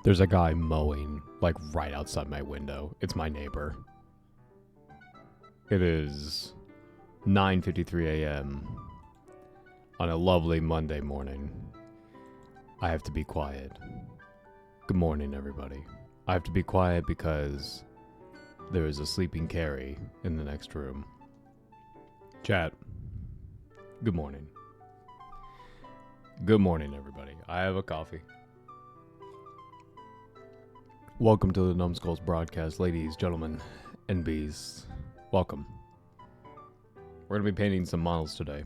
There's a guy mowing, like, right outside my window. It's my neighbor. It is 9:53 a.m. on a lovely Monday morning. I have to be quiet. Good morning, everybody. I have to be quiet because there is a sleeping Kari in the next room. Chat. Good morning. Good morning, everybody. I have a coffee. Welcome to the Numbskulls broadcast, ladies, gentlemen, and bees. Welcome. We're going to be painting some models today.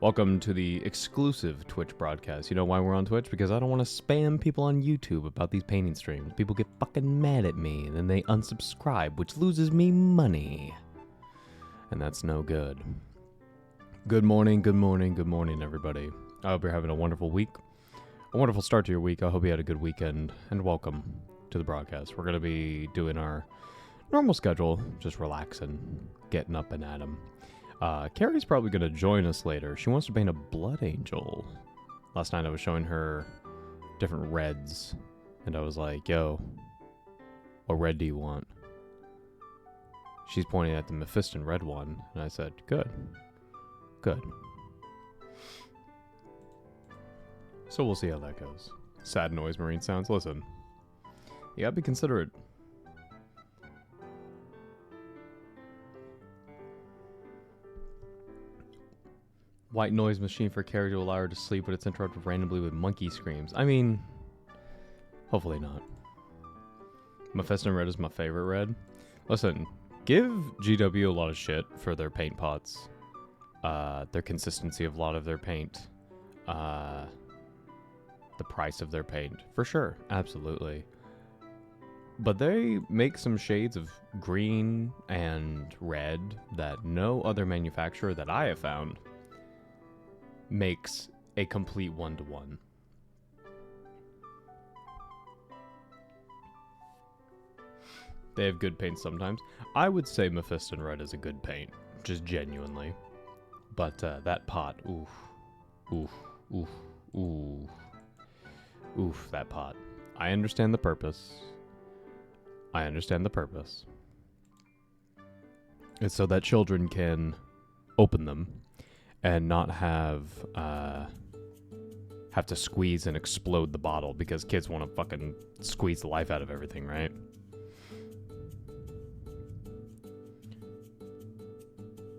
Welcome to the exclusive Twitch broadcast. You know why we're on Twitch? Because I don't want to spam people on YouTube about these painting streams. People get fucking mad at me, and then they unsubscribe, which loses me money. And that's no good. Good morning, good morning, good morning, everybody. I hope you're having a wonderful week. A wonderful start to your week. I hope you had a good weekend, and welcome to the broadcast. We're going to be doing our normal schedule, just relaxing, getting up and at 'em. Kari's probably going to join us later. She wants to paint a blood angel. Last night I was showing her different reds, and I was like, yo, what red do you want? She's pointing at the Mephiston red one, and I said, good. Good. So we'll see how that goes. Sad noise marine sounds. Listen, you gotta be considerate. White noise machine for Kari to allow her to sleep, but it's interrupted randomly with monkey screams. I mean, hopefully not. Mephiston red is my favorite red. Listen, give GW a lot of shit for their paint pots. Their consistency of a lot of their paint. The price of their paint. For sure. Absolutely. But they make some shades of green and red that no other manufacturer that I have found makes a complete one-to-one. They have good paint sometimes. I would say Mephiston red is a good paint. Just genuinely. But that pot. Oof. Oof. Oof. Oof. Oof, that pot. I understand the purpose. I understand the purpose. It's so that children can open them and not have to squeeze and explode the bottle because kids want to fucking squeeze the life out of everything, right?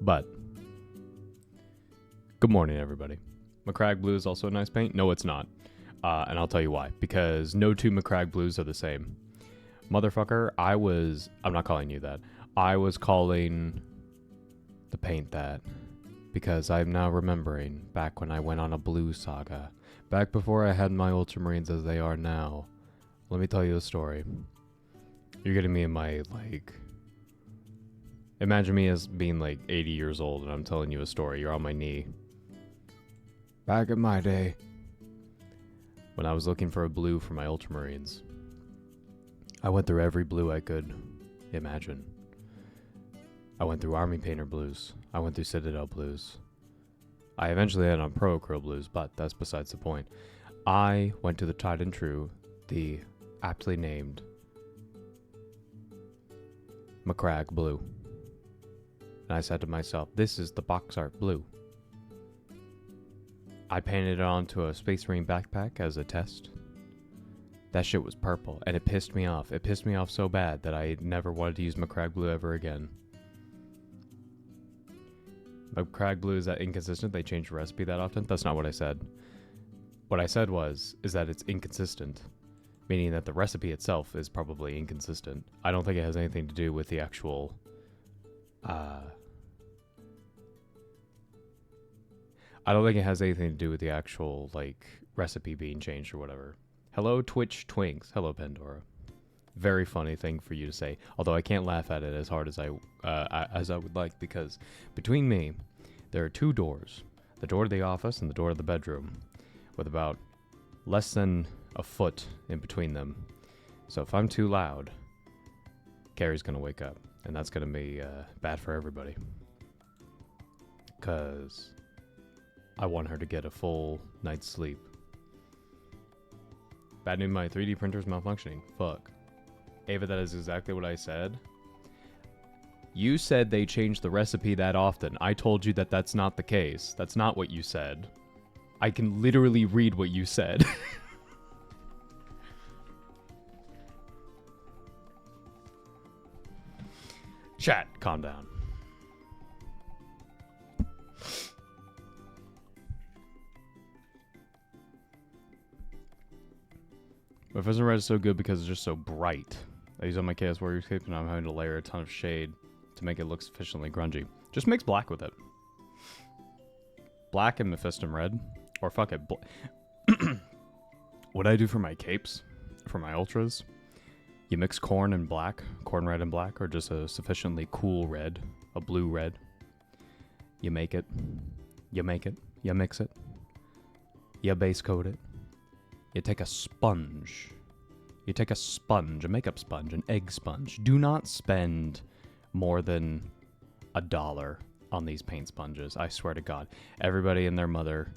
But good morning, everybody. McCrag Blue is also a nice paint. No, it's not. And I'll tell you why. Because no two McCrag Blues are the same. Motherfucker, I'm not calling you that. I was calling the paint that. Because I'm now remembering back when I went on a blue saga. Back before I had my Ultramarines as they are now. Let me tell you a story. You're getting me in my, Imagine me as being like 80 years old and I'm telling you a story. You're on my knee. Back in my day, when I was looking for a blue for my Ultramarines, I went through every blue I could imagine. I went through Army Painter blues. I went through Citadel blues. I eventually ended on Pro Acryl blues, but that's besides the point. I went to the tried and true, the aptly named McCragg blue. And I said to myself, this is the box art blue. I painted it onto a Space Marine backpack as a test. That shit was purple, and it pissed me off. It pissed me off so bad that I never wanted to use McCragg blue ever again. McCragg blue, is that inconsistent? They change the recipe that often? That's not what I said. What I said is that it's inconsistent, meaning that the recipe itself is probably inconsistent. I don't think it has anything to do with the actual, I don't think it has anything to do with the actual, like, recipe being changed or whatever. Hello, Twitch Twinks. Hello, Pandora. Very funny thing for you to say, although I can't laugh at it as hard as I would like, because between me, there are two doors. The door to the office and the door to the bedroom, with about less than a foot in between them. So if I'm too loud, Kari's going to wake up, and that's going to be bad for everybody. Because I want her to get a full night's sleep. Bad news, my 3D printer's malfunctioning. Fuck. Ava, that is exactly what I said. You said they changed the recipe that often. I told you that that's not the case. That's not what you said. I can literally read what you said. Chat, calm down. My Pheasant Red is so good because it's just so bright. I use it on my Chaos Warrior cape and I'm having to layer a ton of shade to make it look sufficiently grungy. Just mix black with it. Black and Mephiston Red. Or fuck it. What I do for my capes, for my ultras, you mix corn and black, corn red and black, or just a sufficiently cool red, a blue red. You make it, you mix it, you base coat it. You take a sponge. You take a sponge, a makeup sponge, an egg sponge. Do not spend more than $1 on these paint sponges. I swear to God. Everybody and their mother,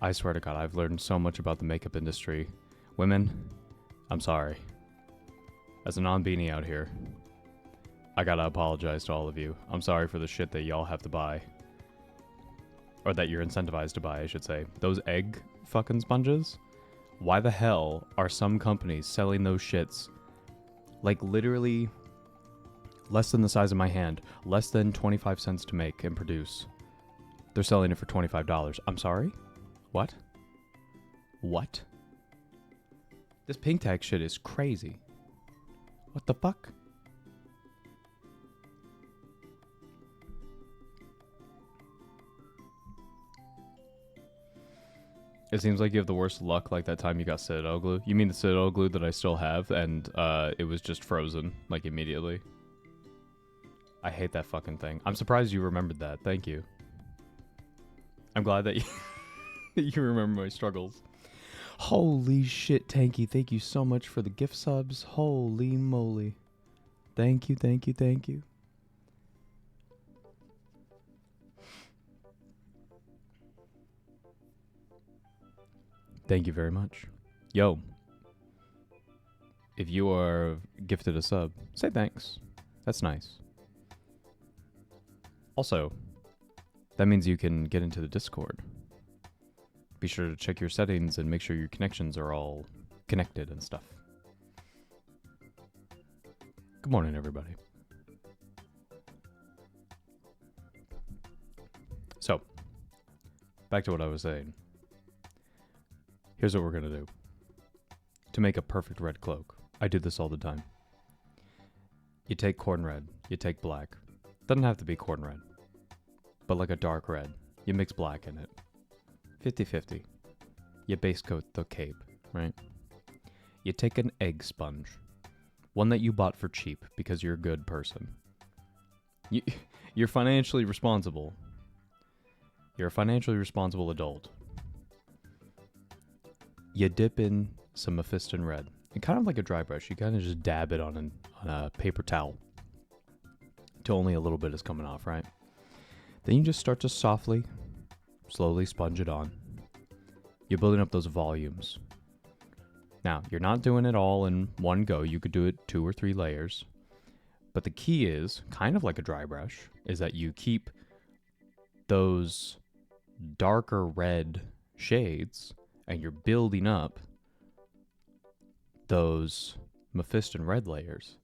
I swear to God, I've learned so much about the makeup industry. Women, I'm sorry. As a non-beanie out here, I gotta apologize to all of you. I'm sorry for the shit that y'all have to buy. Or that you're incentivized to buy, I should say. Those egg fucking sponges? Why the hell are some companies selling those shits like literally less than the size of my hand, less than 25 cents to make and produce? They're selling it for $25. I'm sorry? What? What? This pink tag shit is crazy. What the fuck? It seems like you have the worst luck like that time you got Citadel glue. You mean the Citadel glue that I still have and it was just frozen, like immediately. I hate that fucking thing. I'm surprised you remembered that. Thank you. I'm glad that you remember my struggles. Holy shit, Tanky. Thank you so much for the gift subs. Holy moly. Thank you, thank you, thank you. Thank you very much. Yo. If you are gifted a sub, say thanks. That's nice. Also, that means you can get into the Discord. Be sure to check your settings and make sure your connections are all connected and stuff. Good morning, everybody. So, back to what I was saying. Here's what we're going to do. To make a perfect red cloak, I do this all the time. You take corn red, you take black. Doesn't have to be corn red, but like a dark red. You mix black in it. 50-50. You base coat the cape, right? You take an egg sponge. One that you bought for cheap because you're a good person. You, you're financially responsible. You're a financially responsible adult. You dip in some Mephiston Red. And kind of like a dry brush, you kind of just dab it on a paper towel till only a little bit is coming off, right? Then you just start to softly, slowly sponge it on. You're building up those volumes. Now, you're not doing it all in one go. You could do it 2 or 3 layers. But the key is, kind of like a dry brush, is that you keep those darker red shades and you're building up those Mephiston Red layers.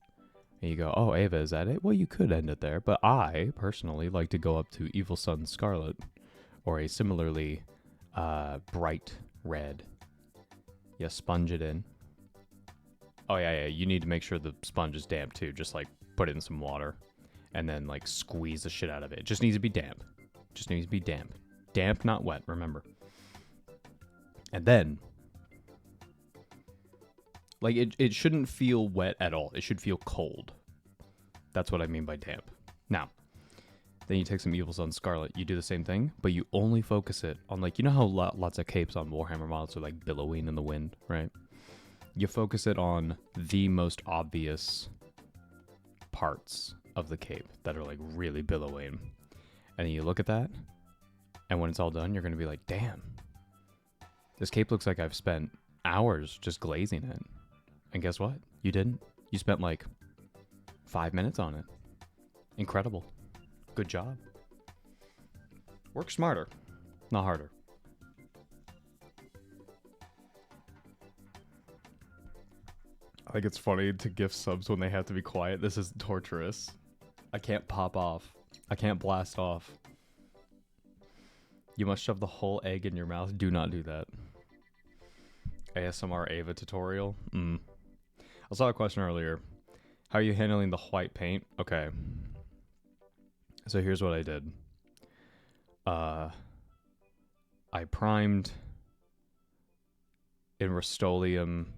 And you go, oh, Ava, is that it? Well, you could end it there. But I, personally, like to go up to Evil Sun Scarlet or a similarly bright red. You sponge it in. Oh, yeah, you need to make sure the sponge is damp, too. Just, like, put it in some water and then, like, squeeze the shit out of it. It just needs to be damp. Just needs to be damp. Damp, not wet, remember. And then, like, it shouldn't feel wet at all. It should feel cold. That's what I mean by damp. Now, then you take some Evil Sun Scarlet. You do the same thing, but you only focus it on, like, you know how lots of capes on Warhammer models are, like, billowing in the wind, right? You focus it on the most obvious parts of the cape that are, like, really billowing. And then you look at that, and when it's all done, you're going to be like, damn, this cape looks like I've spent hours just glazing it. And guess what? You didn't. You spent, like, 5 minutes on it. Incredible. Good job. Work smarter, not harder. I think it's funny to gift subs when they have to be quiet. This is torturous. I can't pop off. I can't blast off. You must shove the whole egg in your mouth. Do not do that. ASMR Ava tutorial. I saw a question earlier. How are you handling the white paint? Okay. So here's what I did. I primed in Rust-Oleum.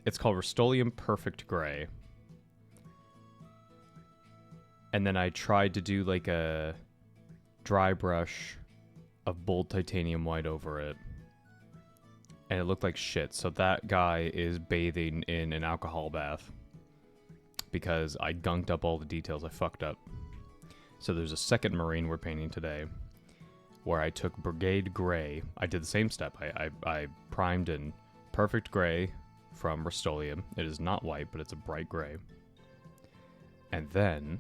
It's called Rust-Oleum Perfect Gray. And then I tried to do like a dry brush of bold titanium white over it. And it looked like shit. So that guy is bathing in an alcohol bath. Because I gunked up all the details. I fucked up. So there's a second Marine we're painting today. Where I took Brigade Gray. I did the same step. I primed in Perfect Gray from Rust-Oleum. It is not white, but it's a bright gray. And then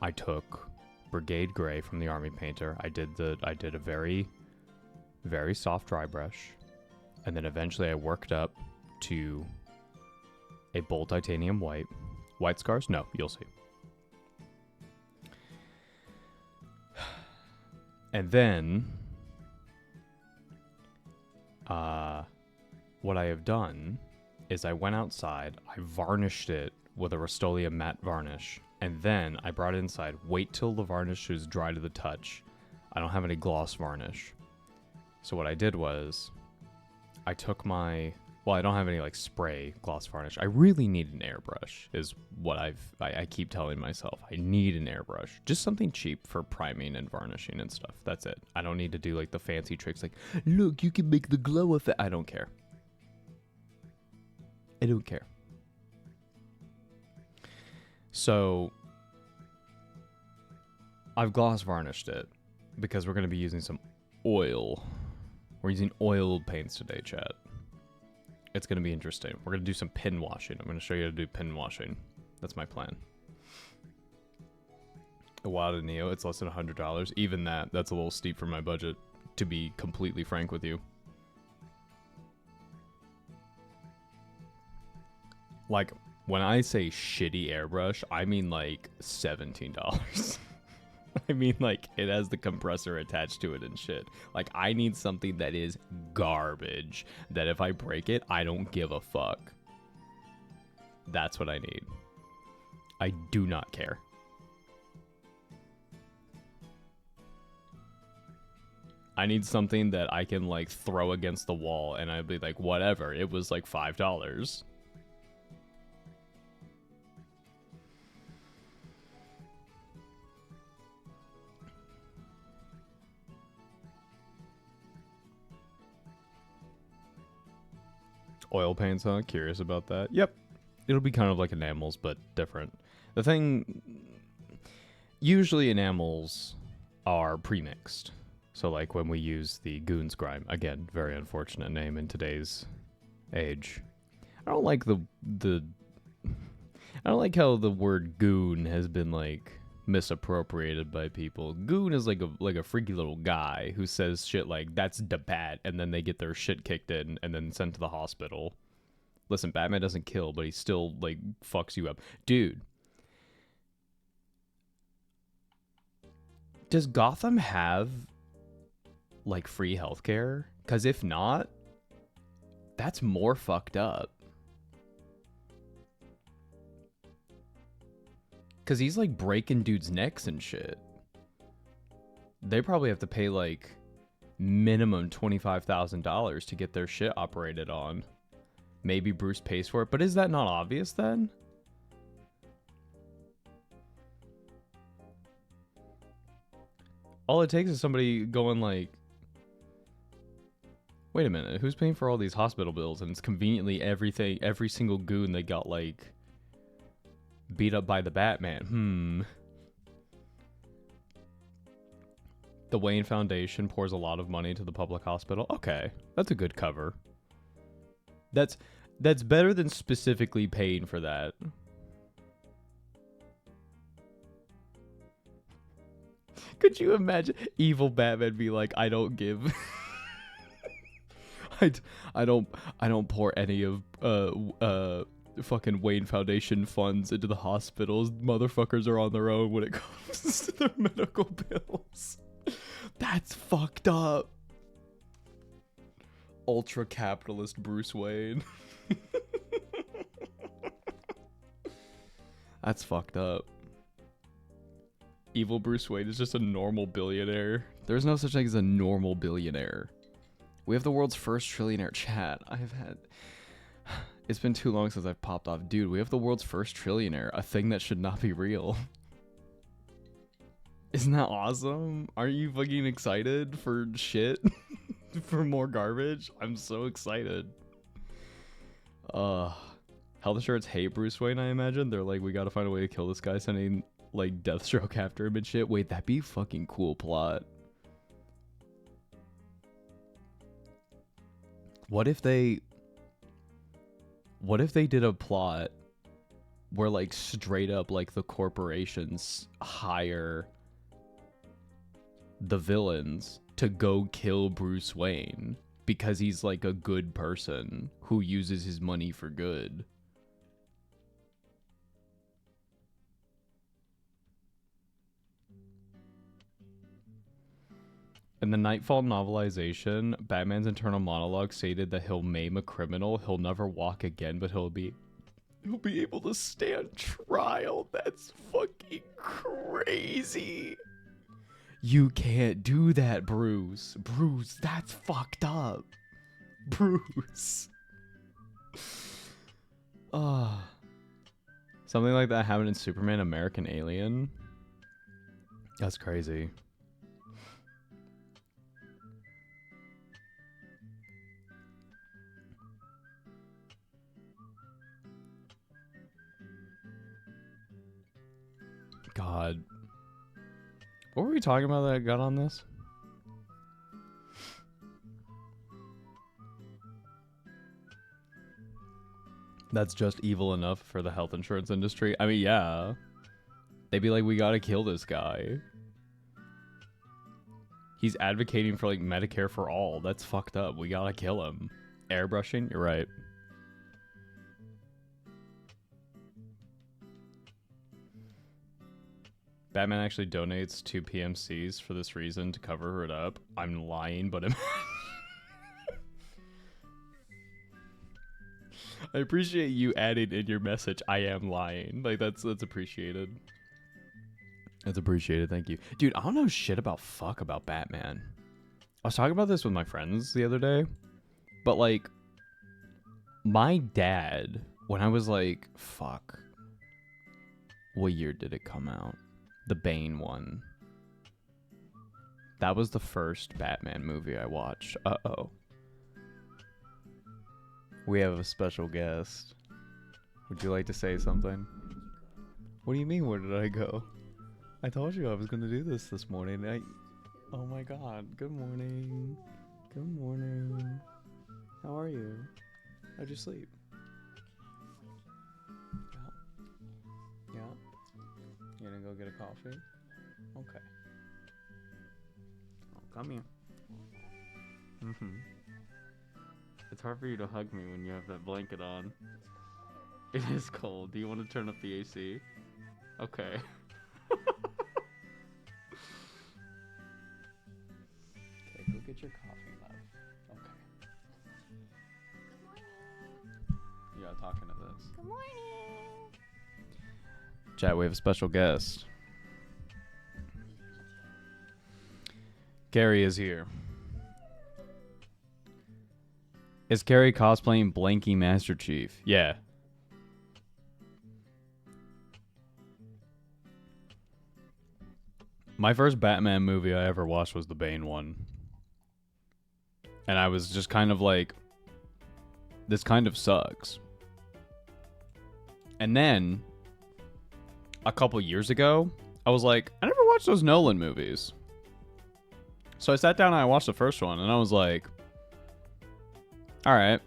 I took Brigade Gray from the Army Painter. I did a very, very soft dry brush. And then eventually I worked up to a bold titanium white. White scars? No, you'll see. And then what I have done is I went outside, I varnished it with a Rust-Oleum matte varnish, and then I brought it inside. Wait till the varnish is dry to the touch. I don't have any gloss varnish. So what I did was I took my... Well, I don't have any like spray gloss varnish. I really need an airbrush is what I keep telling myself. I need an airbrush. Just something cheap for priming and varnishing and stuff. That's it. I don't need to do like the fancy tricks like, look, you can make the glow effect. I don't care. I don't care. So I've gloss varnished it because we're going to be using some oil. We're using oil paints today, chat. It's going to be interesting. We're going to do some pin washing. I'm going to show you how to do pin washing. That's my plan. A Wild and Neo, it's less than $100. Even that's a little steep for my budget, to be completely frank with you. Like, when I say shitty airbrush, I mean like $17. I mean, like, it has the compressor attached to it and shit. Like, I need something that is garbage, that if I break it, I don't give a fuck. That's what I need. I do not care. I need something that I can, like, throw against the wall, and I'd be like, whatever. It was, like, $5. Oil paints, huh? Curious about that. Yep. It'll be kind of like enamels, but different. The thing... Usually enamels are pre-mixed. So like when we use the Goons Grime, again, very unfortunate name in today's age. I don't like I don't like how the word goon has been like misappropriated by people. Goon is like a freaky little guy who says shit like that's da bat, and then they get their shit kicked in and then sent to the hospital. Listen, Batman doesn't kill, but he still like fucks you up. Dude. Does Gotham have like free healthcare? Cause if not, that's more fucked up. Cause he's like breaking dudes' necks and shit. They probably have to pay like minimum $25,000 to get their shit operated on. Maybe Bruce pays for it, but is that not obvious then? All it takes is somebody going like, wait a minute, who's paying for all these hospital bills? And it's conveniently every single goon that got like beat up by the Batman. The Wayne Foundation pours a lot of money to the public hospital. Okay, that's a good cover. That's better than specifically paying for that. Could you imagine evil Batman be like, I don't give I don't pour any of fucking Wayne Foundation funds into the hospitals. Motherfuckers are on their own when it comes to their medical bills. That's fucked up. Ultra capitalist Bruce Wayne. That's fucked up. Evil Bruce Wayne is just a normal billionaire. There's no such thing as a normal billionaire. We have the world's first trillionaire. Chat. It's been too long since I've popped off. Dude, we have the world's first trillionaire. A thing that should not be real. Isn't that awesome? Aren't you fucking excited for shit? For more garbage? I'm so excited. Health insurance hate Bruce Wayne, I imagine. They're like, we gotta find a way to kill this guy, sending like Deathstroke after him and shit. Wait, that'd be a fucking cool plot. What if they did a plot where like straight up like the corporations hire the villains to go kill Bruce Wayne because he's like a good person who uses his money for good? In the Nightfall novelization, Batman's internal monologue stated that he'll maim a criminal, he'll never walk again, but he'll be able to stand trial. That's fucking crazy. You can't do that, Bruce. Bruce, that's fucked up. Bruce. Something like that happened in Superman American Alien. That's crazy. God. What were we talking about that I got on this? That's just evil enough for the health insurance industry. I mean, yeah. They'd be like, we gotta kill this guy. He's advocating for like Medicare for all. That's fucked up. We gotta kill him. Airbrushing? You're right. Batman actually donates to PMCs for this reason, to cover it up. I'm lying, but I appreciate you adding in your message, I am lying. Like, that's appreciated. That's appreciated, thank you. Dude, I don't know shit about Batman. I was talking about this with my friends the other day, but like, my dad, when I was like, fuck, what year did it come out? The Bane one. That was the first Batman movie I watched. Uh-oh. We have a special guest. Would you like to say something? What do you mean, where did I go? I told you I was going to do this morning. Oh my god. Good morning. Good morning. How are you? How'd you sleep? Yeah. You gonna go get a coffee? Okay. Oh, come here. It's hard for you to hug me when you have that blanket on. It is cold. Do you want to turn up the AC? Okay. Okay, go get your coffee, love. Okay. You gotta talk into this. Good morning. Chat, we have a special guest. Kari is here. Is Kari cosplaying Blanky Master Chief? Yeah. My first Batman movie I ever watched was the Bane one. And I was just kind of like, this kind of sucks. And then, a couple years ago, I was like, I never watched those Nolan movies. So I sat down and I watched the first one, and I was like, alright.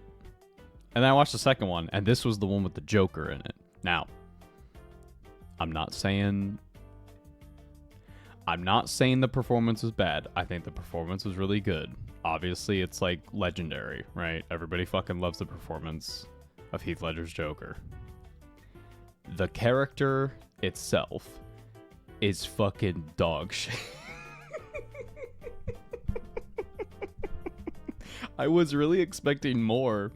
And then I watched the second one, and this was the one with the Joker in it. Now, I'm not saying the performance was bad. I think the performance was really good. Obviously, it's like legendary, right? Everybody fucking loves the performance of Heath Ledger's Joker. The character itself is fucking dog shit. I was really expecting more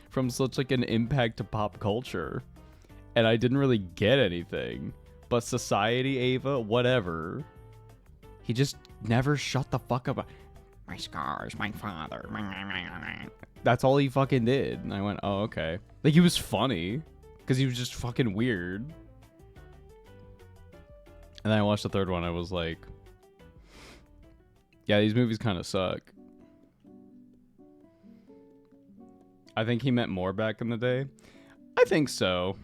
from such like an impact to pop culture, and I didn't really get anything. But Society, Ava, whatever. He just never shut the fuck up. My scars, my father. That's all he fucking did. And I went, oh, okay. Like, he was funny, because he was just fucking weird. And then I watched the third one. I was like, yeah, these movies kind of suck. I think he meant more back in the day. I think so.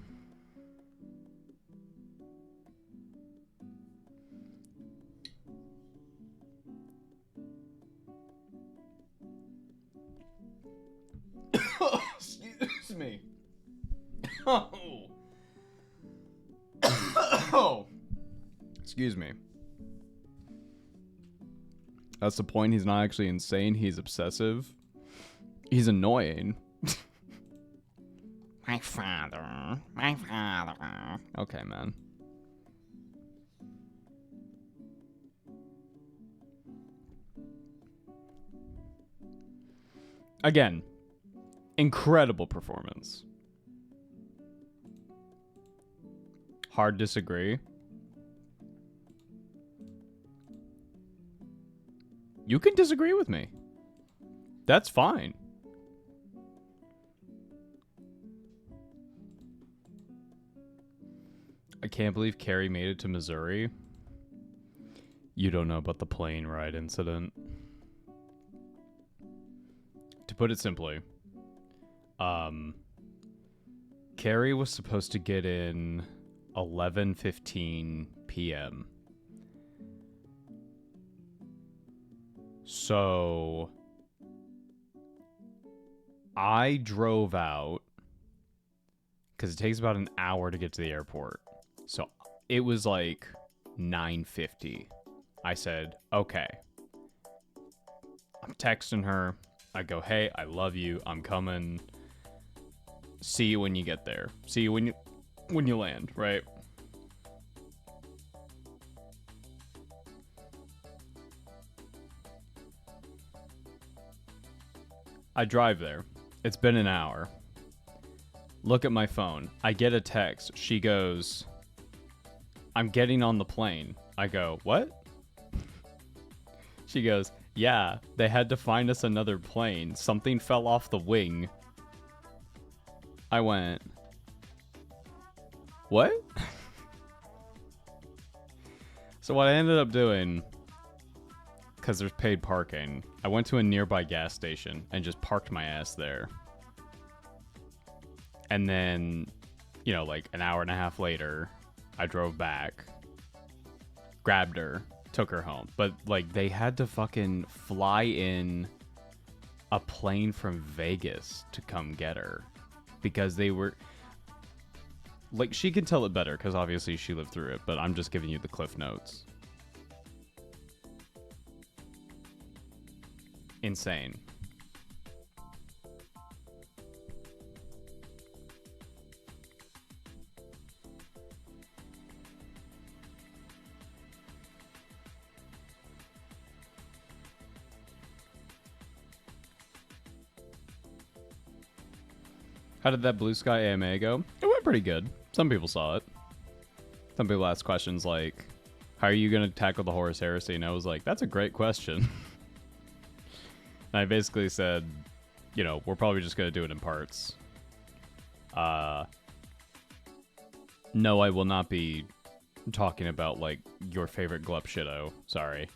Excuse me. Oh. Excuse me. That's the point. He's not actually insane. He's obsessive. He's annoying. My father. My father. Okay, man. Again, incredible performance. Hard disagree. You can disagree with me. That's fine. I can't believe Kari made it to Missouri. You don't know about the plane ride incident. To put it simply, Kari was supposed to get in 11:15 p.m. So I drove out because it takes about an hour to get to the airport. So it was like 9:50. I said, okay. I'm texting her. I go, hey, I love you. I'm coming. See you when you get there. See you when you land, right? I drive there. It's been an hour. Look at my phone. I get a text. She goes, I'm getting on the plane. I go, what? She goes, yeah, they had to find us another plane. Something fell off the wing. I went, what? So what I ended up doing, because there's paid parking, I went to a nearby gas station and just parked my ass there. And then, you know, like an hour and a half later, I drove back, grabbed her, took her home. But, like, they had to fucking fly in a plane from Vegas to come get her. Because they were... Like, she can tell it better, because obviously she lived through it. But I'm just giving you the Cliff Notes. Insane. How did that Blue Sky AMA go? It went pretty good. Some people saw it. Some people asked questions like, how are you going to tackle the Horus Heresy? And I was like, that's a great question. And I basically said, you know, we're probably just going to do it in parts. No, I will not be talking about, like, your favorite Glup Shitto. Sorry.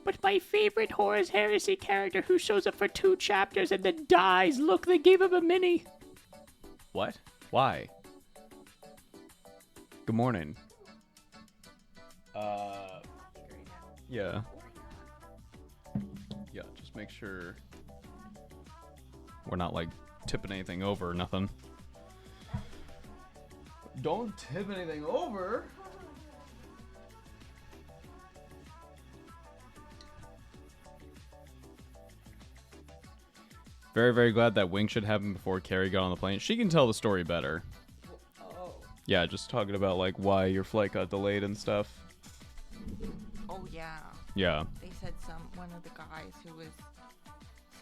But my favorite Horus Heresy character who shows up for 2 chapters and then dies. Look, they gave him a mini. What? Why? Good morning. Yeah. Yeah, just make sure we're not, like, tipping anything over or nothing. Don't tip anything over. Very, very glad that Wing should happen before Kari got on the plane. She can tell the story better. Oh. Yeah, just talking about, like, why your flight got delayed and stuff. Oh, yeah. Yeah. They said one of the guys who was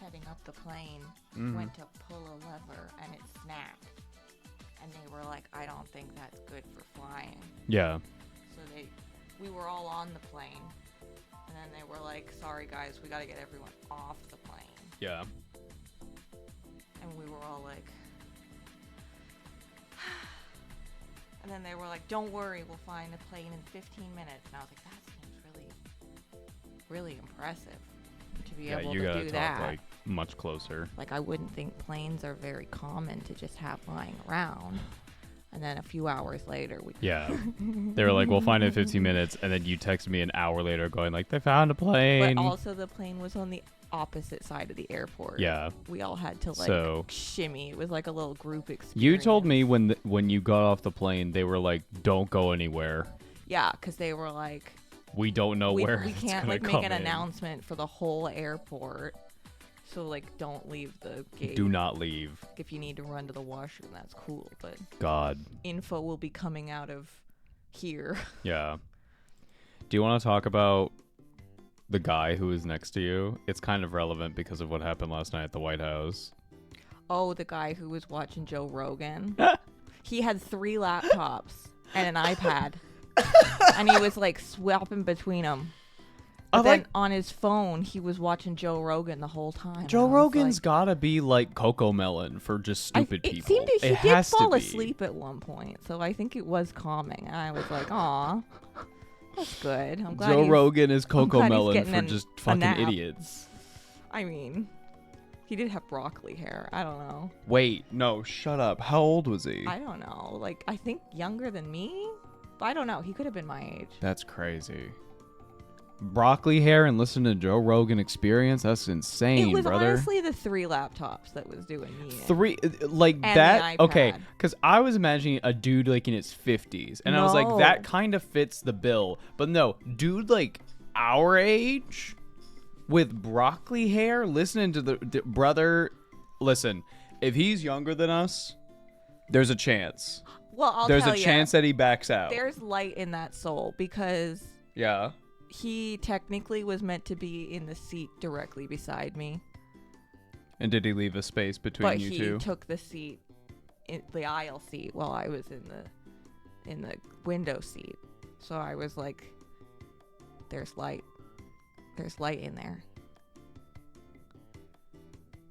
setting up the plane went to pull a lever and it snapped. And they were like, I don't think that's good for flying. Yeah. So we were all on the plane. And then they were like, sorry guys, we got to get everyone off the plane. Yeah. And we were all like, and then they were like, don't worry, we'll find a plane in 15 minutes. And I was like, that seems really impressive to be able you to gotta do talk, that. like, much closer. Like, I wouldn't think planes are very common to just have lying around. And then a few hours later, Yeah. They were like, we'll find it in 15 minutes. And then you texted me an hour later going, like, they found a plane. But also the plane was on the opposite side of the airport. Yeah. We all had to, like, shimmy. It was like a little group experience. You told me when you got off the plane, they were like, don't go anywhere. Yeah, because they were like, we don't know where we it's can't, gonna like, make come an in. announcement for the whole airport. So, like, don't leave the gate. Do not leave. If you need to run to the washroom, that's cool. But God. info will be coming out of here. Yeah. Do you want to talk about the guy who is next to you? It's kind of relevant because of what happened last night at the White House. Oh, the guy who was watching Joe Rogan. He had 3 laptops and an iPad. And he was, like, swapping between them. But then on his phone, he was watching Joe Rogan the whole time. Joe Rogan's gotta be like Coco Melon for just stupid people. It seemed he did has fall to be. asleep at one point, so I think it was calming. And I was like, aw, that's good. I'm glad Joe Rogan is Coco glad he's Melon getting for a just fucking nap. idiots. I mean, he did have broccoli hair. I don't know. Wait, no, shut up. How old was he? I don't know. Like, I think younger than me? I don't know. He could have been my age. That's crazy. Broccoli hair and listen to Joe Rogan Experience? That's insane, It was brother. honestly the 3 laptops that was doing me in. 3, like And that? the Okay, iPad. because I was imagining a dude like in his 50s, and I was like, No. that kind of fits the bill. But no, dude like our age with broccoli hair, listening to the brother. Listen, if he's younger than us, there's a chance. Well, I'll There's tell a ya, chance that he backs out. there's light in that soul because Yeah. he technically was meant to be in the seat directly beside me. And did he leave a space between But you he two? took the seat, the aisle seat, while I was in the window seat. So I was like, "There's light. There's light in there."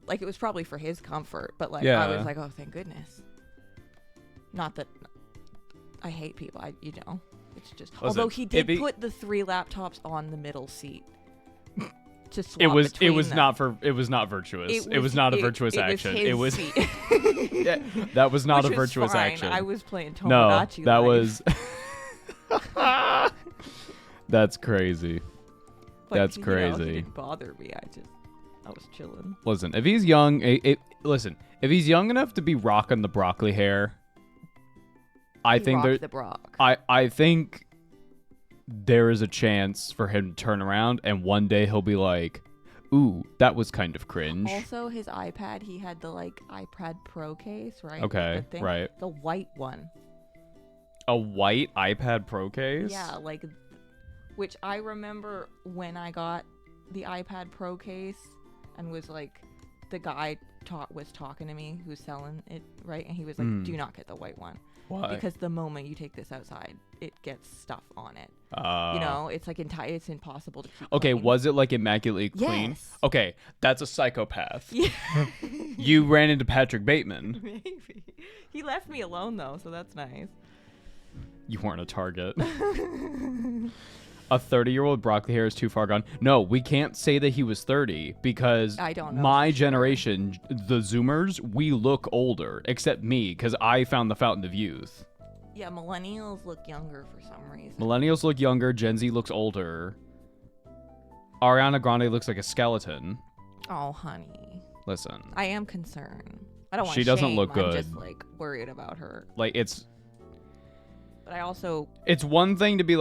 Like, it was probably for his comfort, but like Yeah. I was like, "Oh, thank goodness." Not that I hate people. It's just. Listen, Although he did if he- put the 3 laptops on the middle seat. to swap It was between them. it was not virtuous. It was not a virtuous action. It was yeah, that was not Which a virtuous fine. action. I was playing No, Tomodachi that Life. was That's crazy. But, That's he crazy. didn't bother me. I was chilling. Listen, if he's young, if he's young enough to be rocking the broccoli hair, I think the Brock. I think there is a chance for him to turn around and one day he'll be like, "Ooh, that was kind of cringe." Also, his iPad, he had the iPad Pro case, right? Okay, the thing, right. The white one. A white iPad Pro case? Yeah, which I remember when I got the iPad Pro case and was the guy was talking to me who's selling it, right? And he was like, "Do not get the white one." Why? Because the moment you take this outside, it gets stuff on it. It's it's impossible to keep Okay, clean. was it immaculately clean? Yes. Okay, that's a psychopath. Yeah. You ran into Patrick Bateman. Maybe. He left me alone though, so that's nice. You weren't a target. A 30-year-old broccoli hair is too far gone. No, we can't say that he was 30 because I don't know my for sure. generation, the Zoomers, we look older, except me because I found the fountain of youth. Yeah, millennials look younger for some reason. Millennials look younger. Gen Z looks older. Ariana Grande looks like a skeleton. Oh, honey. Listen. I am concerned. I don't want She doesn't shame. look good. I'm just worried about her. But I also it's one thing to be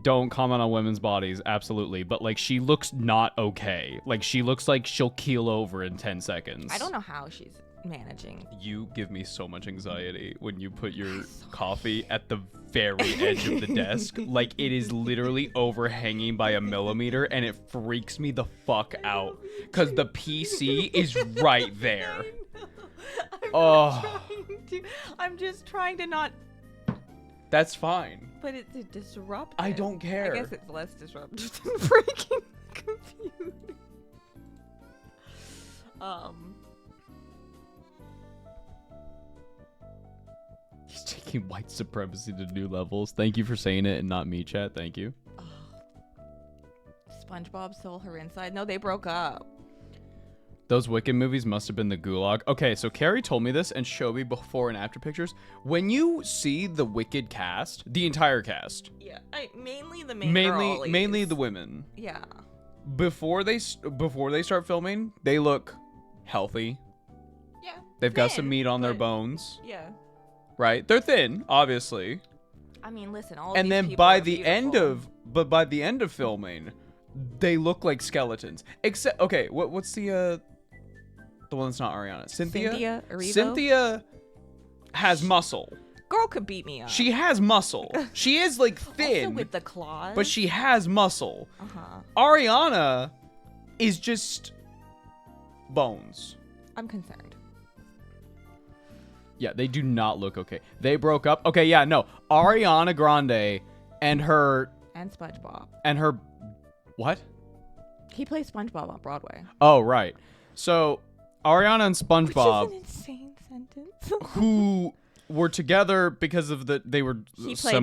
don't comment on women's bodies, absolutely, but she looks not okay. She looks like she'll keel over in 10 seconds. I don't know how she's managing. You give me so much anxiety when you put your coffee at the very edge of the desk. It is literally overhanging by a millimeter, and it freaks me the fuck out because the PC is right there. I'm just trying to not. That's fine. But it's disruptive. I don't care. I guess it's less disruptive than breaking the computer. He's taking white supremacy to new levels. Thank you for saying it and not me, chat. Thank you. SpongeBob stole her inside. No, they broke up. Those Wicked movies must have been the gulag. Okay, so Kari told me this and showed me before and after pictures. When you see the Wicked cast, the entire cast. Yeah, mainly the main girlies. Mainly the women. Yeah. Before they start filming, they look healthy. Yeah. They've got some meat on their bones. Yeah. Right? They're thin, obviously. I mean, listen, all and these then people by are the beautiful. by the end of filming, they look like skeletons. Except what's the one that's not Ariana? Cynthia Erivo? Cynthia has muscle. Girl could beat me up. She has muscle. She is thin. Also with the claws. But she has muscle. Uh-huh. Ariana is just bones. I'm concerned. Yeah, they do not look okay. They broke up. Okay, yeah, no. Ariana Grande and her... And SpongeBob. And her... What? He plays SpongeBob on Broadway. Oh, right. So, Ariana and SpongeBob... Which is an insane sentence. who were together because of they were He played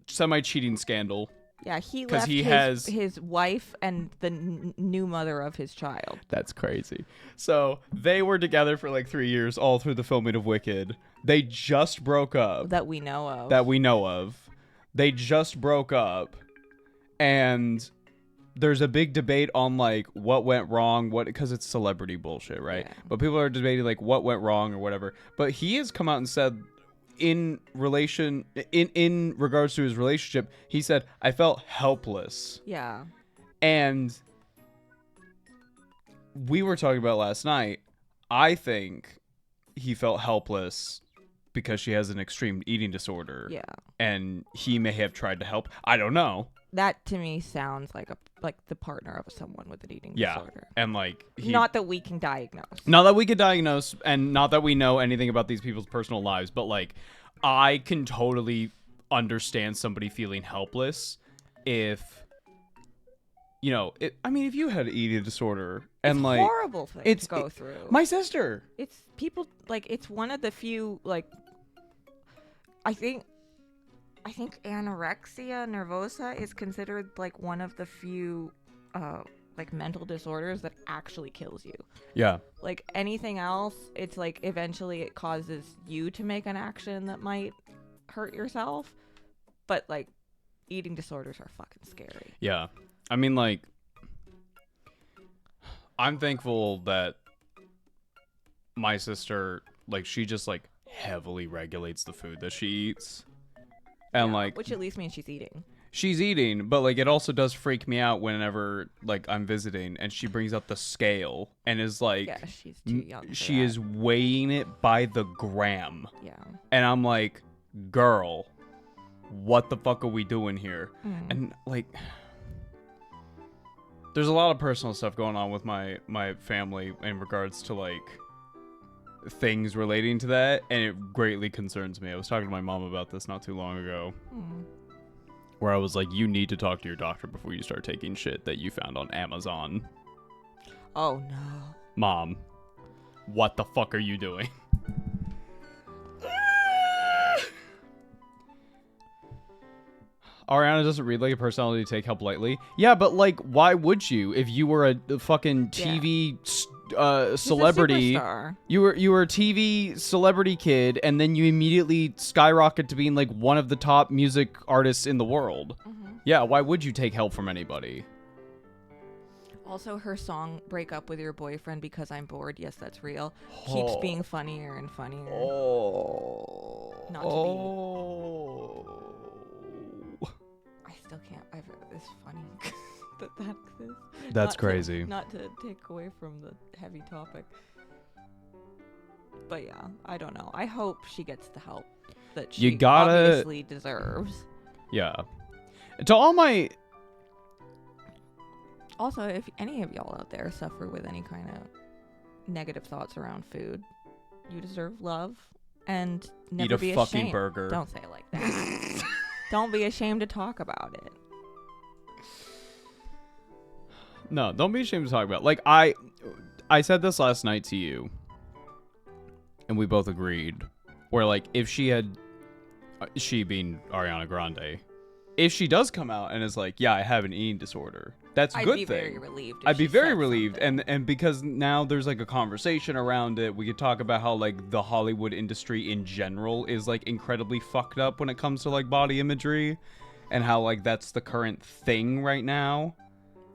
semi-cheating scandal. Yeah, he left his wife and the new mother of his child. That's crazy. So they were together for 3 years, all through the filming of Wicked. They just broke up. That we know of. They just broke up, and there's a big debate on what went wrong, because it's celebrity bullshit, right? Yeah. But people are debating what went wrong or whatever. But he has come out and said, in regards to his relationship, he said, I felt helpless. Yeah. And we were talking about last night, I think he felt helpless because she has an extreme eating disorder. Yeah. And he may have tried to help. I don't know. That to me sounds like the partner of someone with an eating disorder. And not that we can diagnose. Not that we could diagnose, and not that we know anything about these people's personal lives, but I can totally understand somebody feeling helpless if if you had an eating disorder and it's a horrible thing to go through. My sister. It's people it's one of the few I think anorexia nervosa is considered one of the few like mental disorders that actually kills you. Yeah. Like anything else, it's like eventually it causes you to make an action that might hurt yourself. But like eating disorders are fucking scary. Yeah. I mean, like, I'm thankful that my sister, like, she just like heavily regulates the food that she eats. And like, which at least means she's eating. She's eating, but like it also does freak me out whenever like I'm visiting and she brings up the scale and is like, yeah, she's too young. She is weighing it by the gram. Yeah. And I'm like, girl, what the fuck are we doing here? And like, there's a lot of personal stuff going on with my family in regards to like things relating to that, and it greatly concerns me. I was talking to my mom about this not too long ago. Where I was like, you need to talk to your doctor before you start taking shit that you found on Amazon. Oh, no. Mom, what the fuck are you doing? Ariana doesn't read like a personality to take help lightly. Yeah, but like, why would you? If you were a fucking TV celebrity, you were a TV celebrity kid, and then you immediately skyrocket to being like one of the top music artists in the world. Yeah, why would you take help from anybody? Also, her song "Break Up with Your Boyfriend Because I'm Bored," yes, that's real, keeps being funnier and funnier. Not to be. I still can't. It's funny that exists. That's crazy. Not to take away from the heavy topic. But yeah, I don't know. I hope she gets the help that she obviously deserves. Yeah. To all my... Also, if any of y'all out there suffer with any kind of negative thoughts around food, you deserve love and never be ashamed. Eat a fucking burger. Don't say it like that. Don't be ashamed to talk about it. No, don't be ashamed to talk about it. Like, I said this last night to you, and we both agreed, where, like, if she had... She being Ariana Grande... If she does come out and is like, yeah, I have an eating disorder, that's a good thing. Very relieved. I'd be very relieved. And because now there's like a conversation around it, we could talk about how like the Hollywood industry in general is like incredibly fucked up when it comes to like body imagery and how like that's the current thing right now.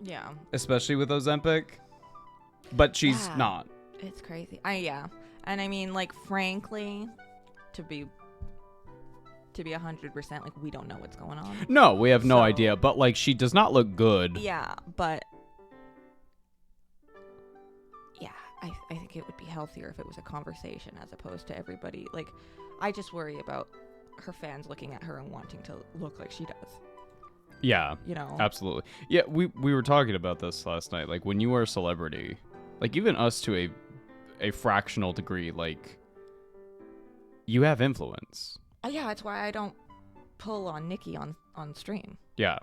Yeah. Especially with Ozempic. But she's not. It's crazy. And I mean, like, frankly, to be 100%, like, we don't know what's going on. No, we have no idea, but like she does not look good. Yeah, but yeah, I think it would be healthier if it was a conversation as opposed to everybody. Like, I just worry about her fans looking at her and wanting to look like she does. Yeah, you know, absolutely. Yeah, we were talking about this last night. Like, when you are a celebrity, like even us to a fractional degree, like you have influence. Yeah, that's why I don't pull on Nikki on stream. Yeah.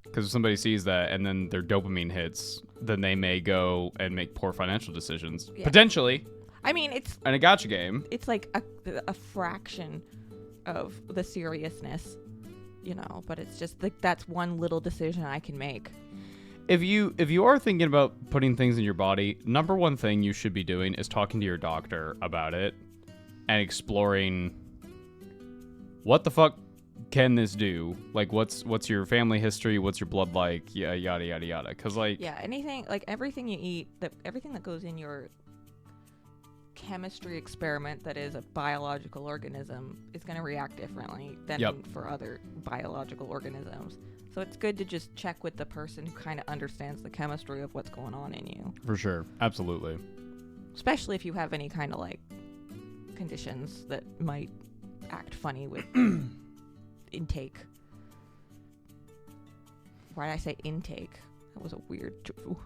Because if somebody sees that and then their dopamine hits, then they may go and make poor financial decisions. Yeah. Potentially. I mean, it's... And a gotcha game. It's like a fraction of the seriousness, you know, but it's just like that's one little decision I can make. If you are thinking about putting things in your body, number one thing you should be doing is talking to your doctor about it and exploring... What the fuck can this do? Like, what's your family history? What's your blood like? Yeah, yada, yada, yada. Because, like... Yeah, anything, like, everything you eat, everything that goes in your chemistry experiment that is a biological organism is going to react differently than for other biological organisms. So it's good to just check with the person who kind of understands the chemistry of what's going on in you. For sure. Absolutely. Especially if you have any kind of, like, conditions that might... act funny with intake. Why did I say intake? That was a weird word.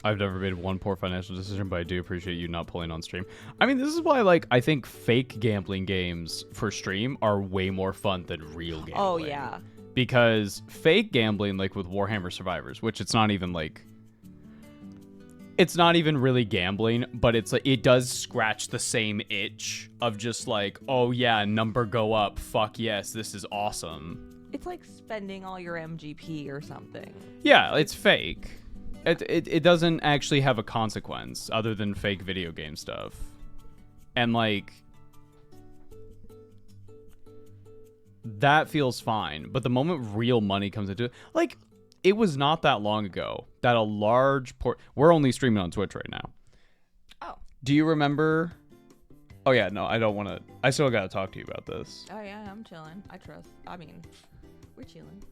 I've never made one poor financial decision, but I do appreciate you not pulling on stream. I mean, this is why, like, I think fake gambling games for stream are way more fun than real gambling. Oh, yeah. Because fake gambling, like with Warhammer Survivors, which it's not even, like... It's not even really gambling, but it's like it does scratch the same itch of just like, oh yeah, number go up. Fuck yes, this is awesome. It's like spending all your MGP or something. Yeah, it's fake. It doesn't actually have a consequence other than fake video game stuff. And, like, that feels fine. But the moment real money comes into it, like, it was not that long ago that a large we're only streaming on Twitch right now. Oh. Do you remember? Oh, yeah, no, I don't want to. I still got to talk to you about this. Oh, yeah, I'm chilling. I mean, we're chilling.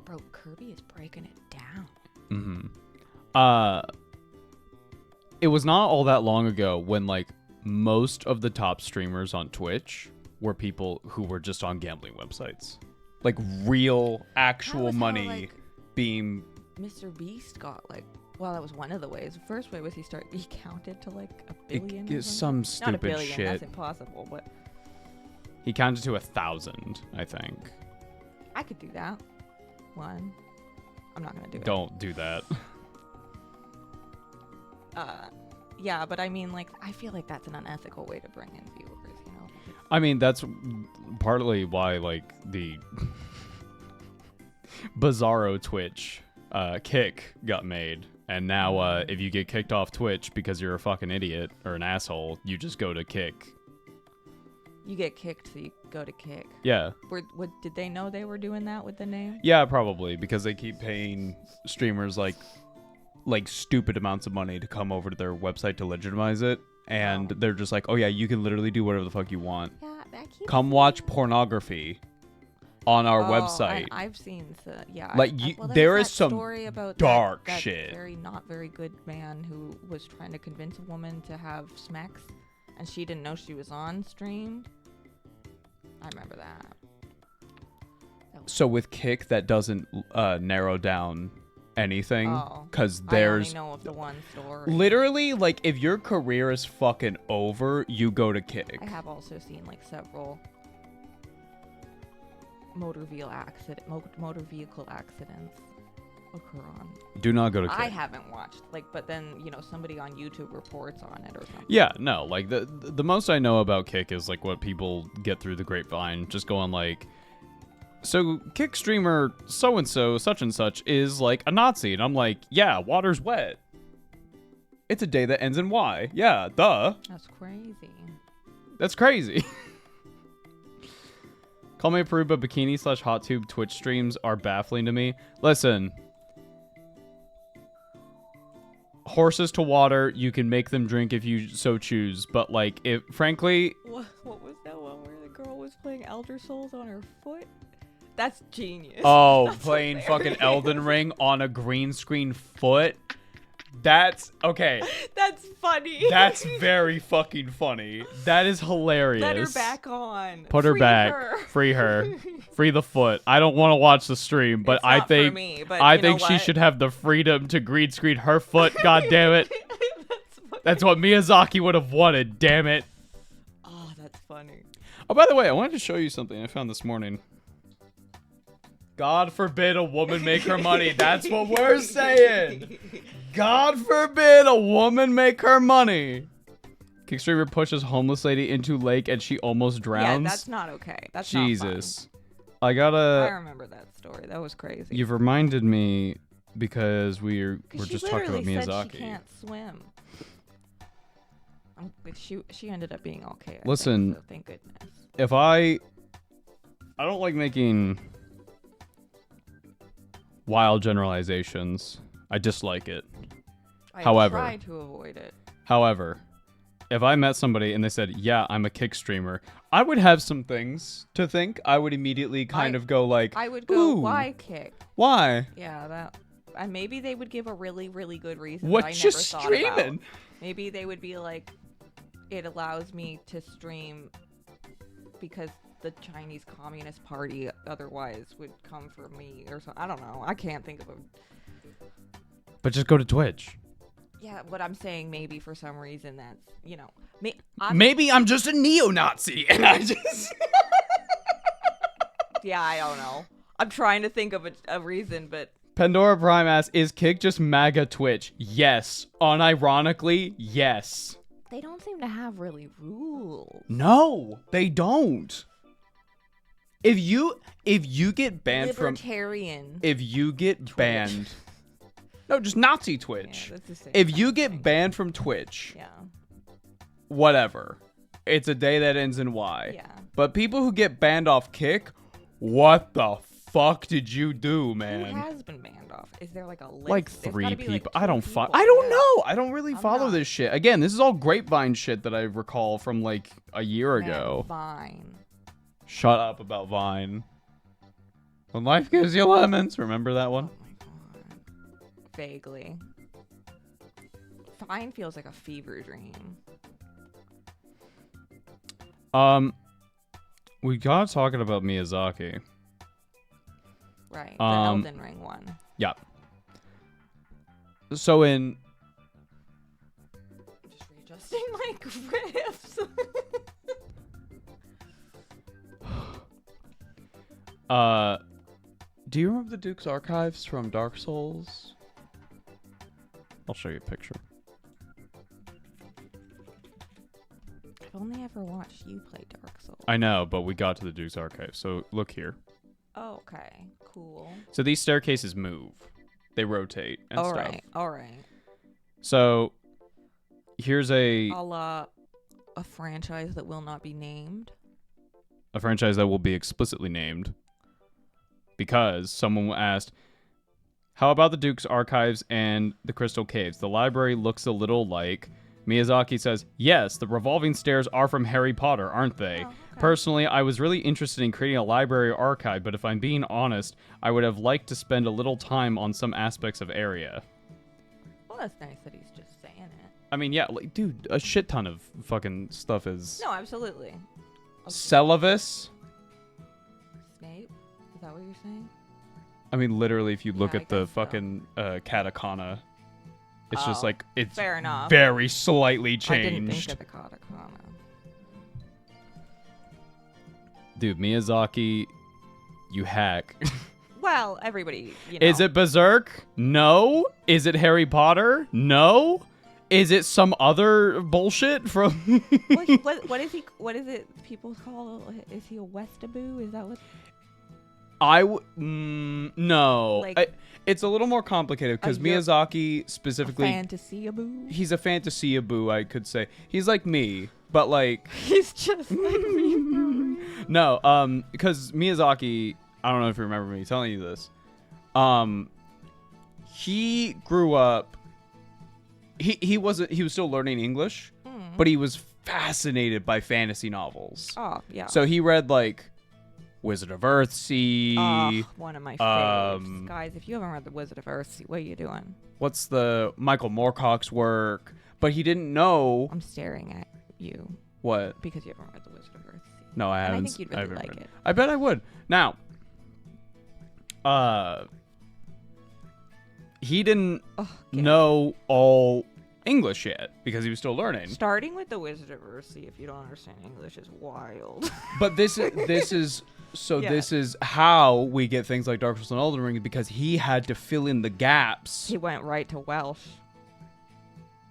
Bro, Kirby is breaking it down. It was not all that long ago when, like, most of the top streamers on Twitch were people who were just on gambling websites. Like, real, actual money how, like, being... Mr. Beast got, like... Well, that was one of the ways. The first way was he counted to, like, a billion or some stupid Not a billion, shit. that's impossible, but... He counted to 1,000, I think. I could do that. One. I'm not gonna do it. Don't do that. Yeah, but I mean, like, I feel like that's an unethical way to bring in viewers, you know? I mean, that's partly why, like, the Bizarro Twitch kick got made. And now, if you get kicked off Twitch because you're a fucking idiot or an asshole, you just go to kick. You get kicked, so you go to kick. Yeah. Did they know they were doing that with the name? Yeah, probably, because they keep paying streamers, like stupid amounts of money to come over to their website to legitimize it. And they're just like, oh, yeah, you can literally do whatever the fuck you want. Yeah, come watch pornography on our website. I've seen yeah. Like, there is some story about dark that shit. Not very good man who was trying to convince a woman to have smacks, and she didn't know she was on stream. I remember that. So with Kick, that doesn't narrow down anything, because there's I only know of the one story. Literally, like, if your career is fucking over, you go to Kick. I have also seen, like, several motor vehicle accidents occur on. Do not go to Kick. I haven't watched, like, but then, you know, somebody on YouTube reports on it or something. Yeah, no, like, the most I know about Kick is, like, what people get through the grapevine, just going, like, so Kick streamer so-and-so, such and such, is, like, a Nazi. And I'm like, yeah, water's wet. It's a day that ends in Y. Yeah, duh. That's crazy. That's crazy. Call me a prude, but bikini/hot tube Twitch streams are baffling to me. Listen. Horses to water, you can make them drink if you so choose. But, like, frankly... What was that one where the girl was playing Elder Souls on her foot? That's genius. Oh, That's playing hilarious. fucking Elden Ring on a green screen foot? That's... Okay. That's funny. That's very fucking funny. That is hilarious. Let her back on. Put her Free back. her. Free her. Free the foot. I don't want to watch the stream, but It's I not think for me, but I you know think she what? should have the freedom to green screen her foot. God damn it. That's what Miyazaki would have wanted. Damn it. Oh, that's funny. Oh, by the way, I wanted to show you something I found this morning. God forbid a woman make her money. That's what we're saying. God forbid a woman make her money. Kickstreamer pushes homeless lady into lake and she almost drowns. Yeah, that's not okay. That's Jesus. not I gotta... I remember that story. That was crazy. You've reminded me because we're just talking about She Miyazaki. said she can't swim. But she ended up being okay. Listen, so thank goodness. If I don't like making wild generalizations. I dislike it. I However, try to avoid it. However, if I met somebody and they said, yeah, I'm a Kick streamer, I would have some things to think. I would immediately kind of go like, I would go, ooh, why Kick? Why? Yeah, that. And maybe they would give a really, really good reason. What that I you never thought about. streaming? Maybe they would be like, it allows me to stream because the Chinese Communist Party otherwise would come for me or something. I don't know. I can't think of a... But just go to Twitch. Yeah, what I'm saying, maybe for some reason that's, you know... Maybe I'm just a neo-Nazi and I just... Yeah, I don't know. I'm trying to think of a reason, but... Pandora Prime asks, is Kick just MAGA Twitch? Yes. Unironically, yes. They don't seem to have really rules. No, they don't. If you get banned Libertarian. if you get banned No, just Nazi Twitch. Yeah, that's the same If you kind of get thing. banned from Twitch, Yeah. whatever. It's a day that ends in Y. Yeah. But people who get banned off Kick, what the fuck did you do, Who man? has been banned off? Is there like a list? Like There's 3 gotta be, people. like, I 2 don't people. I don't Yeah. know. I don't really I'm follow not. this shit. Again, this is all grapevine shit that I recall from like a year Man, ago. Vine. Shut up about Vine. When life gives you lemons. Remember that Oh one? my god. Vaguely. Vine feels like a fever dream. We got talking about Miyazaki. Right. The Um, Elden Ring one. Yeah. So in Just readjusting my grips. Do you remember the Duke's Archives from Dark Souls? I'll show you a picture. I've only ever watched you play Dark Souls. I know, but we got to the Duke's Archive. So look here. Oh, okay. Cool. So these staircases move. They rotate and All stuff. right. All right. So here's a A franchise that will not be named. franchise that will be explicitly named because someone asked, how about the Duke's Archives and the Crystal Caves? The library looks a little like... Miyazaki says, yes, the revolving stairs are from Harry Potter, aren't they? Oh, okay. Personally, I was really interested in creating a library archive, but if I'm being honest, I would have liked to spend a little time on some aspects of area. Well, that's nice that he's just saying it. I mean, yeah, like, dude, a shit ton of fucking stuff is... No, absolutely. Celavis? Snape? Is that what you're saying? I mean, literally, if you look Yeah, I at the guess so. fucking katakana, it's just Oh, like, it's fair enough. very slightly I didn't think changed. of the katakana. Dude, Miyazaki, you hack. Well, everybody, you know. Is it Berserk? No. Is it Harry Potter? No. Is it some other bullshit from... What is he? What is it? People call? Is he a Westaboo? Is that what? No. Like- It's a little more complicated because Euro- Miyazaki specifically... Fantasy-aboo? He's a fantasy-aboo, I could say. He's like me, but like... He's just like me. No, because Miyazaki, I don't know if you remember me telling you this. He grew up... He was still learning English, but he was fascinated by fantasy novels. Oh, yeah. So he read like Wizard of Earthsea. One of my faves. Guys, if you haven't read The Wizard of Earthsea, what are you doing? What's the Michael Moorcock's work? But he didn't know I'm staring at you what. because you haven't read The Wizard of Earthsea. No, I And I haven't. think you'd really I haven't like read it. I bet I would. Now, he didn't know all English yet because he was still learning. Starting with The Wizard of Earthsea, if you don't understand English, is wild. But this is so Yeah. this is how we get things like Dark Souls and Elden Ring because he had to fill in the gaps. He went right to Welsh.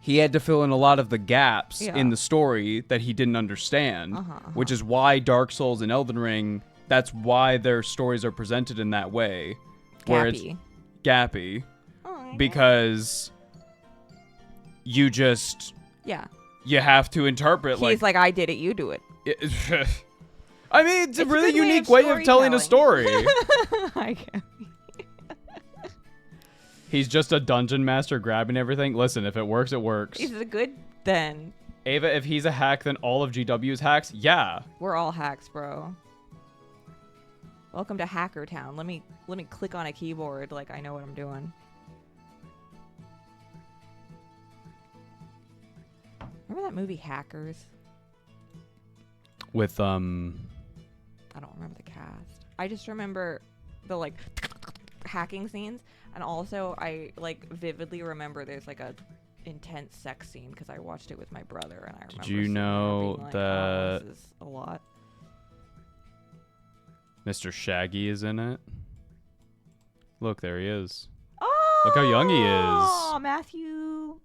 He had to fill in a lot of the gaps Yeah. in the story that he didn't understand, which is why Dark Souls and Elden Ring, that's why their stories are presented in that way. Where it's Gappy. gappy. Oh, I know. Because you just, Yeah. you have to interpret He's like, I did it, you do it. I mean, it's a It's a really good way unique of way of telling a story. I can. He's just a dungeon master grabbing everything. Listen, if it works, it works. Is it good then? Ava, if he's a hack, then all of GW's hacks? Yeah. We're all hacks, bro. Welcome to Hacker Town. Let me click on a keyboard like I know what I'm doing. Remember that movie Hackers? With, I don't remember the cast. I just remember the like hacking scenes, and also I like vividly remember there's like a intense sex scene because I watched it with my brother, and I remember. Did you sitting there know being like, that- oh, this is a lot? Mr. Shaggy is in it. Look, there he is. Oh, Look how young he is. Oh, Matthew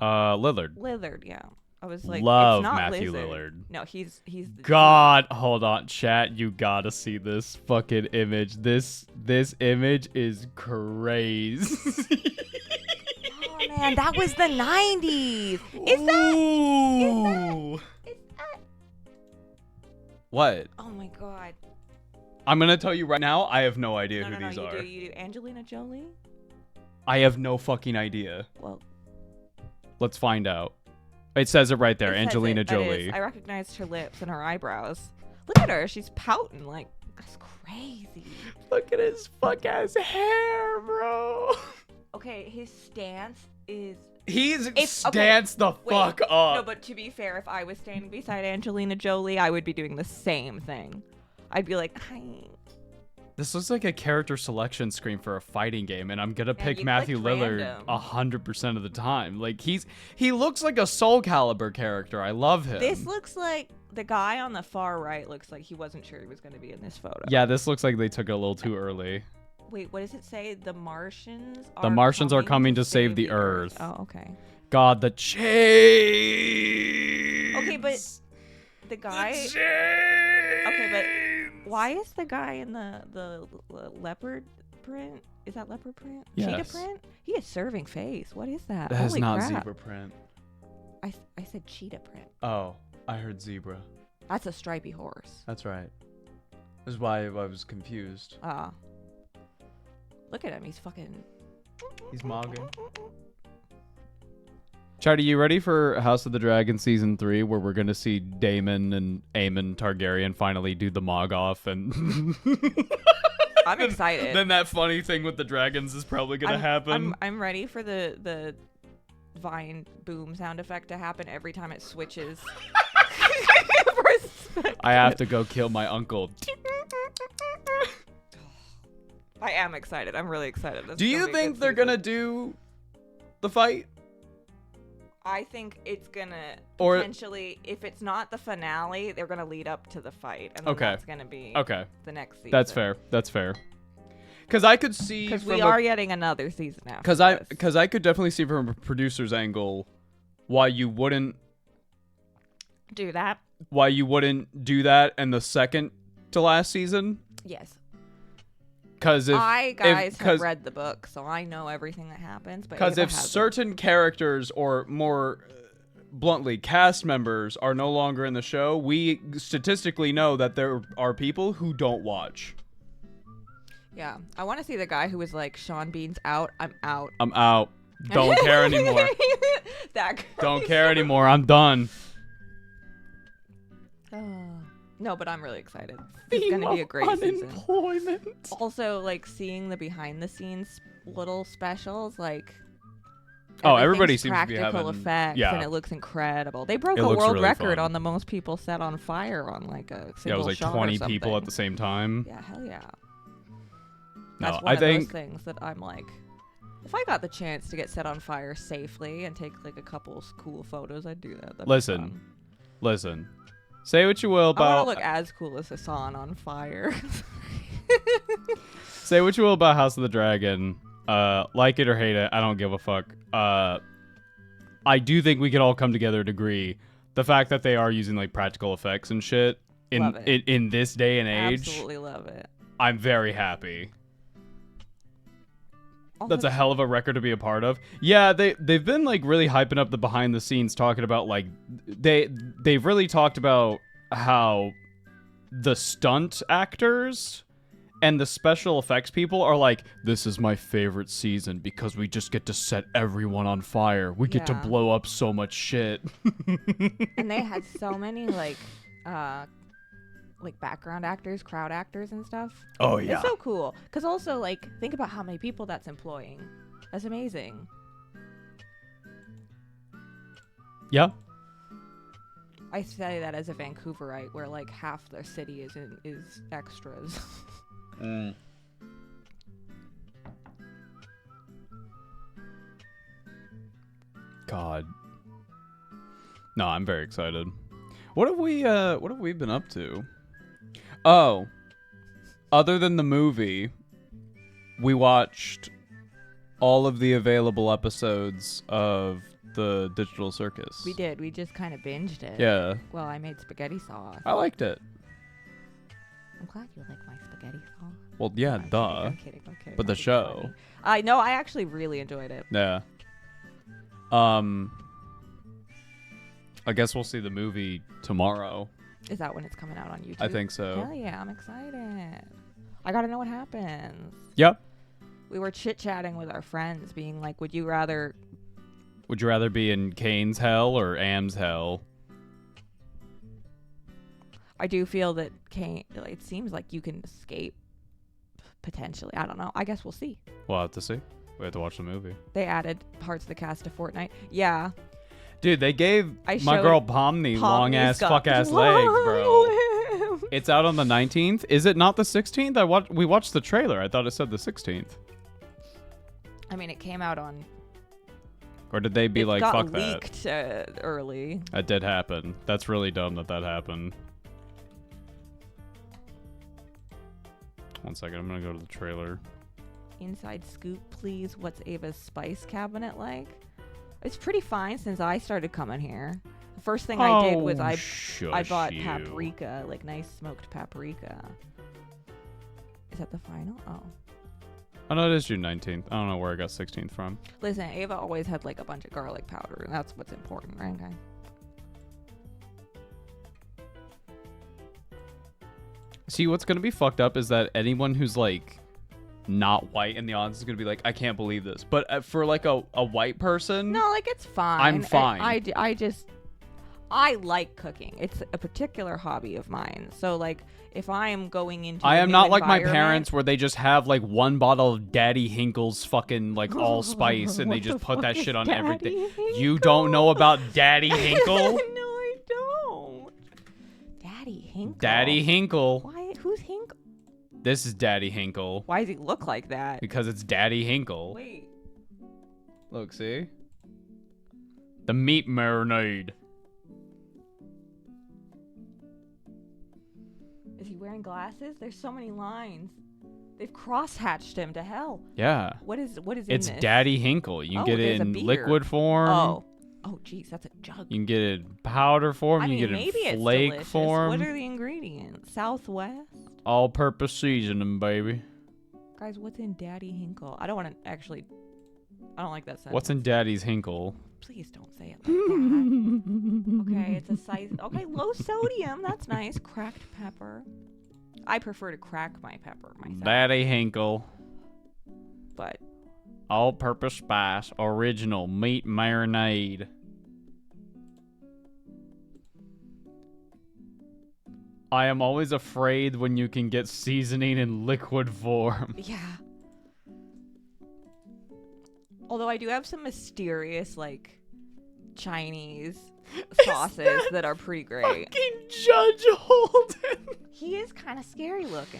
Lillard. Lillard. Yeah, I was like, Love it's not Matthew Lizard. Lillard. No, he's the God, hold on, chat. You gotta see this fucking image. This image is crazy. Man, that was the 90s. Ooh. Is that? What? Oh my god. I'm gonna tell you right now, I have no idea No, who these are. You do. Angelina Jolie? I have no fucking idea. Well, Let's find out. It says it right there, it says Angelina it, that Jolie. is. I recognized her lips and her eyebrows. Look at her. She's pouting like, that's crazy. Look at his fuck ass hair, bro. Okay, his stance is... He's If- stance the Wait, fuck up. No, but to be fair, if I was standing beside Angelina Jolie, I would be doing the same thing. I'd be like, hi. This looks like a character selection screen for a fighting game, and I'm gonna pick you Matthew clicked Lillard random. 100% of the time. Like he looks like a Soul Calibur character. I love him. This looks like the guy on the far right looks like he wasn't sure he was going to be in this photo. Yeah, this looks like they took it a little too early. Wait, what does it say? The Martians are coming to save the Earth. Oh, okay. God, the chase. Okay, but the guy... The chains! Okay, but why is the guy in the leopard print? Is that leopard print? Yes. Cheetah print? He has serving face. What is that? That is Holy not crap. zebra print. I said cheetah print. Oh, I heard zebra. That's a stripy horse. That's right. This is why I was confused. Look at him. He's fucking... He's mogging. Charlie, you ready for House of the Dragon Season 3, where we're going to see Daemon and Aemon Targaryen finally do the mog off? And I'm excited. Then that funny thing with the dragons is probably going to happen. I'm ready for the Vine boom sound effect to happen every time it switches. I have to go kill my uncle. I am excited. I'm really excited. Do you think they're going to do the fight? I think it's gonna Or- potentially, if it's not the finale, they're gonna lead up to the fight, and then Okay. that's gonna be the next season. That's fair. That's fair. Because I could see Because we from are getting another season after. Because I could definitely see from a producer's angle why you wouldn't do that. do that in the second to last season. Yes. Because have read the book, so I know everything that happens. But because Ava if hasn't. certain characters or more bluntly cast members are no longer in the show, we statistically know that there are people who don't watch. Yeah, I want to see the guy who was like, Sean Bean's out. I'm out. I'm out. Don't care anymore. That guy. Don't care anymore. I'm done. No, but I'm really excited. It's gonna be a great season. Unemployment. Also, like seeing the behind the scenes little specials, like everybody everything's seems to be practical having effects, yeah. and it looks incredible. They broke It a looks world really record fun. on the most people set on fire on like a single Yeah, it was like shot 20 or people at something. the same time. Yeah, hell yeah. No, That's one I of think those things that I'm like, if I got the chance to get set on fire safely and take like a couple cool photos, I'd do that. That'd be fun. Listen. Say what you will I about want to look as cool as Hassan on fire. say what you will about House of the Dragon. Like it or hate it, I don't give a fuck. I do think we could all come together and agree the fact that they are using like practical effects and shit in this day and age. Absolutely love it. I'm very happy. That's a hell of a record to be a part of. Yeah, they've been like really hyping up the behind the scenes, talking about like they've really talked about how the stunt actors and the special effects people are like, this is my favorite season because we just get to set everyone on fire. We get to blow up so much shit. And they had so many like background actors, crowd actors and stuff. Oh yeah. It's so cool. Because also like think about how many people that's employing. That's amazing. Yeah. I say that as a Vancouverite where like half their city is extras. God. No, I'm very excited. What have we been up to? Oh. Other than the movie, we watched all of the available episodes of the Digital Circus. We did. We just kind of binged it. Yeah. Well, I made spaghetti sauce. I liked it. I'm glad you like my spaghetti sauce. Well, yeah, I'm duh. kidding. But the show. I know. I actually really enjoyed it. Yeah. I guess we'll see the movie tomorrow. Is that when it's coming out on YouTube? I think so. Hell yeah, I'm excited. I gotta know what happens. Yep. We were chit-chatting with our friends, being like, would you rather be in Kane's hell or Am's hell? I do feel that Kane, it seems like you can escape, potentially. I don't know. I guess we'll see. We'll have to see. We have to watch the movie. They added parts of the cast to Fortnite. Yeah. Dude, they gave my girl Pomni long-ass, fuck-ass legs, bro. It's out on the 19th. Is it not the 16th? We watched the trailer. I thought it said the 16th. I mean, it came out on... Or did they be like, fuck that? It got leaked early. That did happen. That's really dumb that happened. 1 second. I'm going to go to the trailer. Inside scoop, please. What's Ava's spice cabinet like? It's pretty fine since I started coming here. The first thing I did was I bought paprika, like nice smoked paprika. Is that the final? Oh. Oh, no, it is June 19th. I don't know where I got 16th from. Listen, Ava always had like a bunch of garlic powder, and that's what's important, right, guys? See, what's going to be fucked up is that anyone who's like not white in the audience is going to be like, I can't believe this. But for like a white person... No, like it's fine. I'm fine. I like cooking. It's a particular hobby of mine. So like if I am going into I am not like my parents where they just have like one bottle of Daddy Hinkle's fucking like allspice and they just put that shit on everything. Hinkle? You don't know about Daddy Hinkle? No, I don't. Daddy Hinkle. Daddy Hinkle. Why? Who's Hinkle? This is Daddy Hinkle. Why does he look like that? Because it's Daddy Hinkle. Wait. Look, see? The meat marinade. Is he wearing glasses? There's so many lines. They've cross-hatched him to hell. Yeah. What is in It's this? Daddy Hinkle. You can get it in beer. liquid form. Oh, geez, that's a jug. You can get it in powder form. I mean, you can get maybe it in it's flake delicious. form. What are the ingredients? Southwest? All-purpose seasoning, baby. Guys, what's in Daddy Hinkle? I don't want to actually... I don't like that sentence. What's in Daddy's Hinkle? Please don't say it like that. Okay, it's a size... Okay, low sodium. That's nice. Cracked pepper. I prefer to crack my pepper myself. Daddy Hinkle. But... All-purpose spice. Original meat marinade. I am always afraid when you can get seasoning in liquid form. Yeah. Although I do have some mysterious, like, Chinese sauces that are pretty great. Fucking Judge Holden. He is kind of scary looking.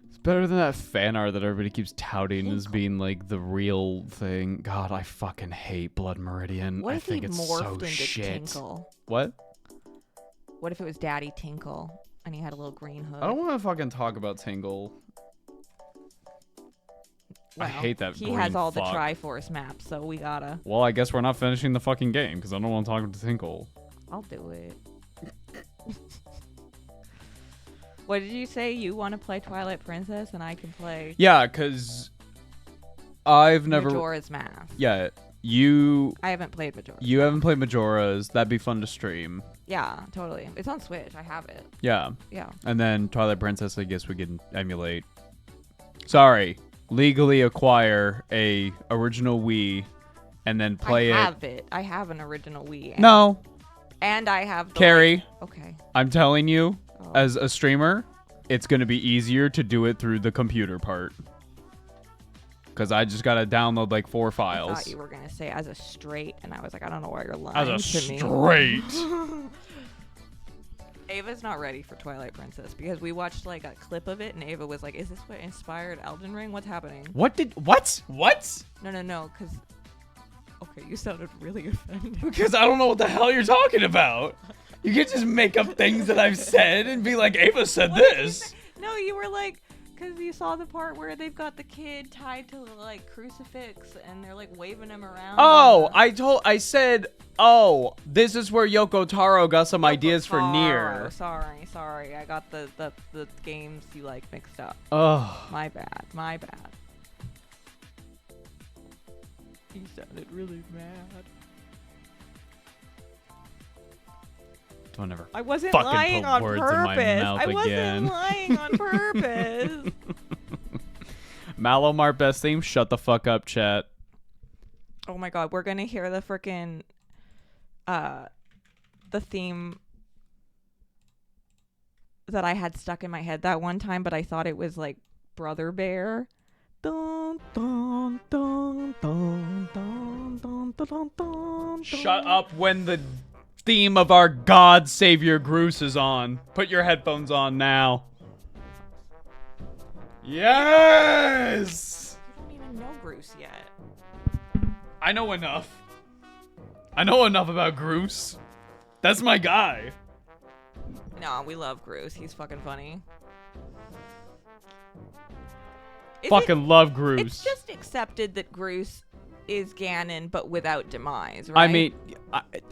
It's better than that fan art that everybody keeps touting as Hinkle. being, like, the real thing. God, I fucking hate Blood Meridian. What I if think he it's morphed so into shit. Tinkle? What? What if it was Daddy Tinkle and he had a little green hood? I don't want to fucking talk about Tingle. I hate that He green has all fuck. the Triforce maps, so we gotta. Well, I guess we're not finishing the fucking game because I don't want to talk about Tinkle. I'll do it. What did you say? You want to play Twilight Princess and I can play Yeah, because I've never... Majora's Mask. Yeah, I haven't played Majora. You haven't played Majora's. That'd be fun to stream. Yeah, totally. It's on Switch. I have it. Yeah. Yeah. And then Twilight Princess, I guess we can emulate. Sorry. Legally acquire a original Wii and then play I have it. I have an original Wii. No. And I have the Carrie, okay. I'm telling you, Oh. as a streamer, it's going to be easier to do it through the computer part. Because I just got to download like 4 I files. thought you were gonna say as a straight, and I was like, I don't know why you're lying As a to me. straight. Ava's not ready for Twilight Princess because we watched like a clip of it, and Ava was like, "Is this what inspired Elden Ring? What's happening?" What? No, because. Okay, you sounded really offended. Because I don't know what the hell you're talking about. You can't just make up things that I've said and be like, Ava said this. No, you were like, because you saw the part where they've got the kid tied to the like crucifix and they're like waving him around. Oh, I said, oh, this is where Yoko Taro got some ideas for Nier. Sorry, I got the games you like mixed up. Oh. My bad. He sounded really mad. Don't ever. I wasn't Fucking lying put on words in my purpose. mouth I again. wasn't lying on purpose. Malomar best theme. Shut the fuck up, chat. Oh my god, we're gonna hear the frickin' the theme that I had stuck in my head that one time, but I thought it was like Brother Bear. Dun, dun, dun, dun, dun, dun, dun, dun, Shut up when the theme of our God Savior Groose is on. Put your headphones on now. Yes! You don't even know Bruce yet. I know enough. I know enough about Groose. That's my guy. No, we love Bruce. He's fucking funny. Fucking love Groose. It's just accepted that Groose is Ganon, but without Demise, right? I mean,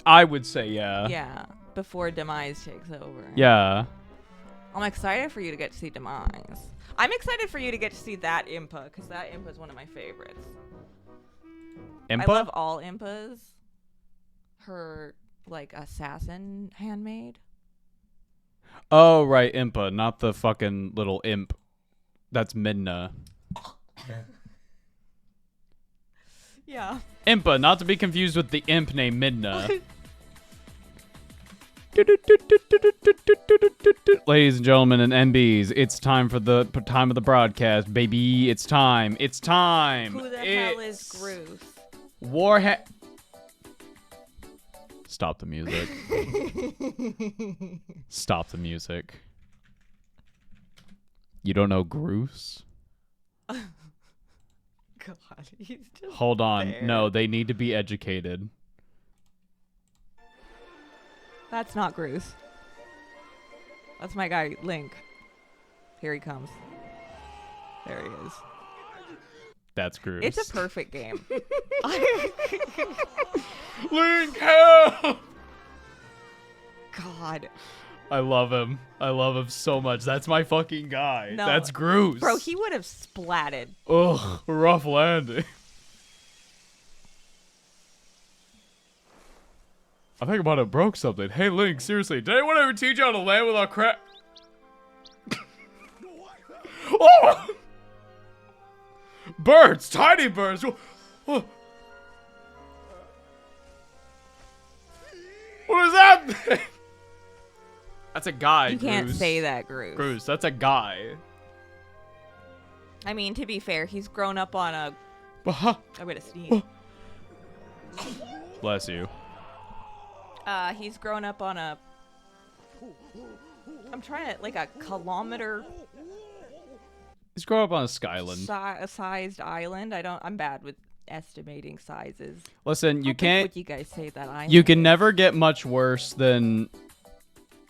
I would say yeah. Yeah, before Demise takes over. Yeah. I'm excited for you to get to see Demise. I'm excited for you to get to see that Impa, because that Impa is one of my favorites. Impa? I love all Impas. Her, like, assassin handmaid. Oh, right, Impa, not the fucking little imp. That's Midna. Yeah. Impa, not to be confused with the imp named Midna. Ladies and gentlemen and MBs, it's time for the time of the broadcast, baby. It's time. It's time. Who the hell is Groose? Warhead. Stop the music. Stop the music. You don't know Groose? God, he's just Hold on. there. No, they need to be educated. That's not Groose. That's my guy, Link. Here he comes. There he is. That's Groose. It's a perfect game. Link, help! God. I love him. I love him so much. That's my fucking guy. No. That's Groose. Bro, he would have splatted. Ugh, rough landing. I think I might have broke something. Hey, Link, seriously, did anyone ever teach you how to land without crap? Oh! Birds, tiny birds. What is that? That's a guy. You can't Groose. say that, Groose. Groose, that's a guy. I mean, to be fair, he's grown up on a... Uh-huh. I'm gonna sneeze. Bless you. He's grown up on a... I'm trying to... Like a kilometer... He's grown up on a skyland. sized island. I'm bad with estimating sizes. Listen, you can't... What you guys say that island You can is. never get much worse than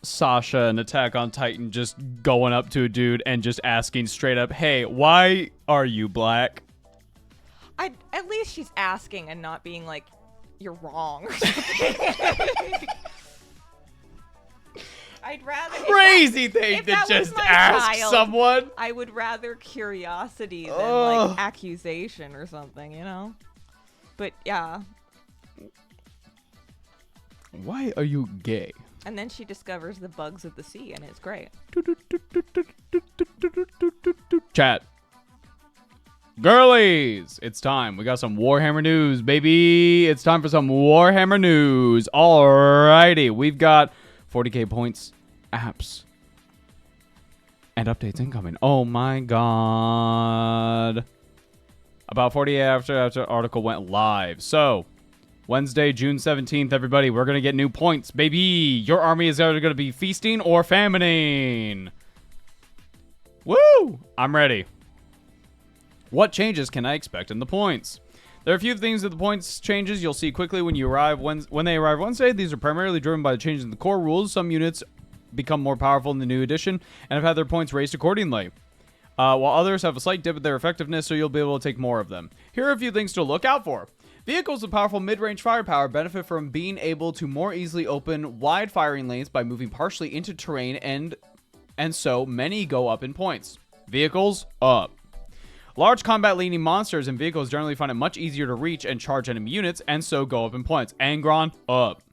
Sasha in Attack on Titan just going up to a dude and just asking straight up, hey, why are you black? At least she's asking and not being like, you're wrong or something. I'd rather... Crazy thing if to that was just my ask child, someone. I would rather curiosity than Ugh. like accusation or something, you know? But yeah. Why are you gay? And then she discovers the bugs of the sea, and it's great. Chat. Girlies, it's time. We got some Warhammer news, baby. It's time for some Warhammer news. Alrighty, we've got 40k points, apps, and updates incoming. Oh my god. About 48 after article went live. So, Wednesday, June 17th, everybody, we're going to get new points, baby. Your army is either going to be feasting or famining. Woo! I'm ready. What changes can I expect in the points? There are a few things that the points changes you'll see quickly when you arrive. When they arrive Wednesday, these are primarily driven by the changes in the core rules. Some units become more powerful in the new edition and have had their points raised accordingly, while others have a slight dip in their effectiveness, so you'll be able to take more of them. Here are a few things to look out for. Vehicles with powerful mid-range firepower benefit from being able to more easily open wide firing lanes by moving partially into terrain, and so many go up in points. Vehicles up. Large combat-leaning monsters and vehicles generally find it much easier to reach and charge enemy units, and so go up in points. Angron, up.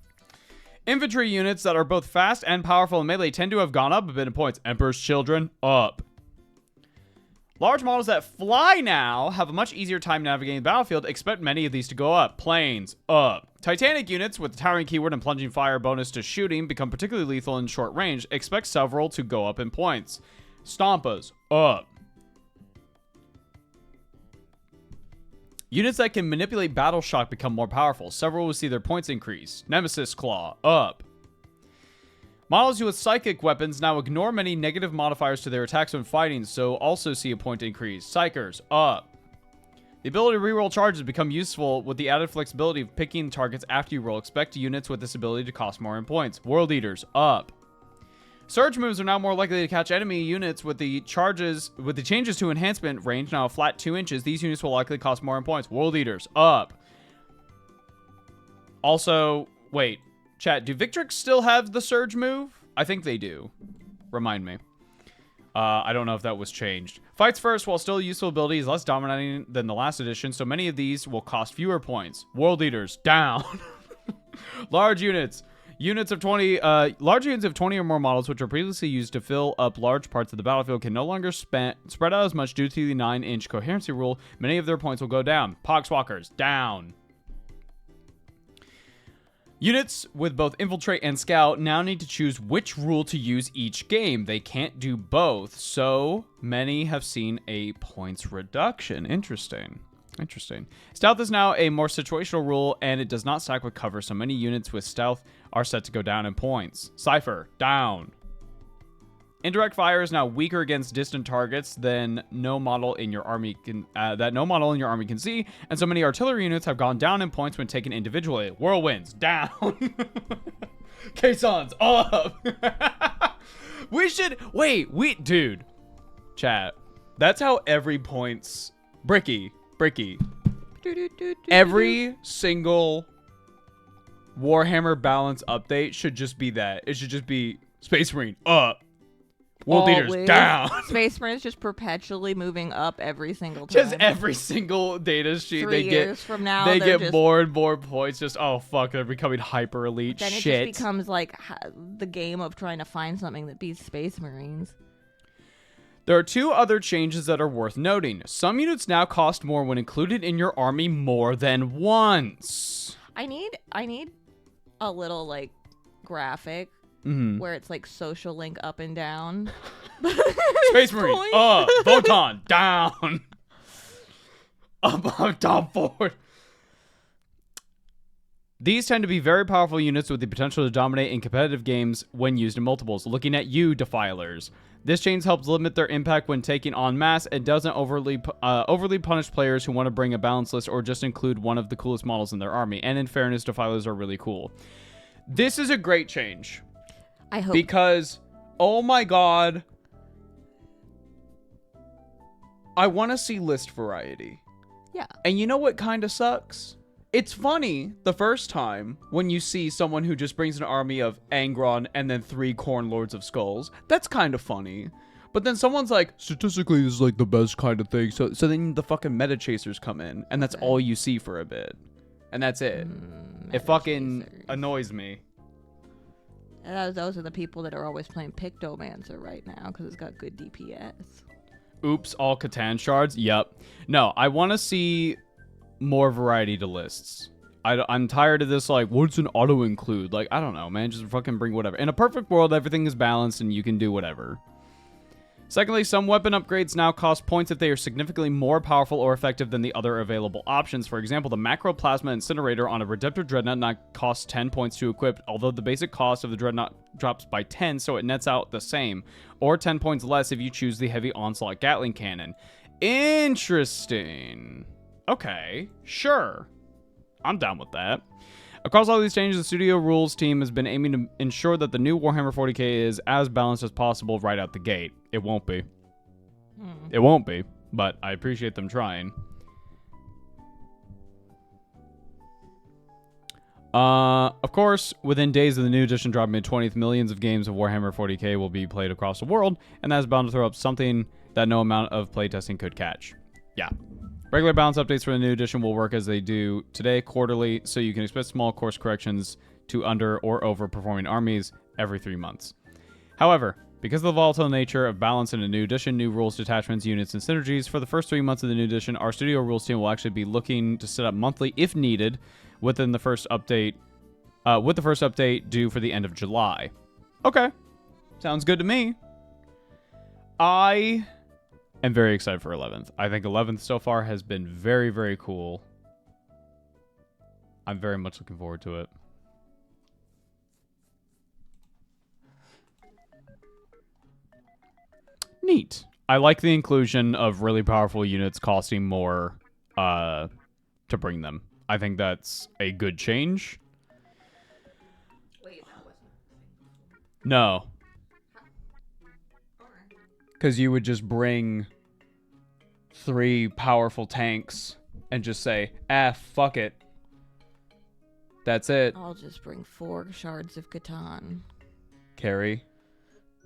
Infantry units that are both fast and powerful in melee tend to have gone up a bit in points. Emperor's Children, up. Large models that fly now have a much easier time navigating the battlefield. Expect many of these to go up. Planes, up. Titanic units with the towering keyword and plunging fire bonus to shooting become particularly lethal in short range. Expect several to go up in points. Stompas, up. Units that can manipulate battle shock become more powerful. Several will see their points increase. Nemesis Claw, up. Models with psychic weapons now ignore many negative modifiers to their attacks when fighting, so also see a point increase. Psychers, up. The ability to reroll charges become useful with the added flexibility of picking targets after you roll. Expect units with this ability to cost more in points. World Eaters, up. Surge moves are now more likely to catch enemy units with the changes to enhancement range now a flat 2 inches. These units will likely cost more in points. World Eaters, up. Also, wait, chat, do Victrix still have the surge move? I think they do. Remind me. I don't know if that was changed. Fights first, while still a useful ability, is less dominating than the last edition, so many of these will cost fewer points. World Eaters, down. Large units. Large units of 20 or more models, which were previously used to fill up large parts of the battlefield, can no longer spread out as much due to the 9-inch coherency rule. Many of their points will go down. Pogswalkers, down. Units with both Infiltrate and Scout now need to choose which rule to use each game. They can't do both, so many have seen a points reduction. Interesting. Stealth is now a more situational rule, and it does not stack with cover, so many units with stealth are set to go down in points. Cypher, down. Indirect fire is now weaker against distant targets than no model in your army can see, and so many artillery units have gone down in points when taken individually. Whirlwinds, down. Caissons, up. Dude. Chat. That's how every points... Bricky. Every single Warhammer balance update should just be that. It should just be Space Marine up, World Eaters down. Space Marine is just perpetually moving up every single time. Just every single data sheet 3 years from now, they get more and more points. Just oh fuck, they're becoming hyper elite. Then shit. It just becomes like the game of trying to find something that beats Space Marines. There are 2 other changes that are worth noting. Some units now cost more when included in your army more than once. I need a little like graphic where it's like social link up and down. Space Marine up, Photon down, up, down, forward. These tend to be very powerful units with the potential to dominate in competitive games when used in multiples. Looking at you, Defilers. This change helps limit their impact when taking en masse and doesn't overly punish players who want to bring a balanced list or just include one of the coolest models in their army. And in fairness, Defilers are really cool. This is a great change. I hope. Because, oh my god, I want to see list variety. Yeah. And you know what kind of sucks? It's funny the first time when you see someone who just brings an army of Angron and then 3 Khorne Lords of Skulls. That's kind of funny. But then someone's like, statistically this is like the best kind of thing. So then the fucking meta chasers come in and that's all you see for a bit. And that's it. It fucking annoys me. Those are the people that are always playing Pictomancer right now because it's got good DPS. Oops, all Catan shards? Yep. No, I want to see more variety to lists. I'm tired of this, like, what's an auto-include? Like, I don't know, man. Just fucking bring whatever. In a perfect world, everything is balanced and you can do whatever. Secondly, some weapon upgrades now cost points if they are significantly more powerful or effective than the other available options. For example, the Macroplasma Incinerator on a Redemptor Dreadnought now costs 10 points to equip, although the basic cost of the Dreadnought drops by 10, so it nets out the same. Or 10 points less if you choose the Heavy Onslaught Gatling Cannon. Interesting. Okay, sure. I'm down with that. Across all these changes, the studio rules team has been aiming to ensure that the new Warhammer 40k is as balanced as possible right out the gate. It won't be. It won't be, but I appreciate them trying. Of course, within days of the new edition dropping May 20th, millions of games of Warhammer 40k will be played across the world, and that is bound to throw up something that no amount of playtesting could catch. Yeah. Regular balance updates for the new edition will work as they do today, quarterly, so you can expect small course corrections to under or overperforming armies every 3 months. However, because of the volatile nature of balance in a new edition, new rules, detachments, units, and synergies, for the first 3 months of the new edition, our studio rules team will actually be looking to set up monthly if needed within the first update, with the first update due for the end of July. Okay. Sounds good to me. I am very excited for 11th. I think 11th so far has been very, very cool. I'm very much looking forward to it. Neat. I like the inclusion of really powerful units costing more to bring them. I think that's a good change. Wait, that wasn't. No. Because you would just bring 3 powerful tanks and just say, fuck it. That's it. I'll just bring 4 shards of Catan. Kari,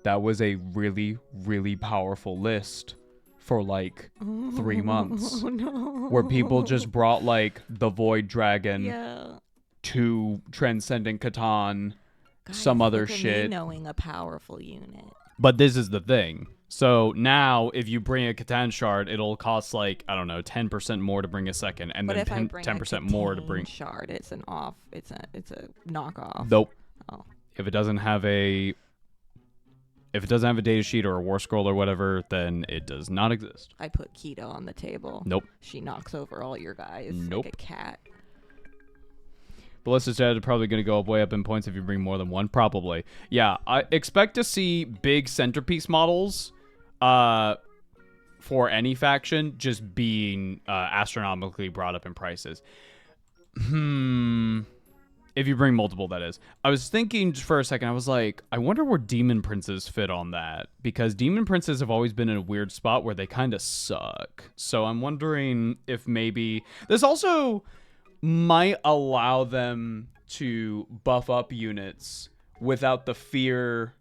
that was a really, really powerful list for like 3 months. Oh, no. Where people just brought like the Void Dragon Yeah. to Transcendent Catan, Guys, some other look at shit. me knowing a powerful unit. But this is the thing. So now, if you bring a Catan shard, it'll cost like, I don't know, 10% more to bring a second, and But then if I bring 10% a more to Catan bring. shard, it's a knockoff. Nope. Oh. If it doesn't have a data sheet or a war scroll or whatever, then it does not exist. I put Keto on the table. Nope. She knocks over all your guys Nope. like a cat. Ballista's Dead is probably going to go way up in points if you bring more than one. Probably. Yeah, I expect to see big centerpiece models for any faction just being astronomically brought up in prices. If you bring multiple, that is. I was thinking for a second, I was like, I wonder where Demon Princes fit on that. Because Demon Princes have always been in a weird spot where they kind of suck. So I'm wondering if maybe... This also might allow them to buff up units without the fear...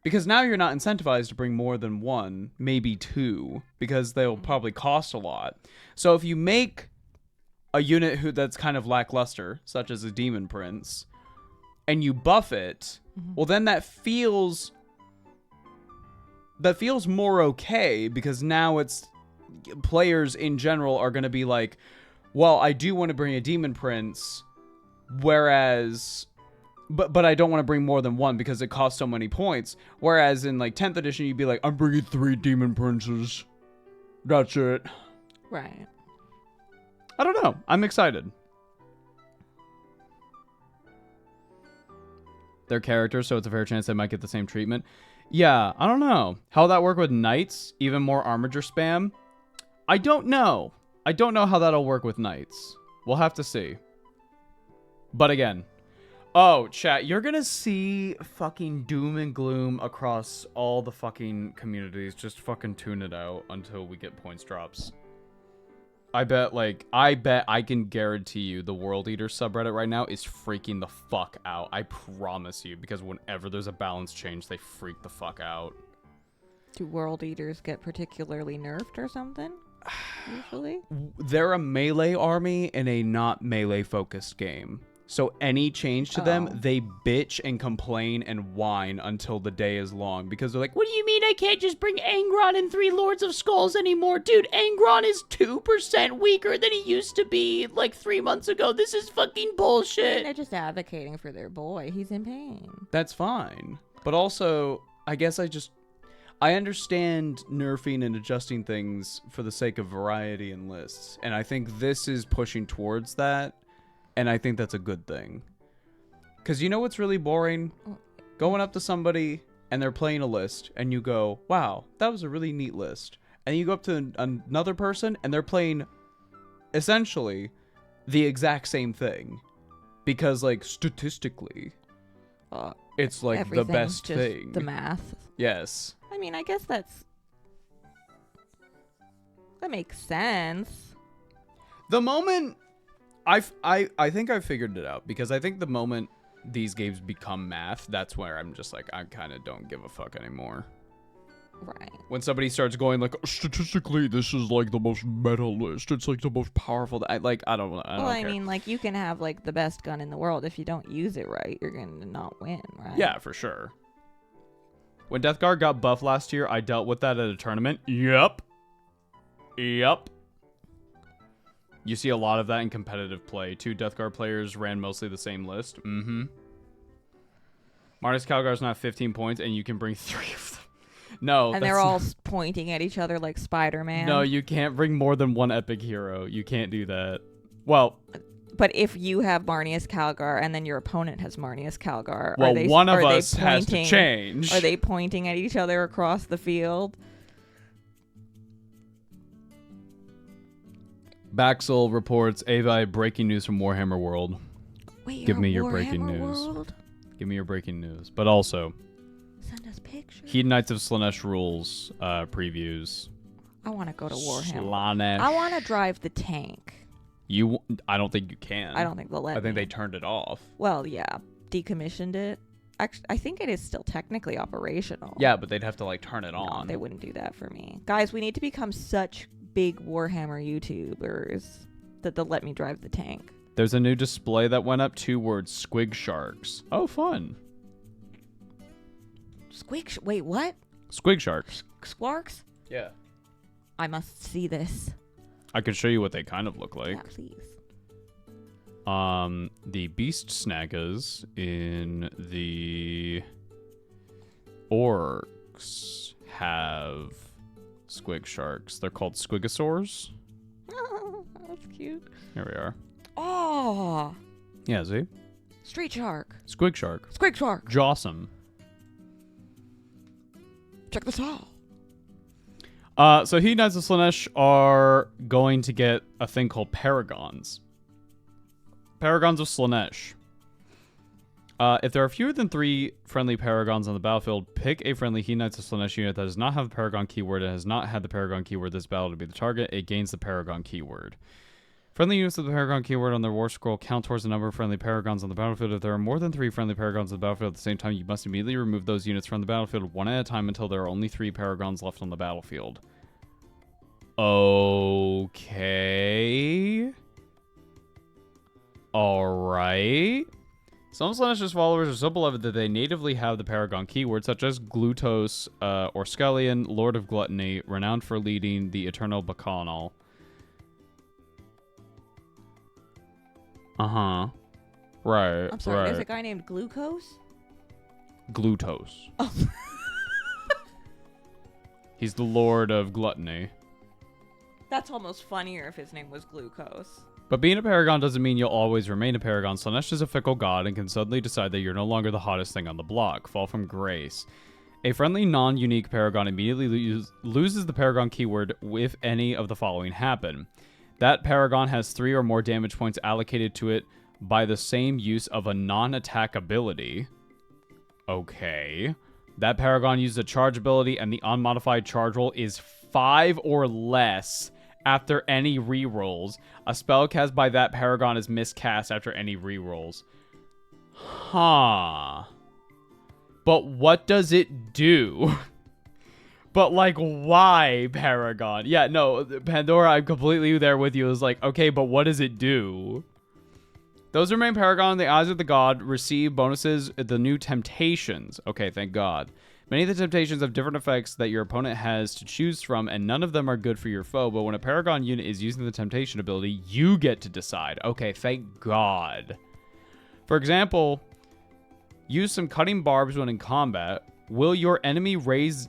Because now you're not incentivized to bring more than 1, maybe 2, because they'll probably cost a lot. So if you make a unit that's kind of lackluster, such as a Demon Prince, and you buff it, well then that feels more okay, because now it's players in general are going to be like, well, I do want to bring a Demon Prince, whereas but I don't want to bring more than 1 because it costs so many points. Whereas in like 10th edition, you'd be like, I'm bringing 3 Demon Princes. That's it. Right. I don't know. I'm excited. They're characters, so it's a fair chance they might get the same treatment. Yeah, I don't know. How'll that work with knights? Even more armature spam? I don't know. I don't know how that'll work with knights. We'll have to see. But again... Oh, chat, you're gonna see fucking doom and gloom across all the fucking communities. Just fucking tune it out until we get points drops. I bet I can guarantee you the World Eater subreddit right now is freaking the fuck out. I promise you, because whenever there's a balance change, they freak the fuck out. Do World Eaters get particularly nerfed or something? Usually? They're a melee army in a not melee-focused game. So any change to them, they bitch and complain and whine until the day is long. Because they're like, what do you mean I can't just bring Angron and 3 Lords of Skulls anymore? Dude, Angron is 2% weaker than he used to be like 3 months ago. This is fucking bullshit. They're just advocating for their boy. He's in pain. That's fine. But also, I guess I understand nerfing and adjusting things for the sake of variety in lists. And I think this is pushing towards that. And I think that's a good thing. Because you know what's really boring? Going up to somebody and they're playing a list and you go, wow, that was a really neat list. And you go up to another person and they're playing essentially the exact same thing. Because, like, statistically, it's like the best just thing. The math. Yes. I mean, I guess that makes sense. The moment... I think I figured it out, because I think the moment these games become math, that's where I'm just like, I kind of don't give a fuck anymore. Right. When somebody starts going like, statistically, this is like the most meta list. It's like the most powerful. I don't Well, care. I mean, like, you can have, like, the best gun in the world. If you don't use it right, you're going to not win, right? Yeah, for sure. When Death Guard got buffed last year, I dealt with that at a tournament. Yep. You see a lot of that in competitive play. 2 Death Guard players ran mostly the same list. Mm-hmm. Marnus Calgar's not 15 points, and you can bring 3 of them. No, And they're all pointing at each other like Spider-Man. No, you can't bring more than one epic hero. You can't do that. Well, but if you have Marnius Calgar and then your opponent has Marnius Calgar, well, one of are they us has to change. Are they pointing at each other across the field? Baxel reports Avi breaking news from Warhammer World. Wait, Give me your breaking news. World? Give me your breaking news. But also, Send us pictures. Heat Knights of Slaanesh rules previews. I want to go to Warhammer. Slaanesh. I want to drive the tank. I don't think you can. I don't think they'll let I think me. they turned it off. Well, yeah, decommissioned it. Actually, I think it is still technically operational. Yeah, but they'd have to like turn it No, on. they wouldn't do that for me. Guys, we need to become such big Warhammer YouTubers that they'll let me drive the tank. There's a new display that went up. 2 words: Squig Sharks. Oh, fun. Wait, what? Squig Sharks. Squarks? Yeah. I must see this. I could show you what they kind of look like. Yeah, please. The beast snaggas in the orcs have squig sharks. They're called squigosaurs. That's cute. Here we are. Oh, Yeah, see? street shark. Squig shark. Squig shark. Jawsome. Check this out. So Heat Knights of Slaanesh are going to get a thing called Paragons. Paragons of Slaanesh. If there are fewer than 3 friendly Paragons on the battlefield, pick a friendly Heat Knights of Slaanesh unit that does not have the Paragon keyword and has not had the Paragon keyword this battle to be the target. It gains the Paragon keyword. Friendly units with the Paragon keyword on their war scroll count towards the number of friendly Paragons on the battlefield. If there are more than 3 friendly Paragons on the battlefield at the same time, you must immediately remove those units from the battlefield one at a time until there are only 3 Paragons left on the battlefield. Okay. Alright. Some Slaanesh's followers are so beloved that they natively have the Paragon keyword, such as Glutos, Orskelion, Lord of Gluttony, renowned for leading the Eternal Bacchanal. Uh-huh. Right. I'm sorry, right. there's a guy named Glucose? Glutos. Oh. He's the Lord of Gluttony. That's almost funnier if his name was Glucose. But being a Paragon doesn't mean you'll always remain a Paragon. Slaanesh is a fickle god and can suddenly decide that you're no longer the hottest thing on the block. Fall from grace. A friendly non-unique Paragon immediately loses the Paragon keyword if any of the following happen. That Paragon has 3 or more damage points allocated to it by the same use of a non-attack ability. Okay. That Paragon uses a charge ability and the unmodified charge roll is 5 or less after any rerolls. A spell cast by that Paragon is miscast after any rerolls. Huh. But what does it do? But, like, why, Paragon? Yeah, no, Pandora, I'm completely there with you. It's like, okay, but what does it do? Those who remain Paragon in the eyes of the god receive bonuses, the new temptations. Okay, thank God. Many of the temptations have different effects that your opponent has to choose from, and none of them are good for your foe. But when a Paragon unit is using the temptation ability, you get to decide. Okay, thank God. For example, use some cutting barbs when in combat. Will your enemy rise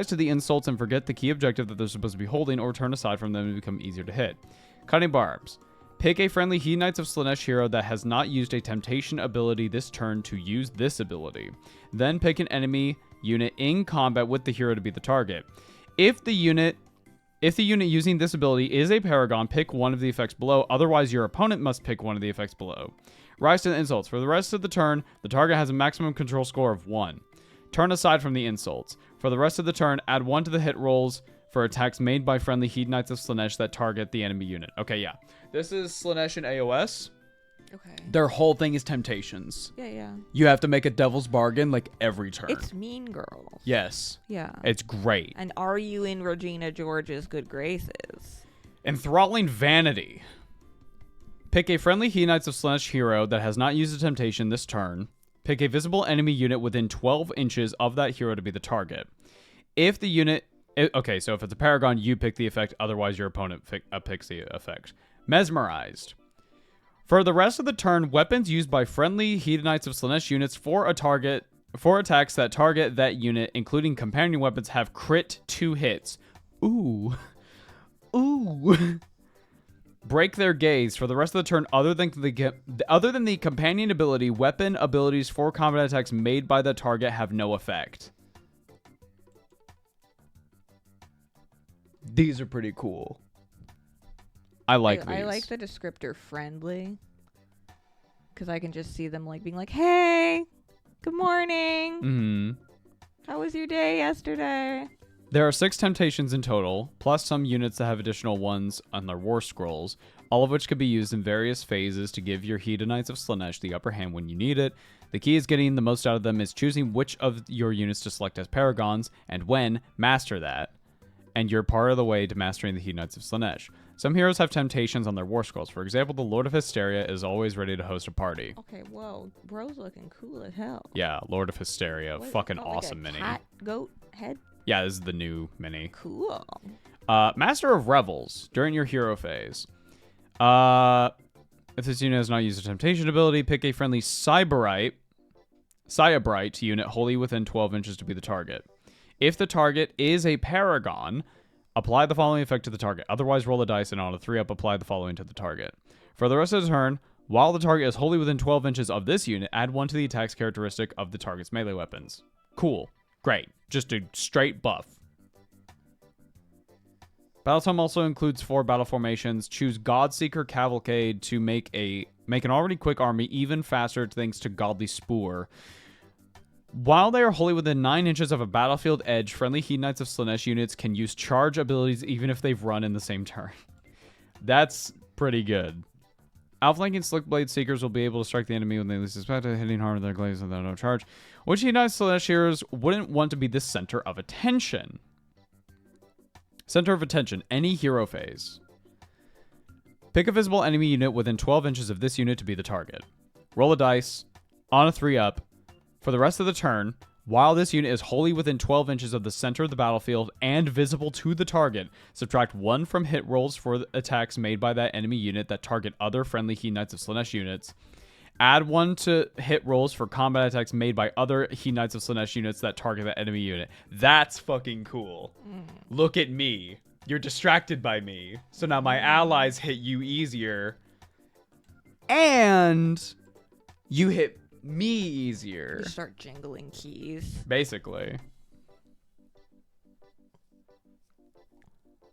to the insults and forget the key objective that they're supposed to be holding, or turn aside from them and become easier to hit? Cutting barbs. Pick a friendly Heat Knights of Slaanesh hero that has not used a temptation ability this turn to use this ability. Then pick an enemy unit in combat with the hero to be the target. If the unit using this ability is a Paragon, pick one of the effects below. Otherwise, your opponent must pick one of the effects below. Rise to the insults. For the rest of the turn, the target has a maximum control score of 1. Turn aside from the insults. For the rest of the turn, add 1 to the hit rolls for attacks made by friendly Heat Knights of Slaanesh that target the enemy unit. Okay, yeah. This is Slaanesh in AOS. Okay. Their whole thing is temptations. Yeah. You have to make a devil's bargain like every turn. It's Mean Girls. Yes. Yeah. It's great. And are you in Regina George's good graces? Enthralling Vanity. Pick a friendly He Knights of Slaanesh hero that has not used a temptation this turn. Pick a visible enemy unit within 12 inches of that hero to be the target. If the unit... Okay, so if it's a Paragon, you pick the effect. Otherwise, your opponent picks the effect. Mesmerized. For the rest of the turn, weapons used by friendly He Knights of Slaanesh units for attacks that target that unit, including companion weapons, have crit 2 hits. Ooh. Ooh. Break their gaze. For the rest of the turn, other than the companion ability, weapon abilities for combat attacks made by the target have no effect. These are pretty cool. I like these. I like the descriptor friendly. Because I can just see them like being like, hey, good morning. Mm-hmm. How was your day yesterday? There are 6 temptations in total, plus some units that have additional ones on their war scrolls, all of which could be used in various phases to give your Hedonites of Slaanesh the upper hand when you need it. The key is getting the most out of them is choosing which of your units to select as Paragons, and when, master that. And you're part of the way to mastering the Hedonites of Slaanesh. Some heroes have temptations on their war scrolls. For example, the Lord of Hysteria is always ready to host a party. Okay, whoa. Bro's looking cool as hell. Yeah, Lord of Hysteria. What? Fucking Like awesome a mini. cat, goat, head? Yeah, this is the new mini. Cool. Master of Revels during your hero phase. If this unit has not used a temptation ability, pick a friendly Cyabrite unit wholly within 12 inches to be the target. If the target is a Paragon, apply the following effect to the target. Otherwise, roll a dice and on a 3-up, apply the following to the target. For the rest of the turn, while the target is wholly within 12 inches of this unit, add 1 to the attack's characteristic of the target's melee weapons. Cool. Great. Just a straight buff. Battletome also includes 4 battle formations. Choose Godseeker Cavalcade to make an already quick army even faster thanks to Godly Spoor. While they are wholly within 9 inches of a battlefield edge, friendly He Knights of Slaanesh units can use charge abilities even if they've run in the same turn. That's pretty good. Outflanking Slickblade Seekers will be able to strike the enemy when they least expect it, hitting hard with their glaives without no charge. Which He Knights of Slaanesh heroes wouldn't want to be the center of attention? Center of attention, any hero phase. Pick a visible enemy unit within 12 inches of this unit to be the target. Roll a dice on a 3-up. For the rest of the turn, while this unit is wholly within 12 inches of the center of the battlefield and visible to the target, subtract 1 from hit rolls for attacks made by that enemy unit that target other friendly He Knights of Slaanesh units. Add 1 to hit rolls for combat attacks made by other He Knights of Slaanesh units that target that enemy unit. That's fucking cool. Look at me. You're distracted by me. So now my allies hit you easier. And you hit me easier. You start jingling keys. Basically.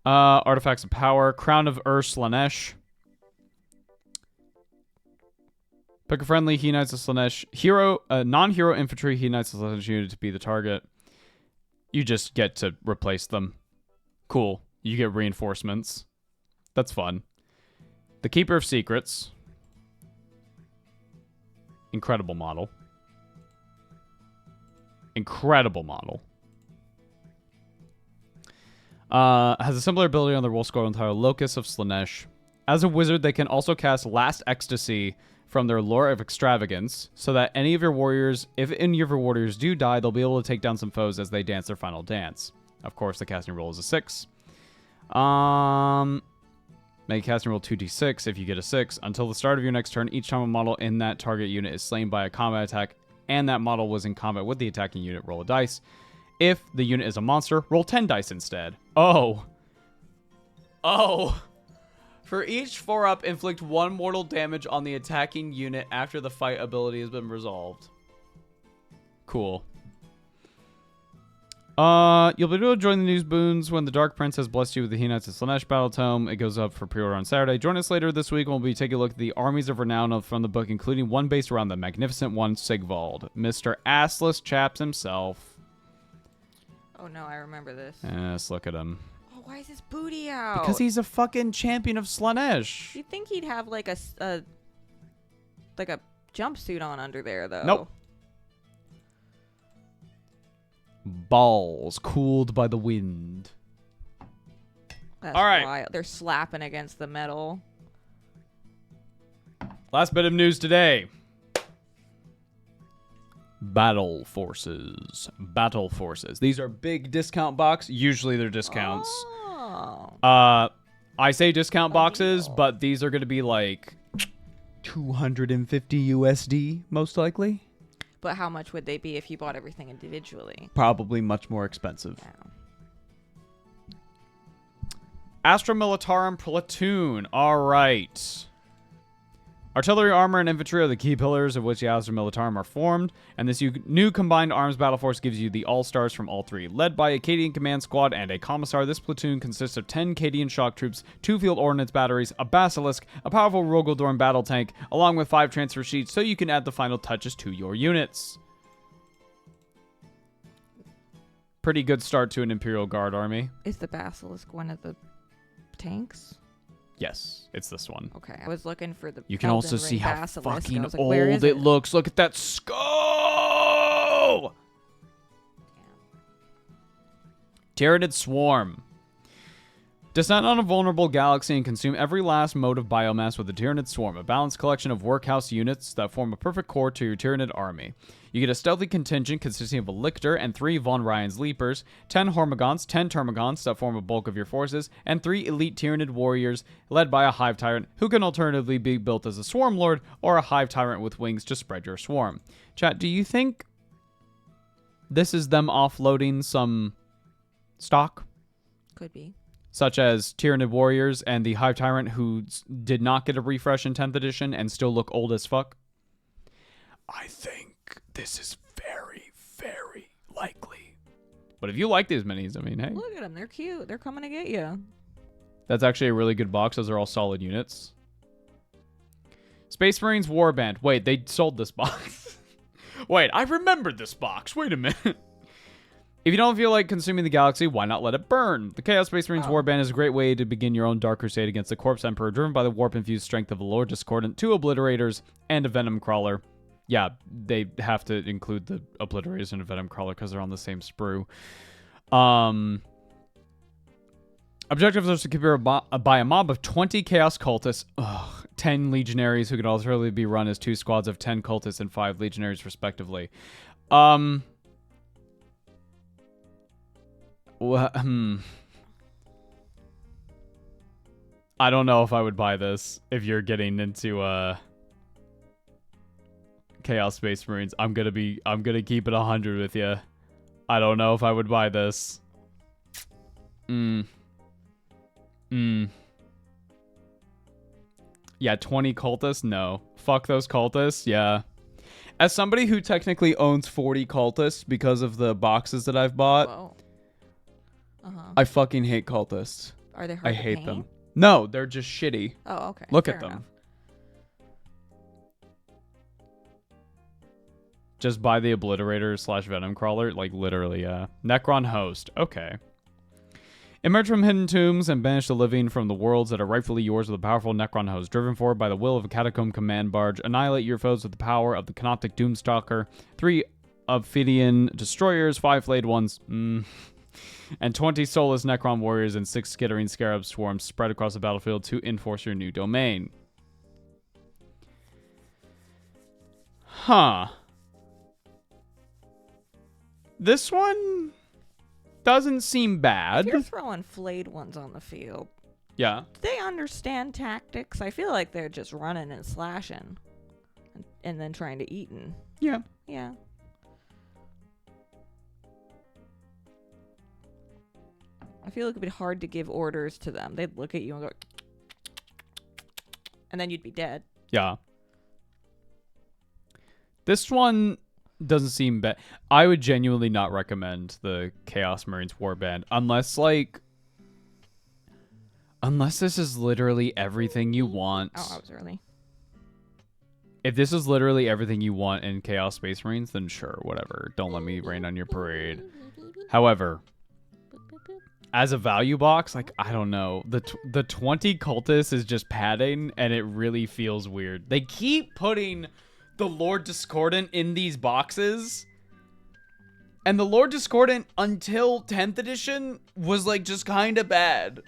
Artifacts of Power. Crown of Slaanesh. Pick a friendly He Knights of Slaanesh hero, non-hero infantry He Knights of Slaanesh unit to be the target. You just get to replace them. Cool. You get reinforcements. That's fun. The Keeper of Secrets. Incredible model. Incredible model. Has a similar ability on the roll score entire Locus of Slaanesh. As a wizard, they can also cast Last Ecstasy from their Lore of Extravagance, so that any of your warriors, if any of your warriors do die, they'll be able to take down some foes as they dance their final dance. Of course, the casting roll is a 6. Make a casting roll 2d6 if you get a 6. Until the start of your next turn, each time a model in that target unit is slain by a combat attack, and that model was in combat with the attacking unit, roll a dice. If the unit is a monster, roll 10 dice instead. Oh. For each 4-up, inflict 1 mortal damage on the attacking unit after the fight ability has been resolved. Cool. You'll be able to join the news boons when the Dark Prince has blessed you with the He Knights of Slaanesh Battle Tome. It goes up for pre-order on Saturday. Join us later this week when we'll be taking a look at the armies of renown from the book, including one based around the magnificent one, Sigvald. Mr. Assless Chaps himself. Oh no, I remember this. Yes, look at him. Oh, why is his booty out? Because he's a fucking champion of Slaanesh. You'd think he'd have like a like a jumpsuit on under there, though. Nope. Balls cooled by the wind. That's All right. wild. They're slapping against the metal. Last bit of news today. Battle Forces. Battle Forces. These are big discount box. Usually they're discounts. Oh. I say discount A boxes, deal. but these are going to be like 250 USD, most likely. But how much would they be if you bought everything individually? Probably much more expensive. Yeah. Astra Militarum Platoon. All right. Artillery, armor, and infantry are the key pillars of which the Astra Militarum are formed, and this new combined arms battle force gives you the all-stars from all three. Led by a Cadian command squad and a commissar, this platoon consists of 10 Cadian shock troops, 2 field ordnance batteries, a basilisk, a powerful Rogaldorn battle tank, along with 5 transfer sheets so you can add the final touches to your units. Pretty good start to an Imperial Guard army. Is the Basilisk one of the tanks? Yes, it's this one. Okay, I was looking for the. You can Elden also Ring see how Basilisk. I fucking was like, where old is it looks. Look at that skull! Tyranid Swarm. Descend on a vulnerable galaxy and consume every last mode of biomass with the Tyranid Swarm, a balanced collection of workhouse units that form a perfect core to your Tyranid army. You get a stealthy contingent consisting of a Lictor and 3 Von Ryan's Leapers, 10 Hormigons, 10 Termagants that form a bulk of your forces, and 3 elite Tyranid warriors led by a Hive Tyrant who can alternatively be built as a Swarm Lord or a Hive Tyrant with wings to spread your swarm. Chat, do you think this is them offloading some stock? Could be. Such as Tyranid Warriors and the Hive Tyrant who did not get a refresh in 10th edition and still look old as fuck? I think this is very, very likely. But if you like these minis, I mean, hey. Look at them. They're cute. They're coming to get you. That's actually a really good box. Those are all solid units. Space Marines Warband. Wait, they sold this box. Wait, I remembered this box. Wait a minute. If you don't feel like consuming the galaxy, why not let it burn? The Chaos Space Marines Warband is a great way to begin your own Dark Crusade against the Corpse Emperor, driven by the warp-infused strength of a Lord Discordant, 2 Obliterators, and a Venom Crawler. Yeah, they have to include the Obliterators and a Venom Crawler because they're on the same sprue. Objectives are secured by a mob of 20 Chaos Cultists, 10 Legionaries who can alternatively be run as 2 squads of 10 Cultists and 5 Legionaries respectively. I don't know if I would buy this if you're getting into Chaos Space Marines. I'm gonna keep it 100 with you. I don't know if I would buy this. Yeah, 20 cultists? No. Fuck those cultists? Yeah. As somebody who technically owns 40 cultists because of the boxes that I've bought, Whoa. I fucking hate cultists. Are they hard I to hate paint? them. No, they're just shitty. Oh, okay. Look Fair at them. enough. Just buy the Obliterator / Venom Crawler. Like, literally, Necron Host. Okay. Emerge from hidden tombs and banish the living from the worlds that are rightfully yours with a powerful Necron Host. Driven forward by the will of a Catacomb Command Barge. Annihilate your foes with the power of the Canoptic Doomstalker. 3 Ophidian Destroyers. 5 Flayed Ones. And 20 Soulless Necron Warriors and 6 Skittering Scarab Swarms spread across the battlefield to enforce your new domain. Huh. This one doesn't seem bad. If you're throwing flayed ones on the field, Yeah. they understand tactics. I feel like they're just running and slashing and then trying to eat. Yeah. Yeah. I feel like it'd be hard to give orders to them. They'd look at you and go, and then you'd be dead. Yeah. This one doesn't seem bad. I would genuinely not recommend the Chaos Marines Warband unless this is literally everything you want. Oh, I was early. If this is literally everything you want in Chaos Space Marines, then sure, whatever. Don't let me rain on your parade. However, as a value box, like, I don't know. The 20 cultists is just padding, and it really feels weird. They keep putting the Lord Discordant in these boxes, and the Lord Discordant until 10th edition was like just kind of bad.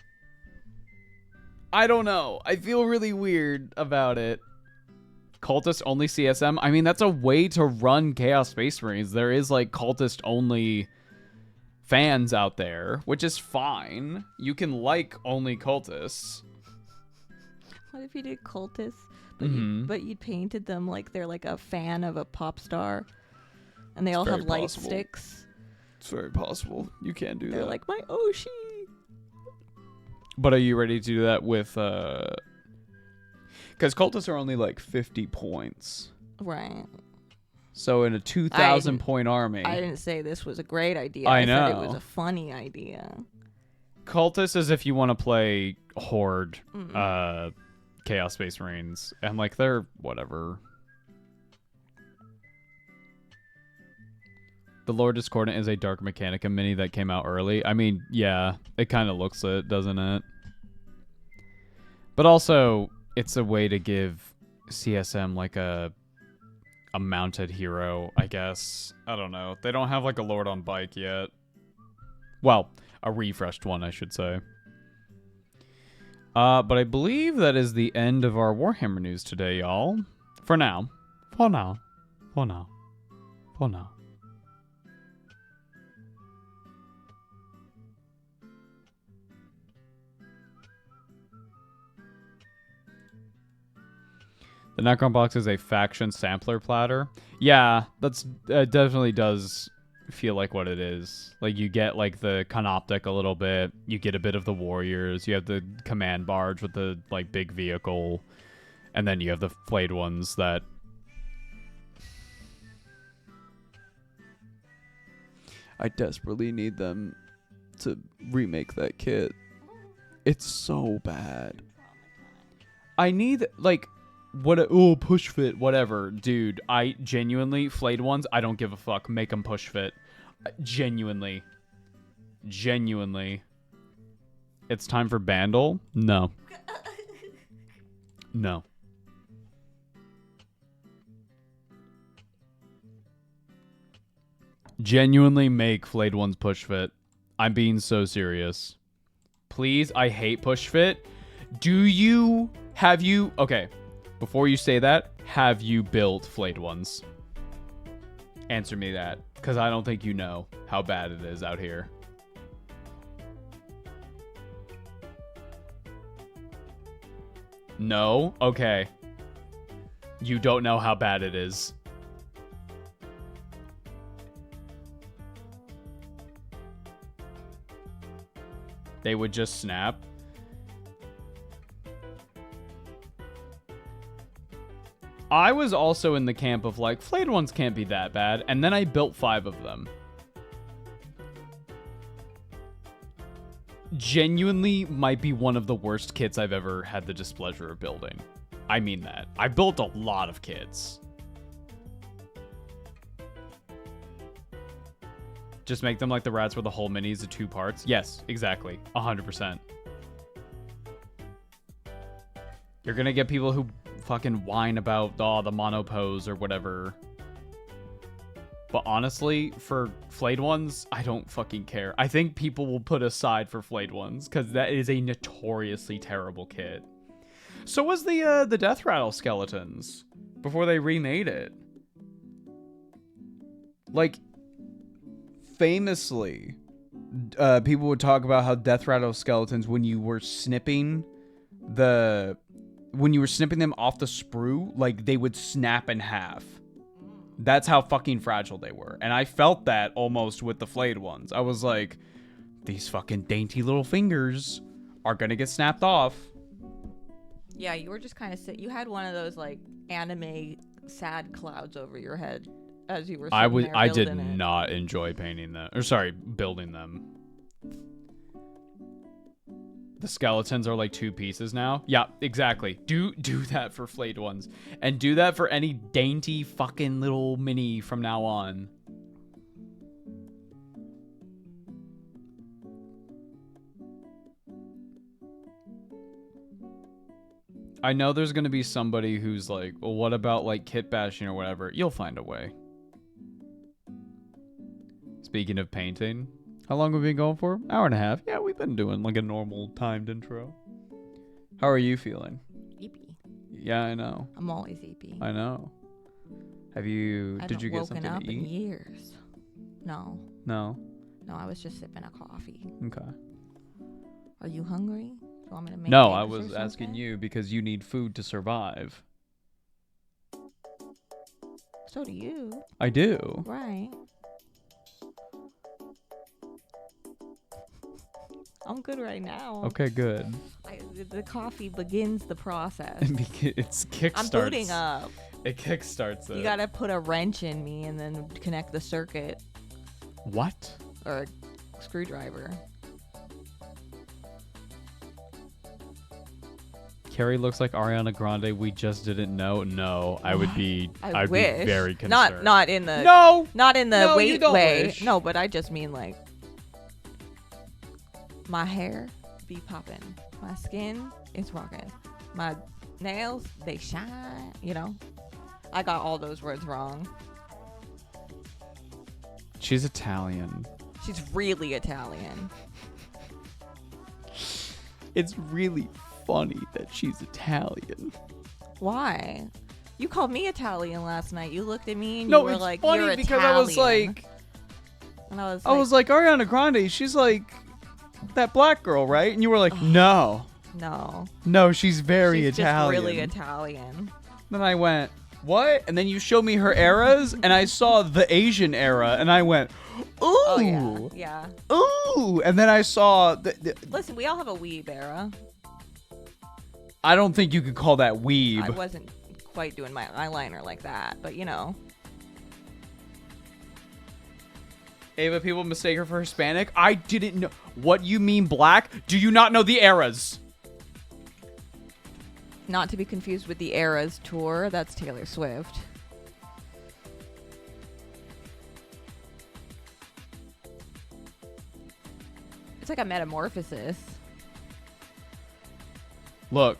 I don't know. I feel really weird about it. Cultist only CSM. I mean, that's a way to run Chaos Space Marines. There is like cultist only fans out there, which is fine. You can like only cultists. What if you did cultists, but you painted them like they're like a fan of a pop star, and they all have light sticks? It's very possible. You can do that. They're like my Oshi. But are you ready to do that with because cultists are only like 50 points. Right. So in a 2,000 point army. I didn't say this was a great idea. I know. Said it was a funny idea. Cultists is if you want to play Horde, Chaos Space Marines. And like they're whatever. The Lord Discordant is a Dark Mechanica mini that came out early. I mean, yeah, it kind of looks it, doesn't it? But also, it's a way to give CSM like a mounted hero, I guess. I don't know. They don't have like a Lord on bike yet. Well, a refreshed one, I should say. But I believe that is the end of our Warhammer news today, y'all. For now. For now. For now. For now. The Necron box is a faction sampler platter. Yeah, that's definitely does feel like what it is. Like you get like the Canoptic a little bit. You get a bit of the Warriors. You have the command barge with the like big vehicle, and then you have the flayed ones that. I desperately need them to remake that kit. It's so bad. I need like. Push fit, whatever. Dude, I genuinely, flayed ones, I don't give a fuck. Make them push fit. Genuinely. It's time for Bandle? No. No. Genuinely make flayed ones push fit. I'm being so serious. Please, I hate push fit. Okay. Before you say that, have you built flayed ones? Answer me that, because I don't think you know how bad it is out here. No? Okay. You don't know how bad it is. They would just snap. I was also in the camp of like, flayed ones can't be that bad, and then I built 5 of them. Genuinely might be one of the worst kits I've ever had the displeasure of building. I mean that. I built a lot of kits. Just make them like the rats where the whole mini is the 2 parts. Yes, exactly. 100%. You're gonna get people who fucking whine about the monopose or whatever. But honestly, for flayed ones, I don't fucking care. I think people will put aside for flayed ones because that is a notoriously terrible kit. So was the Death Rattle skeletons before they remade it. Like, famously, people would talk about how Death Rattle skeletons, when you were snipping them off the sprue, like they would snap in half. That's how fucking fragile they were. And I felt that almost with the flayed ones. I was like, these fucking dainty little fingers are gonna get snapped off. Yeah, you were just kind of you had one of those like anime sad clouds over your head as you were sitting there I did building it. not enjoy painting them. Building them. The skeletons are like 2 pieces now. Yeah, exactly. Do that for flayed ones. And do that for any dainty fucking little mini from now on. I know there's gonna be somebody who's like, well, what about like kit bashing or whatever? You'll find a way. Speaking of painting, how long have we been going for? Hour and a half. Yeah, we've been doing like a normal timed intro. How are you feeling? Eepy. Yeah, I know. I'm always eepy. I know. Did you get something up to eat? in years. No. No. No, I was just sipping a coffee. Okay. Are you hungry? Do you want me to make No, eggs I or was asking something? you because you need food to survive. So do you. I do. Right. I'm good right now. Okay, good. The coffee begins the process. It's kickstarts. I'm booting up. It kickstarts it. You gotta put a wrench in me and then connect the circuit What? or a screwdriver. Kari looks like Ariana Grande. We just didn't know. No, I would be. I'd wish. be very concerned. Not in the No. in the No, you weight don't way. wish. No, but I just mean like my hair be popping, my skin is rocking, my nails they shine. You know, I got all those words wrong. She's Italian. She's really Italian. It's really funny that she's Italian. Why? You called me Italian last night. You looked at me and No, you were it's like, funny "You're because I was Italian." like, and I was Ariana Grande. She's like that black girl, right? And you were like, no, she's very she's Italian. just really Italian. Then I went, what? And then you showed me her eras, and I saw the Asian era, and I went, ooh, Oh yeah. ooh. And then I saw Listen, we all have a weeb era. I don't think you could call that weeb. I wasn't quite doing my eyeliner like that, but you know. Ava, people mistake her for Hispanic. I didn't know. What you mean black? Do you not know the eras? Not to be confused with the Eras tour. That's Taylor Swift. It's like a metamorphosis. Look.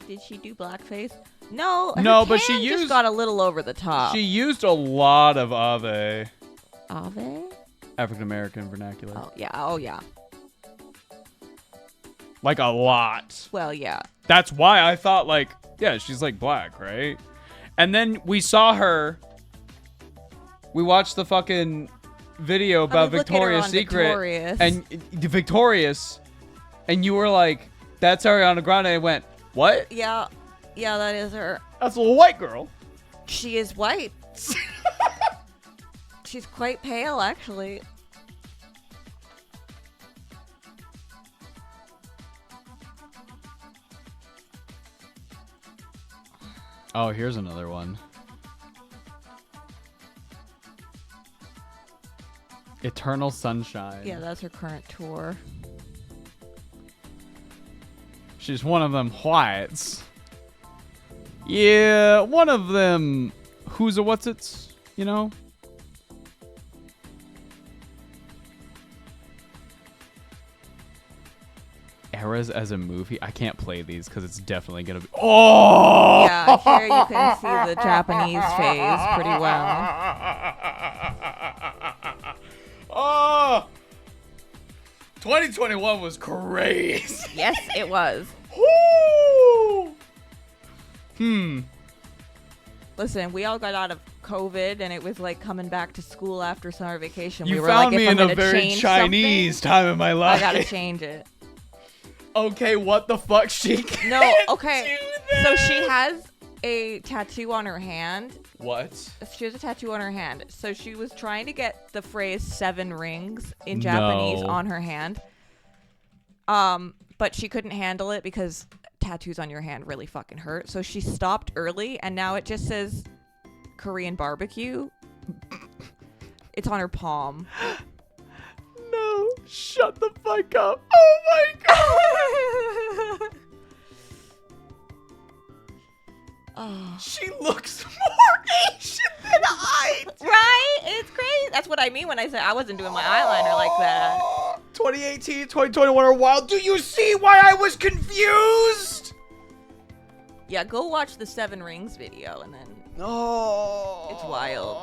Did she do blackface? No. No, her but she tan just used- got a little over the top. She used a lot of Ave. Ave? African American vernacular. Oh yeah. Oh yeah. Like a lot. Well yeah. That's why I thought like, yeah, she's like black, right? And then we saw her. We watched the fucking video about look at her Victoria's on Secret Victorious. and Victorious, and you were like, "That's Ariana Grande." I went, "What? Yeah. Yeah, that is her. That's a little white girl." She is white. She's quite pale, actually. Oh, here's another one. Eternal Sunshine. Yeah, that's her current tour. She's one of them whites. Yeah, one of them. Who's a what's-its, you know? Eras as a movie? I can't play these because it's definitely going to be... Oh! Yeah, here you can see the Japanese phase pretty well. Oh! 2021 was crazy. Yes, it was. Woo! Listen, we all got out of COVID, and it was like coming back to school after summer vacation. You we were found like, me if I'm in a gonna very change Chinese something, time in my life. I gotta change it. Okay, what the fuck? She No, can't okay. do So that. she has a tattoo on her hand. What? She has a tattoo on her hand. So she was trying to get the phrase 7 rings in Japanese No. on her hand. But she couldn't handle it because tattoos on your hand really fucking hurt. So she stopped early, and now it just says Korean barbecue. It's on her palm. No, shut the fuck up. Oh my god. Oh. She looks more Asian than I do. Right? It's great. That's what what I mean when I say I wasn't doing my eyeliner like that. 2018, 2021 are wild. Do you see why I was confused? Yeah, go watch the 7 Rings video and then Oh. it's wild.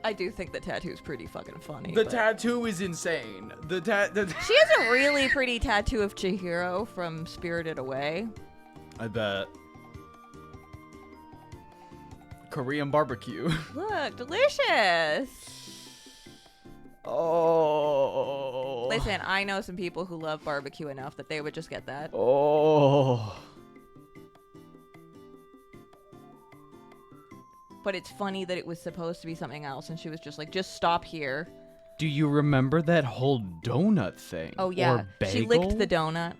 I do think the tattoo's pretty fucking funny. The but- tattoo is insane. She has a really pretty tattoo of Chihiro from Spirited Away. I bet. Korean barbecue. Look, delicious. Oh. Listen, I know some people who love barbecue enough that they would just get that. Oh. But it's funny that it was supposed to be something else, and she was just like, just stop here. Do you remember that whole donut thing? Oh, yeah. Or bagel? She licked the donut.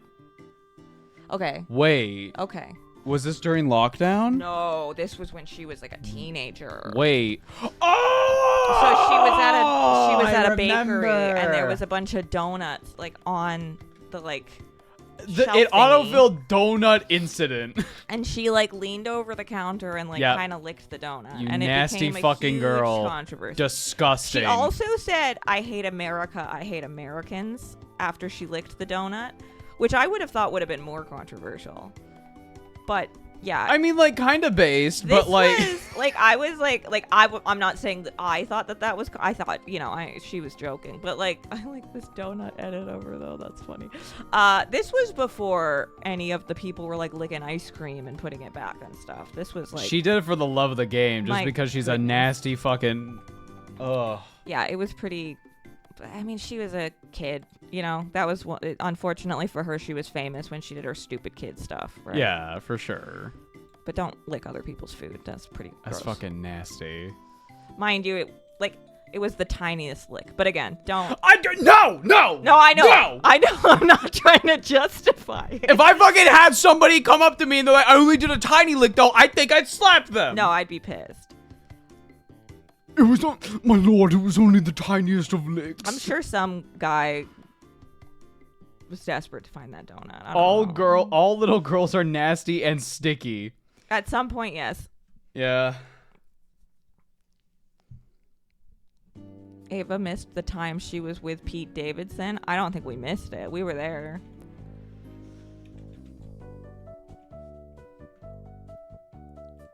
Okay. Wait. Okay. Was this during lockdown? No, this was when she was like a teenager. Wait. Oh! So she was at a bakery, remember. and there was a bunch of donuts like on the like It shelf thingy. autofilled donut incident. And she like leaned over the counter and like Yep. kind of licked the donut. You and nasty it became fucking a huge girl. Controversy. Disgusting. She also said, "I hate America. I hate Americans." After she licked the donut, which I would have thought would have been more controversial. But yeah, I mean, like, kind of based, this but like. was, like I was I'm not saying that I thought that was. I thought she was joking, but like I like this donut edit over though. That's funny. This was before any of the people were like licking ice cream and putting it back and stuff. This was like She did it for the love of the game, just My because she's a goodness. nasty fucking. Ugh. yeah, it was pretty. I mean, she was a kid, that was unfortunately for her, she was famous when she did her stupid kid stuff, right? Yeah, for sure. But don't lick other people's food. That's pretty That's gross. fucking nasty. Mind you, it was the tiniest lick. But again, don't. No! No, I know. No! I know. I'm not trying to justify it. If I fucking had somebody come up to me and they're like, I only did a tiny lick, though, I think I'd slap them. No, I'd be pissed. It was not, my lord, it was only the tiniest of licks. I'm sure some guy was desperate to find that donut. I don't know. All little girls are nasty and sticky. At some point, yes. Yeah. Ava missed the time she was with Pete Davidson. I don't think we missed it. We were there.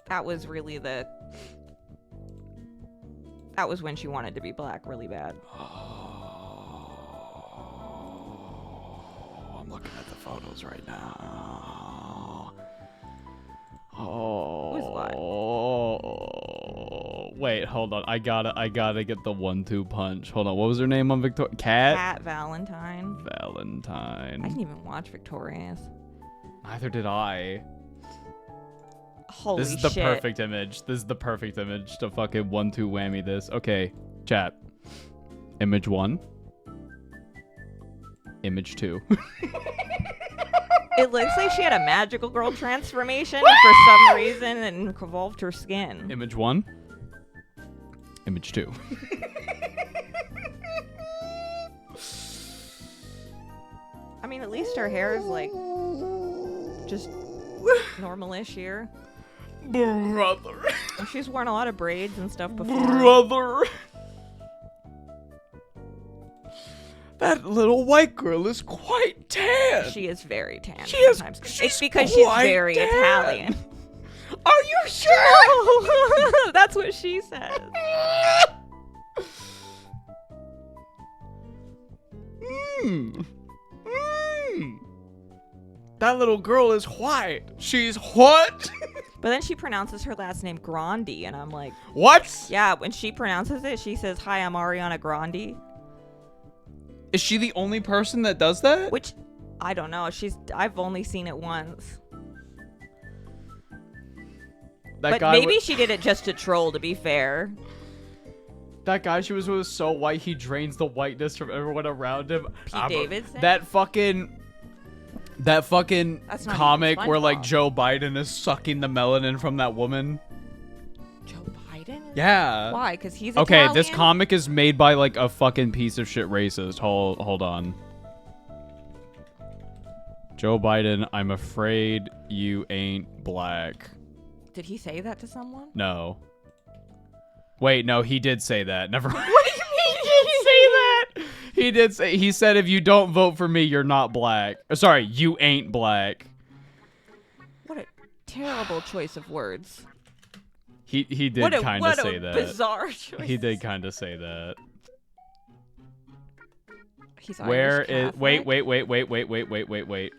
That was really that was when she wanted to be black really bad. Oh, I'm looking at the photos right now. Oh. Who's what? Wait, hold on. I gotta get the 1-2 punch. Hold on. What was her name on Victoria? Cat Valentine. Valentine. I didn't even watch Victorious. Neither did I. Holy This is the shit. perfect image. This is the perfect image to fucking 1-2 whammy this. Okay, chat. Image 1. Image 2. It looks like she had a magical girl transformation for some reason and involved her skin. Image 1. Image 2. I mean, at least her hair is like just normal-ish here. Brother. She's worn a lot of braids and stuff before. Brother. That little white girl is quite tan. She is very tan. She is- sometimes. she's It's because she's quite very tan. Italian. Are you sure? That's what she says. That little girl is white. She's what? But then she pronounces her last name Grandi, and I'm like, What? yeah, when she pronounces it, she says, "Hi, I'm Ariana Grande," Is she the only person that does that? which I don't know. I've only seen it once. That But guy maybe she did it just to troll, to be fair. that guy she was with was so white he drains the whiteness from everyone around him. Pete Davidson? That fucking That's not even comic where like SpongeBob. Joe Biden is sucking the melanin from that woman. Joe Biden? Yeah. Why? Because he's Okay, Italian? this comic is made by like a fucking piece of shit racist. Hold on. Joe Biden, I'm afraid you ain't black. Did he say that to someone? No. Wait, no, he did say that. Never mind. What do you mean? He did say that. He did say. He said, "If you don't vote for me, you're not black." Sorry, you ain't black. What a terrible choice of words. He did kind of say that. What a bizarre choice. He did kind of say that. He's Where Irish is? Wait. Catholic? Wait.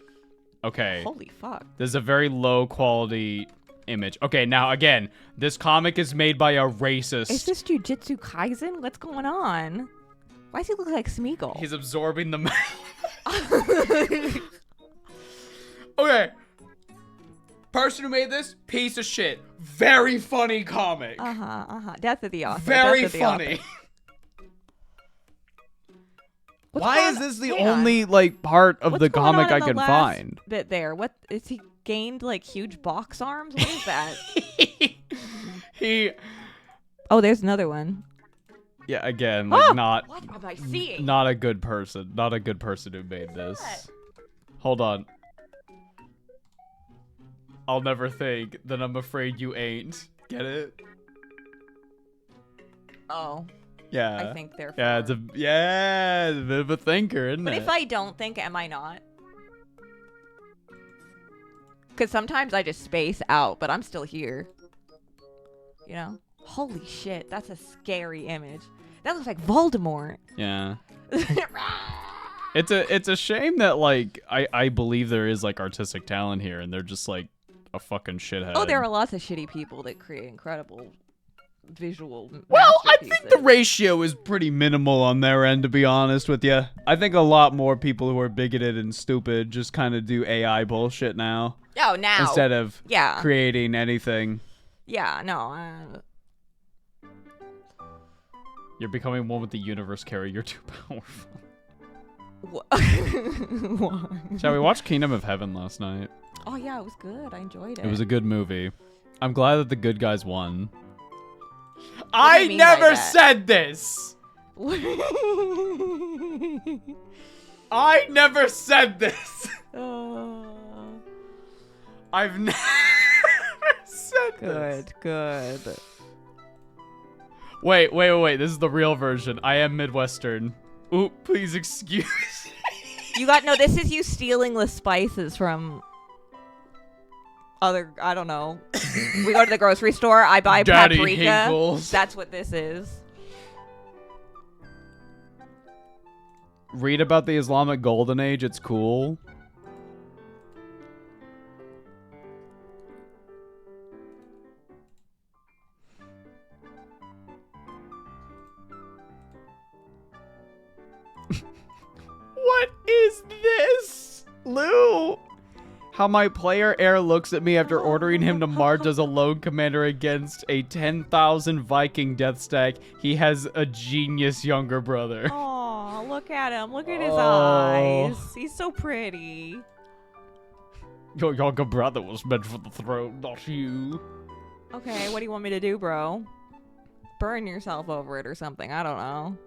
Okay. Holy fuck. This is a very low quality image. Okay, now again, this comic is made by a racist. Is this Jujutsu Kaisen? What's going on? Why does he look like Smeagol? He's absorbing the. Okay. Person who made this, piece of shit. Very funny comic. Death of the author. Very Death of the funny. author. What's Why going is this the hang on. only like part of What's the going comic on I in the can last find? Bit there. What is he gained like huge box arms? What is that? He Oh, there's another one. Yeah, again, like not What am I seeing? not a good person. Not a good person who made this. that? Hold on. I'll never think that I'm afraid you ain't. Get it? Oh, Yeah. I think they're. Yeah, it's a bit of a thinker, isn't But it? if I don't think, am I not? Because sometimes I just space out, but I'm still here. You know? Holy shit, that's a scary image. That looks like Voldemort. Yeah. It's a shame that like I believe there is like artistic talent here and they're just like a fucking shithead. Oh, there are lots of shitty people that create incredible visual Well, I think the masterpieces. ratio is pretty minimal on their end, to be honest with you. I think a lot more people who are bigoted and stupid just kind of do AI bullshit now Oh, now. instead of Yeah. creating anything. Yeah, no. You're becoming one with the universe, Kari. You're too powerful. Why? Shall we watch Kingdom of Heaven last night? Oh, yeah, it was good. I enjoyed it. It was a good movie. I'm glad that the good guys won. do you I mean by never that? said this. I never said this. I've never said this. Good. Wait. This is the real version. I am Midwestern. Ooh, please excuse me. You got no. This is you stealing the spices from other. I don't know. We go to the grocery store. I buy Daddy paprika. Hinkles. That's what this is. Read about the Islamic Golden Age. It's cool. What is this? Lou! How my player Air looks at me after ordering him to march as a lone commander against a 10,000 Viking death stack. He has a genius younger brother. Oh, look at him. Look at his Oh. eyes. He's so pretty. Your younger brother was meant for the throne, not you. Okay, what do you want me to do, bro? Burn yourself over it or something. I don't know.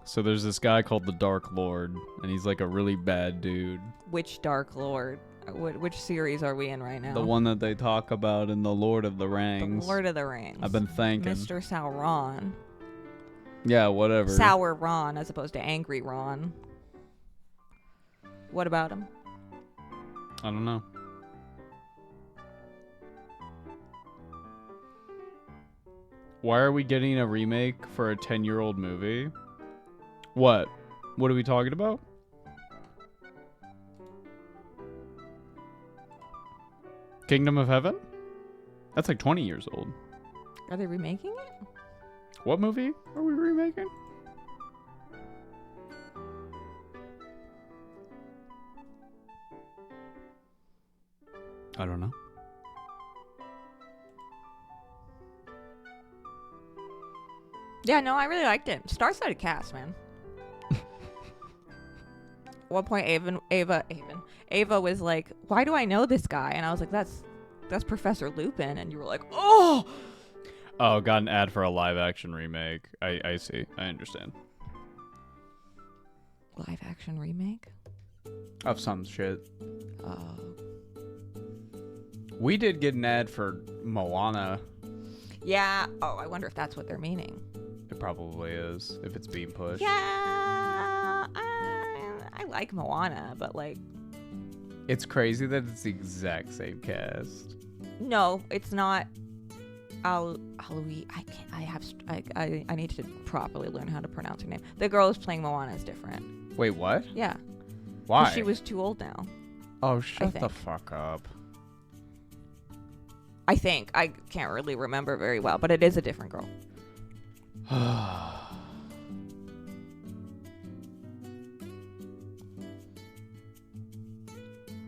So there's this guy called the Dark Lord, and he's like a really bad dude. Which Dark Lord? Which series are we in right now? The one that they talk about in the Lord of the Rings. The Lord of the Rings. I've been thinking. Mr. Sauron. Yeah, whatever. Sour Ron as opposed to Angry Ron. What about him? I don't know. Why are we getting a remake for a 10-year-old movie? What? What are we talking about? Kingdom of Heaven? That's like 20 years old. Are they remaking it? What movie are we remaking? I don't know. Yeah, no, I really liked it. Star-studded cast, man. At one point, Ava was like, "Why do I know this guy?" And I was like, "That's Professor Lupin." And you were like, "Oh." Oh, got an ad for a live-action remake. I see. I understand. Live action remake? Of some shit. Oh. We did get an ad for Moana Yeah. Oh, I wonder if that's what they're meaning. It probably is, if it's being pushed. Yeah. I like Moana, but like. It's crazy that it's the exact same cast. No, it's not. Aloe. I can't. I need to properly learn how to pronounce her name. The girl who's playing Moana is different. Wait, what? Yeah. Why? She was too old now. Oh, shut think. the fuck up. I think. I can't really remember very well, but it is a different girl.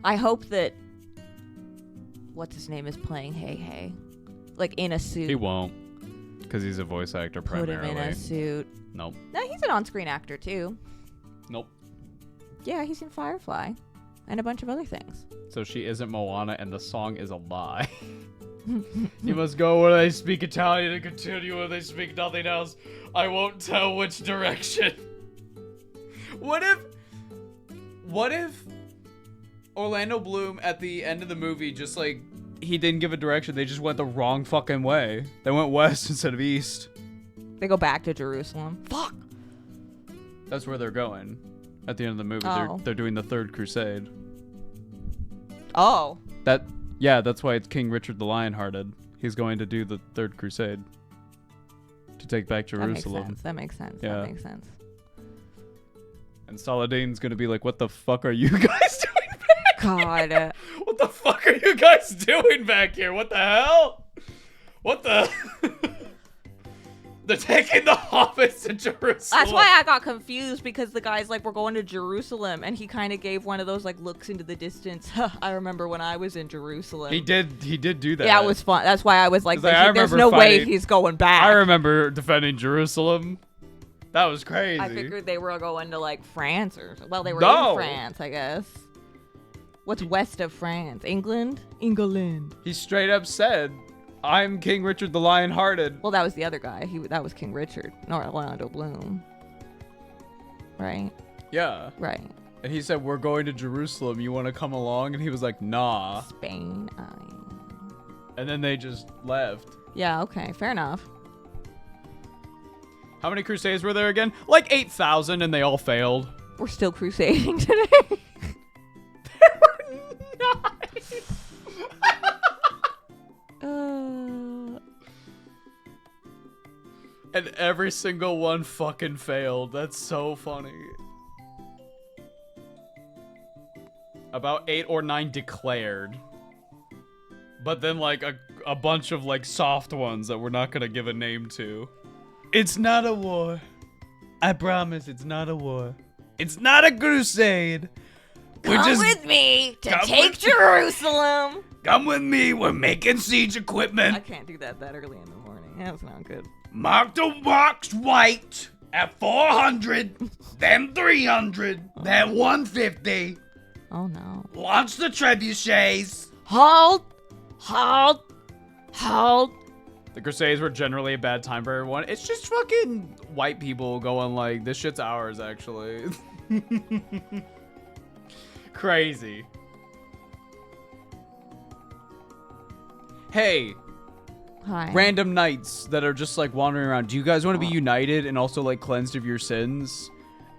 I hope that what's his name is playing Hey Hey, like in a suit. He won't, because he's a voice actor Put primarily. him in a suit. Nope. No, he's an on-screen actor too. Nope. Yeah, he's in Firefly, and a bunch of other things. So she isn't Moana, and the song is a lie. You must go where they speak Italian and continue where they speak nothing else. I won't tell which direction. What if Orlando Bloom at the end of the movie just like he didn't give a direction, they just went the wrong fucking way. They went west instead of east. They go back to Jerusalem. Fuck. That's where they're going. At the end of the movie, Oh. they're doing the Third Crusade. Oh. That's why it's King Richard the Lionhearted. He's going to do the Third Crusade to take back Jerusalem. That makes sense. Yeah. That makes sense. And Saladin's gonna be like, "What the fuck are you guys doing back God. here? What the fuck are you guys doing back here? What the hell? What the?" They're taking the hobbits to Jerusalem. That's why I got confused, because the guy's like, we're going to Jerusalem, and he kind of gave one of those like looks into the distance. I remember when I was in Jerusalem. He did do that. Yeah, it was fun. That's why I was like, It's like, I there's remember no way fighting- he's going back. I remember defending Jerusalem. That was crazy. I figured they were going to like France they were No. in France, I guess. What's west of France? England? England. He straight up said, "I'm King Richard the Lionhearted." Well, that was the other guy. That was King Richard, not Orlando Bloom. Right? Yeah. Right. And he said, "We're going to Jerusalem. You want to come along?" And he was like, "Nah." Spain. And then they just left. Yeah, okay. Fair enough. How many crusades were there again? Like 8,000, and they all failed. We're still crusading today. There were 9. And every single one fucking failed. That's so funny. About 8 or 9 declared. But then like a bunch of like soft ones that we're not gonna give a name to. It's not a war. I promise it's not a war. It's not a crusade. Come with me to Come take with- Jerusalem. Come with me. We're making siege I equipment. can't do that early in the morning. That's not good. Mark the box white at 400, then 300, then 150. Oh no. Launch the trebuchets. Halt! Halt! Halt! The Crusades were generally a bad time for everyone. It's just fucking white people going like, this shit's ours, actually. Crazy. Hey, Hi. random knights that are just like wandering around. Do you guys want to be united and also like cleansed of your sins?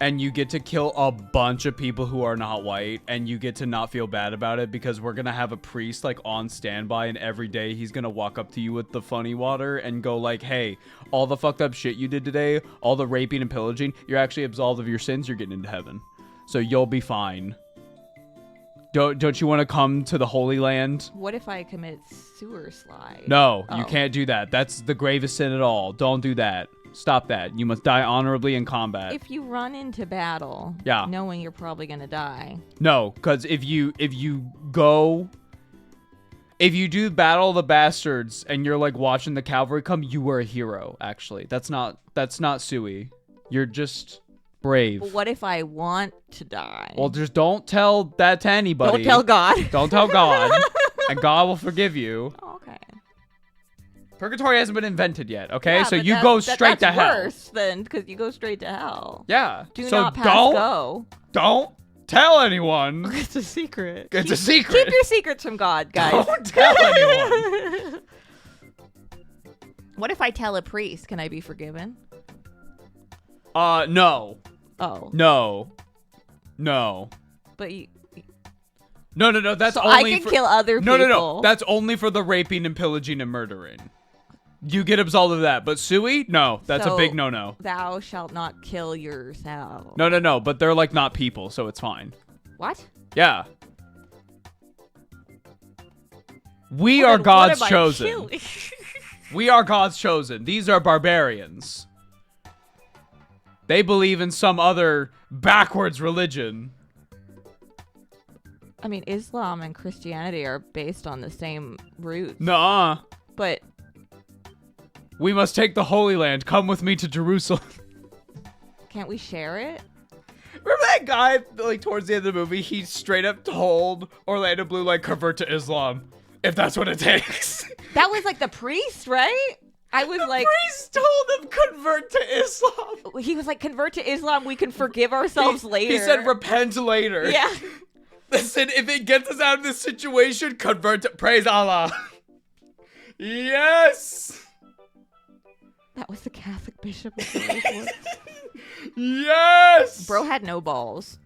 And you get to kill a bunch of people who are not white, and you get to not feel bad about it because we're gonna have a priest like on standby, and every day he's gonna walk up to you with the funny water and go like, "Hey, all the fucked up shit you did today, all the raping and pillaging, you're actually absolved of your sins. You're getting into heaven, so you'll be fine. Don't you want to come to the Holy Land?" What if I commit sewer slide? No, you Oh. can't do that. That's the gravest sin at all. Don't do that. Stop that. You must die honorably in combat. If you run into battle, Yeah. knowing you're probably gonna die. No, because if you do Battle of the Bastards and you're like watching the cavalry come, you were a hero. Actually, that's not Suey. You're just brave. But what if I want to die? Well, just don't tell that to anybody. don't tell God. Don't tell God, and God will forgive you. Oh, okay. Purgatory hasn't been invented yet. Okay, Yeah, so but you that- go that- straight to that's hell. worse then, because you go straight to hell. Yeah. Do so not pass go. Don't tell anyone. It's a secret. It's a secret. Keep your secrets from God, guys. Don't tell anyone. What if I tell a priest? Can I be forgiven? No. Oh. No. No. But you... No. That's so only I can kill other people. No. That's only for the raping and pillaging and murdering. You get absolved of that. But Sui? No. That's a big no-no. Thou shalt not kill yourself. No. But they're like not people, so it's fine. What? Yeah. We are God's chosen. Killing? We are God's chosen. These are barbarians. They believe in some other backwards religion. I mean, Islam and Christianity are based on the same roots. Nuh-uh. But we must take the Holy Land. Come with me to Jerusalem. can't we share it? Remember that guy, like, towards the end of the movie, he straight up told Orlando Bloom, like, convert to Islam, if that's what it takes. That was like the priest, right? I was like, priest told him convert to Islam. he was like, convert to Islam, we can forgive ourselves later. He said repent later. Yeah. Listen, if it gets us out of this situation, convert to praise Allah. Yes. That was the Catholic bishop of the Lord. Yes. Bro had no balls.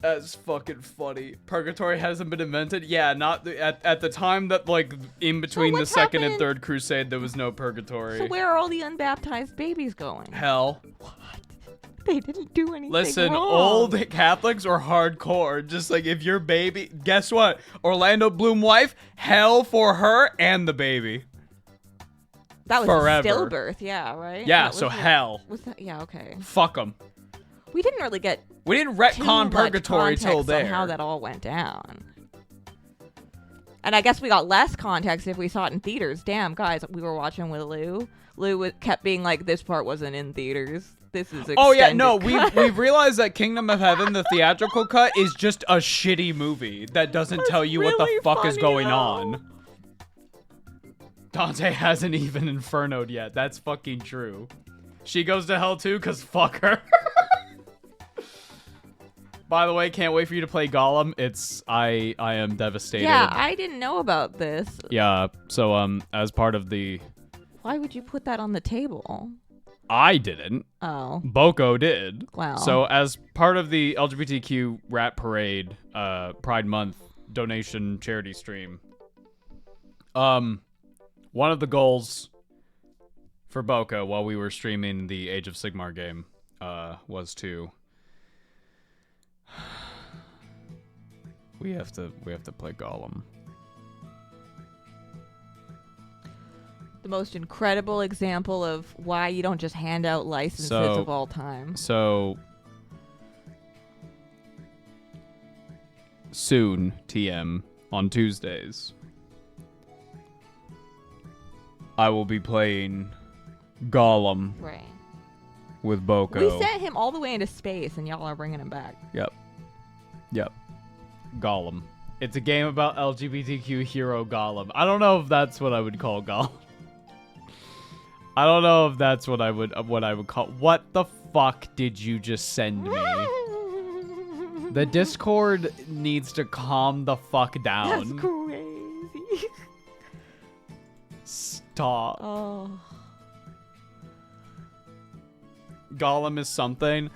That's fucking funny. Purgatory hasn't been invented. Yeah, not at the time that, like, in between the second and third crusade, there was no purgatory. So where are all the unbaptized babies going? Hell. What? They didn't do anything Listen, wrong. old Catholics are hardcore. Just like if your baby, guess what? Orlando Bloom wife, hell for her and the baby. That was forever. a stillbirth, yeah, right? Yeah, That so was hell. Was that? Yeah, okay. Fuck them. We didn't really get We didn't too retcon much purgatory till context on there. how that all went down. And I guess we got less context if we saw it in theaters. Damn, guys, we were watching with Lou. Lou kept being like, "This part wasn't in theaters. This is extended." Oh yeah, no, we've realized that Kingdom of Heaven, the theatrical cut, is just a shitty movie that doesn't tell you what the really fuck is funny, going though. on. Dante hasn't even infernoed yet. That's fucking true. She goes to hell too, cause fuck her. By the way, can't wait for you to play Gollum. I am devastated. Yeah, I didn't know about this. Yeah, so as part of the Why would you put that on the table? I didn't. Oh, Boko did. wow. So as part of the LGBTQ Rat Parade Pride Month donation charity stream, one of the goals for Boko while we were streaming the Age of Sigmar game was to we have to play Gollum. The most incredible example of why you don't just hand out licenses So- of all time. So soon, TM, on Tuesdays, I will be playing Gollum Right. with Boko. We sent him all the way into space, and y'all are bringing him back. Yep. Gollum. It's a game about LGBTQ hero Gollum. I don't know if that's what I would call Gollum. I don't know if that's what I would call. What the fuck did you just send me? The Discord needs to calm the fuck down. That's crazy. Stop. Oh. Gollum is something.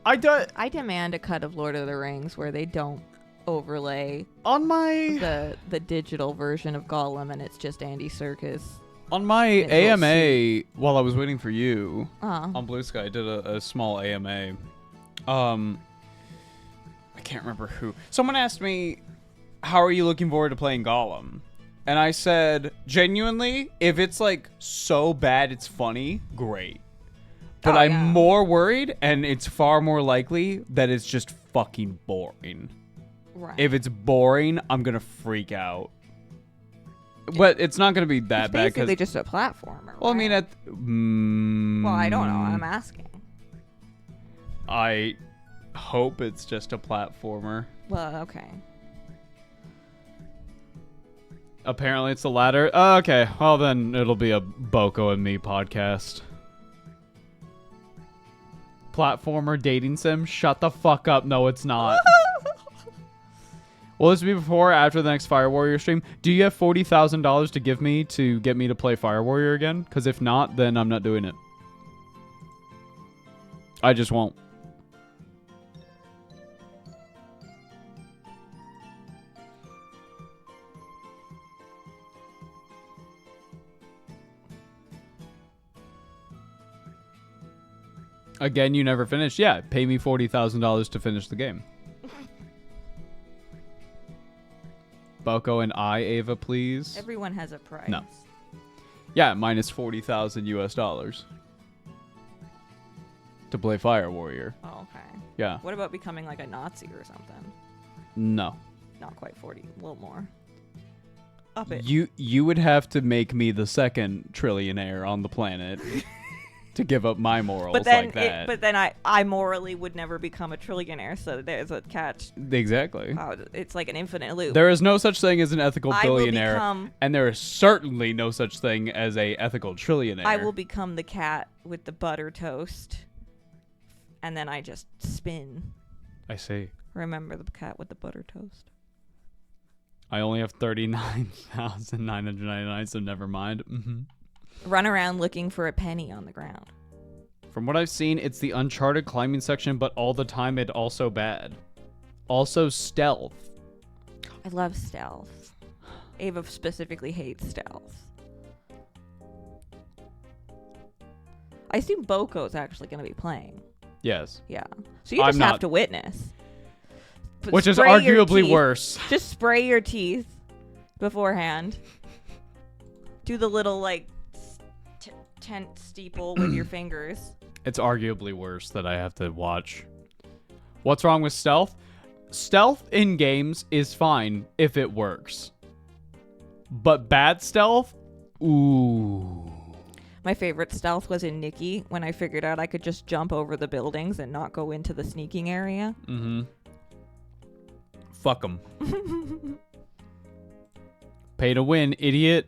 I demand a cut of Lord of the Rings where they don't overlay On my the digital version of Gollum and it's just Andy Serkis. on my Visual AMA while I was waiting for you Oh. on Blue Sky, I did a small AMA. I can't remember who. Someone asked me, "How are you looking forward to playing Gollum?" And I said, genuinely, if it's like so bad it's funny, great. But Oh, I'm yeah. more worried, and it's far more likely that it's just fucking boring. Right. If it's boring, I'm gonna freak out. But it's not gonna be that It's bad basically because. just a platformer. Well, I mean, right? Well, I don't know. Mm, I'm asking. I hope it's just a platformer. Well, okay. Apparently, it's the latter. Okay, well then it'll be a Boko and me podcast. Platformer dating sim? Shut the fuck up. No, it's not. Will this be before or after the next Fire Warrior stream? Do you have $40,000 to give me to get me to play Fire Warrior again? Because if not, then I'm not doing it. I just won't. Again, you never finished. Yeah, pay me $40,000 to finish the game. Boko and Ava, please. Everyone has a price. No. Yeah, minus 40,000 US dollars to play Fire Warrior. Oh, okay. Yeah. What about becoming like a Nazi or something? No. Not quite 40. A little more. Up it. You would have to make me the second trillionaire on the planet to give up my morals like that. But then I morally would never become a trillionaire, so there's a catch. Exactly. It's like an infinite loop. There is no such thing as an ethical I will billionaire, become- and there is certainly no such thing as a ethical trillionaire. I will become the cat with the butter toast, and then I just spin. I see. Remember the cat with the butter toast? I only have 39,999, so never mind. Run around looking for a penny on the ground. From what I've seen, it's the Uncharted climbing section, but all the time it also bad. Also stealth. I love stealth. Ava specifically hates stealth. I assume Boko's actually going to be playing. Yes. Yeah. So you I'm just have not. to witness. Which is Spray your arguably teeth. worse. Just spray your teeth beforehand. Do the little, like, tent steeple with your fingers. It's arguably worse that I have to watch. What's wrong with stealth? Stealth in games is fine if it works. But bad stealth? Ooh. My favorite stealth was in Nikki when I figured out I could just jump over the buildings and not go into the sneaking area. Mm-hmm. Fuck 'em. Pay to win, idiot.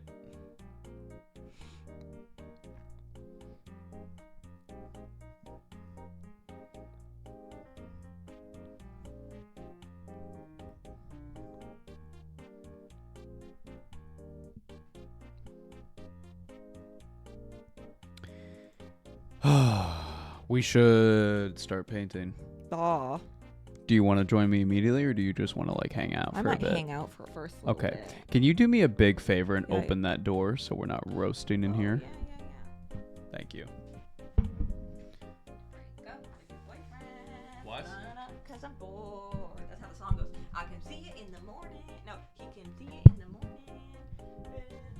We should start painting. Aw. Do you want to join me immediately, or do you just want to like hang out I for a might bit? hang out for first little Okay. bit. Can you do me a big favor and Yeah. open that door so we're not roasting in here? Yeah. Thank you. Break up with your boyfriend. What? Cause I'm bored. That's how the song goes. I can see you in the morning. No, he can see you in the morning.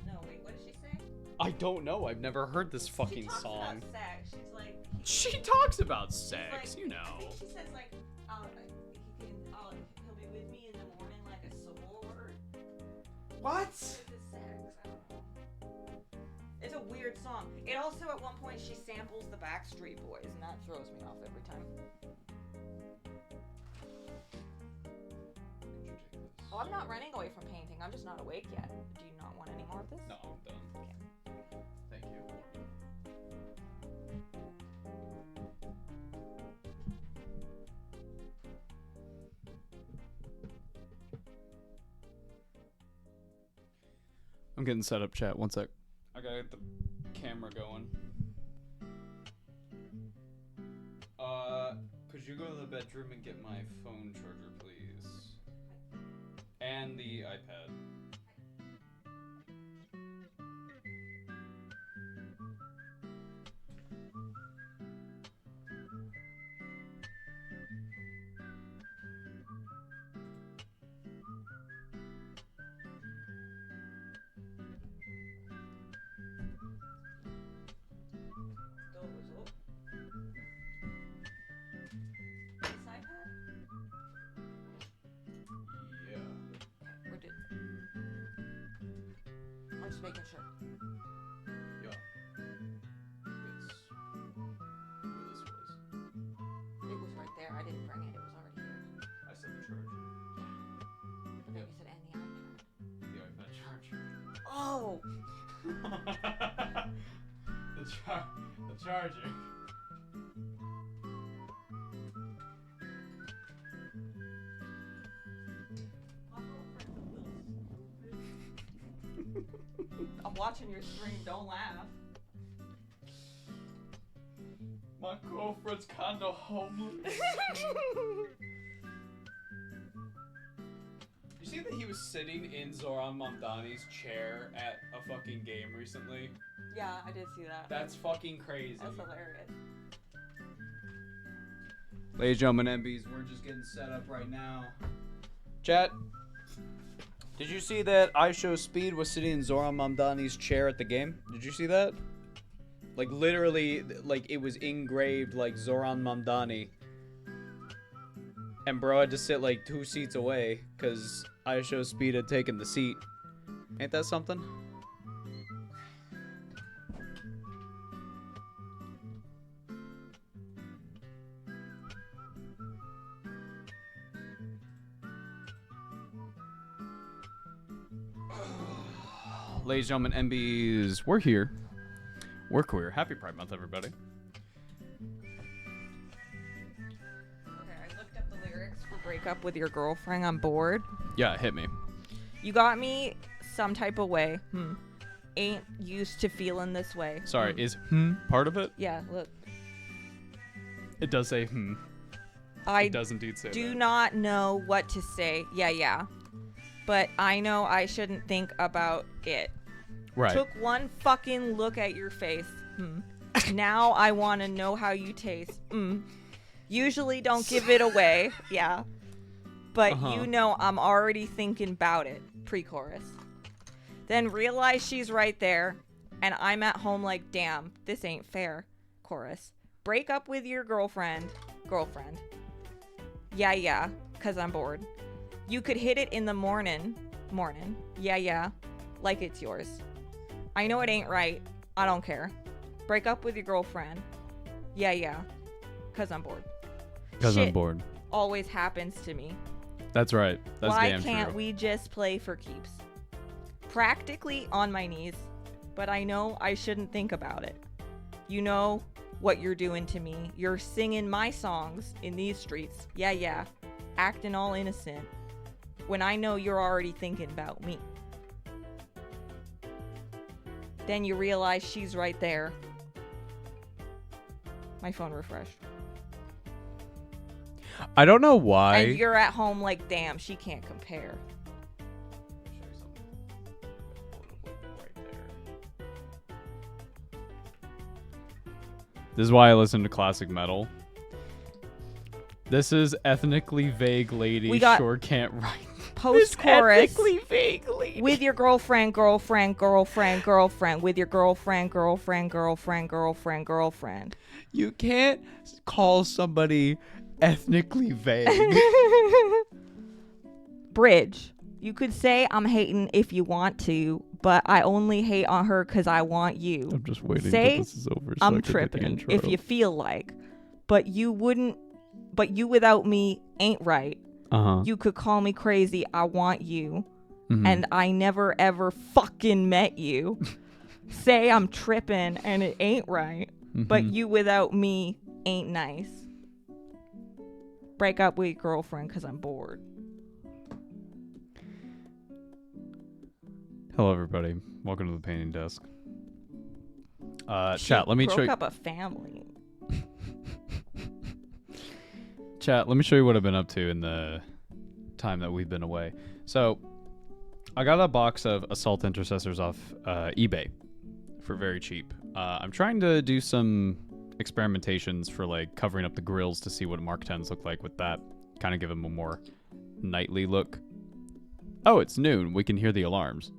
No, wait, what did she say? I don't know. I've never heard this She fucking talks song. about sex. She's like. She talks about she's sex, like- you I know. think she says like, he'll be with me in the morning like a sword. What? This is sex. I don't know. It's a weird song. It also, at one point, she samples the Backstreet Boys, and that throws me off every time. Oh, I'm not running away from painting. I'm just not awake yet. Do you not want any more of this? No, I'm done. Thank you. I'm getting set up, chat. One sec. I gotta get the camera going. Could you go to the bedroom and get my phone charger, please? And the iPad. Door was up. This iPad? Yeah. We're good. I'm just making sure. Yeah. It's where this was. It was right there. I didn't bring it. It was already here. I said the charger. But then you said, and the iPad. The iPad charger. Oh! the charger. My watching your stream. Don't laugh. My girlfriend's kinda homeless. You see that he was sitting in Zoran Mamdani's chair at a fucking game recently? Yeah, I did see that. That's fucking crazy. That's hilarious. Ladies and gentlemen, MBs, we're just getting set up right now. Chat, did you see that I Show Speed was sitting in Zoran Mamdani's chair at the game? Did you see that? Like, literally, like, it was engraved like Zoran Mamdani. And bro had to sit like 2 seats away because I Show Speed had taken the seat. Ain't that something? Ladies and gentlemen, MBs, we're here. We're queer. Happy Pride Month, everybody. Okay, I looked up the lyrics for Break Up With Your Girlfriend. I'm bored. Yeah, hit me. You got me some type of way. Ain't used to feeling this way. Sorry, is part of it? Yeah, look. It does say I It does indeed say do that. not know what to say. Yeah. But I know I shouldn't think about it. Right. Took one fucking look at your face. Now I want to know how you taste. Usually don't give it away. Yeah. But you know I'm already thinking about it. Pre-chorus. Then realize she's right there. And I'm at home like, damn, this ain't fair. Chorus. Break up with your girlfriend. Yeah, 'cause I'm bored. You could hit it in the morning. Yeah, like it's yours. I know it ain't right. I don't care. Break up with your girlfriend. Yeah, 'cause I'm bored. Because I'm Shit bored. always happens to me. That's right. That's Why damn can't true. we just play for keeps? Practically on my knees, but I know I shouldn't think about it. You know what you're doing to me. You're singing my songs in these streets. Yeah, acting all innocent. When I know you're already thinking about me. Then you realize she's right there. My phone refreshed. I don't know why. And you're at home like, damn, she can't compare. This is why I listen to classic metal. This is ethnically vague lady We got- sure can't write. Post-chorus. Ethnically vague lady. With your girlfriend. With your girlfriend. You can't call somebody ethnically vague. Bridge. You could say I'm hating if you want to, but I only hate on her because I want you. I'm just waiting Say till this is over. I'm tripping if you feel like, but you without me ain't right. You could call me crazy. I want you. And I never ever fucking met you. Say I'm tripping and it ain't right. But you without me ain't nice. Break up with your girlfriend because I'm bored. Hello, everybody. Welcome to the painting desk. Chat, let me show Broke you. up a family. Chat, let me show you what I've been up to in the time that we've been away. So, I got a box of Assault Intercessors off eBay for very cheap. I'm trying to do some experimentations for like covering up the grills to see what Mark 10s look like with that. Kind of give them a more knightly look. Oh, it's noon. We can hear the alarms.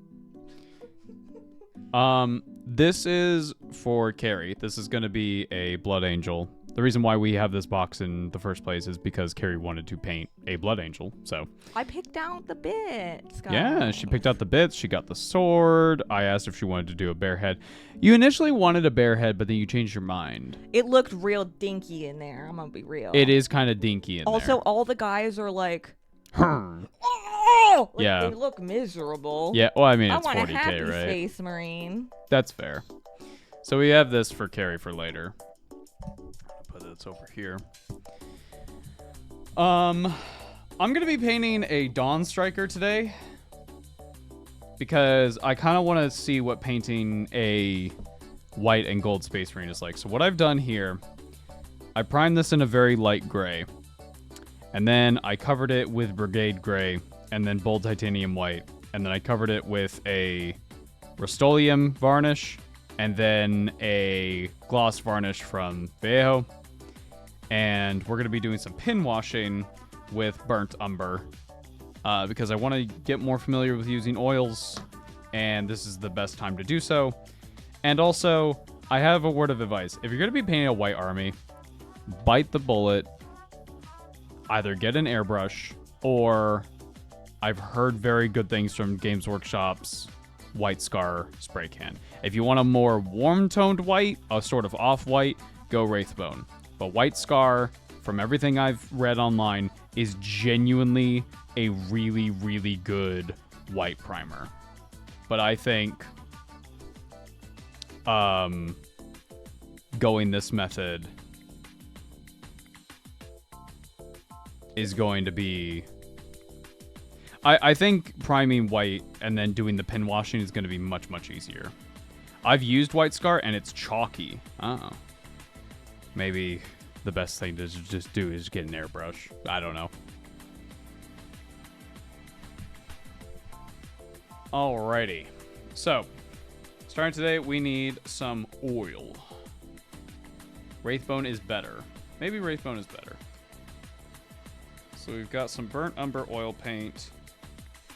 This is for Kari. This is going to be a Blood Angel. The reason why we have this box in the first place is because Kari wanted to paint a Blood Angel, so. I picked out the bits, guys. Yeah, she picked out the bits. She got the sword. I asked if she wanted to do a bear head. You initially wanted a bear head, but then you changed your mind. It looked real dinky in there. I'm gonna be real. It is kind of dinky in also, there. all the guys are like, Also, oh, like, Yeah. they look miserable. yeah, well, I mean, I it's want a 40K, happy right? Space Marine. That's fair. So we have this for Kari for later. Put this over here. I'm gonna be painting a Dawnstriker today. because I kind of want to see what painting a white and gold Space Marine is like. So what I've done here, I primed this in a very light gray, and then I covered it with Brigade Gray, and then Bold Titanium White, and then I covered it with a Rust-Oleum varnish, and then a gloss varnish from Vallejo. And we're going to be doing some pin washing with Burnt Umber, because I want to get more familiar with using oils, and this is the best time to do so. And also, I have a word of advice. If you're going to be painting a white army, bite the bullet, either get an airbrush, or I've heard very good things from Games Workshop's White Scar spray can. If you want a more warm-toned white, a sort of off-white, go Wraithbone. But White Scar, from everything I've read online, is genuinely a really, really good white primer. But I think going this method is going to be... I think priming white and then doing the pin washing is going to be much, much easier. I've used White Scar and it's chalky. Oh. Maybe the best thing to just do is get an airbrush. I don't know. Alrighty. So, starting today, we need some oil. Wraithbone is better. Maybe Wraithbone is better. So we've got some Burnt Umber oil paint.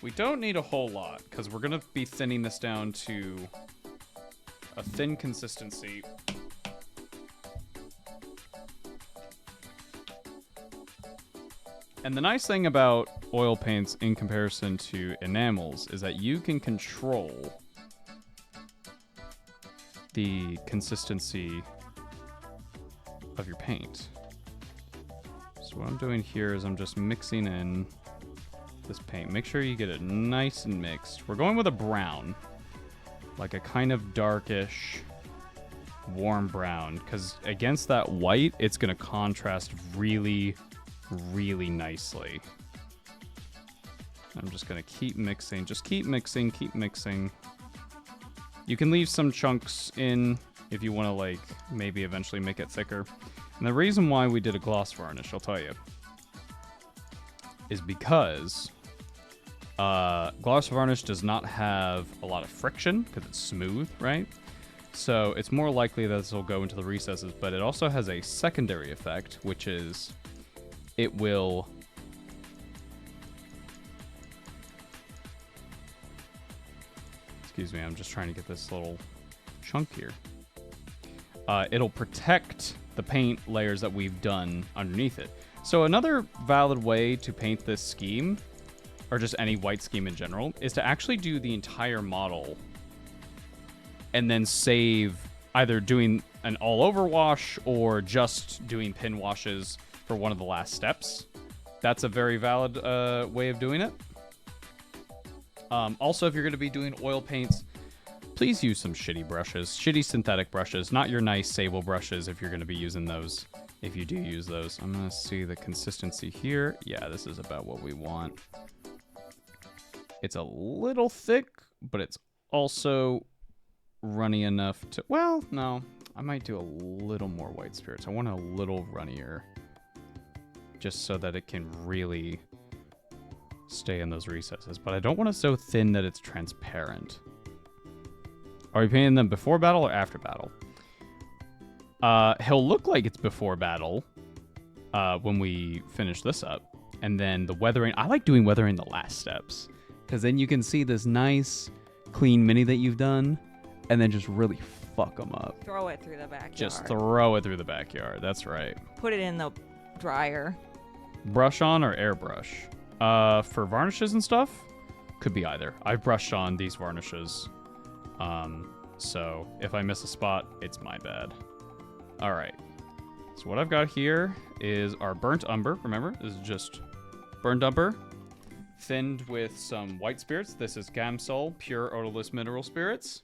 We don't need a whole lot, because we're going to be thinning this down to a thin consistency. And the nice thing about oil paints in comparison to enamels is that you can control the consistency of your paint. So what I'm doing here is I'm just mixing in this paint. Make sure you get it nice and mixed. We're going with a brown, like a kind of darkish, warm brown, because against that white, it's going to contrast really, really nicely. I'm just going to keep mixing. Just keep mixing, keep mixing. You can leave some chunks in if you want to, like, maybe eventually make it thicker. And the reason why we did a gloss varnish, I'll tell you, is because gloss varnish does not have a lot of friction because it's smooth, right? So it's more likely that this will go into the recesses, but it also has a secondary effect, which is it will... Excuse me, I'm just trying to get this little chunk here. It'll protect the paint layers that we've done underneath it. So another valid way to paint this scheme, or just any white scheme in general, is to actually do the entire model and then save either doing an all-over wash or just doing pin washes for one of the last steps. That's a very valid way of doing it. Also, if you're going to be doing oil paints, please use some shitty brushes, shitty synthetic brushes, not your nice sable brushes if you're going to be using those, if you do use those. I'm going to see the consistency here. Yeah, this is about what we want. It's a little thick, but it's also runny enough to... Well, no, I might do a little more white spirits. I want a little runnier, just so that it can really stay in those recesses. But I don't want it so thin that it's transparent. Are we painting them before battle or after battle? He'll look like it's before battle when we finish this up. And then the weathering... I like doing weathering the last steps, because then you can see this nice, clean mini that you've done, and then just really fuck them up. Throw it through the backyard. Just throw it through the backyard. That's right. Put it in the dryer. Brush on or airbrush? For varnishes and stuff, could be either. I've brushed on these varnishes. So if I miss a spot, it's my bad. All right. So what I've got here is our Burnt Umber. Remember, this is just Burnt Umber thinned with some white spirits. This is Gamsol Pure Odorless Mineral Spirits.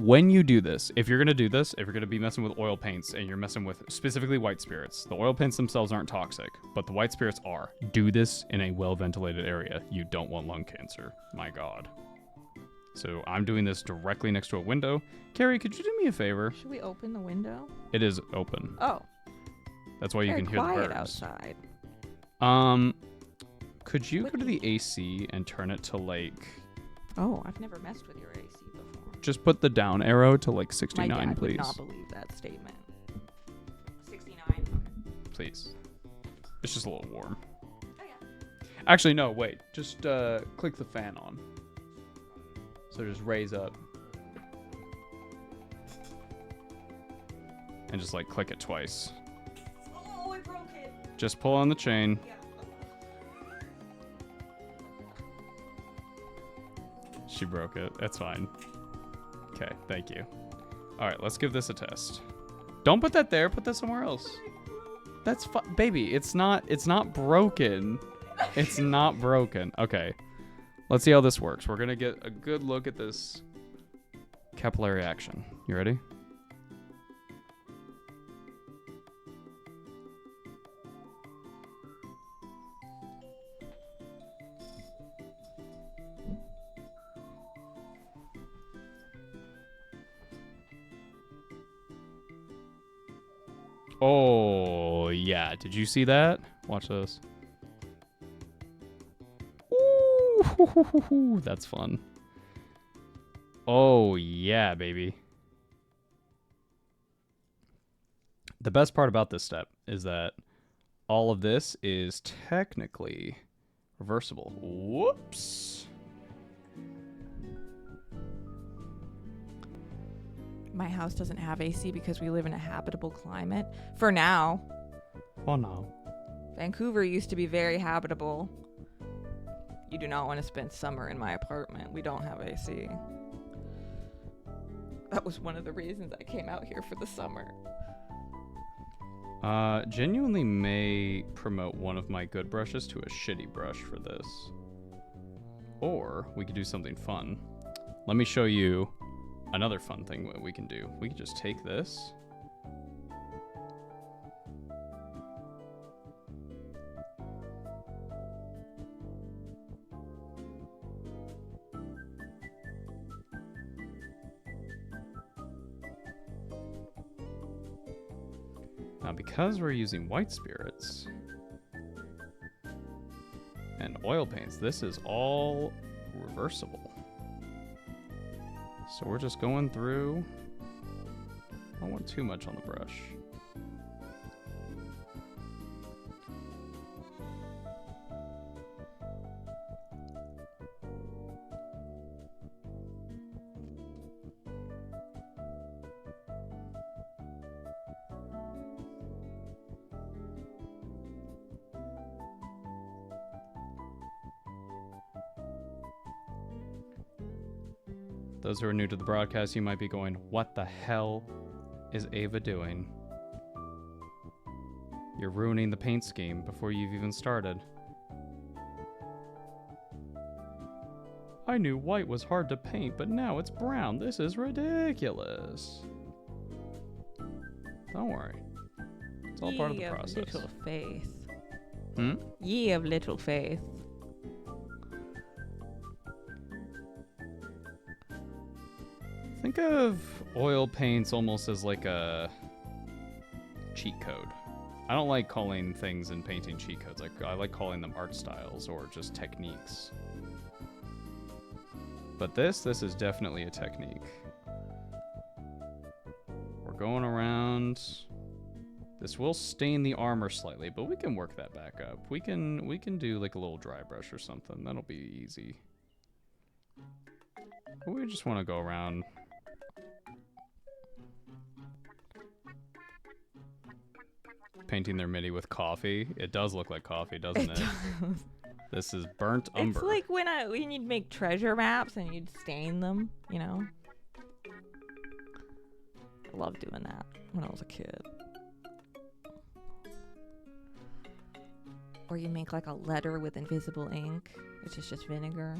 when you do this, if you're going to do this, if you're going to be messing with oil paints and you're messing with specifically white spirits, the oil paints themselves aren't toxic, but the white spirits are. Do this in a well-ventilated area. You don't want lung cancer. My God. So I'm doing this directly next to a window. Kari, could you do me a favor? Should we open the window? It is open. Oh. That's why you can hear the quiet birds. outside. Could you go to the AC and turn it to like... Oh, I've never messed with your AC before. Just put the down arrow to like My 69, dad please. would not believe that statement. 69. Please. It's just a little warm. Oh, yeah. Actually, no, wait. Just click the fan on. So just raise up. And just like click it twice. Oh, I broke it. Just pull on the chain. Yeah. She broke it. That's fine. Okay, thank you. All right, let's give this a test. Don't put that there. Put that somewhere else. That's fine, baby. It's not broken. It's not broken. Okay. Let's see how this works. We're gonna get a good look at this capillary action. You ready? Oh, yeah. Did you see that? Watch this. Ooh, that's fun. Oh, yeah, baby. The best part about this step is that all of this is technically reversible. Whoops. My house doesn't have AC because we live in a habitable climate. For now. Oh, no. Vancouver used to be very habitable. You do not want to spend summer in my apartment. We don't have AC. That was one of the reasons I came out here for the summer. Genuinely may promote one of my good brushes to a shitty brush for this. Or we could do something fun. Let me show you another fun thing what we can do. We can just take this. Now, because we're using white spirits and oil paints, this is all reversible. So we're just going through. I don't want too much on the brush. Those who are new to the broadcast, you might be going, what the hell is Ava doing? You're ruining the paint scheme before you've even started. I knew white was hard to paint, but now it's brown. This is ridiculous. Don't worry. It's all part of the process. Ye of little faith. Hmm? Ye of little faith. Think of oil paints almost as like a cheat code. I don't like calling things in painting cheat codes. I like calling them art styles or just techniques. But this is definitely a technique. We're going around. This will stain the armor slightly, but we can work that back up. We can do like a little dry brush or something. That'll be easy. But we just want to go around. Painting their MIDI with coffee. It does look like coffee, doesn't it? This is burnt umber. It's like when you'd make treasure maps and you'd stain them, you know? I loved doing that when I was a kid. Or you make like a letter with invisible ink, which is just vinegar.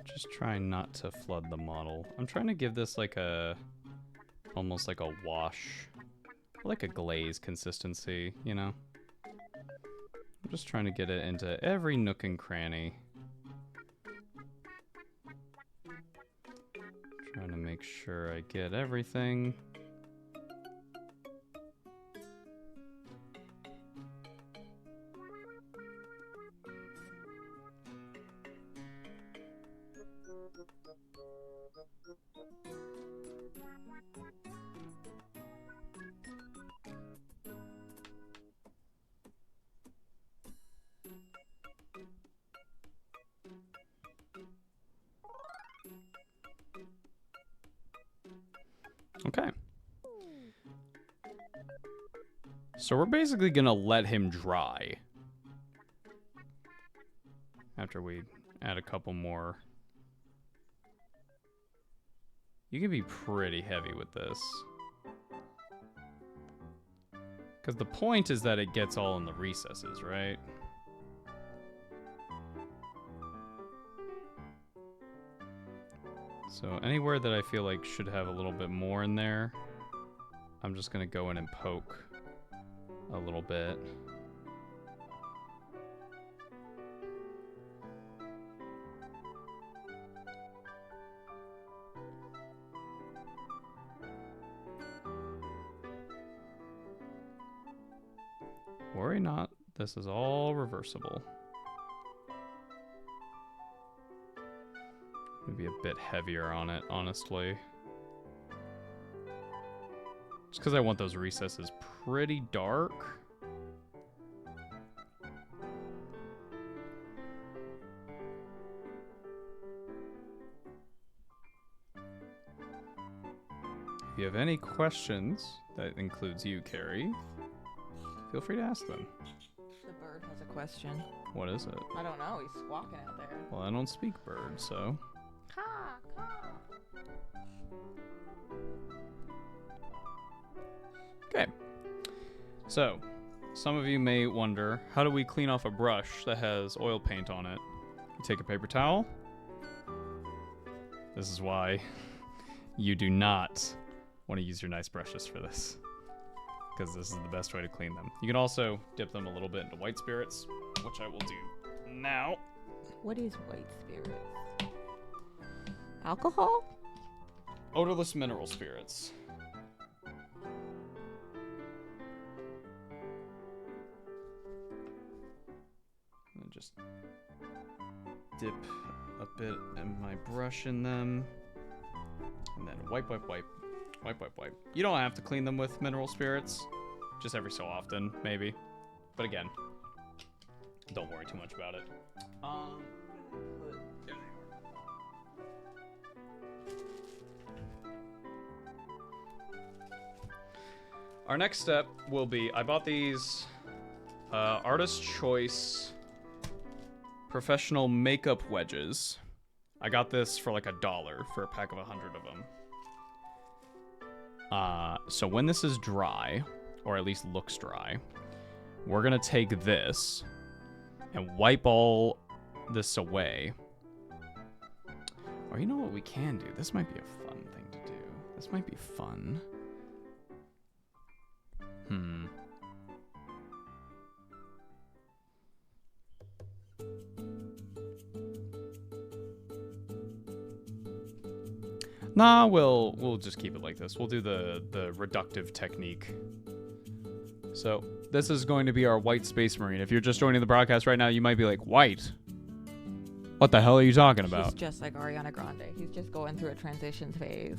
Just trying not to flood the model. I'm trying to give this like almost like a wash, like a glaze consistency, you know? I'm just trying to get it into every nook and cranny. Trying to make sure I get everything. Okay. So we're basically gonna let him dry. After we add a couple more. You can be pretty heavy with this. Because the point is that it gets all in the recesses, right? So anywhere that I feel like should have a little bit more in there, I'm just gonna go in and poke a little bit. Worry not, this is all reversible. Maybe a bit heavier on it, honestly. Just because I want those recesses pretty dark. If you have any questions, that includes you, Kari, feel free to ask them. The bird has a question. What is it? I don't know. He's squawking out there. Well, I don't speak bird, so... Caw, caw. Okay. So, some of you may wonder, how do we clean off a brush that has oil paint on it? You take a paper towel. This is why you do not want to use your nice brushes for this, because this is the best way to clean them. You can also dip them a little bit into white spirits, which I will do now. What is white spirits? Alcohol? Odorless mineral spirits. And just dip a bit of my brush in them. And then wipe, wipe, wipe. Wipe, wipe, wipe. You don't have to clean them with mineral spirits. Just every so often, maybe. But again, don't worry too much about it. There they are. Our next step will be, I bought these Artist Choice Professional Makeup Wedges. I got this for like $1 for a pack of 100 of them. So when this is dry, or at least looks dry, we're gonna take this and wipe all this away. Or you know what we can do? This might be a fun thing to do. This might be fun. Nah, we'll just keep it like this. We'll do the reductive technique. So this is going to be our white Space Marine. If you're just joining the broadcast right now, you might be like, white? What the hell are you talking about? He's just like Ariana Grande. He's just going through a transition phase.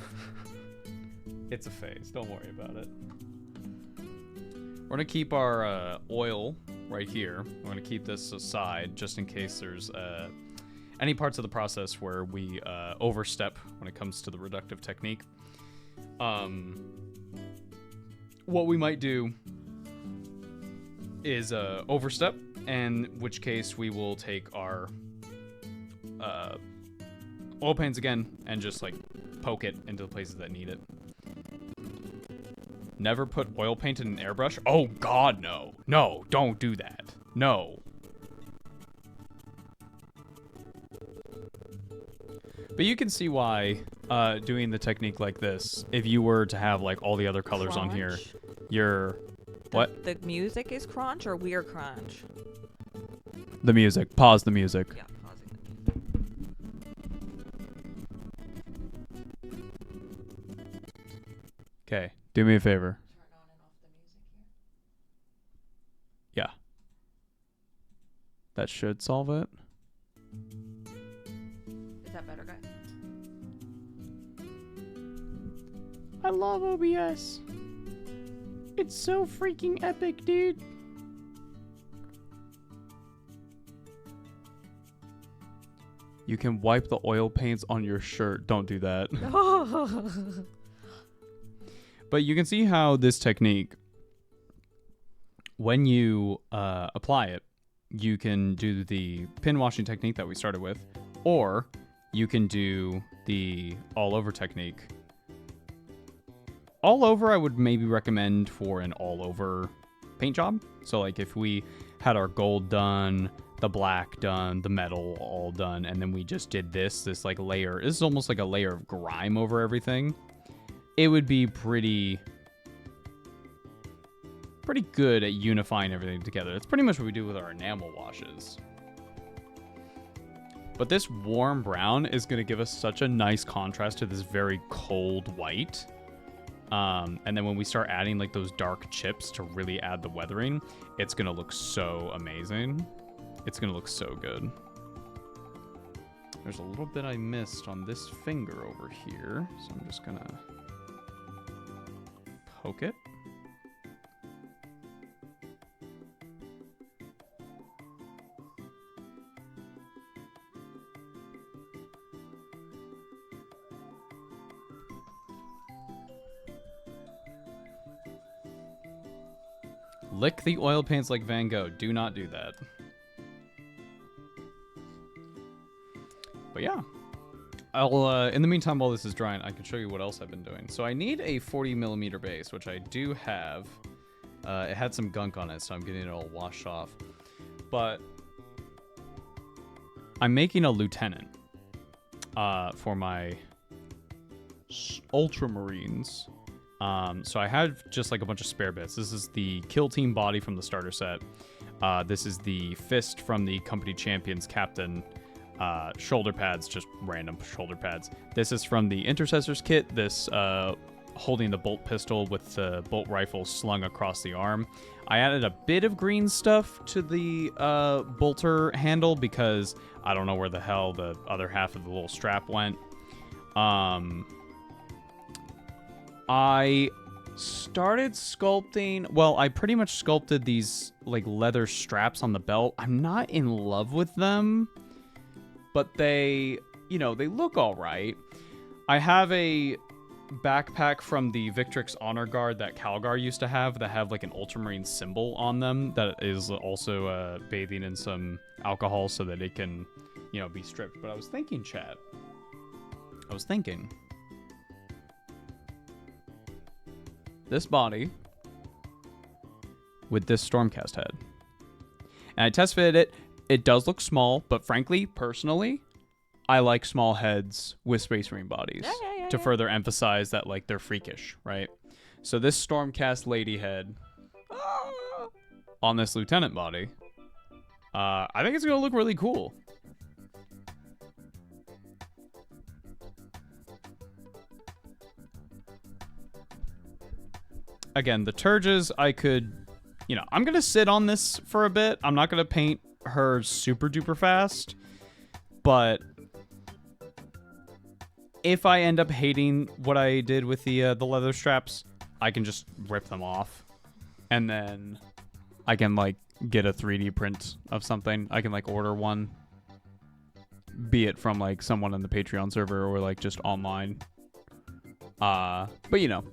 It's a phase. Don't worry about it. We're going to keep our oil right here. We're going to keep this aside just in case there's any parts of the process where we overstep when it comes to the reductive technique. What we might do is overstep, in which case we will take our oil paints again and just like poke it into the places that need it. Never put oil paint in an airbrush? Oh god, no. No, don't do that. No. But you can see why doing the technique like this, if you were to have like all the other colors on here, Crunch? you're... What? The music is crunch or we're crunch? The music. Pause the music. Yeah, pausing. Okay, do me a favor. Turn on and off the music here. Yeah. That should solve it. Is that better, guys? I love OBS. It's so freaking epic, dude. You can wipe the oil paints on your shirt. Don't do that. But you can see how this technique, when you apply it, you can do the pin washing technique that we started with, or you can do the all over technique. All over, I would maybe recommend for an all over paint job. So like if we had our gold done, the black done, the metal all done, and then we just did this like layer. This is almost like a layer of grime over everything. It would be pretty good at unifying everything together. It's pretty much what we do with our enamel washes. But this warm brown is going to give us such a nice contrast to this very cold white. And then when we start adding like those dark chips to really add the weathering, it's going to look so amazing. It's going to look so good. There's a little bit I missed on this finger over here, so I'm just going to poke it. Lick the oil paints like Van Gogh. Do not do that. But yeah. I'll, in the meantime, while this is drying, I can show you what else I've been doing. So I need a 40mm base, which I do have. It had some gunk on it, so I'm getting it all washed off. But I'm making a lieutenant for my Ultramarines. So I have just like a bunch of spare bits. This is the Kill Team body from the starter set. This is the fist from the Company Champions Captain. Shoulder pads, just random shoulder pads. This is from the Intercessors kit. This holding the bolt pistol with the bolt rifle slung across the arm. I added a bit of green stuff to the bolter handle because I don't know where the hell the other half of the little strap went. I started sculpting, well, I pretty much sculpted these like leather straps on the belt. I'm not in love with them, but they, you know, they look all right. I have a backpack from the Victrix Honor Guard that Calgar used to have that have like an Ultramarine symbol on them that is also bathing in some alcohol so that it can, you know, be stripped. But I was thinking, chat, this body with this Stormcast head. And I test fitted it. It does look small, but frankly, personally, I like small heads with Space Marine bodies to further emphasize that like they're freakish, right? So this Stormcast lady head on this Lieutenant body, I think it's gonna look really cool. Again, the Turges, I could, you know, I'm going to sit on this for a bit. I'm not going to paint her super duper fast. But if I end up hating what I did with the leather straps, I can just rip them off. And then I can, like, get a 3D print of something. I can, like, order one. Be it from, like, someone in the Patreon server or, like, just online. But, you know.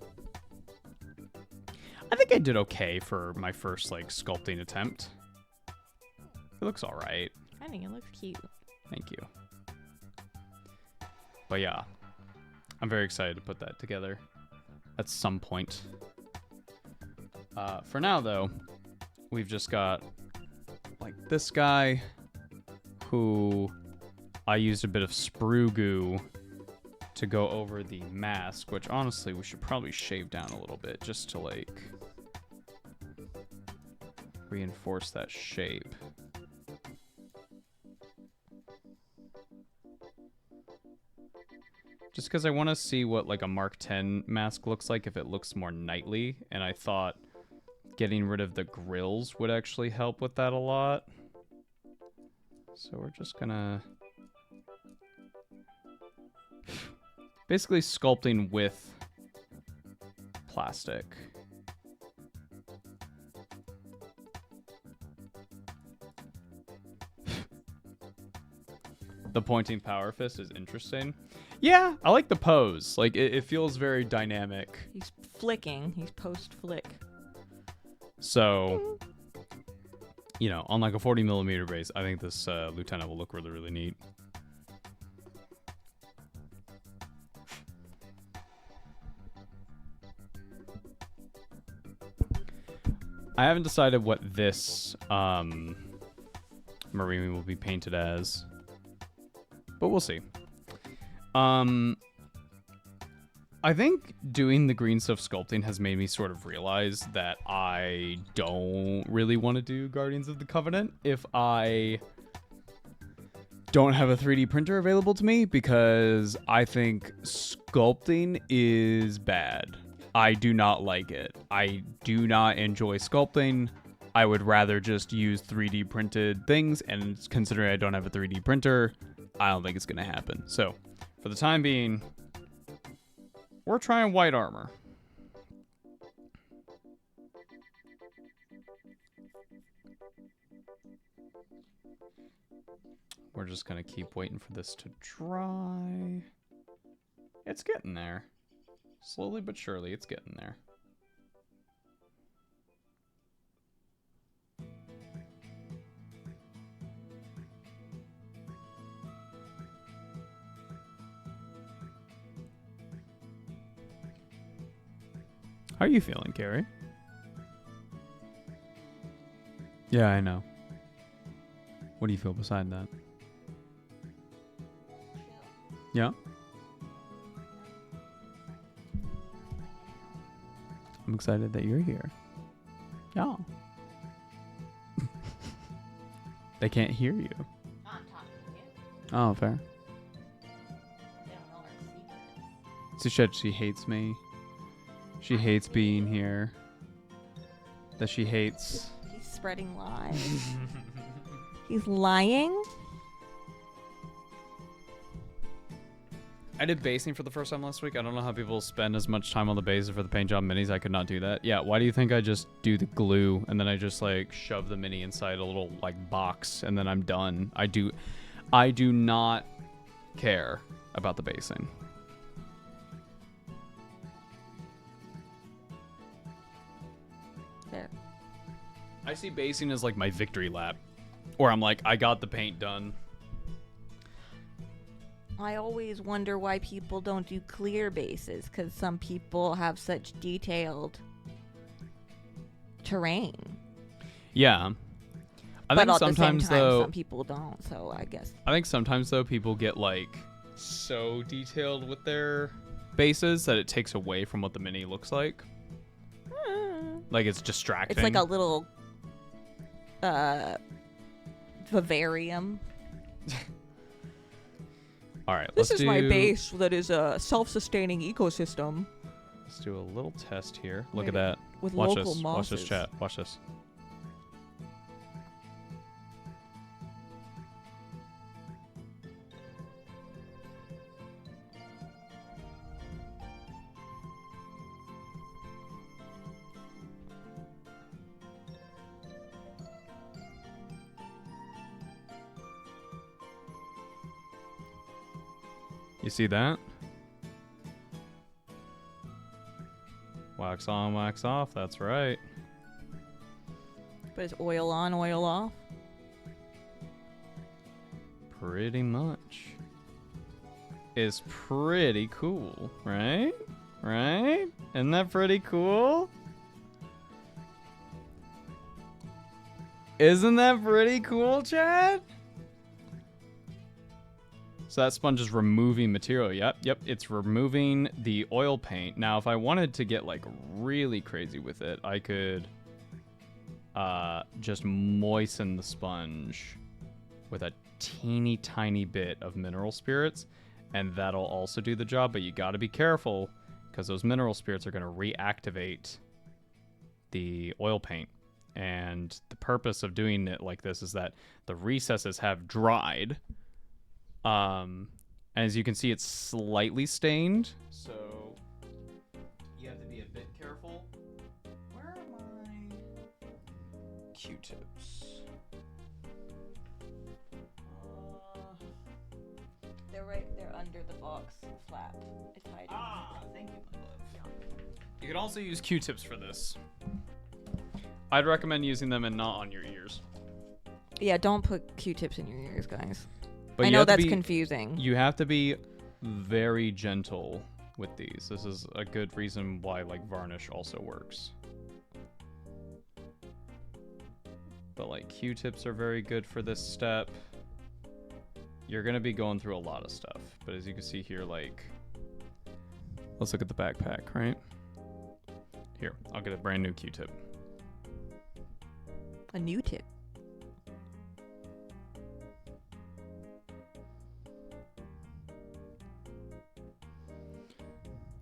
I think I did okay for my first, like, sculpting attempt. It looks alright. I think it looks cute. Thank you. But yeah, I'm very excited to put that together at some point. For now, though, we've just got, like, this guy who I used a bit of sprue goo to go over the mask, which honestly we should probably shave down a little bit just to like reinforce that shape. Just because I want to see what like a Mark 10 mask looks like if it looks more knightly, and I thought getting rid of the grills would actually help with that a lot. So we're just gonna basically sculpting with plastic. The pointing power fist is interesting. Yeah, I like the pose. Like, it feels very dynamic. He's flicking. He's post-flick. So, you know, on like a 40mm base, I think this lieutenant will look really, really neat. I haven't decided what this Marine will be painted as, but we'll see. I think doing the green stuff sculpting has made me sort of realize that I don't really want to do Guardians of the Covenant if I don't have a 3D printer available to me, because I think sculpting is bad. I do not like it. I do not enjoy sculpting. I would rather just use 3D printed things, and considering I don't have a 3D printer, I don't think it's going to happen. So, for the time being, we're trying white armor. We're just going to keep waiting for this to dry. It's getting there. Slowly but surely, it's getting there. How are you feeling, Kari? Yeah, I know. What do you feel beside that? Yeah? I'm excited that you're here. Yeah. They can't hear you. I'm talking to you. Oh, fair. They don't know our secrets. She said she hates me. She hates being here. That she hates. He's spreading lies. He's lying? I did basing for the first time last week. I don't know how people spend as much time on the bases for the paint job minis. I could not do that. Yeah, why do you think I just do the glue and then I just like shove the mini inside a little like box and then I'm done? I do not care about the basing. There. I see basing as like my victory lap, or I'm like, I got the paint done. I always wonder why people don't do clear bases, because some people have such detailed terrain. Yeah. I But think at the same sometimes time, though, some people don't, so I guess. I think sometimes though people get like so detailed with their bases that it takes away from what the mini looks like. Like it's distracting. It's like a little vivarium. All right, This let's is my do- base that is a self-sustaining ecosystem Let's do a little test here. Look Maybe at that. with Watch local this. mosses. Watch this, chat. Watch this. You see that? Wax on, wax off. That's right. But it's oil on, oil off. Pretty much. Is pretty cool, right? Right? Isn't that pretty cool? Isn't that pretty cool, Chad? So that sponge is removing material. Yep. It's removing the oil paint. Now, if I wanted to get like really crazy with it, I could just moisten the sponge with a teeny tiny bit of mineral spirits, and that'll also do the job. But you got to be careful because those mineral spirits are going to reactivate the oil paint. And the purpose of doing it like this is that the recesses have dried. As you can see, it's slightly stained, so you have to be a bit careful. Where are my Q-tips? They're under the box flap. It's hiding. Thank you, my love. Yeah. You can also use Q-tips for this. I'd recommend using them and not on your ears. Yeah, don't put Q-tips in your ears, guys. But I know that's confusing. You have to be very gentle with these. This is a good reason why like varnish also works. But like Q-tips are very good for this step. You're gonna be going through a lot of stuff. But as you can see here, like, let's look at the backpack, right? Here, I'll get a brand new Q-tip. A new tip.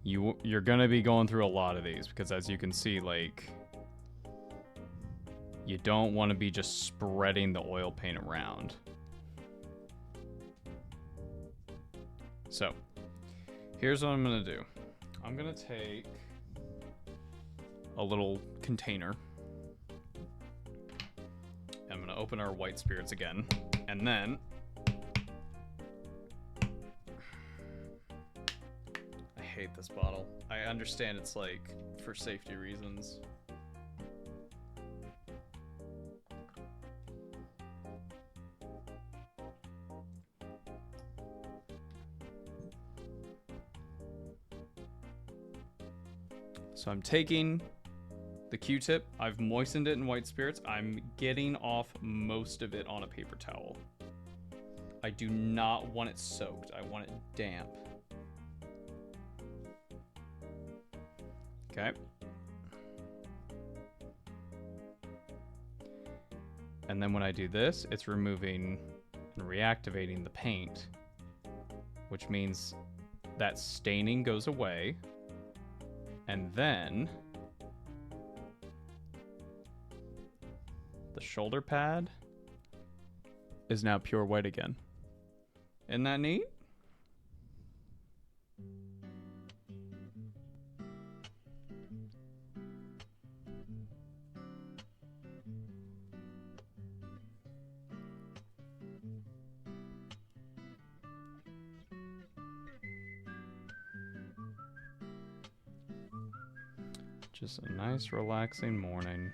You're gonna be going through a lot of these because as you can see, like, you don't want to be just spreading the oil paint around. So, here's what I'm gonna do. I'm gonna take a little container. I'm gonna open our white spirits again, and then I hate this bottle. I understand it's like for safety reasons. So I'm taking the Q-tip, I've moistened it in white spirits. I'm getting off most of it on a paper towel. I do not want it soaked. I want it damp. Okay. And then when I do this, it's removing and reactivating the paint, which means that staining goes away. And then the shoulder pad is now pure white again. Isn't that neat? Just a nice relaxing morning.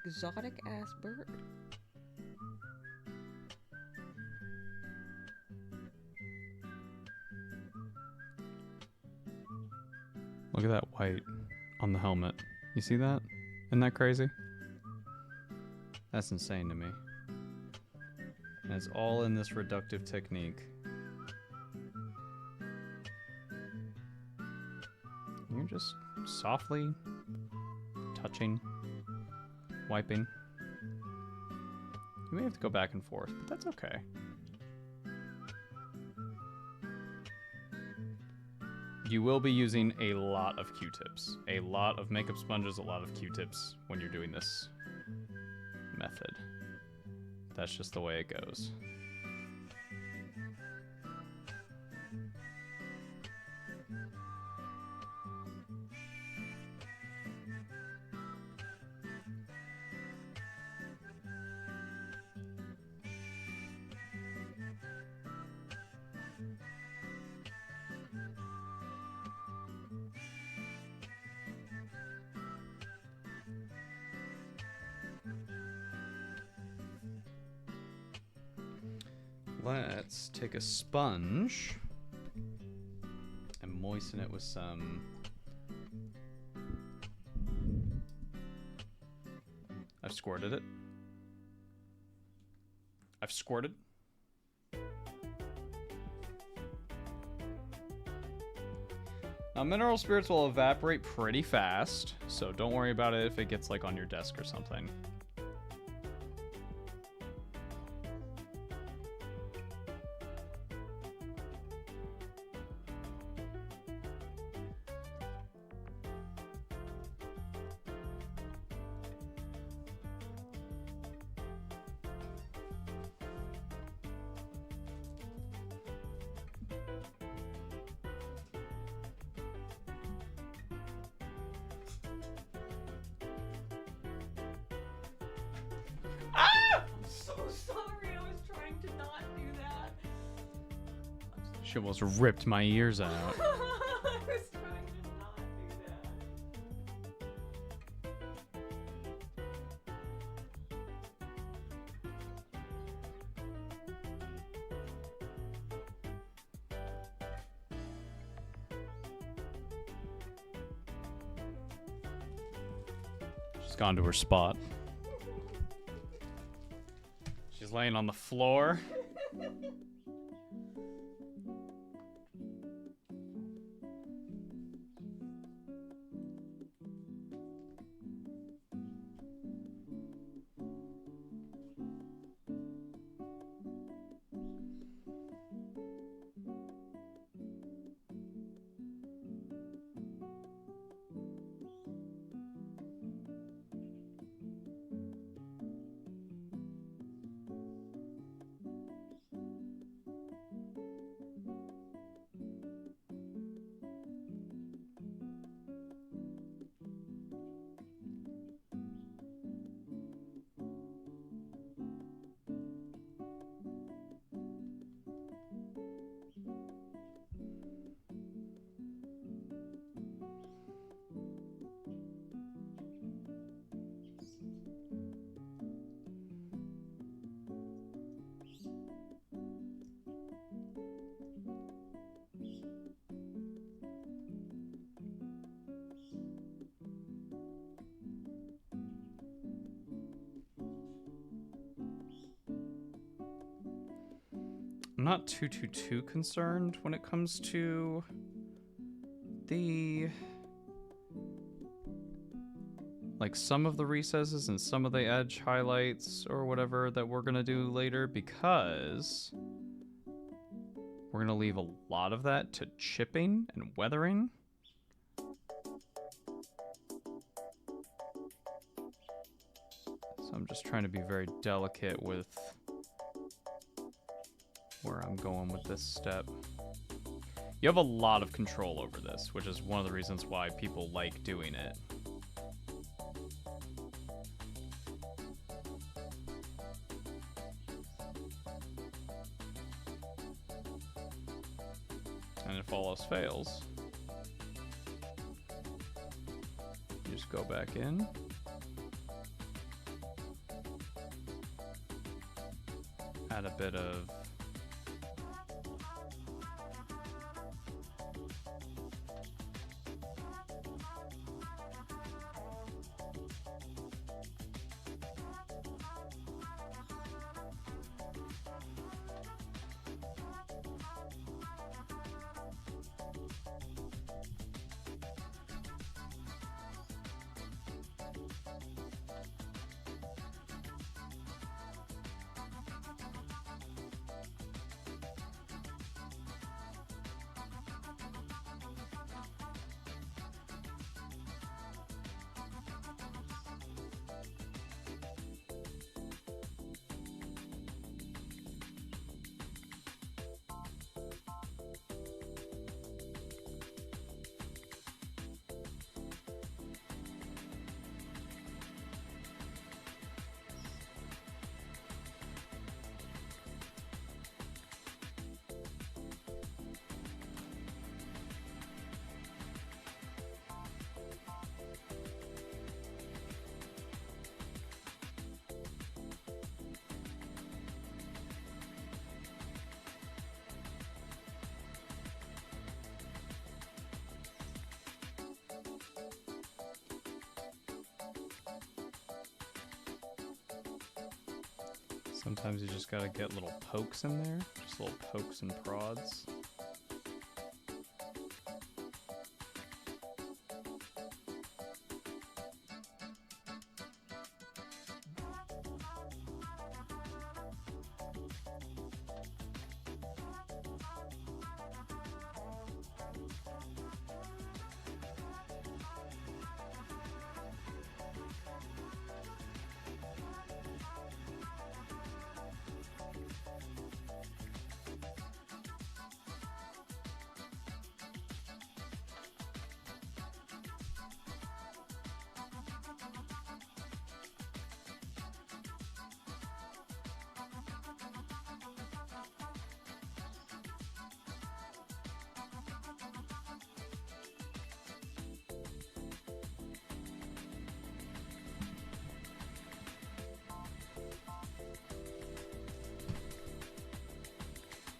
Exotic ass bird. Look at that white on the helmet. You see that? Isn't that crazy? That's insane to me. And it's all in this reductive technique. You're just softly switching, wiping. You may have to go back and forth, but that's okay. You will be using a lot of Q-tips. A lot of makeup sponges, a lot of Q-tips when you're doing this method. That's just the way it goes. Let's take a sponge and moisten it with some I've squirted it. I've squirted. Now, mineral spirits will evaporate pretty fast, so don't worry about it if it gets like on your desk or something. She almost ripped my ears out. I was trying to not do that. She's gone to her spot. She's laying on the floor. I'm not too concerned when it comes to the like some of the recesses and some of the edge highlights or whatever that we're gonna do later, because we're gonna leave a lot of that to chipping and weathering. So I'm just trying to be very delicate with where I'm going with this step. You have a lot of control over this, which is one of the reasons why people like doing it. And if all else fails, you just go back in. Add a bit of Sometimes you just gotta get little pokes in there. Just little pokes and prods.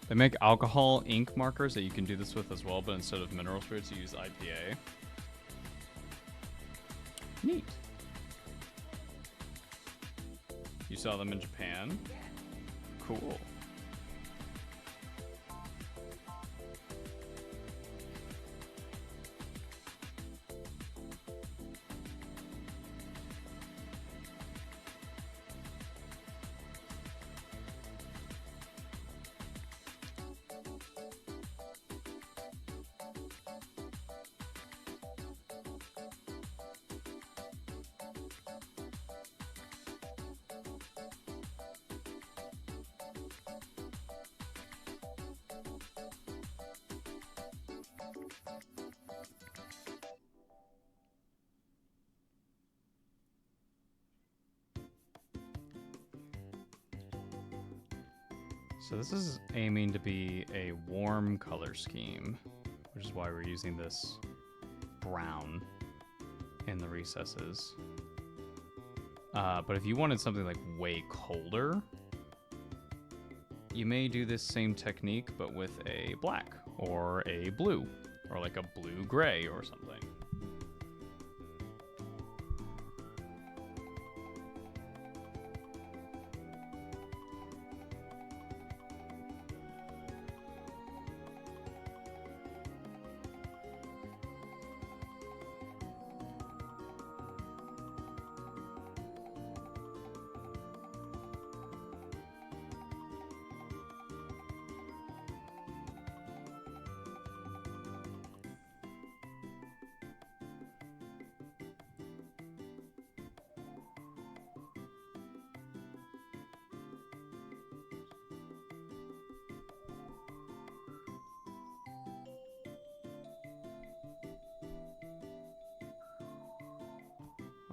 They make alcohol ink markers that you can do this with as well, but instead of mineral spirits, you use IPA. Neat. You saw them in Japan? Cool. So this is aiming to be a warm color scheme, which is why we're using this brown in the recesses. But if you wanted something like way colder, you may do this same technique, but with a black or a blue, or like a blue-gray or something.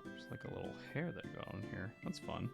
There's like a little hair that got on here. That's fun.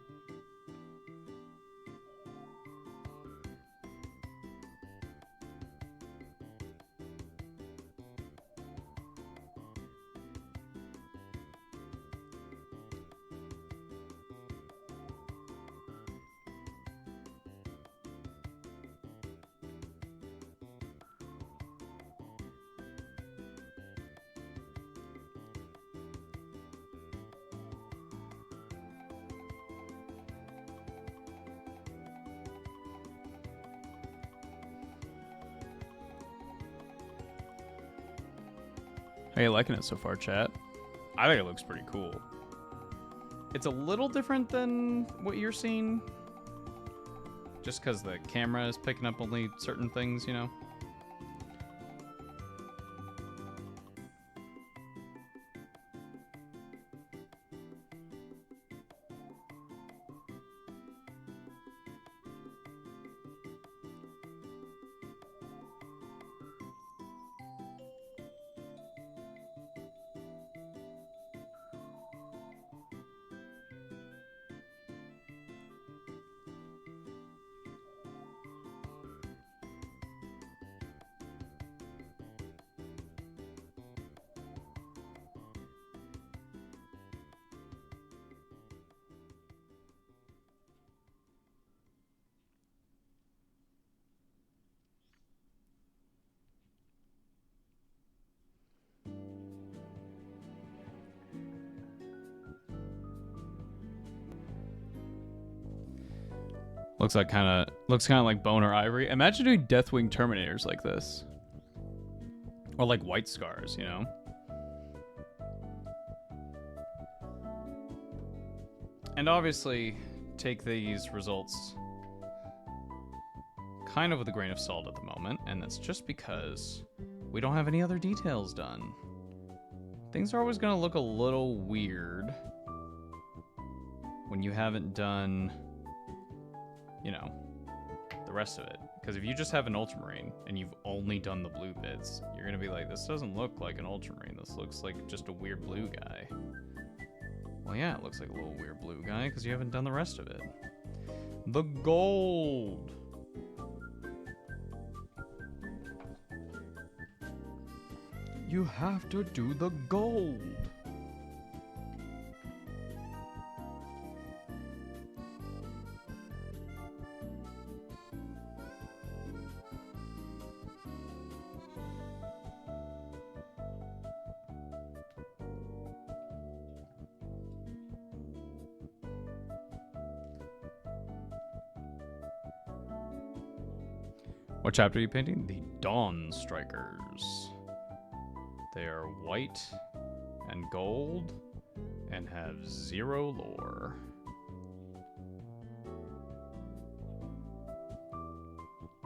How you liking it so far, chat? I think it looks pretty cool. It's a little different than what you're seeing, just because the camera is picking up only certain things, you know? Looks kind of like Bone or Ivory. Imagine doing Deathwing Terminators like this. Or like White Scars, you know? And obviously, take these results kind of with a grain of salt at the moment, and that's just because we don't have any other details done. Things are always going to look a little weird when you haven't done, you know, the rest of it. Because if you just have an Ultramarine and you've only done the blue bits, you're going to be like, this doesn't look like an Ultramarine. This looks like just a weird blue guy. Well, yeah, it looks like a little weird blue guy because you haven't done the rest of it. The gold. You have to do the gold. What chapter are you painting? The Dawnstrikers. They are white and gold and have 0 lore.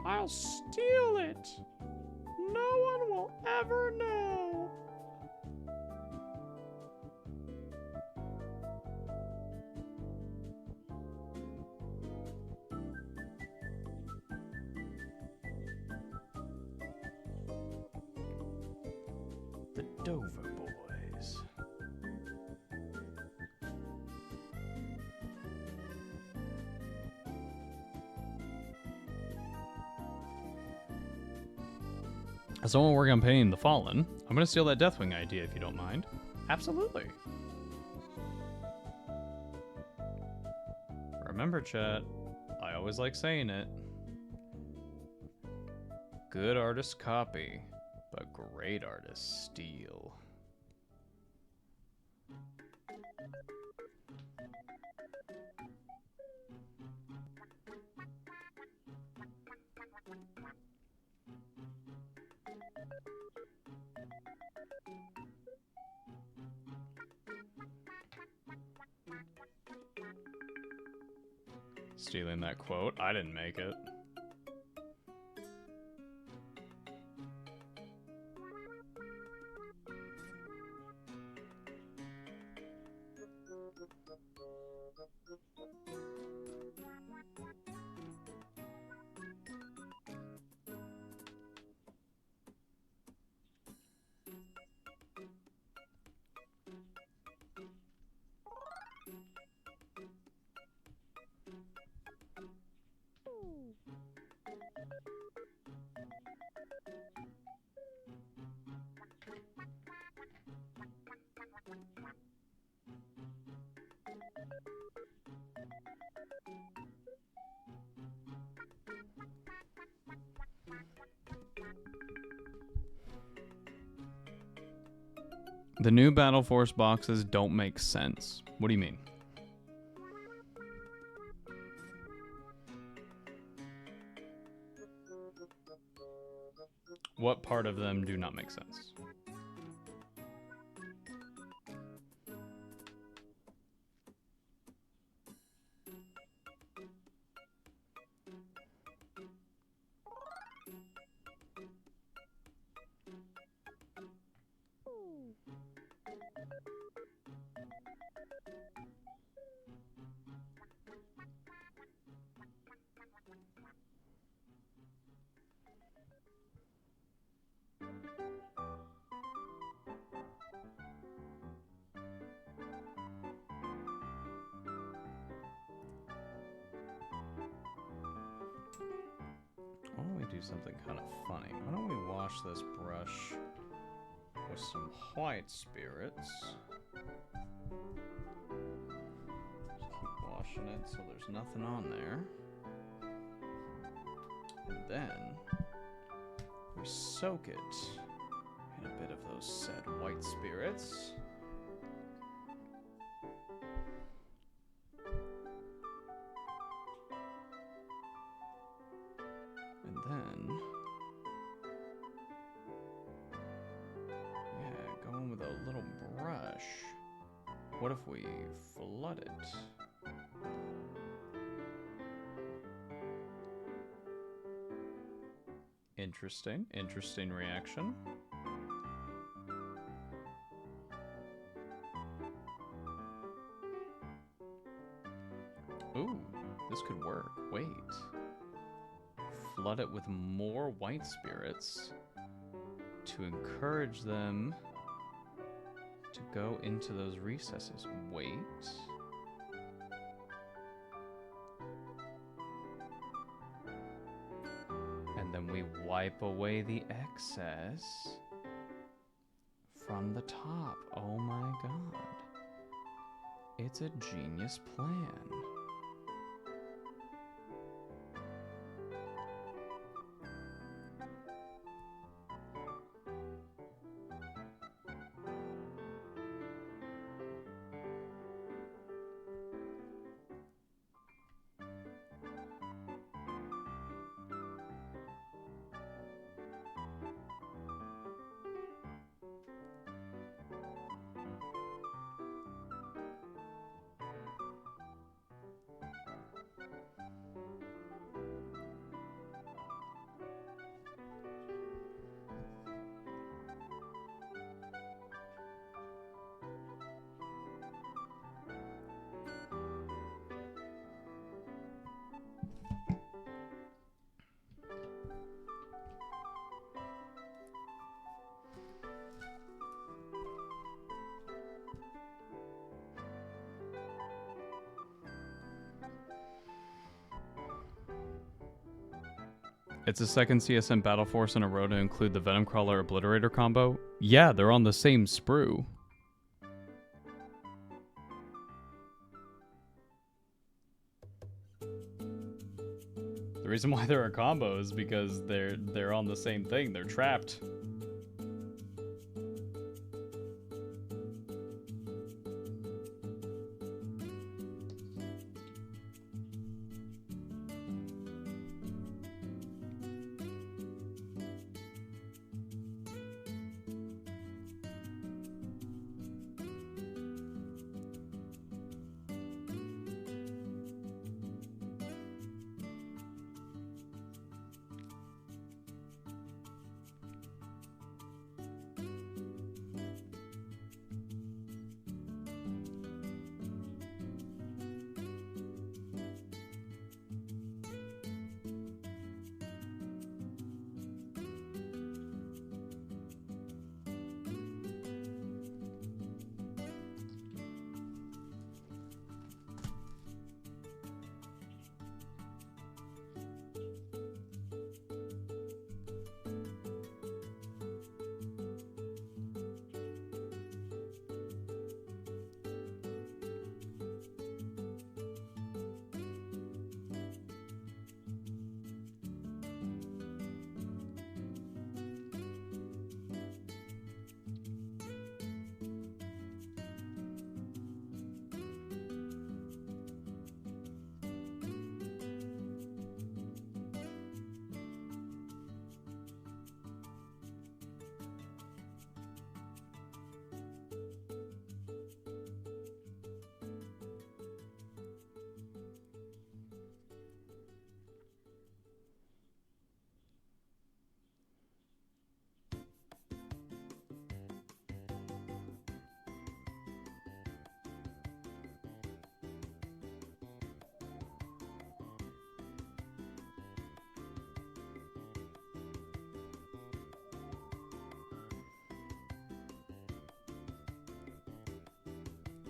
I'll steal it. No one will ever know. The Dover Boys. As someone working on painting the Fallen, I'm gonna steal that Deathwing idea if you don't mind. Absolutely. Remember, chat, I always like saying it. Good artists copy, but great artists steal. Stealing that quote. I didn't make it. The new Battle Force boxes don't make sense. What do you mean? What part of them do not make sense? Why don't we do something kind of funny? Why don't we wash this brush with some white spirits? Just keep washing it so there's nothing on there. And then we soak it in a bit of those said white spirits. then... yeah, go in with a little brush. What if we flood it? Interesting. Interesting reaction. Ooh, this could work. Wait. Flood it with more white spirits to encourage them to go into those recesses. Wait. And then we wipe away the excess from the top. Oh my god. It's a genius plan. It's a second CSM Battle Force in a row to include the Venom Crawler Obliterator combo. Yeah, they're on the same sprue. The reason why they're a combo is because they're on the same thing. They're trapped.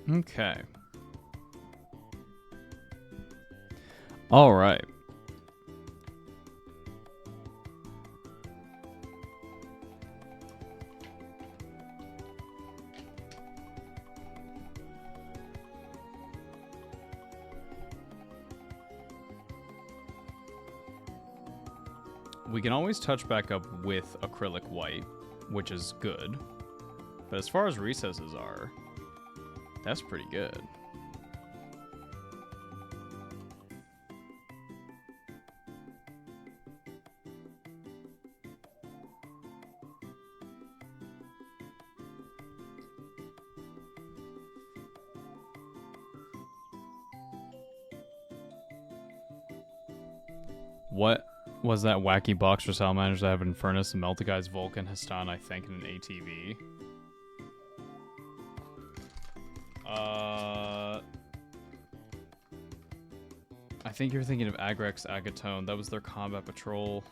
Okay. All right. We can always touch back up with acrylic white, which is good. But as far as recesses are, that's pretty good. What was that wacky box for salamanders that have in furnace and melt a guy's Vulcan Histan, I think, in an ATV? I think you're thinking of Agrex Agatone. That was their combat patrol.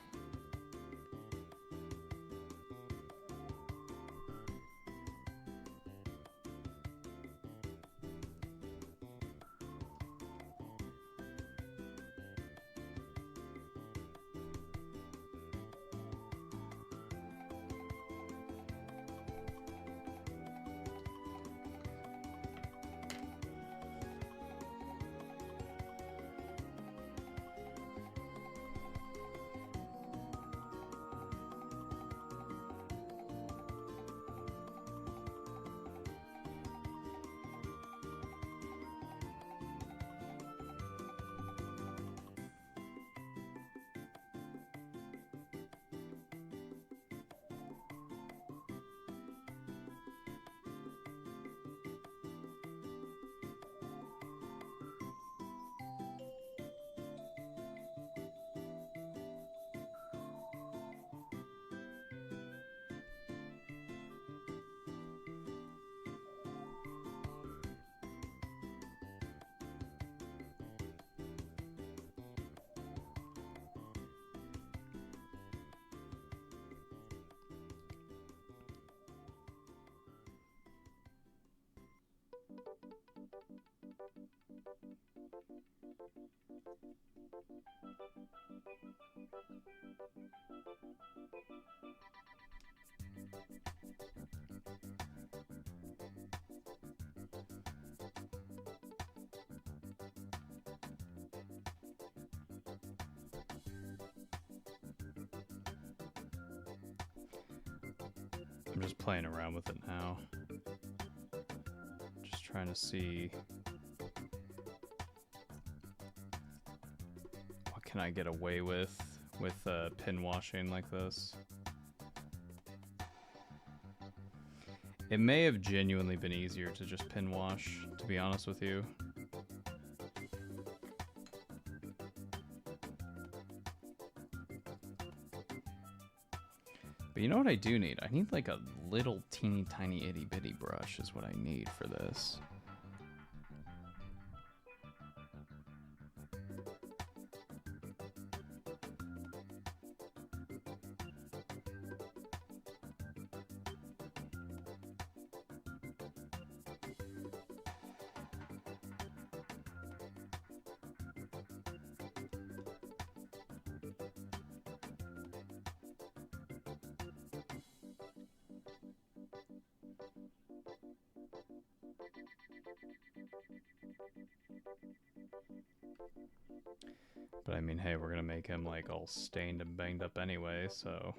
I'm just playing around with it now. Just trying to see what can I get away with pin washing like this. It may have genuinely been easier to just pin wash, to be honest with you. But you know what I do need? I need like a little teeny tiny itty bitty brush is what I need for this. But I mean, hey, we're gonna make him like all stained and banged up anyway, so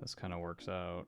this kind of works out.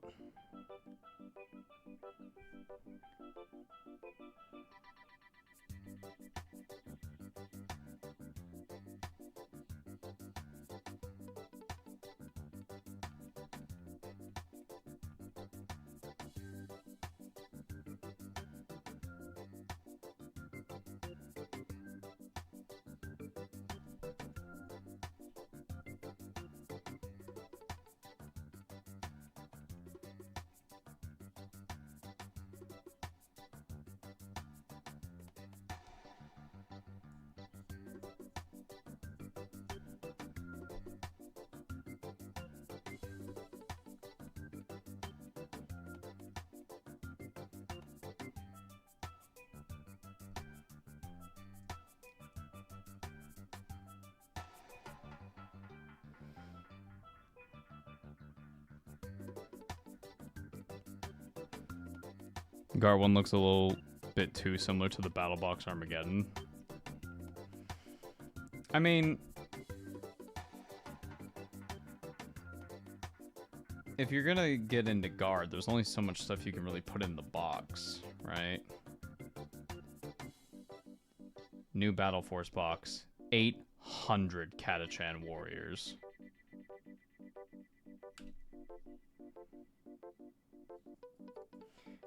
Gar 1 looks a little bit too similar to the Battle Box Armageddon. I mean, if you're gonna get into Guard, there's only so much stuff you can really put in the box, right? New Battle Force box, 800 Catachan warriors.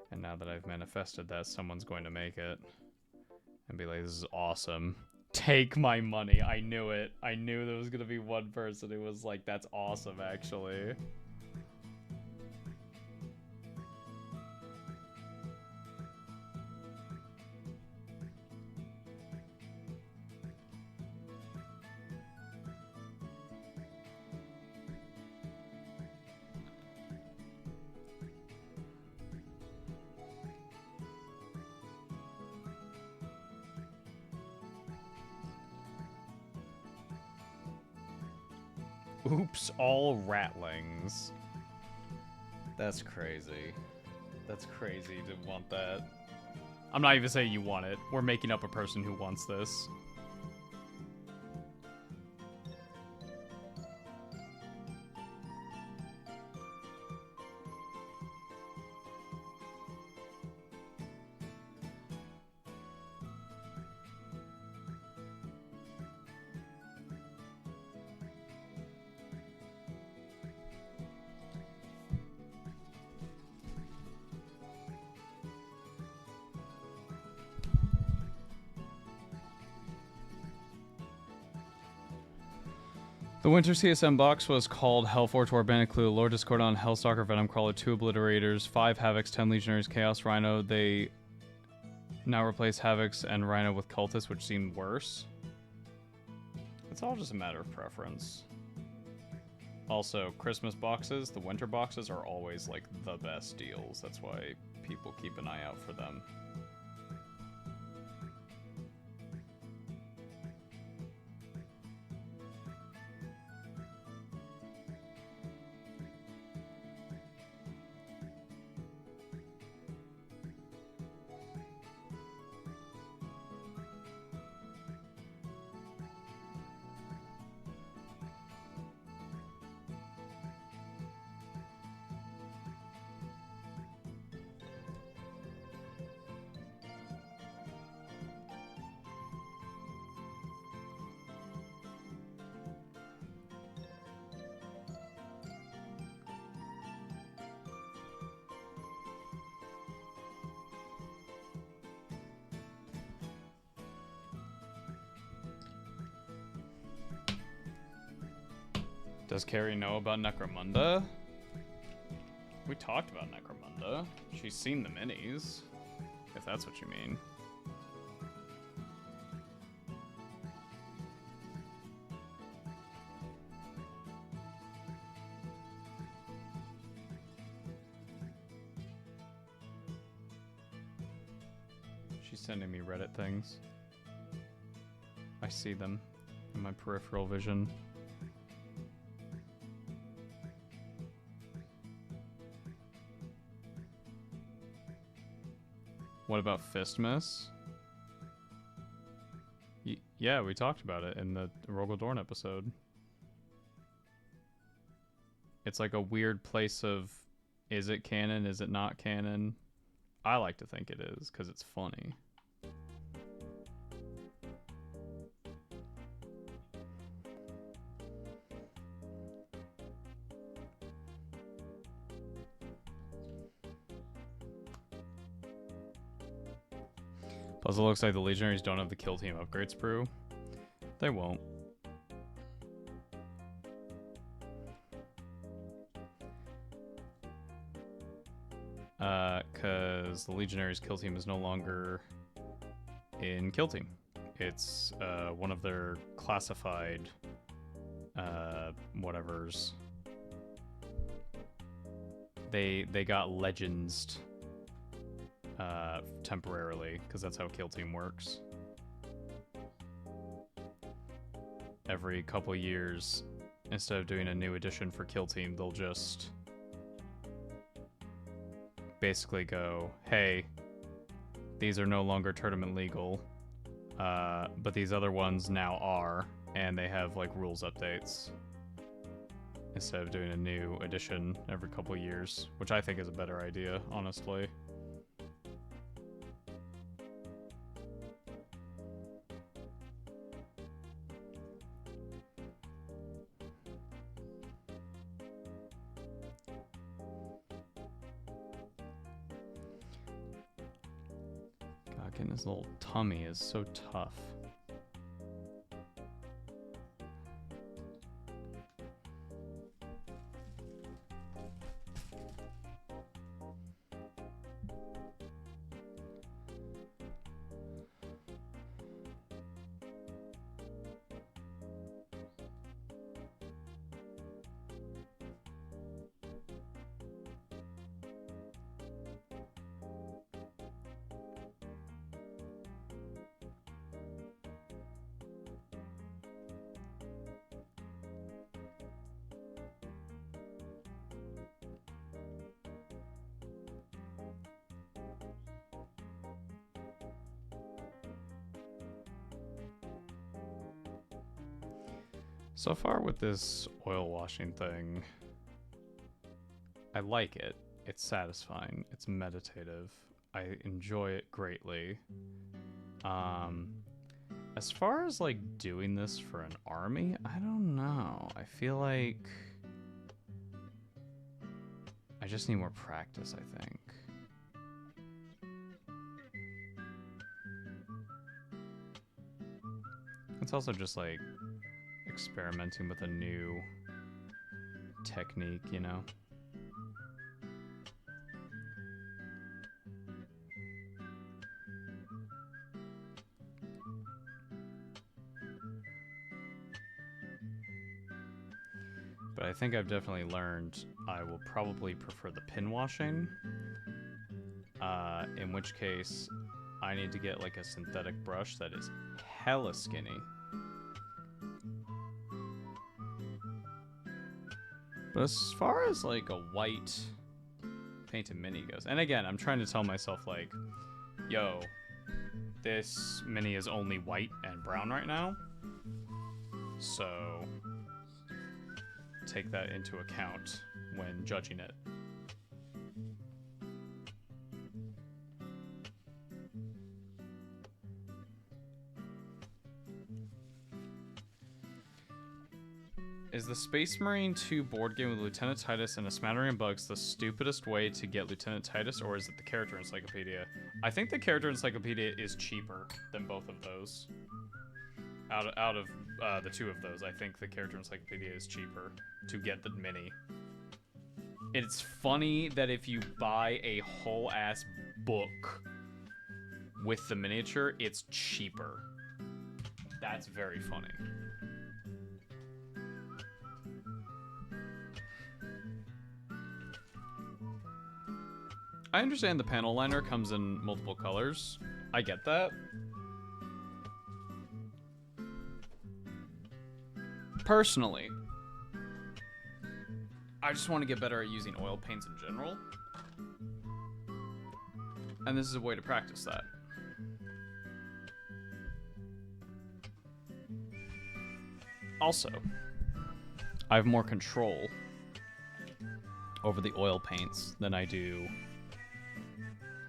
And now that I've manifested that, someone's going to make it and be like, this is awesome. Take my money. I knew it. I knew there was gonna be one person who was like, that's awesome, actually. Oops, all ratlings. That's crazy. That's crazy to want that. I'm not even saying you want it. We're making up a person who wants this. The Winter CSM box was called Hellforge Warbandit Clue, Lord Discordon, Hellstalker, Venomcrawler, 2 Obliterators, 5 Havocs, 10 Legionaries, Chaos Rhino. They now replace Havocs and Rhino with Cultists, which seemed worse. It's all just a matter of preference. Also, Christmas boxes, the winter boxes are always like the best deals. That's why people keep an eye out for them. Does Kari know about Necromunda? We talked about Necromunda. She's seen the minis, if that's what you mean. She's sending me Reddit things. I see them in my peripheral vision. What about Fistmas? Yeah, we talked about it in the Rogel Dorn episode. It's like a weird place of, is it canon, is it not canon? I like to think it is, because it's funny. Plus, it looks like the Legionaries don't have the kill team upgrade sprue. They won't. Because the Legionaries kill team is no longer in kill team. It's one of their classified whatevers. They got legends temporarily, because that's how kill team works. Every couple years, instead of doing a new edition for kill team, they'll just basically go, hey, these are no longer tournament legal, but these other ones now are, and they have like rules updates instead of doing a new edition every couple years, which I think is a better idea, honestly. God, getting his little tummy is so tough. So far with this oil washing thing, I like it. It's satisfying. It's meditative. I enjoy it greatly. As far as like doing this for an army, I don't know. I feel like I just need more practice, I think. It's also just like experimenting with a new technique, you know? But I think I've definitely learned I will probably prefer the pin washing. In which case, I need to get like a synthetic brush that is hella skinny. But as far as like a white painted mini goes, and again, I'm trying to tell myself like, yo, this mini is only white and brown right now. So take that into account when judging it. Is the Space Marine 2 board game with Lieutenant Titus and a smattering of bugs the stupidest way to get Lieutenant Titus, or is it the character encyclopedia? I think the character encyclopedia is cheaper than both of those. Out of the two of those, I think the character encyclopedia is cheaper to get the mini. It's funny that if you buy a whole ass book with the miniature, it's cheaper. That's very funny. I understand the panel liner comes in multiple colors. I get that. Personally, I just want to get better at using oil paints in general. And this is a way to practice that. Also, I have more control over the oil paints than I do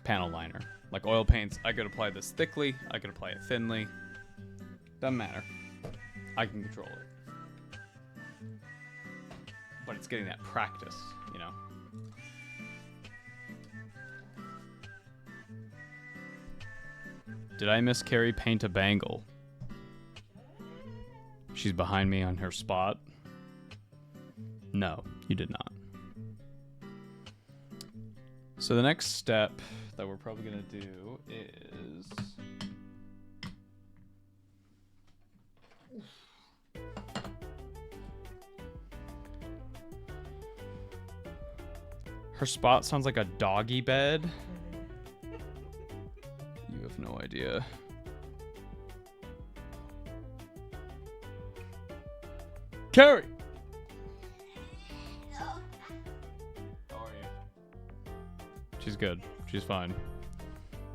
panel liner. Like oil paints, I could apply this thickly, I could apply it thinly. Doesn't matter. I can control it. But it's getting that practice, you know? Did I miss Kari paint a bangle? She's behind me on her spot. No, you did not. So the next step that we're probably gonna do is her spot sounds like a doggy bed. You have no idea. Kari! She's good. She's fine.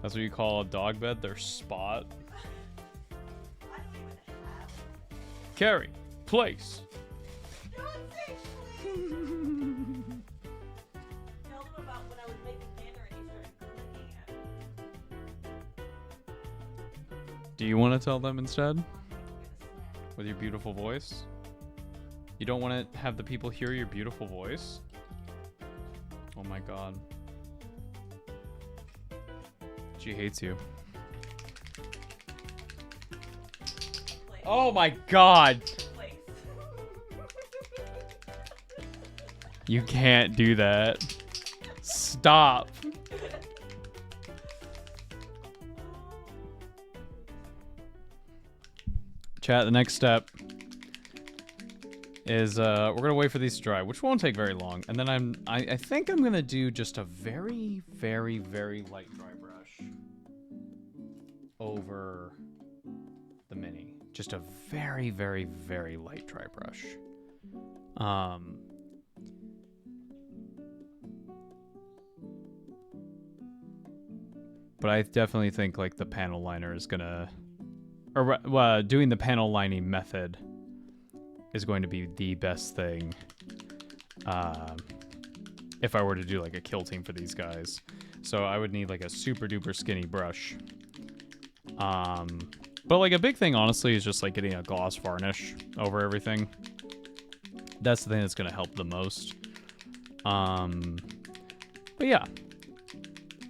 That's what you call a dog bed, their spot. Kari, place. Tell them about when I was making dinner and he started clicking it. Do you want to tell them instead? With your beautiful voice? You don't want to have the people hear your beautiful voice? Oh my god. She hates you. Oh my god! You can't do that. Stop. Chat, the next step is we're gonna wait for these to dry, which won't take very long. And then I think I'm gonna do just a very, very, very light dry brush over the mini. Just a very, very, very light dry brush. But I definitely think like the panel liner is gonna, or doing the panel lining method is going to be the best thing if I were to do like a kill team for these guys. So I would need like a super duper skinny brush. But like a big thing honestly is just like getting a gloss varnish over everything. That's the thing that's going to help the most. But yeah,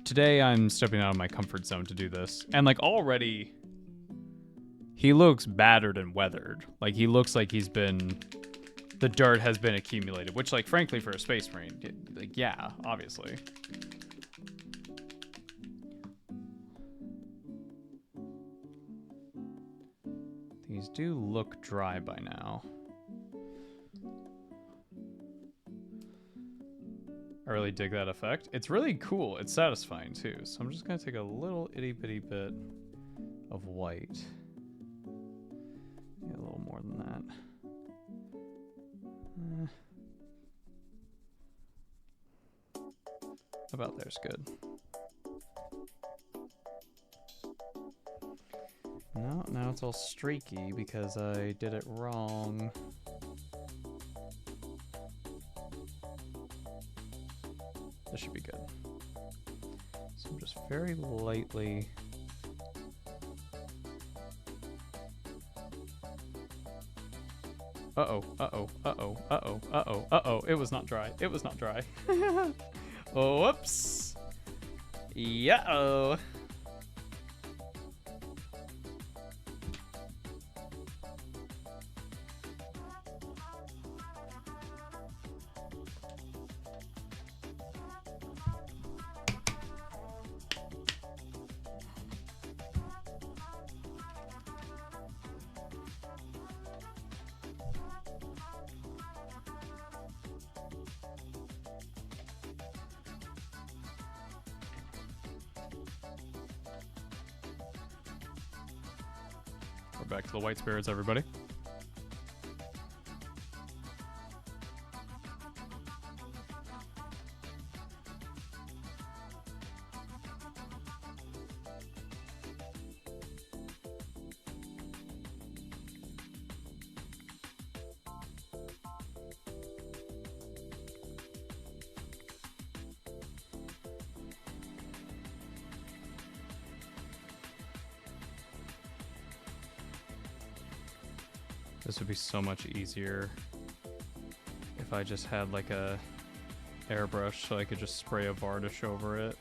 today I'm stepping out of my comfort zone to do this. And like already he looks battered and weathered. Like he looks like the dirt has been accumulated, which like frankly for a Space Marine, like yeah, obviously. These do look dry by now. I really dig that effect. It's really cool. It's satisfying too. So I'm just gonna take a little itty bitty bit of white. Yeah, a little more than that. About there's good. No, now it's all streaky because I did it wrong. This should be good. So I'm just very lightly. Uh-oh, uh-oh, uh-oh, uh-oh, uh-oh, uh-oh. It was not dry. It was not dry. Whoops. Yeah-oh. We're back to the white spirits, everybody. This would be so much easier if I just had like a airbrush so I could just spray a varnish over it.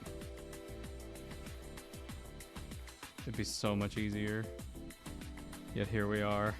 It'd be so much easier. Yet here we are.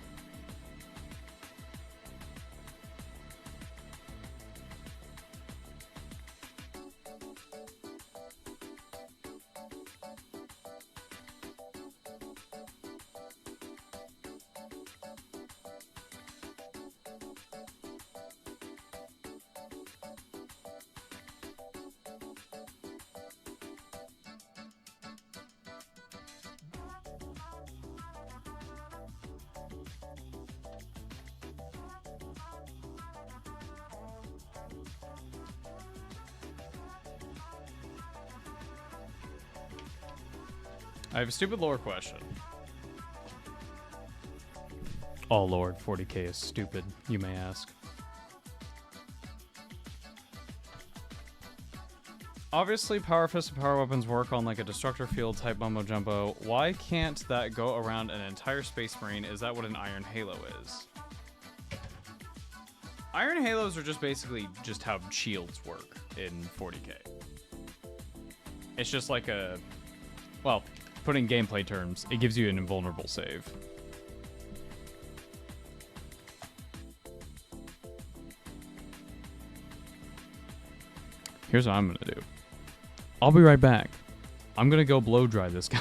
I have a stupid lore question. Oh lord, 40k is stupid, you may ask. Obviously, power fists and power weapons work on like a destructor field type mumbo jumbo. Why can't that go around an entire Space Marine? Is that what an Iron Halo is? Iron Halos are just basically just how shields work in 40k. It's just like a, well, put in gameplay terms, it gives you an invulnerable save. Here's what I'm gonna do. I'll be right back. I'm gonna go blow dry this guy.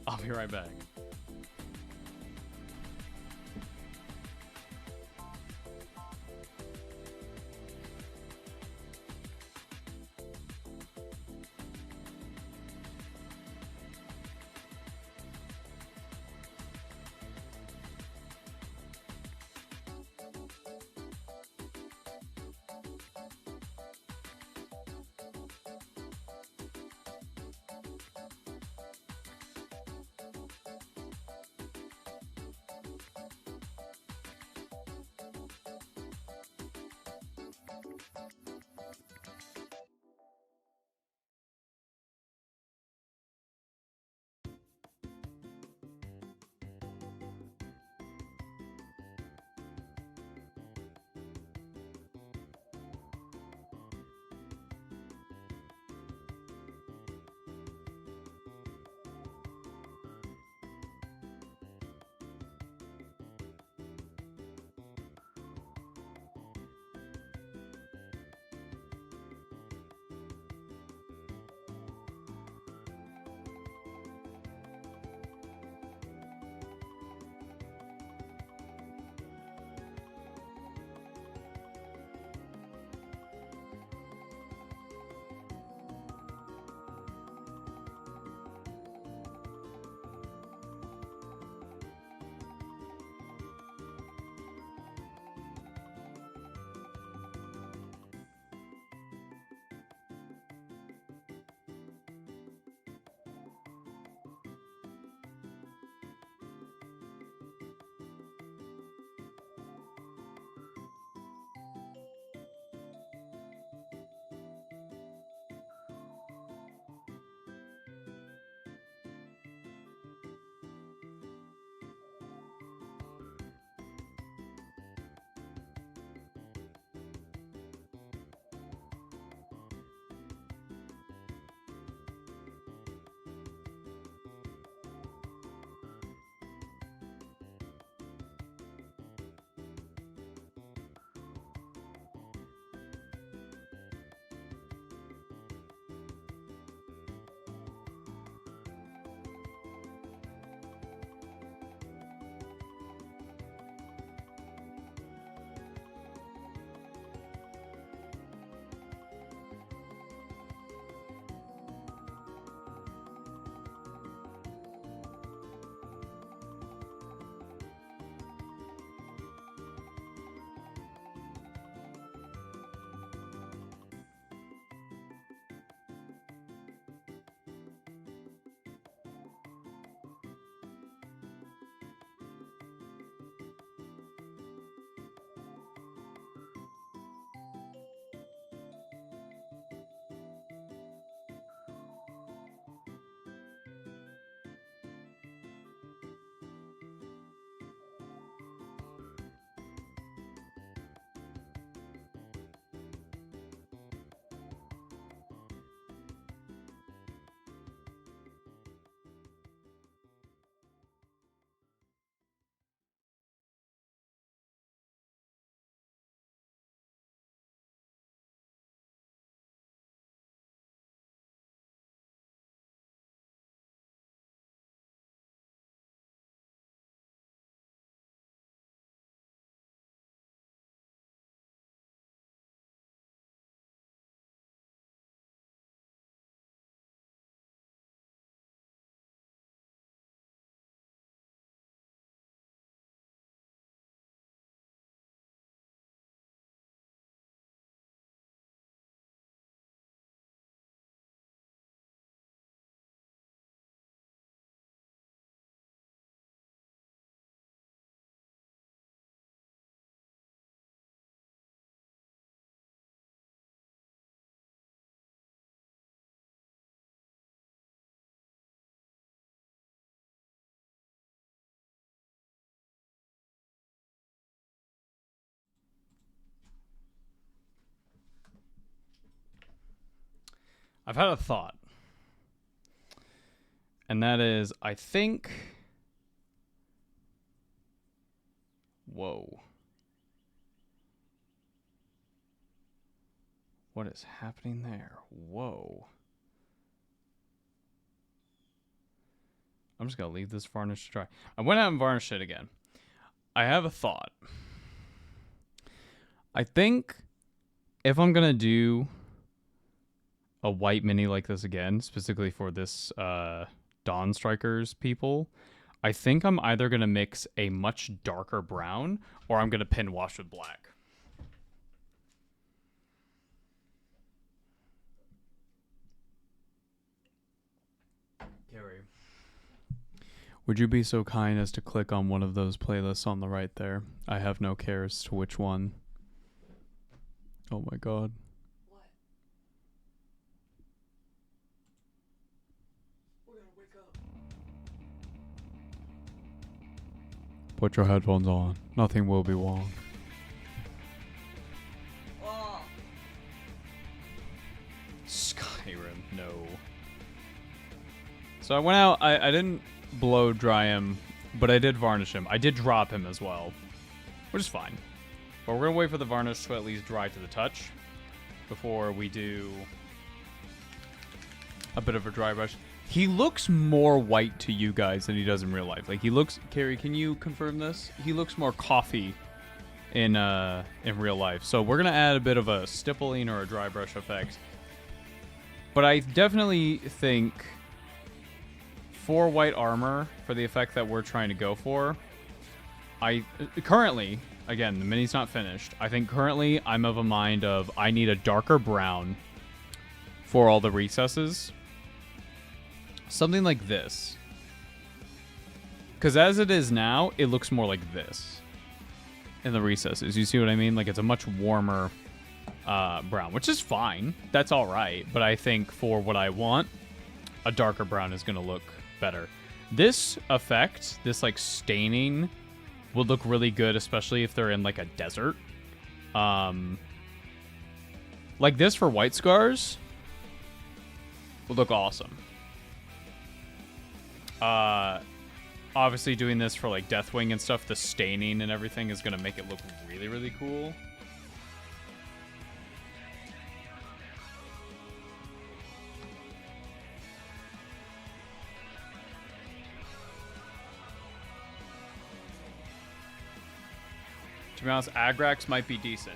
I'll be right back. I've had a thought. And that is, I think... Whoa. What is happening there? Whoa. I'm just going to leave this varnish to dry. I went out and varnished it again. I have a thought. I think if I'm going to do a white mini like this again, specifically for this Dawnstrikers people, I think I'm either going to mix a much darker brown or I'm going to pin wash with black. Kari, would you be so kind as to click on one of those playlists on the right there? I have no care as to which one. Oh my god. What? We're gonna wake up. Put your headphones on. Nothing will be wrong. Oh. Skyrim, no. So I went out, I didn't blow dry him, but I did varnish him. I did drop him as well, which is fine. But we're going to wait for the varnish to at least dry to the touch before we do a bit of a dry brush. He looks more white to you guys than he does in real life. Like, he looks... Kari, can you confirm this? He looks more coffee in real life. So we're going to add a bit of a stippling or a dry brush effect. But I definitely think... for white armor, for the effect that we're trying to go for, I currently, again, the mini's not finished. I think currently I'm of a mind of I need a darker brown for all the recesses. Something like this. Because as it is now, it looks more like this in the recesses. You see what I mean? Like, it's a much warmer brown, which is fine. That's all right. But I think for what I want, a darker brown is going to look better. This effect, this like staining, would look really good, especially if they're in like a desert. Like this for white scars would look awesome. Obviously doing this for like Deathwing and stuff, the staining and everything is going to make it look really, really cool. To be honest, Agrax might be decent.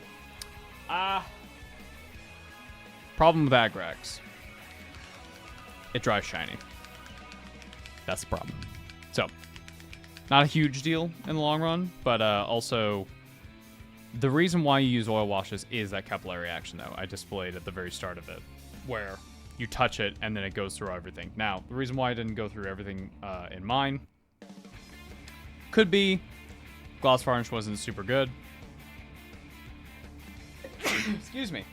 Problem with Agrax. It dries shiny. That's the problem. So, not a huge deal in the long run, but also, the reason why you use oil washes is that capillary action, though. I displayed at the very start of it, where you touch it and then it goes through everything. Now, the reason why I didn't go through everything in mine could be gloss varnish wasn't super good. Excuse me.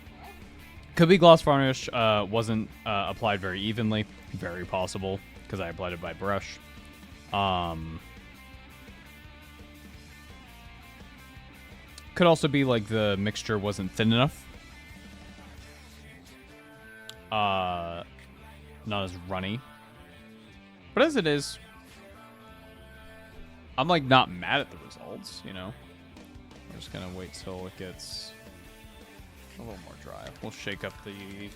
Could be gloss varnish wasn't applied very evenly. Very possible, because I applied it by brush. Could also be like the mixture wasn't thin enough. Not as runny. But as it is, I'm like not mad at the results, you know. I'm just gonna wait till it gets a little more dry. We'll shake up the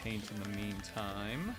paint in the meantime.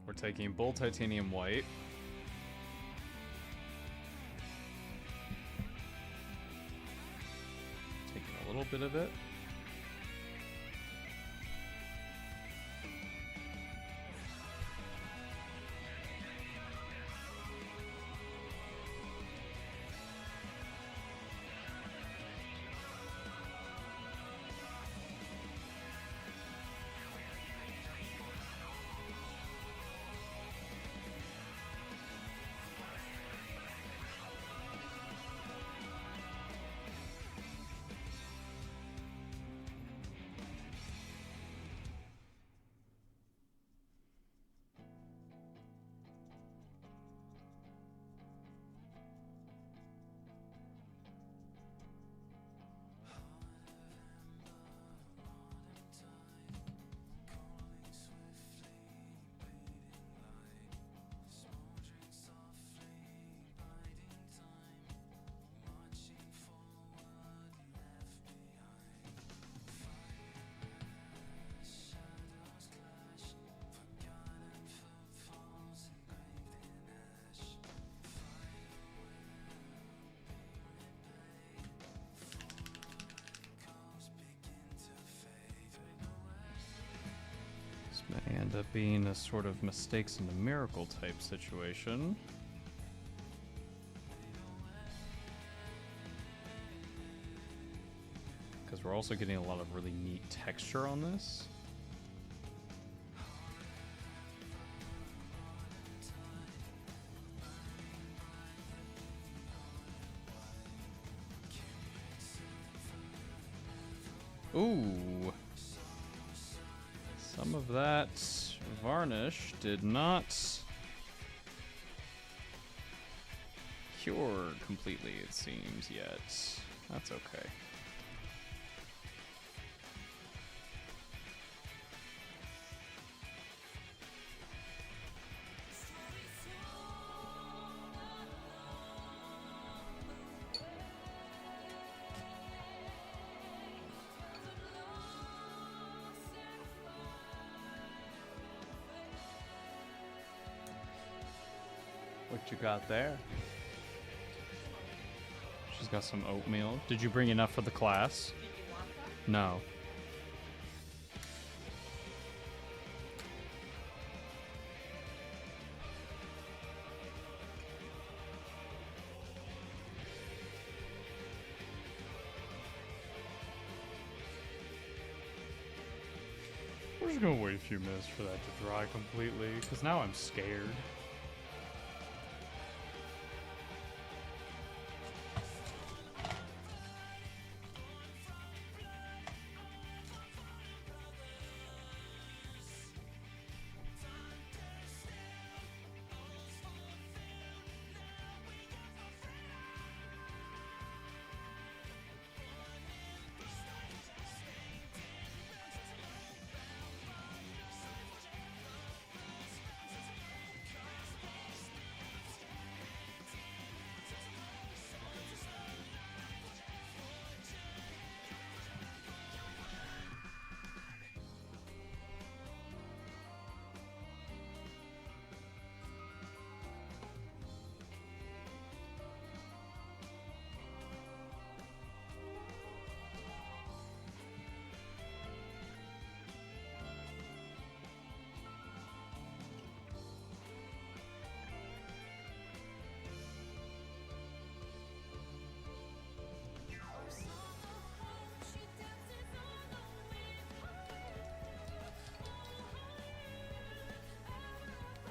We're taking Bull Titanium White. Taking a little bit of it. end up being a sort of mistakes in the miracle type situation. Because we're also getting a lot of really neat texture on this. Ooh. Some of that varnish did not cure completely, it seems, yet. That's okay. What you got there? She's got some oatmeal. Did you bring enough for the class? No. We're just gonna wait a few minutes for that to dry completely, because now I'm scared.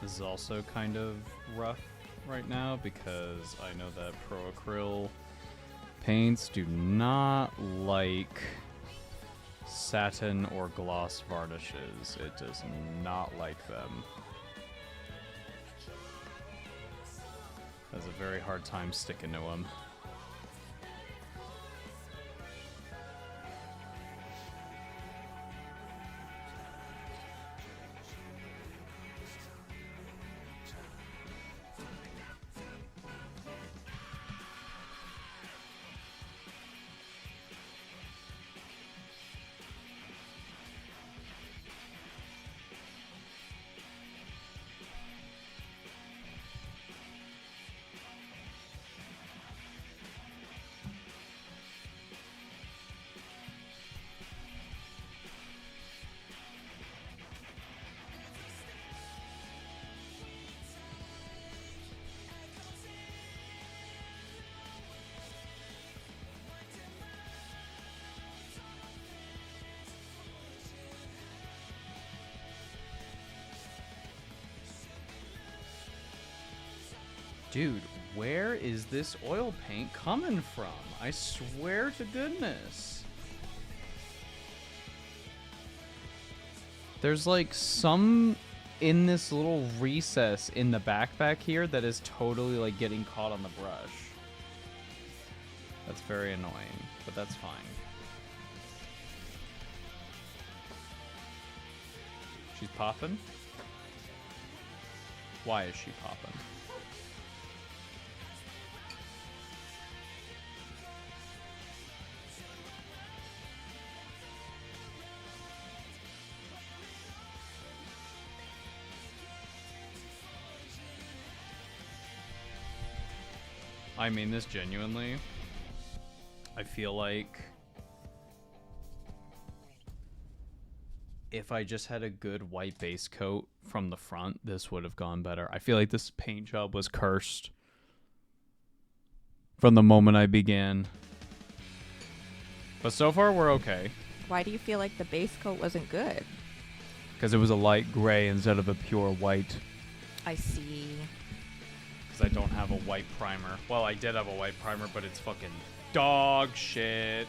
This is also kind of rough right now because I know that Pro Acryl paints do not like satin or gloss varnishes. It does not like them. Has a very hard time sticking to them. Dude, where is this oil paint coming from? I swear to goodness. There's like some in this little recess in the backpack here that is totally like getting caught on the brush. That's very annoying, but that's fine. She's popping? Why is she popping? I mean this genuinely. I feel like if I just had a good white base coat from the front, this would have gone better. I feel like this paint job was cursed from the moment I began. But so far, we're okay. Why do you feel like the base coat wasn't good? Because it was a light gray instead of a pure white. I see. Because I don't have a white primer. Well, I did have a white primer, but it's fucking dog shit.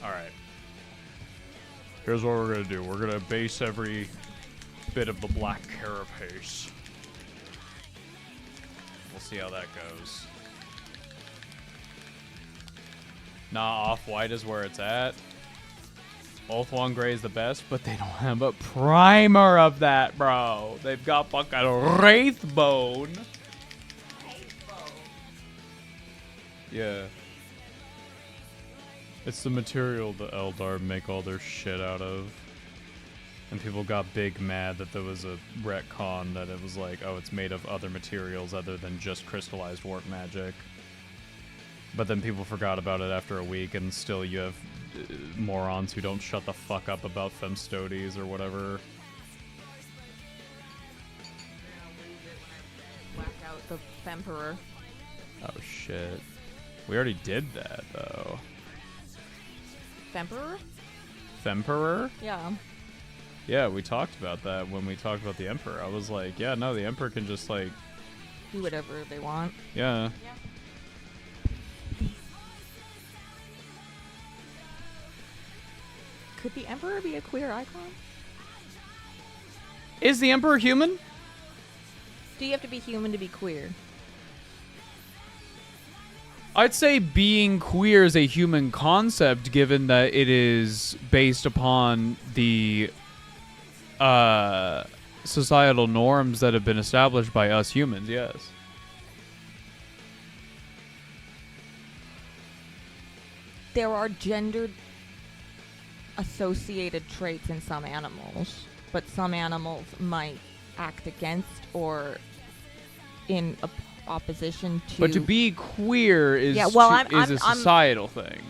Alright. Here's what we're going to do. We're going to base every bit of the black carapace. We'll see how that goes. Nah, off-white is where it's at. Both one gray is the best, but they don't have a primer of that, bro. They've got fucking Wraithbone. Yeah. It's the material the Eldar make all their shit out of. And people got big mad that there was a retcon that it was like, oh, it's made of other materials other than just crystallized warp magic. But then people forgot about it after a week, and still you have morons who don't shut the fuck up about femstodes or whatever. Whack out the Femperor. Oh shit. We already did that though. Femperor? Femperor? Yeah. Yeah, we talked about that when we talked about the Emperor. I was like, yeah, no, the Emperor can just like... Do whatever they want. Yeah. Could the Emperor be a queer icon? Is the Emperor human? Do you have to be human to be queer? I'd say being queer is a human concept, given that it is based upon the societal norms that have been established by us humans, yes. There are gendered associated traits in some animals, but some animals might act against or in opposition to. But to be queer is Yeah, well, is a societal thing.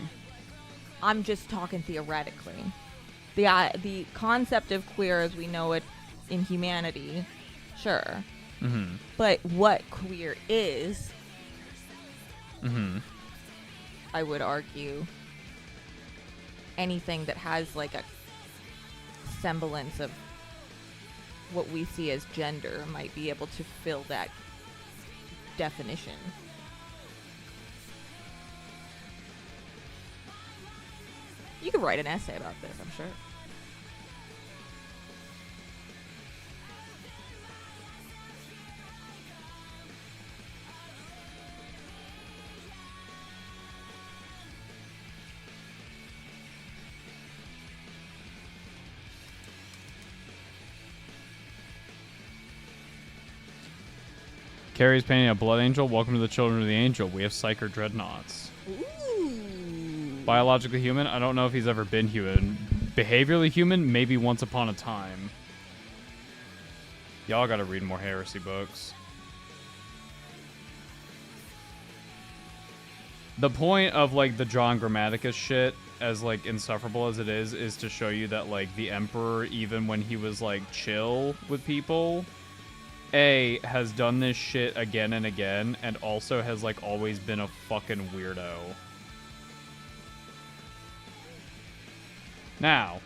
I'm just talking theoretically. The concept of queer as we know it in humanity, sure. Mm-hmm. But what queer is, Mm-hmm. I would argue, anything that has like a semblance of what we see as gender might be able to fill that definition. You could write an essay about this, I'm sure. Kari's painting a blood angel. Welcome to the Children of the Angel. We have Psyker Dreadnoughts. Ooh. Biologically human? I don't know if he's ever been human. Behaviorally human? Maybe once upon a time. Y'all gotta read more heresy books. The point of, like, the John Grammaticus shit, as, like, insufferable as it is to show you that, like, the Emperor, even when he was, like, chill with people, A, has done this shit again and again, and also has, like, always been a fucking weirdo. Now,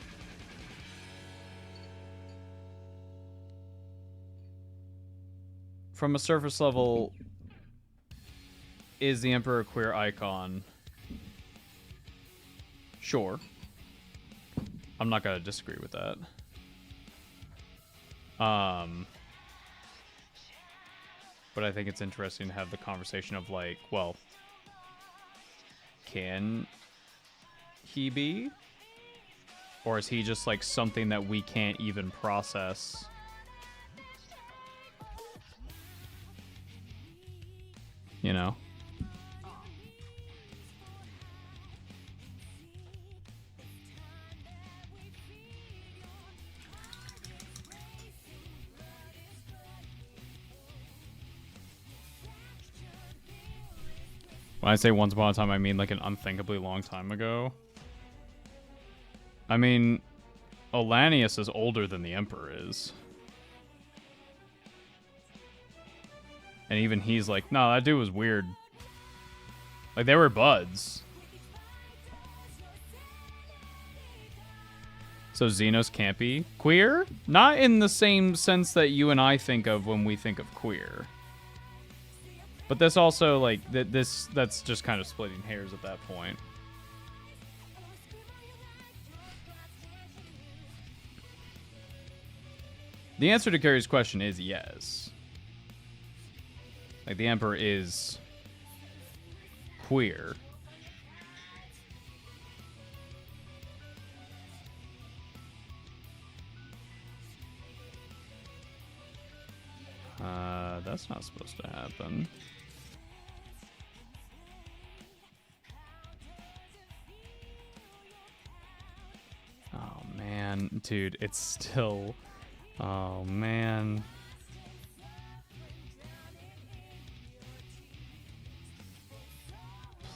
from a surface level, is the Emperor a queer icon? Sure. I'm not gonna disagree with that. But I think it's interesting to have the conversation of, like, well, can he be? Or is he just, like, something that we can't even process? You know? When I say once upon a time, I mean like an unthinkably long time ago. I mean, Olanius is older than the Emperor is. And even he's like, no, that dude was weird. Like, they were buds. So Xenos can't be queer? Not in the same sense that you and I think of when we think of queer. But that's also, like, that's just kind of splitting hairs at that point. The answer to Kari's question is yes. Like, the Emperor is queer. That's not supposed to happen. Oh, man. Dude, it's still... Oh, man.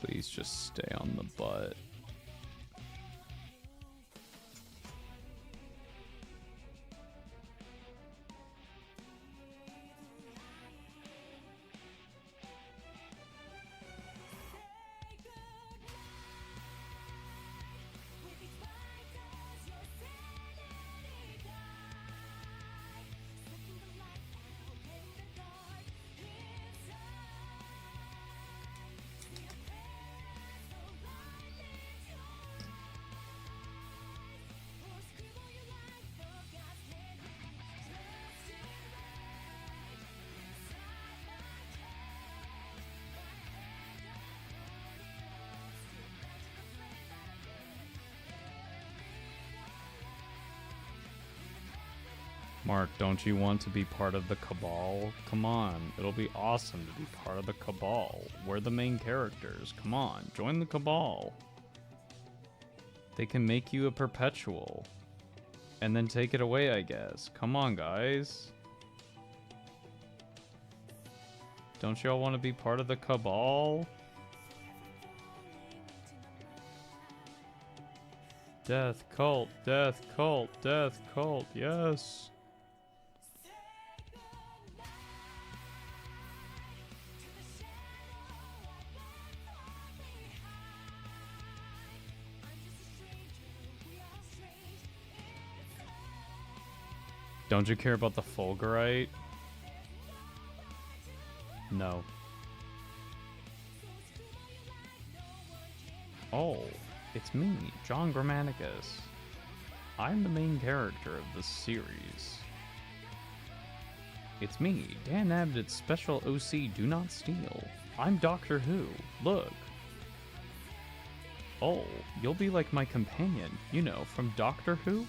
Please just stay on the butt. Mark, don't you want to be part of the Cabal? Come on, it'll be awesome to be part of the Cabal. We're the main characters. Come on, join the Cabal. They can make you a perpetual. And then take it away, I guess. Come on, guys. Don't y'all want to be part of the Cabal? Death cult, death cult, death cult, yes. Don't you care about the Fulgurite? No. Oh, it's me, John Grammaticus. I'm the main character of this series. It's me, Dan Abnett's special OC Do Not Steal. I'm Doctor Who. Look. Oh, you'll be like my companion, you know, from Doctor Who?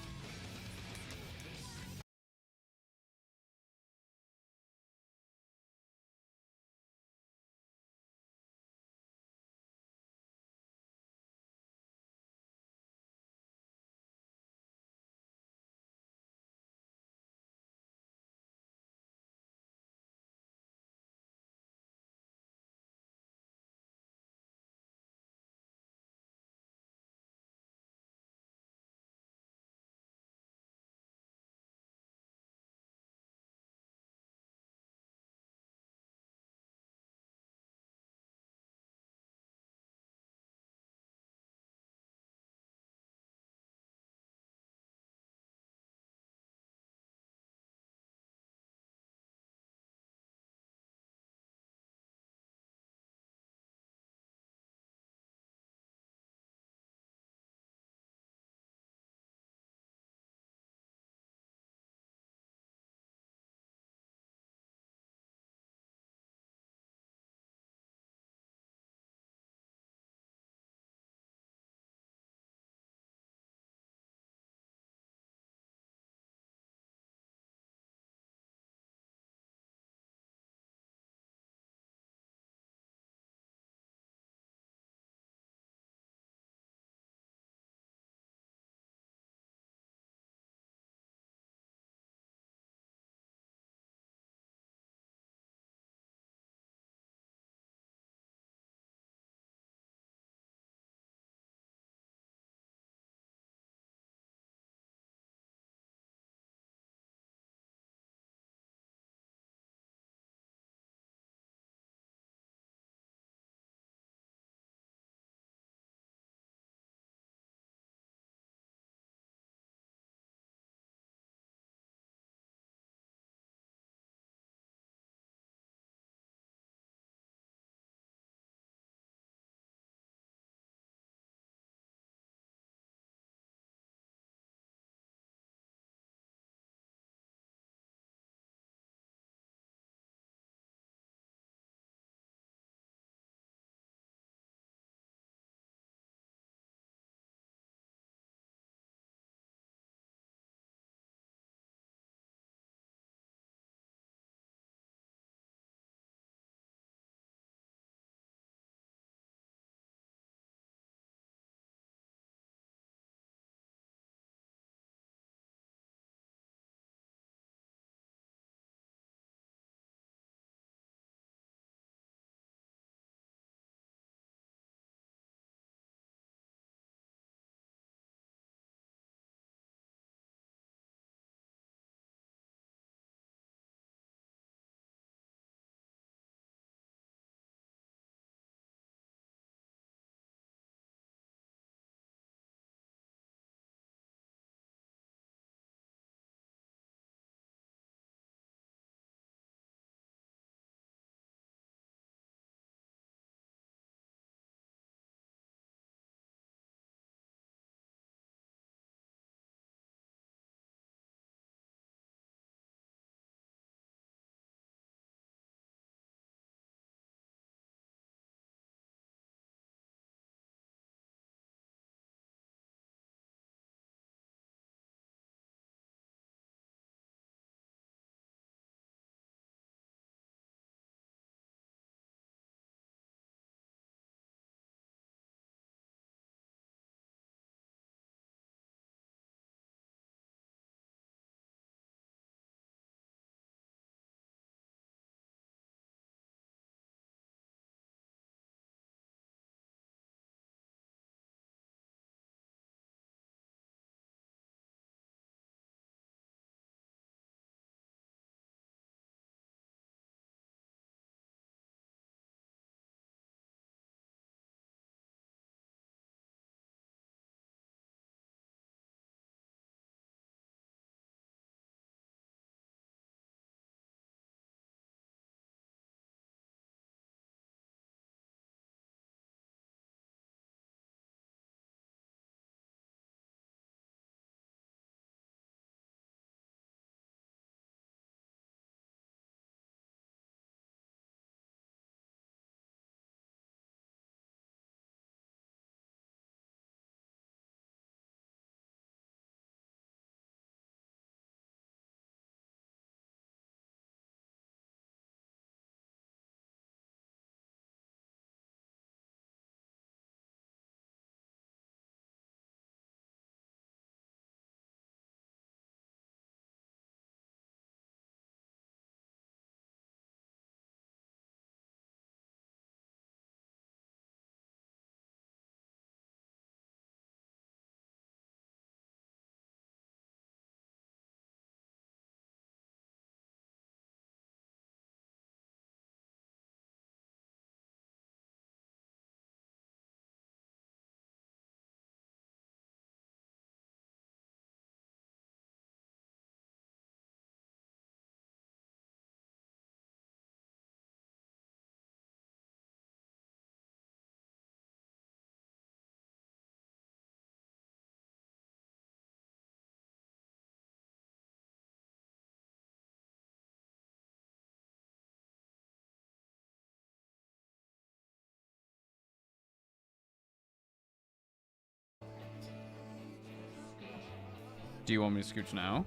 Do you want me to scooch now?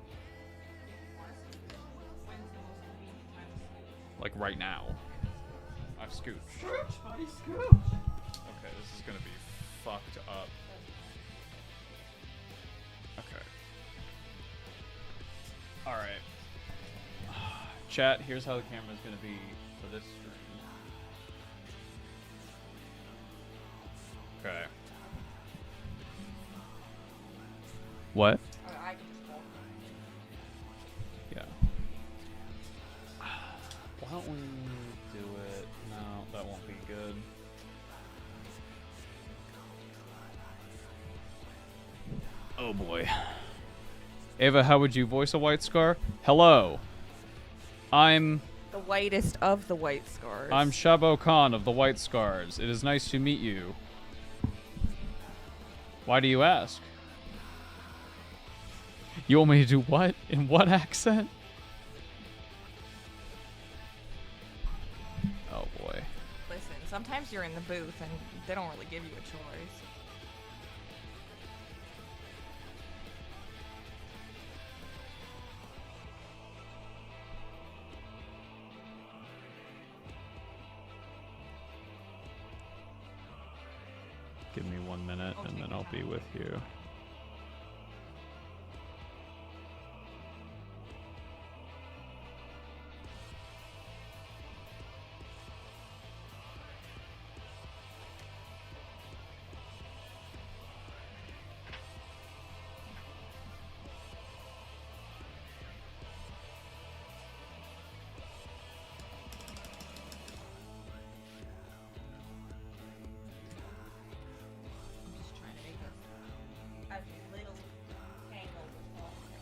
Like right now. I've scooched. Scooch, buddy, scooch. Okay, this is gonna be fucked up. Okay. Alright. Chat, here's how the camera's gonna be for this stream. Okay. What? I can just hold Yeah. Why don't we do it? No, that won't be good. Oh boy. Ava, how would you voice a white scar? Hello. I'm the whitest of the white scars. Shabo Khan of the White Scars. It is nice to meet you. Why do you ask? You want me to do what? In what accent? Oh boy. Listen, sometimes you're in the booth and they don't really give you a choice. Give me 1 minute and then I'll be with you.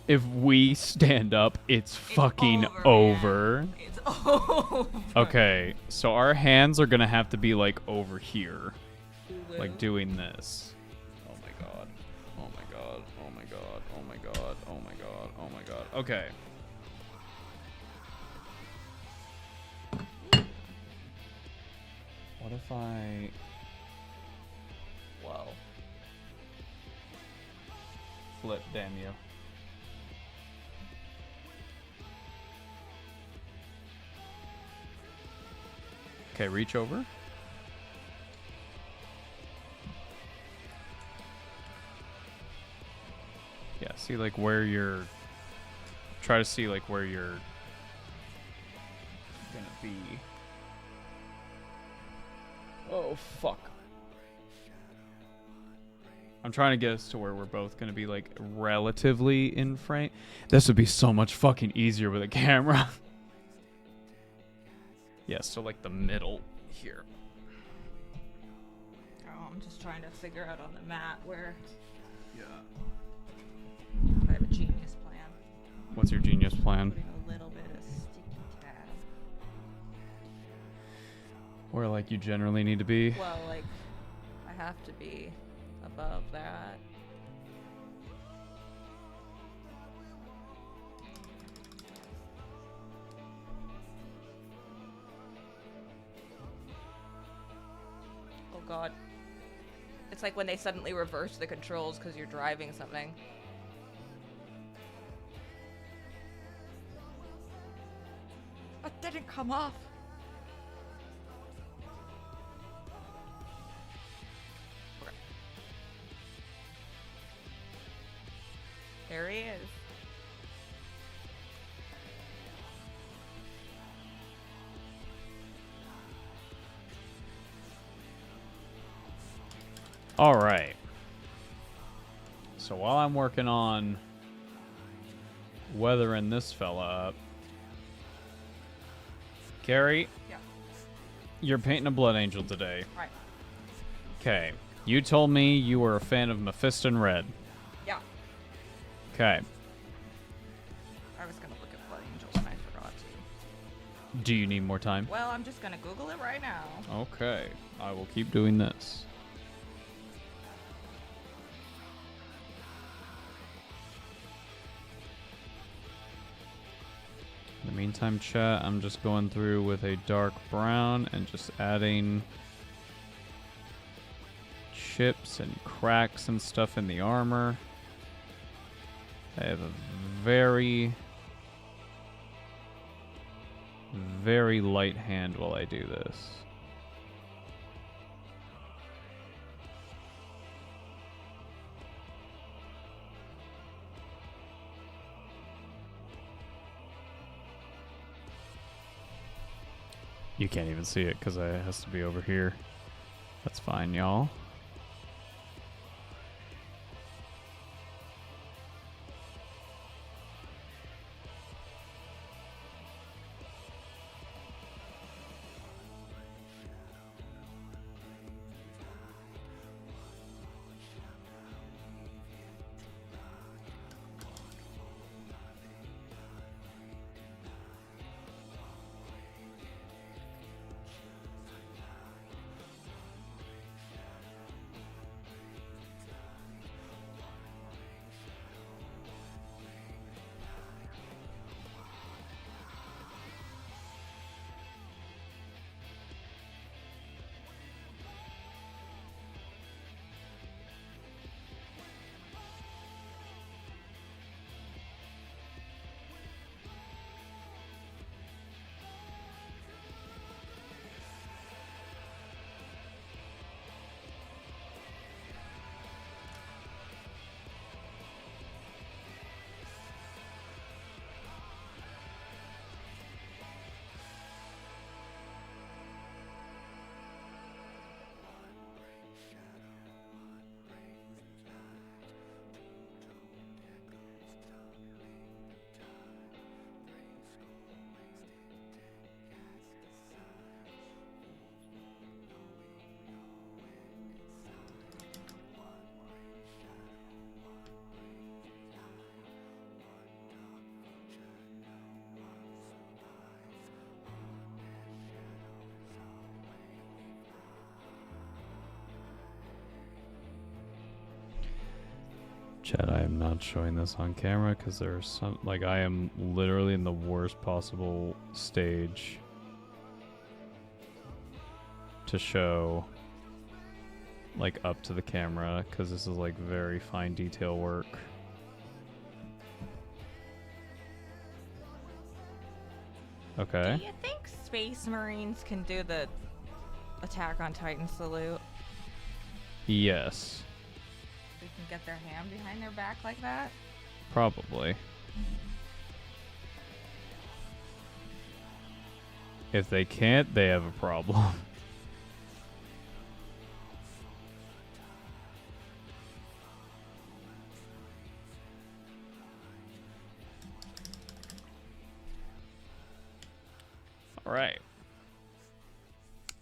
If we stand up, it's fucking over. It's over. Okay, so our hands are gonna have to be like over here. Hulu. Like doing this. Oh my god. Oh my god. Oh my god. Oh my god. Oh my god. Oh my god. Okay. What if I... Wow. Flip, damn you. Okay, reach over. Yeah, see like where you're... Try to see like where you're gonna be. Oh, fuck. I'm trying to get us to where we're both gonna be like relatively in frame. This would be so much fucking easier with a camera. Yeah, so like the middle here. Oh, I'm just trying to figure out on the mat where. Yeah. I have a genius plan. What's your genius plan? Putting a little bit of sticky tab. Where like you generally need to be? Well, like, I have to be above that. Oh god. It's like when they suddenly reverse the controls because you're driving something. It didn't come off. There he is. All right. So while I'm working on weathering this fella up, Kari, Yeah. you're painting a blood angel today. Right. Okay. You told me you were a fan of Mephiston Red. Yeah. Okay. I was gonna look at Blood Angels and I forgot to. Do you need more time? Well, I'm just gonna Google it right now. Okay. I will keep doing this. In the meantime, chat, I'm just going through with a dark brown and just adding chips and cracks and stuff in the armor. I have a very, very light hand while I do this. You can't even see it because it has to be over here. That's fine, y'all. Chad, I am not showing this on camera because there's some, like, I am literally in the worst possible stage to show, like, up to the camera because this is, like, very fine detail work. Okay. Do you think Space Marines can do the Attack on Titan salute? Yes. They can get their hand behind their back like that? Probably. If they can't, they have a problem. All right.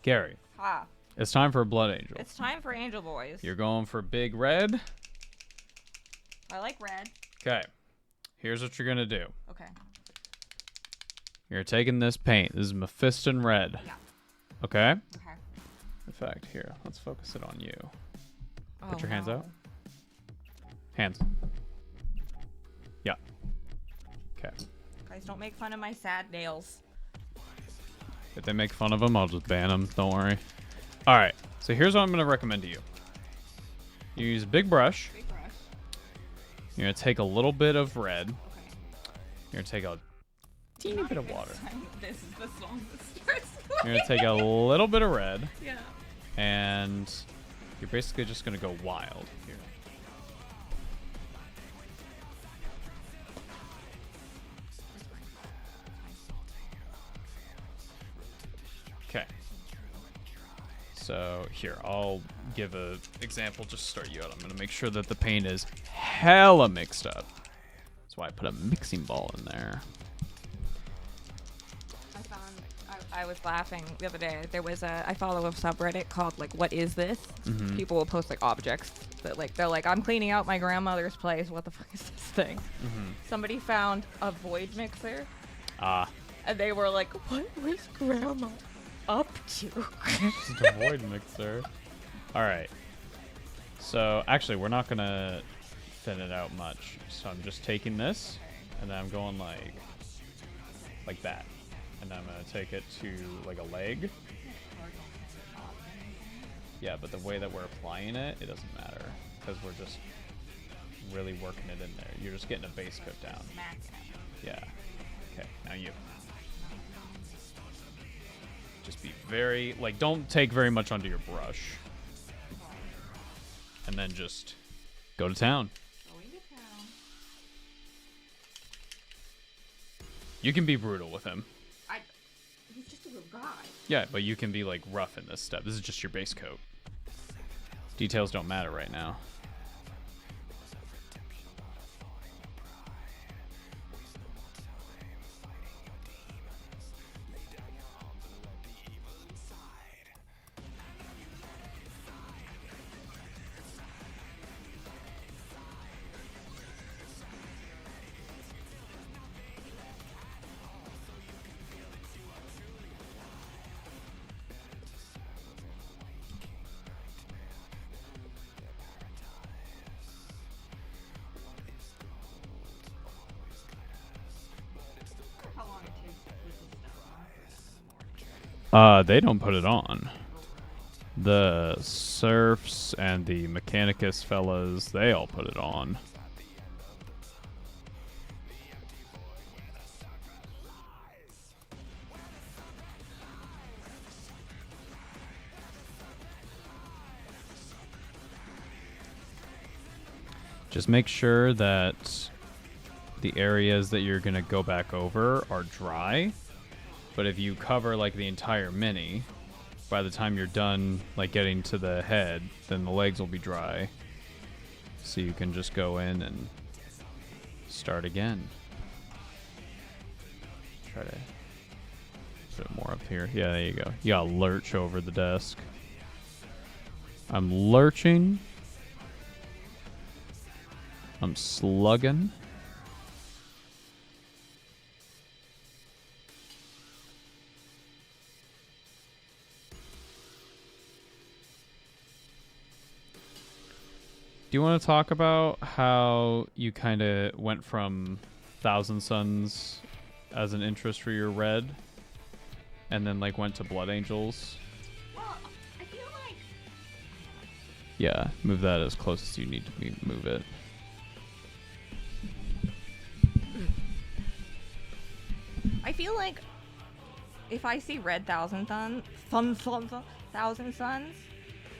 Kari, Ha. it's time for a Blood Angel. It's time for Angel Boys. You're going for big red. I like red. Okay. Here's what you're going to do. Okay. You're taking this paint. This is Mephiston red. Yeah. Okay? Okay. In fact, here, let's focus it on you. Oh, Put your hands no. out. Hands. Yeah. Okay. Guys, don't make fun of my sad nails. If they make fun of them, I'll just ban them. Don't worry. All right. So here's what I'm going to recommend to you. You use a big brush. Big brush. You're going to take a little bit of red. Okay. You're going to take a teeny bit of water. This is the song that starts. You're going to take a little bit of red. Yeah. And you're basically just going to go wild here. Okay. So here, I'll give a example just to start you out. I'm going to make sure that the paint is hella mixed up. That's why I put a mixing ball in there. I was laughing the other day. There was I follow a subreddit called like "What is this?" Mhm. People will post like objects that like they're like, "I'm cleaning out my grandmother's place. What the fuck is this thing?" Mhm. Somebody found a void mixer, Ah. and they were like, "What was grandma up to?" Just a void mixer. All right. So actually, we're not gonna thin it out much. So I'm just taking this, and then I'm going like that, and I'm gonna take it to like a leg. Yeah, but the way that we're applying it, it doesn't matter because we're just really working it in there. You're just getting a base coat down. Yeah. Okay, now you. Just be very, like, don't take very much onto your brush. And then just go to town. You can be brutal with him. He's just a little guy. Yeah, but you can be, like, rough in this step. This is just your base coat. Details don't matter right now. They don't put it on. The Serfs and the Mechanicus fellas, they all put it on. Just make sure that the areas that you're going to go back over are dry. But if you cover like the entire mini, by the time you're done like getting to the head, then the legs will be dry. So you can just go in and start again. Try to put it more up here. Yeah, there you go. You gotta lurch over the desk. I'm lurching. I'm slugging. Do you want to talk about how you kind of went from Thousand Suns as an interest for your red, and then like went to Blood Angels? Well, I feel like... Yeah, move that as close as you need to move it. I feel like if I see red Thousand Suns,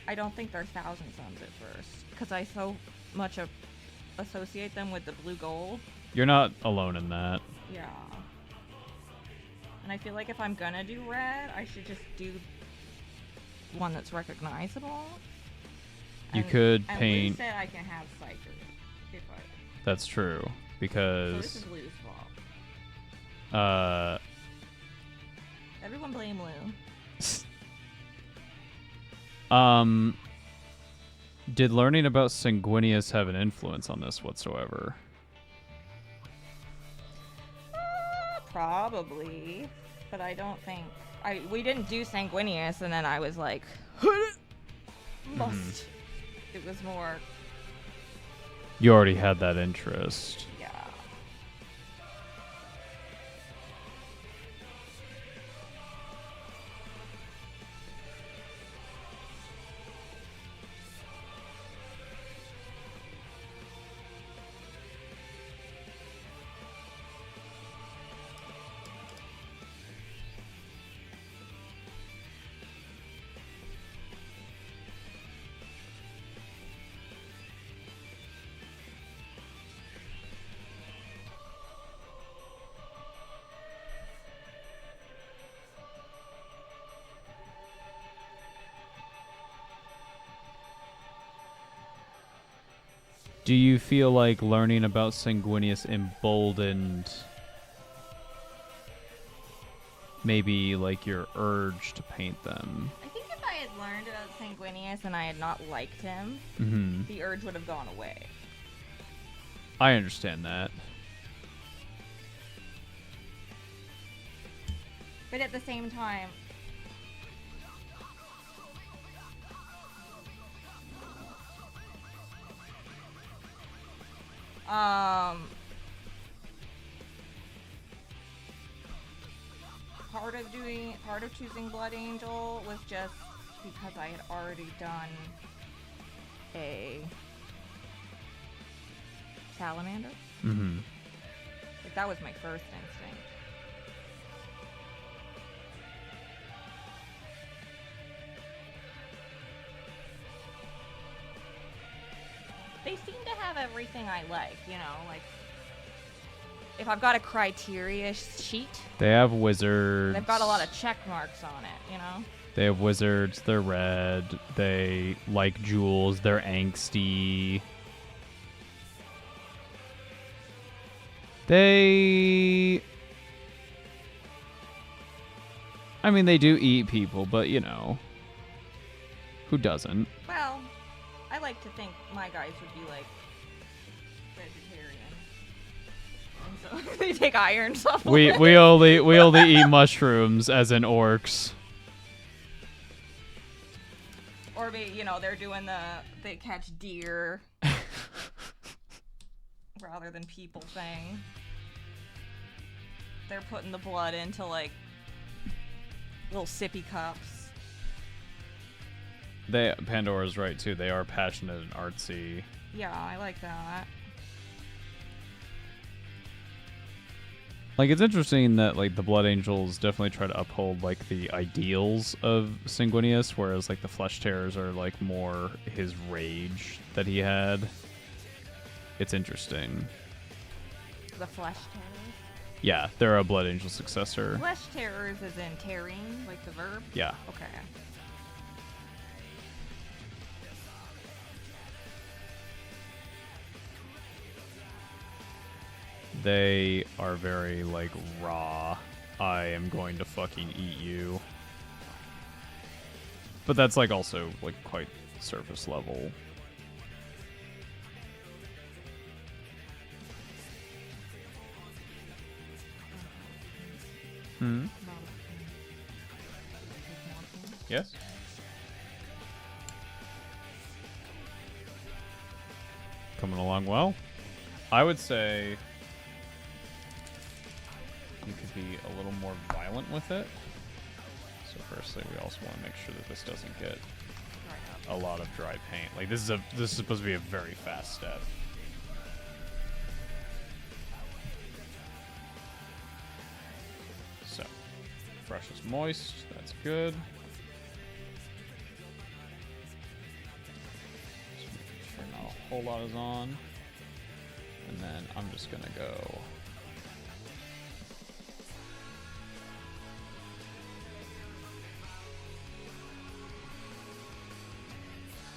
I don't think they're Thousand Suns at first, because I so much associate them with the blue gold. You're not alone in that. Yeah. And I feel like if I'm gonna do red, I should just do one that's recognizable. You could and paint. Lou said I can have Psyker if I. That's true, So because this is Lou's fault. Everyone blame Lou. Did learning about Sanguinius have an influence on this whatsoever? Probably, but I don't think we didn't do Sanguinius, and then I was like, must. It was more. You already had that interest. Yeah. Do you feel like learning about Sanguinius emboldened maybe like your urge to paint them? I think if I had learned about Sanguinius and I had not liked him, the urge would have gone away. I understand that. But at the same time, part of choosing Blood Angel was just because I had already done a salamander. Mm-hmm. Like, that was my first instinct. They seem to have everything I like, you know, like if I've got a criteria sheet, They have wizards. they've got a lot of check marks on it, you know? They have wizards. They're red. They like jewels. They're angsty. I mean, they do eat people, but you know, who doesn't? Well, I like to think my guys would be like vegetarian. And so they take iron supplements. We only eat mushrooms, as in orcs. Or maybe, you know, they catch deer rather than people thing. They're putting the blood into like little sippy cups. Pandora's right too. They are passionate and artsy. Yeah, I like that. Like, it's interesting that like the Blood Angels definitely try to uphold like the ideals of Sanguinius, whereas like the Flesh Tearers are like more his rage that he had. It's interesting. The flesh terrors. Yeah, they're a Blood Angel successor. Flesh terrors is in tearing, like the verb? Yeah. Okay. They are very like raw. I am going to fucking eat you. But that's like also like quite surface level. Hmm. Yes. Coming along well. I would say you could be a little more violent with it. So firstly, we also want to make sure that this doesn't get a lot of dry paint. Like this is supposed to be a very fast step. So, brush is moist. That's good. Just making sure not a whole lot is on. And then I'm just gonna go.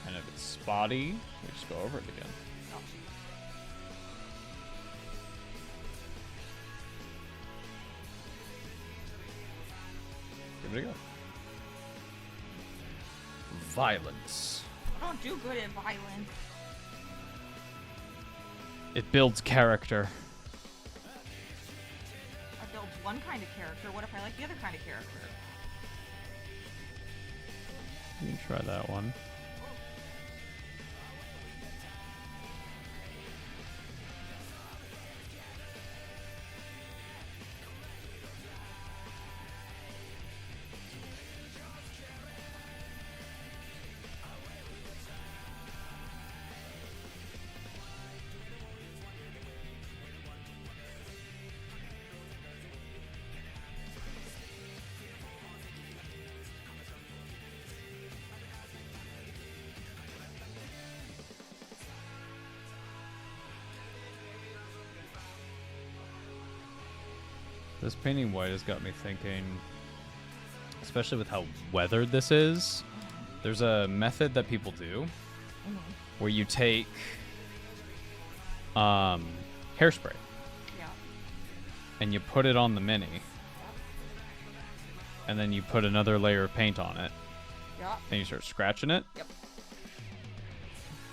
And if it's spotty, we just go over it again. Give it a go. Violence. I don't do good at violence. It builds character. I build one kind of character. What if I like the other kind of character? You can try that one. This painting white has got me thinking, especially with how weathered this is, there's a method that people do where you take hairspray Yeah. and you put it on the mini and then you put another layer of paint on it Yeah. and you start scratching it. Yep.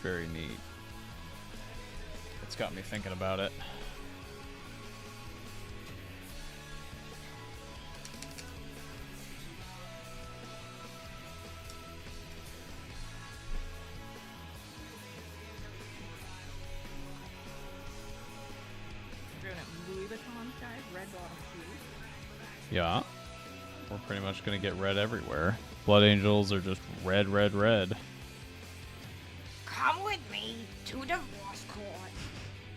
Very neat. It's got me thinking about it. We're doing it Louis Vuitton guys, red bottom shoes. Yeah. We're pretty much going to get red everywhere. Blood Angels are just red, red, red. Come with me to divorce court.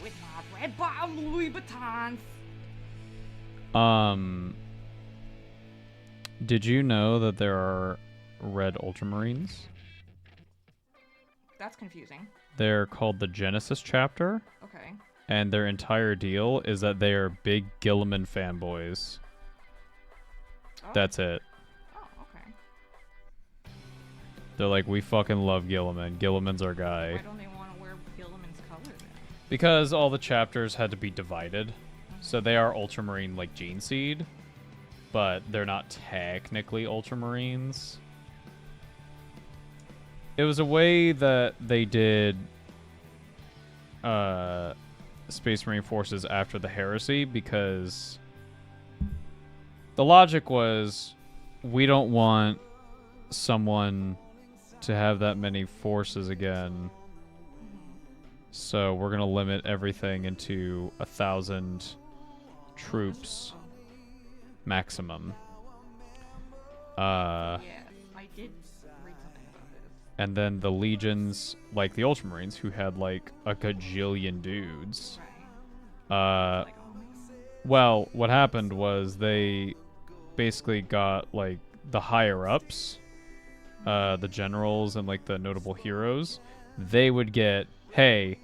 with my red bottom Louis Vuittons. Did you know that there are red Ultramarines? That's confusing. They're called the Genesis chapter. Okay. And their entire deal is that they are big Gilliman fanboys. Oh. That's it. Oh, okay. They're like, we fucking love Gilliman. Gilliman's our guy. Why don't they want to wear Gilliman's colors then? Because all the chapters had to be divided. So they are Ultramarine like Gene Seed, but they're not technically Ultramarines. It was a way that they did Space Marine forces after the Heresy, because the logic was, we don't want someone to have that many forces again, so we're gonna limit everything into 1,000 troops maximum. Yes, I did read something about this. And then the legions, like the Ultramarines, who had like a gajillion dudes. Right. Well, what happened was they basically got like the higher ups, the generals and like the notable heroes. They would get, hey,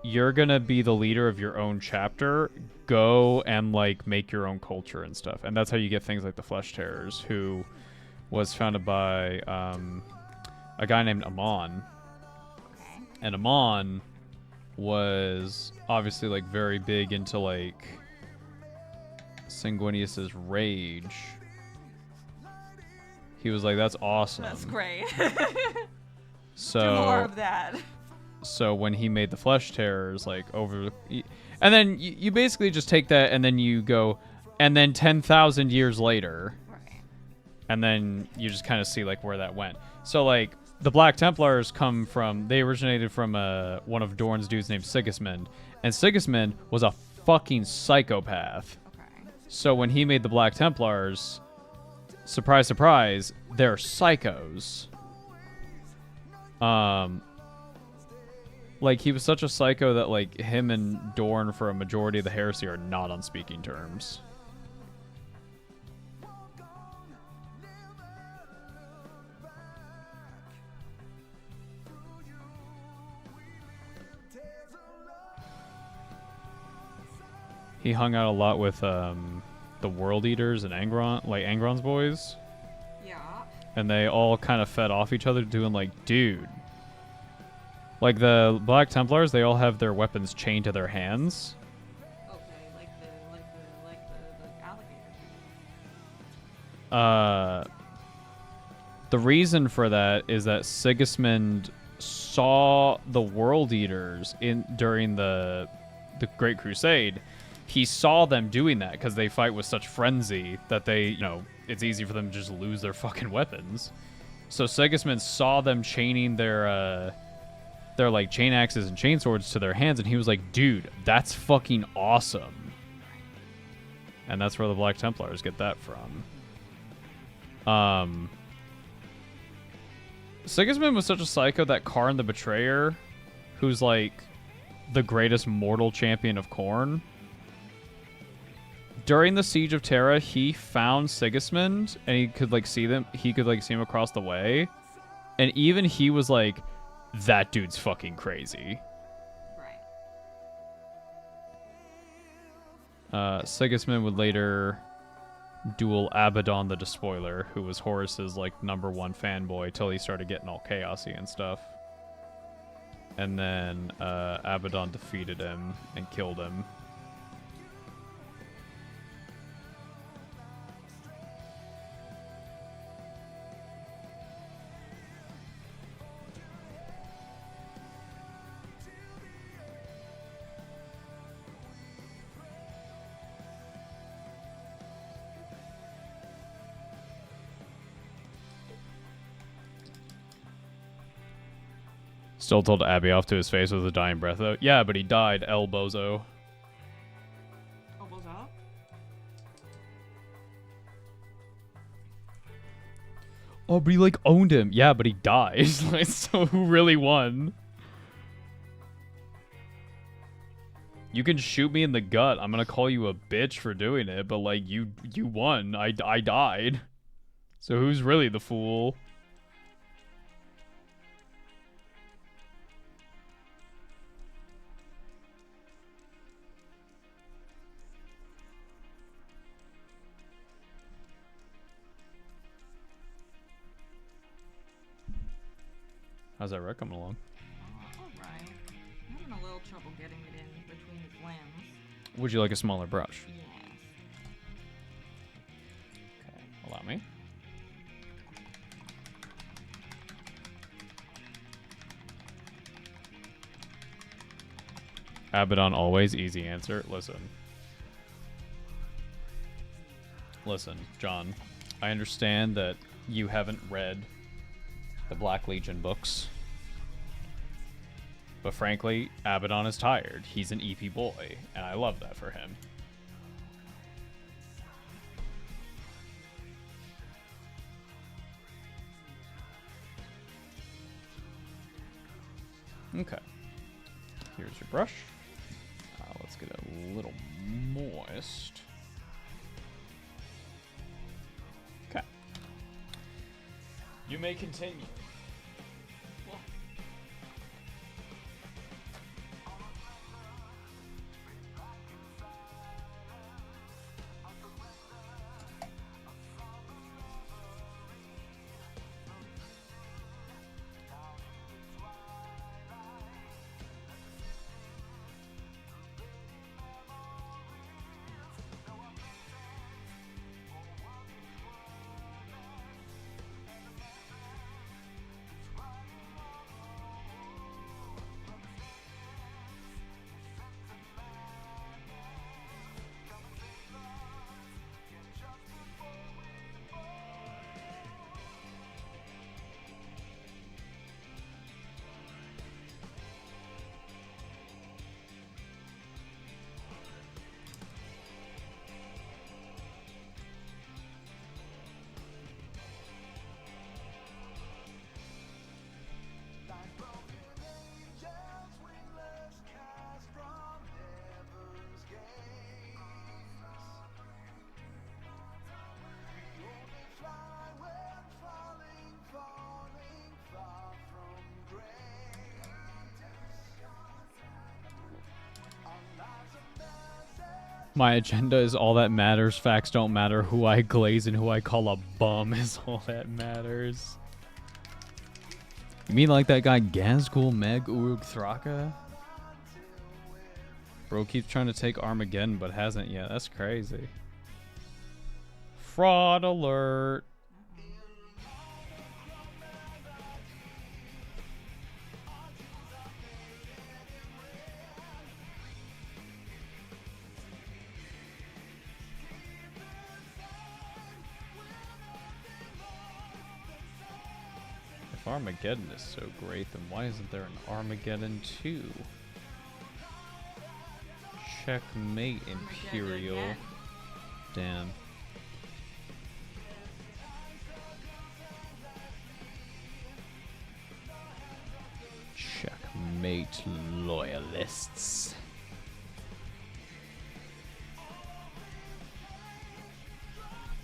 you're gonna be the leader of your own chapter. Go and like make your own culture and stuff. And that's how you get things like the Flesh Terrors, who was founded by a guy named Amon. Okay. And Amon was obviously like very big into like Sanguinius's rage. He was like, that's awesome. That's great. So Do more of that. So when he made the Flesh Terrors, like and then you basically just take that and then you go, and then 10,000 years later, Right. and then you just kind of see like where that went. So like the Black Templars they originated from one of Dorn's dudes named Sigismund, and Sigismund was a fucking psychopath. Okay. So when he made the Black Templars, surprise, surprise, they're psychos. Like, he was such a psycho that, like, him and Dorn for a majority of the heresy are not on speaking terms. He hung out a lot with the World Eaters and Angron's boys. Yeah. And they all kind of fed off each other, doing like, dude. Like the Black Templars, they all have their weapons chained to their hands. Okay, like the alligator. The reason for that is that Sigismund saw the World Eaters during the Great Crusade. He saw them doing that because they fight with such frenzy that it's easy for them to just lose their fucking weapons. So Sigismund saw them chaining their like chain axes and chain swords to their hands, and he was like, dude, that's fucking awesome. And that's where the Black Templars get that from. Sigismund was such a psycho that Karn the Betrayer, who's like the greatest mortal champion of Khorne, during the Siege of Terra, he found Sigismund and he could see him across the way, and even he was like, that dude's fucking crazy. Right. Sigismund would later duel Abaddon the Despoiler, who was Horus's like #1 fanboy till he started getting all chaosy and stuff. And then Abaddon defeated him and killed him. Still told Abby off to his face with a dying breath, though. Yeah, but he died, El Bozo. Elbows up. Oh, but he, owned him. Yeah, but he died. So who really won? You can shoot me in the gut. I'm gonna call you a bitch for doing it, but like you won. I died. So who's really the fool? How's that wreck coming along? Alright. I'm having a little trouble getting it in between his limbs. Would you like a smaller brush? Yes. Okay, allow me. Abaddon always, easy answer. Listen, John. I understand that you haven't read the Black Legion books. But frankly, Abaddon is tired. He's an EP boy, and I love that for him. Okay. Here's your brush. Let's get a little moist. Okay. You may continue. My agenda is all that matters. Facts don't matter. Who I glaze and who I call a bum is all that matters. You mean like that guy Gazgul Meg Uruk Thraka? Bro keeps trying to take Armageddon but hasn't yet. That's crazy. Fraud alert. If Armageddon is so great, then why isn't there an Armageddon 2? Checkmate, Imperial. Armageddon. Damn. Checkmate, loyalists.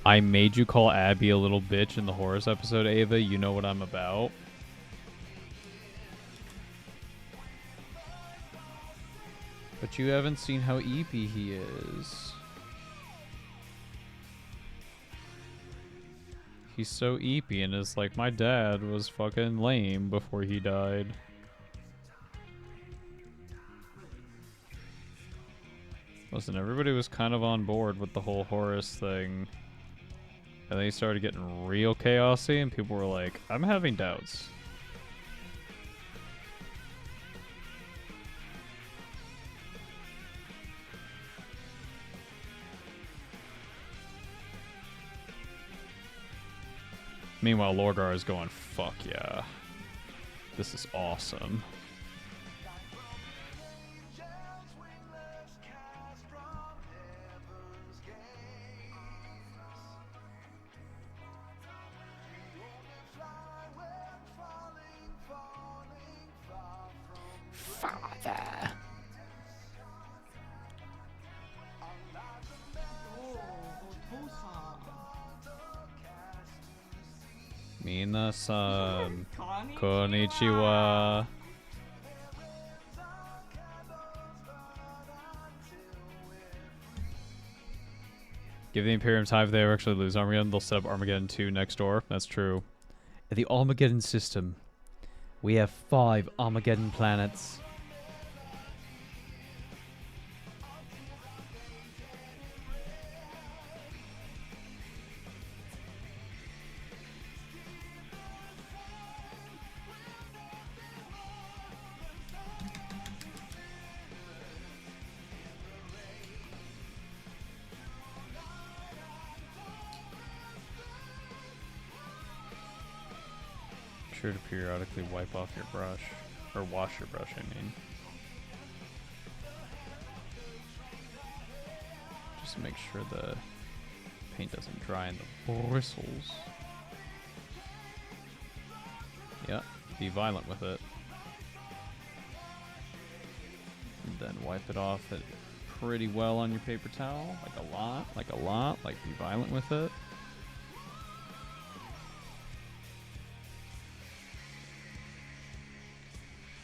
I made you call Abby a little bitch in the Horus episode, Ava. You know what I'm about. But you haven't seen how EP he is. He's so EP and is like, my dad was fucking lame before he died. Listen, everybody was kind of on board with the whole Horus thing. And then he started getting real chaosy, and people were like, I'm having doubts. Meanwhile, Lorgar is going, fuck yeah. This is awesome. Father. Minasan. Konnichiwa. Give the Imperium time if they ever actually lose Armageddon, they'll set up Armageddon 2 next door. That's true. In the Armageddon system, we have 5 Armageddon planets. Sure to periodically wipe off your brush, or wash your brush, I mean. Just to make sure the paint doesn't dry in the bristles. Yeah, be violent with it. And then wipe it off it pretty well on your paper towel, like a lot, like be violent with it.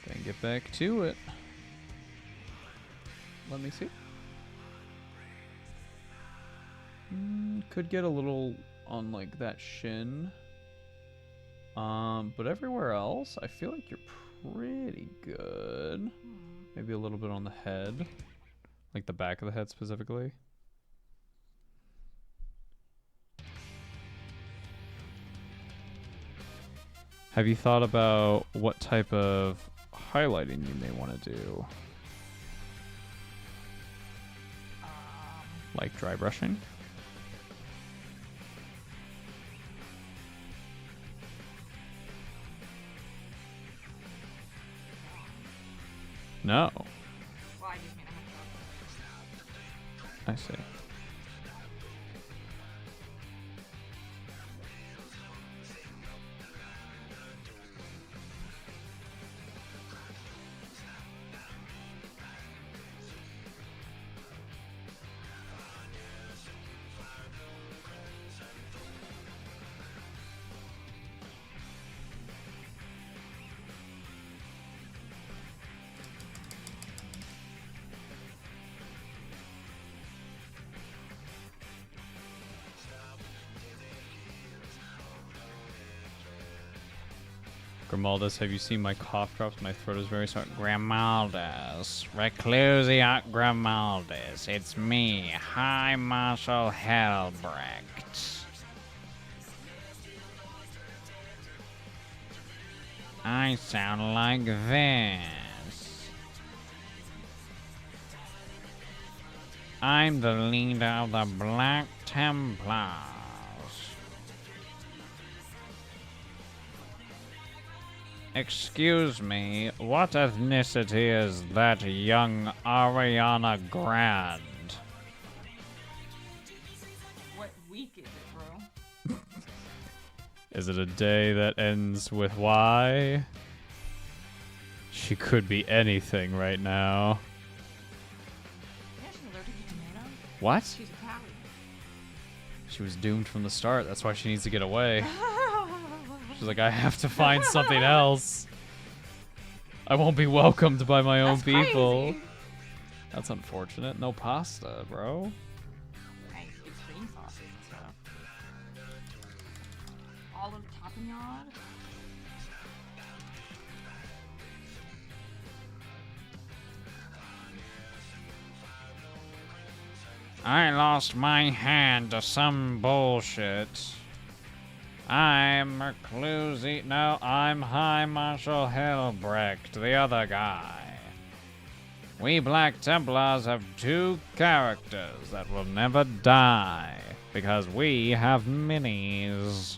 Then get back to it. Let me see. Could get a little on like that shin. But everywhere else, I feel like you're pretty good. Maybe a little bit on the head. Like the back of the head specifically. Have you thought about what type of highlighting you may want to do? Like dry brushing? No. I see. Grimaldus, have you seen my cough drops? My throat is very sore. Grimaldus, Reclusiat Grimaldus, it's me, High Marshal Helbrecht. I sound like this. I'm the leader of the Black Templars. Excuse me, what ethnicity is that young Ariana Grande? What week is it, bro? Is it a day that ends with Y? She could be anything right now. Yeah, she's allergic to tomatoes. What? She's a Kari. She was doomed from the start. That's why she needs to get away. She's like, I have to find something else. I won't be welcomed by my own people. Crazy. That's unfortunate. No pasta, bro. Nice, it's cream sauce and stuff. Olive tapenade. I lost my hand to some bullshit. I'm Reclusi. No, I'm High Marshal Helbrecht, the other guy. We Black Templars have 2 characters that will never die, because we have minis.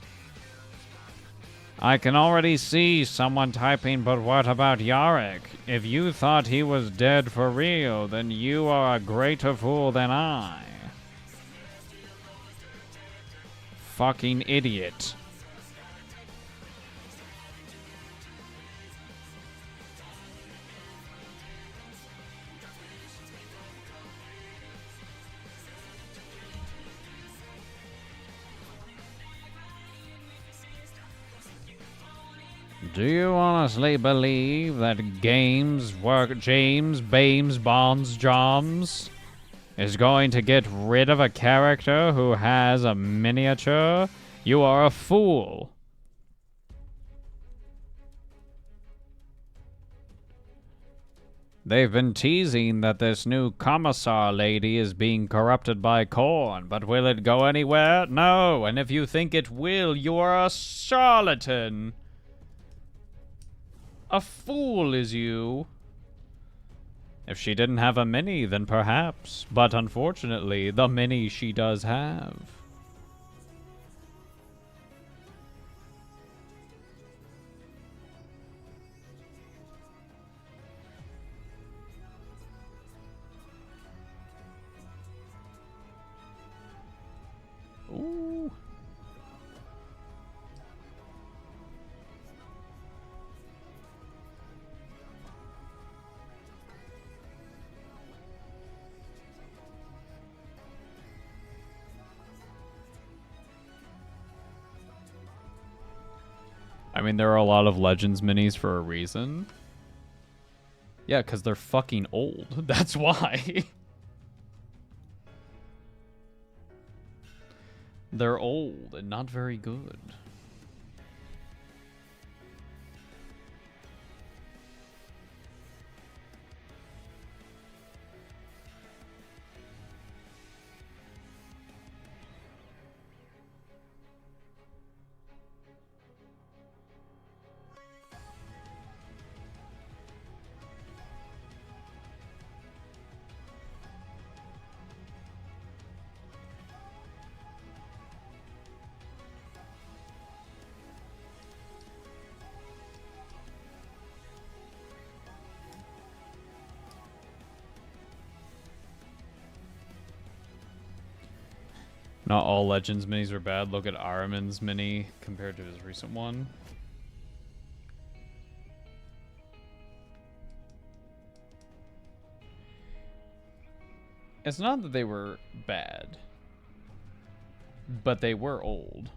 I can already see someone typing, but what about Yarick? If you thought he was dead for real, then you are a greater fool than I. Fucking idiot. Do you honestly believe that James Bonds Joms is going to get rid of a character who has a miniature? You are a fool. They've been teasing that this new commissar lady is being corrupted by corn, but will it go anywhere? No, and if you think it will, you are a charlatan. A fool is you. If she didn't have a mini, then perhaps, but unfortunately, the mini she does have. Ooh. I mean, there are a lot of Legends minis for a reason. Yeah, because they're fucking old. That's why. They're old and not very good. Not all Legends minis are bad. Look at Aramin's mini compared to his recent one. It's not that they were bad, but they were old.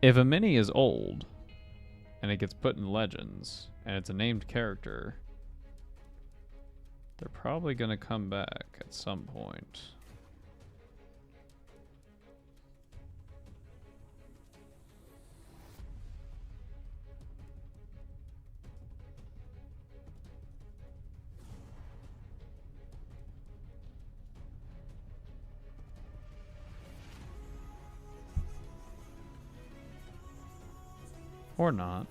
If a mini is old, and it gets put in Legends, and it's a named character, they're probably gonna come back at some point. Or not.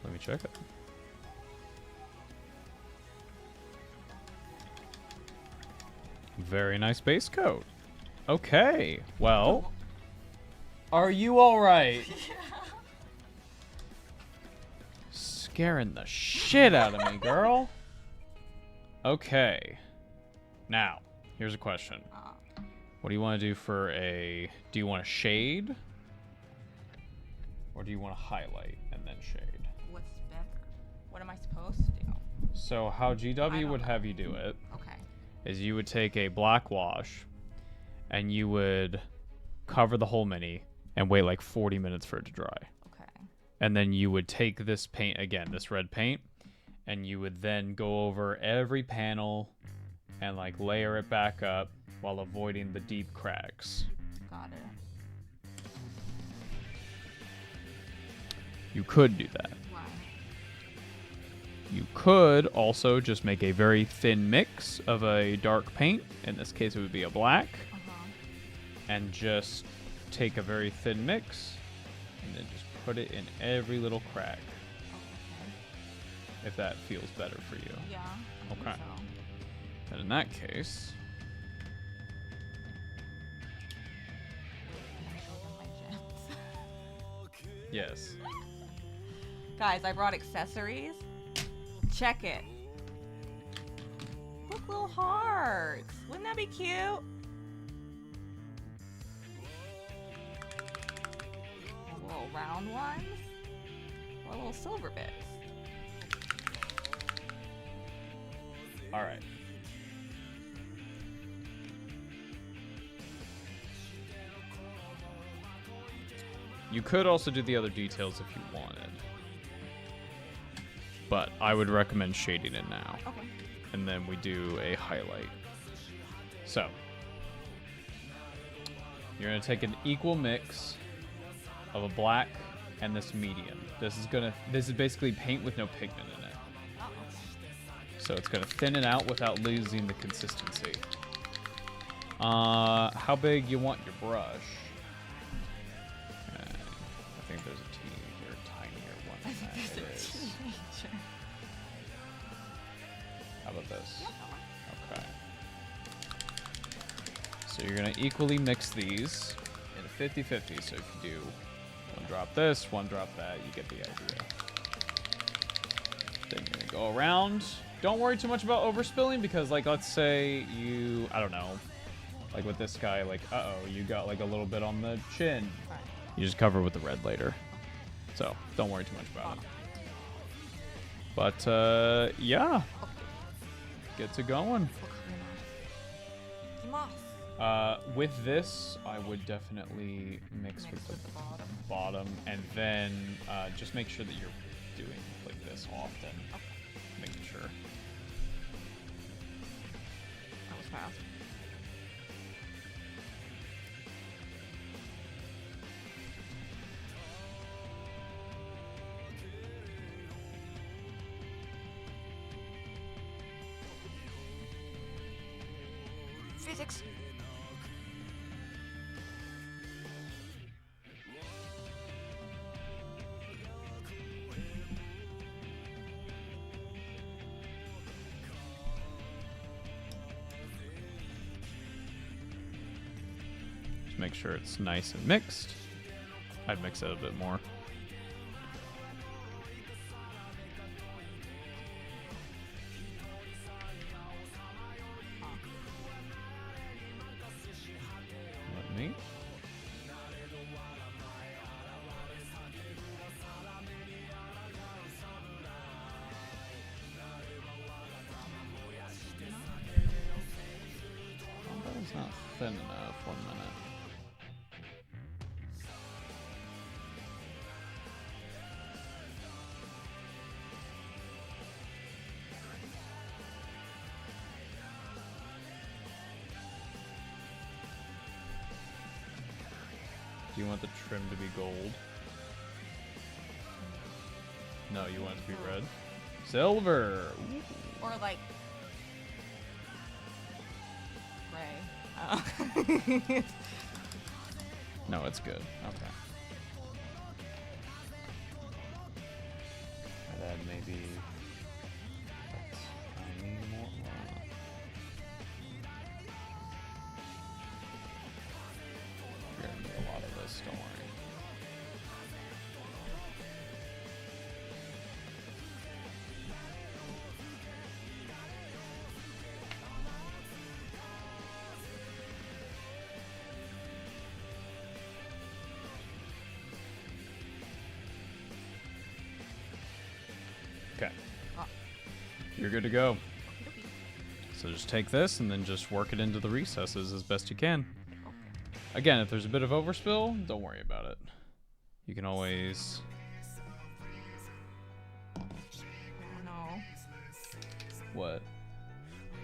Let me check it. Very nice base coat. Okay, well, are you alright? Scaring the shit out of me, girl. Okay. Now, here's a question. What do you want to do for a... Do you want to shade? Or do you want to highlight and then shade? What's better? What am I supposed to do? So how GW would have you do it Okay. is you would take a black wash and you would cover the whole mini and wait like 40 minutes for it to dry. Okay. And then you would take this paint again, this red paint, and you would then go over every panel and like layer it back up while avoiding the deep cracks. Got it. You could do that. Why? You could also just make a very thin mix of a dark paint. In this case, it would be a black. And just take a very thin mix and then just put it in every little crack. Okay. If that feels better for you. Yeah. I think Okay. so. Then in that case, yes. Guys, I brought accessories. Check it. Look, little hearts. Wouldn't that be cute? Little round ones. Or little silver bits. All right. You could also do the other details if you wanted. But I would recommend shading it now. Okay. And then we do a highlight. So, you're going to take an equal mix of a black and this medium. This is basically paint with no pigment in it. Oh, okay. So it's going to thin it out without losing the consistency. How big you want your brush? I think there's a tinier one. I think than that. there's It a is. teenager. How about this? Yeah. Okay. So you're going to equally mix these in a 50-50. So if you do one drop this, one drop that, you get the idea. Then you're going to go around. Don't worry too much about overspilling because, like, let's say you, I don't know, like with this guy, like, uh-oh, you got like a little bit on the chin. Right. You just cover with the red later. So don't worry too much about it. But, yeah. Get to going. With this, I would definitely mix with the bottom, and then just make sure that you're doing like this often. Okay. Making sure. That was fast. Physics. Just make sure it's nice and mixed. I'd mix it a bit more. Let me. Oh, that is not thin enough. 1 minute. Do you want the trim to be gold? No, you want it to be red? Silver! Ooh. Or like gray. Oh. No, it's good. Okay. And then maybe a tiny more. You're gonna need a lot of this, don't worry. Okay. Ah. You're good to go. So just take this and then just work it into the recesses as best you can. Again, if there's a bit of overspill, don't worry about it. You can always... No. What?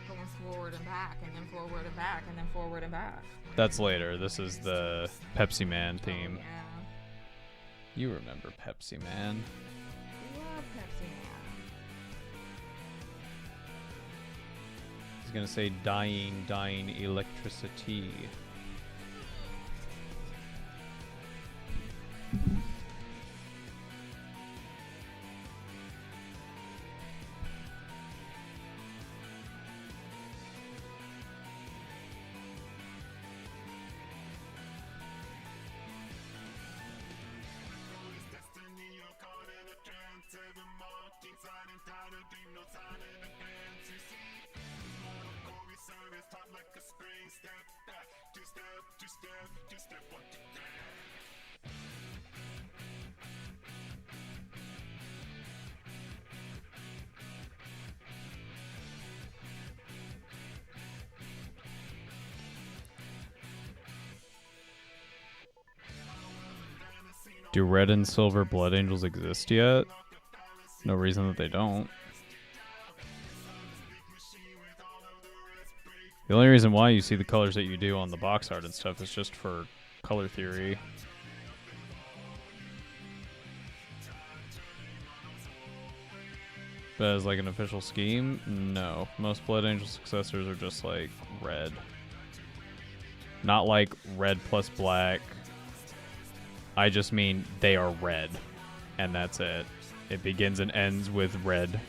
Going forward and back, and then forward and back, and then forward and back. That's later. This is the Pepsi Man theme. Oh, yeah. You remember Pepsi Man. Love Pepsi Man. He's gonna say dying electricity. Do red and silver blood angels exist yet? No reason that they don't. The only reason why you see the colors that you do on the box art and stuff is just for color theory. But as like an official scheme, no. Most blood angel successors are just like red. Not like red plus black. I just mean they are red, and that's it. It begins and ends with red.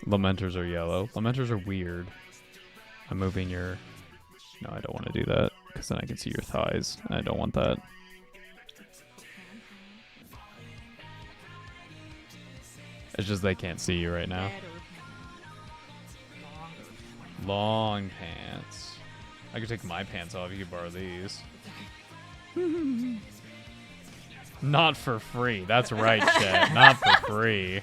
Lamenters are yellow. Lamenters are weird. I'm moving your... No, I don't want to do that, because then I can see your thighs. I don't want that. It's just they can't see you right now. Long pants. I could take my pants off. You could borrow these. Not for free. That's right, Chet. Not for free.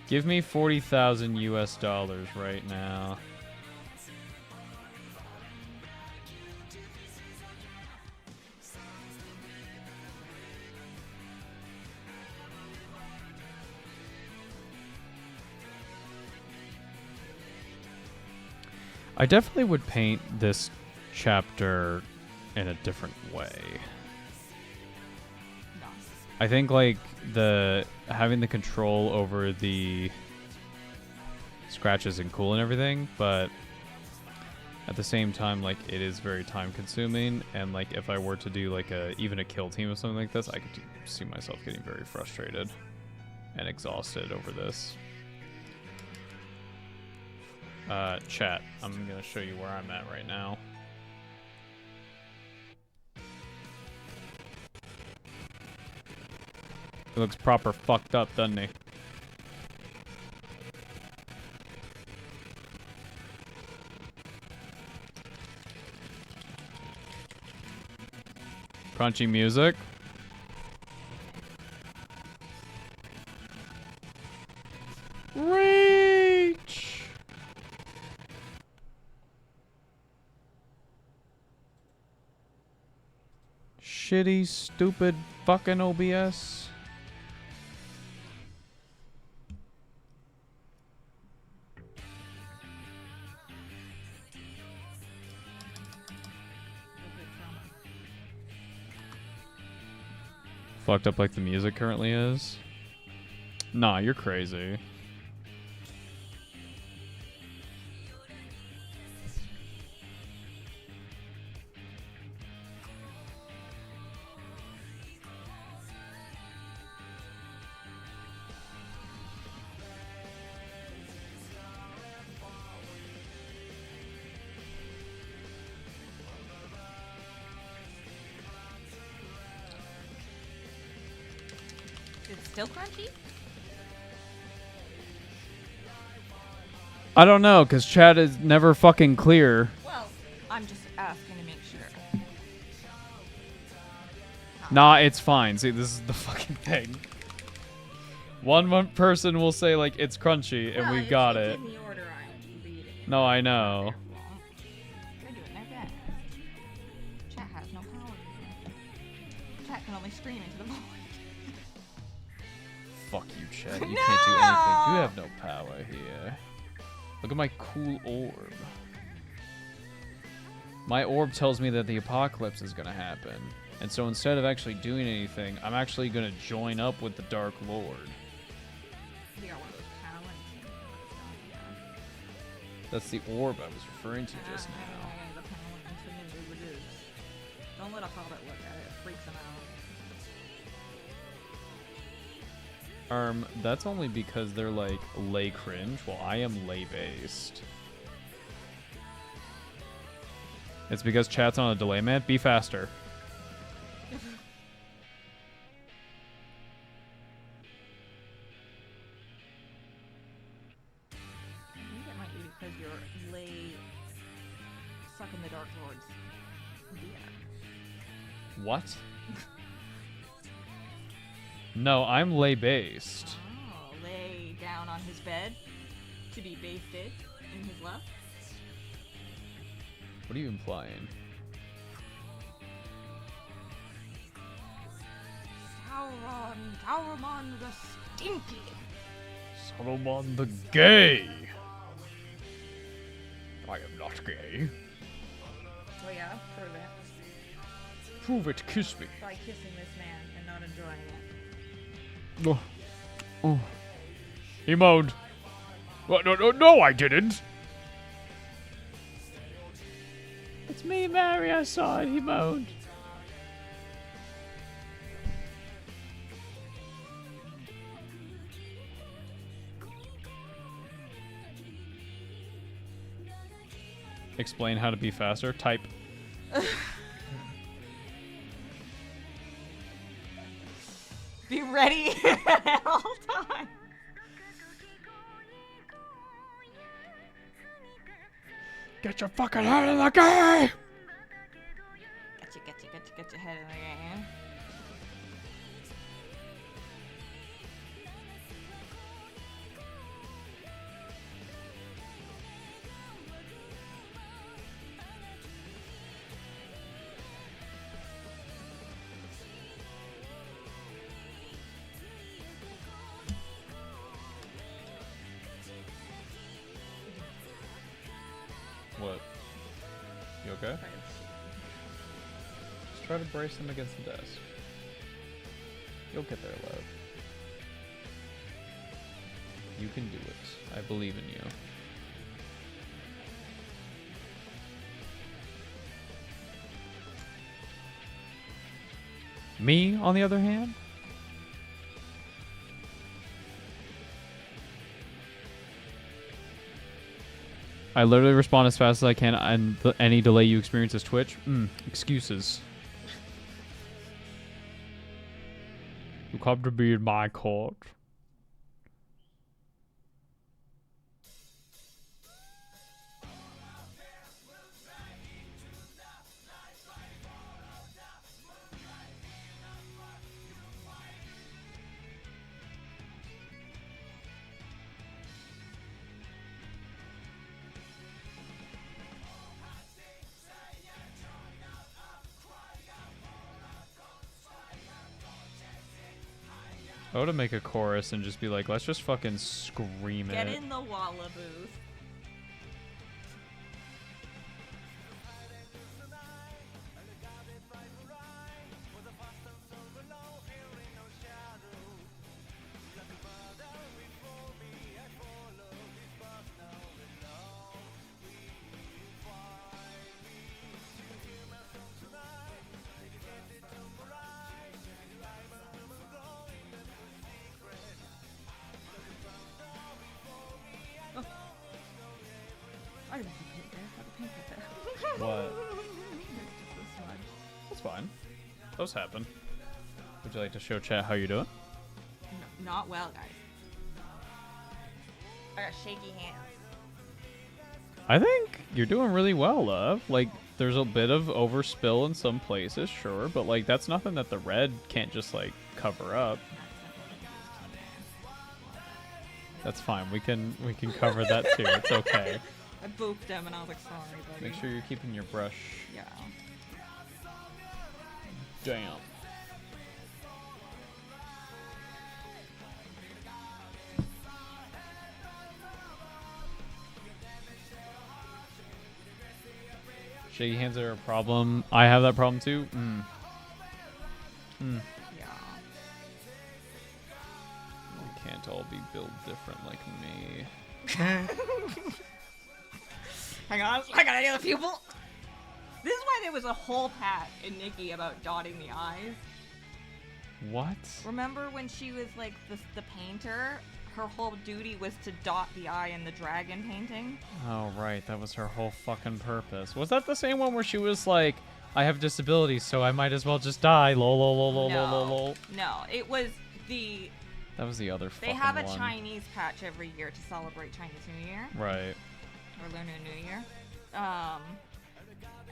Give me 40,000 US dollars right now. I definitely would paint this chapter in a different way. I think like having the control over the scratches and cool and everything, but at the same time, like it is very time consuming, and like if I were to do like even a kill team or something like this, I could see myself getting very frustrated and exhausted over this. Chat, I'm gonna show you where I'm at right now. He looks proper fucked up, doesn't he? Crunchy music. Reach! Shitty, stupid, fucking OBS. Fucked up like the music currently is. Nah, you're crazy. Is it still crunchy? I don't know, because chat is never fucking clear. Well, I'm just asking to make sure. Nah, it's fine. See, this is the fucking thing. One person will say, like, it's crunchy, and we got it. In the order I'm reading. No, I know. They're doing their best. Chat has no power here. Chat can only scream into the void. Fuck you, chat. You can't do anything. You have no power here. Look at my cool orb. My orb tells me that the apocalypse is gonna happen. And so instead of actually doing anything, I'm actually gonna join up with the Dark Lord. You got one of those talents. That's the orb I was referring to just now. Don't let a hobbit look at it. It freaks him out. That's only because they're like lay cringe, while I am lay based. It's because chat's on a delay, man. Be faster. I think it might be because you're lay sucking the Dark Lord's beer. What? No, I'm lay based. Oh, lay down on his bed to be basted in his left. What are you implying? Sauron the Stinky. Saruman the gay. I am not gay. Oh yeah, prove it. Prove it, kiss me. By kissing this man and not enjoying it. Oh. Oh. He moaned. What? No, I didn't. It's me, Mary. I saw it. He moaned. Explain how to be faster. Type. Be ready at all times. Get your fucking head in the game! Get your head in the game. What? You okay? Just try to brace them against the desk. You'll get there, love. You can do it. I believe in you. Me, on the other hand? I literally respond as fast as I can, and any delay you experience is Twitch. Excuses. You come to be in my court. I would make a chorus and just be like, let's just fucking scream Get it. in the Walla booth. What? Just a smudge. That's fine. Those happen. Would you like to show chat how you're doing? No, not well, guys. I got shaky hands. I think you're doing really well, love. Like, there's a bit of overspill in some places, sure, but like that's nothing that the red can't just like cover up. That's fine. We can cover that too. It's okay. I booped him and I was like, sorry, buddy. Make sure you're keeping your brush. Yeah. Damn. Shaky hands are a problem. I have that problem too. Yeah. We can't all be built different like me. Hang on, I got another pupil. This is why there was a whole pat in Nikki about dotting the eyes. What? Remember when she was like the painter? Her whole duty was to dot the eye in the dragon painting. Oh, right. That was her whole fucking purpose. Was that the same one where she was like, I have disabilities, so I might as well just die. Lol, lol, lol, lol, lol, lol, lol. No, it was the... That was the other fucking They have a one. Chinese patch every year to celebrate Chinese New Year. Right. Or Lunar New Year.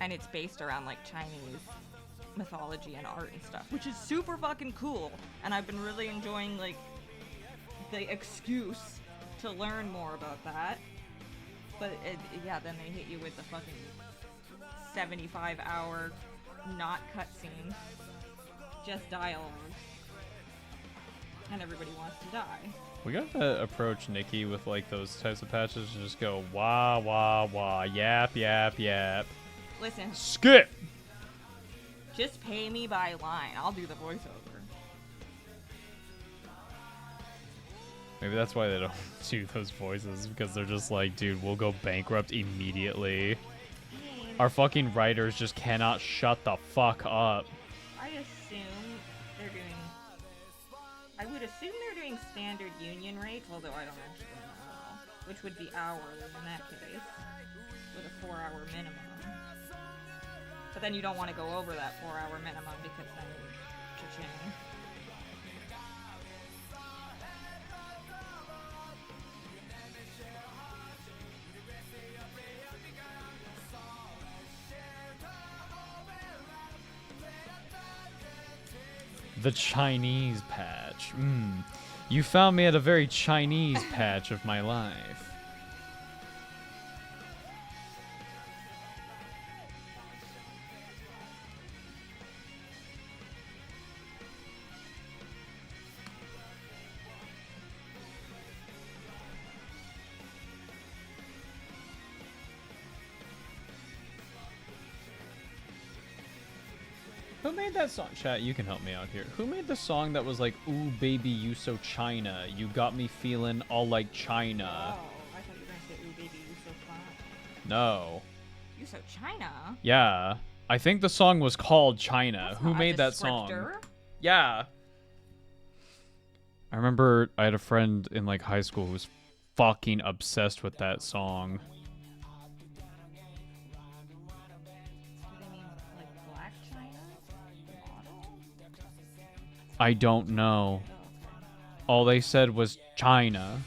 And it's based around like Chinese mythology and art and stuff, which is super fucking cool. And I've been really enjoying like the excuse to learn more about that. But yeah, then they hit you with the fucking 75-hour not cutscene, just dialogue, and everybody wants to die. We gotta approach Nikki with like those types of patches and just go wah wah wah, yap yap yap. Listen, Skip. just pay me by line. I'll do the voiceover. Maybe that's why they don't do those voices, because they're just like, dude, we'll go bankrupt immediately. Our fucking writers just cannot shut the fuck up. I would assume they're doing standard union rate, although I don't actually know, which would be hourly in that case, with a 4-hour minimum. But then you don't want to go over that 4-hour minimum because then cha-ching. The Chinese patch. You found me at a very Chinese patch of my life. Who made that song? Chat, you can help me out here. Who made the song that was like, ooh, baby, you so China. You got me feeling all like China. Oh, I thought you were going to say, ooh, baby, you so fine. No. You so China? Yeah. I think the song was called China. That's Who not a made that song? descriptor. Yeah. I remember I had a friend in like high school who was fucking obsessed with that song. Do they mean like black China? The model? I don't know. All they said was China.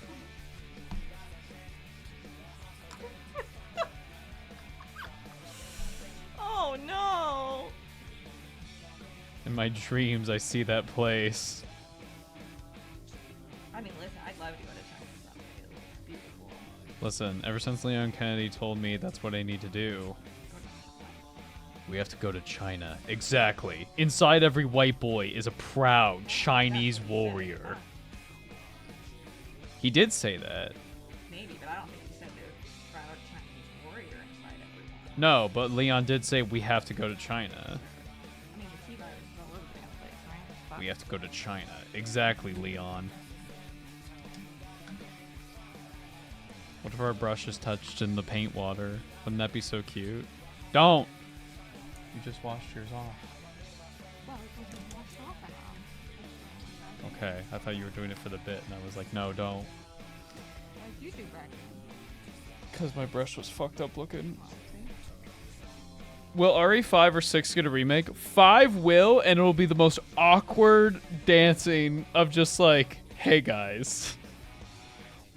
Oh no! In my dreams, I see that place. I mean, listen, I'd love to go to China someday. It looks beautiful. Listen, ever since Leon Kennedy told me that's what I need to do, we have to go to China. Exactly. Inside every white boy is a proud Chinese warrior. He did say that. Maybe, but I don't think he said there's a proud Chinese warrior inside everyone. No, but Leon did say we have to go to China. I mean, the T-virus is all over the damn place, right? We have to go to China. Exactly, Leon. What if our brush is touched in the paint water? Wouldn't that be so cute? Don't! You just washed yours off. Well, we can wash off and on. Okay, I thought you were doing it for the bit, and I was like, no, don't. Why did you do back then? Because my brush was fucked up looking. Oh, see? will RE5 or 6 get a remake? 5 will, and it'll be the most awkward dancing of just like, hey guys.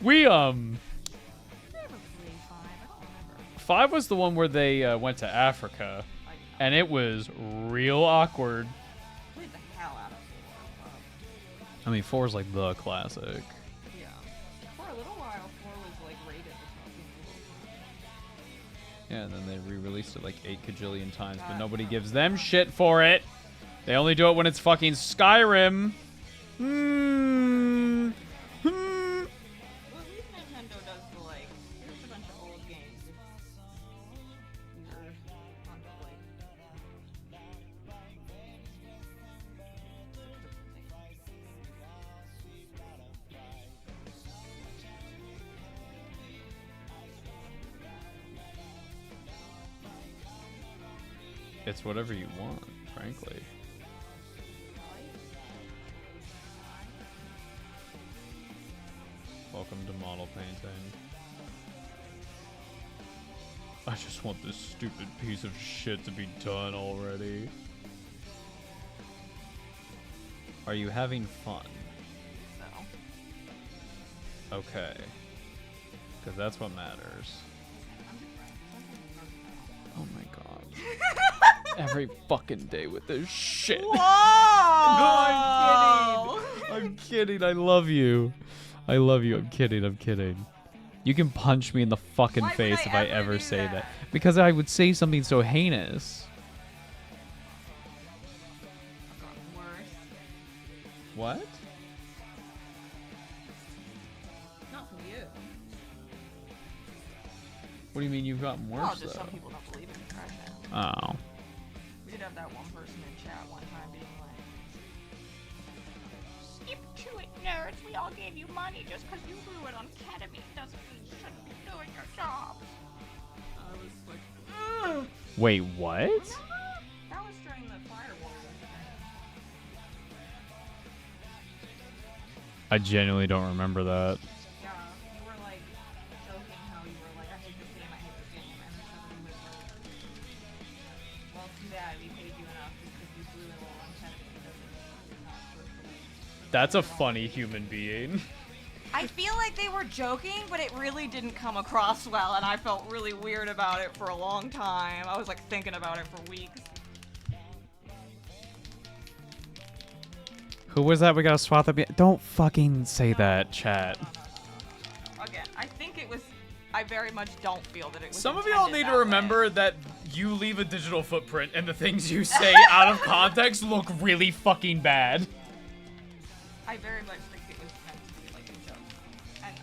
We, Probably 5. I don't remember. 5 was the one where they went to Africa, and it was real awkward. Played the hell out of 4. I mean, 4 is like the classic. Yeah. For a little while, 4 was like rated the top. Yeah, and then they re-released it like 8 kajillion times, but nobody gives them shit for it. They only do it when it's fucking Skyrim. Well, at least Nintendo does the like, here's a bunch of old games. These are fun to play. It's whatever you want, frankly. Welcome to model painting. I just want this stupid piece of shit to be done already. Are you having fun? No. Okay. Because that's what matters. Oh my god. Every fucking day with this shit. Whoa! No, I'm kidding. I love you. I love you. I'm kidding. You can punch me in the fucking Why would face I if I ever ever do say that? that. Because I would say something so heinous. I've gotten worse. What? Not from you. What do you mean you've gotten worse, Well, just though? some people don't believe in depression. Oh. We did have that one person in chat one time being like, "Skip to it, nerds. We all gave you money just because you grew it on ketamine. Doesn't mean you shouldn't be doing your job." I was like, ugh. Wait, what? Remember? That was during the firewall incident. I genuinely don't remember that. Yeah, you were like joking how you were like, "I hate this game, I hate this game," and then somebody was like, "Well, too bad, we paid you enough because you blew it all on ketamine. Doesn't mean you're not supposed to like." That's a funny human being. I feel like they were joking, but it really didn't come across well, and I felt really weird about it for a long time. I was like thinking about it for weeks. Who was that? We gotta swat them. Don't fucking say that, chat. Again, I think it was. I very much don't feel that it was. Some of y'all intended need that to way. remember that you leave a digital footprint and the things you say out of context look really fucking bad. I very much think it was meant to be like a joke, and it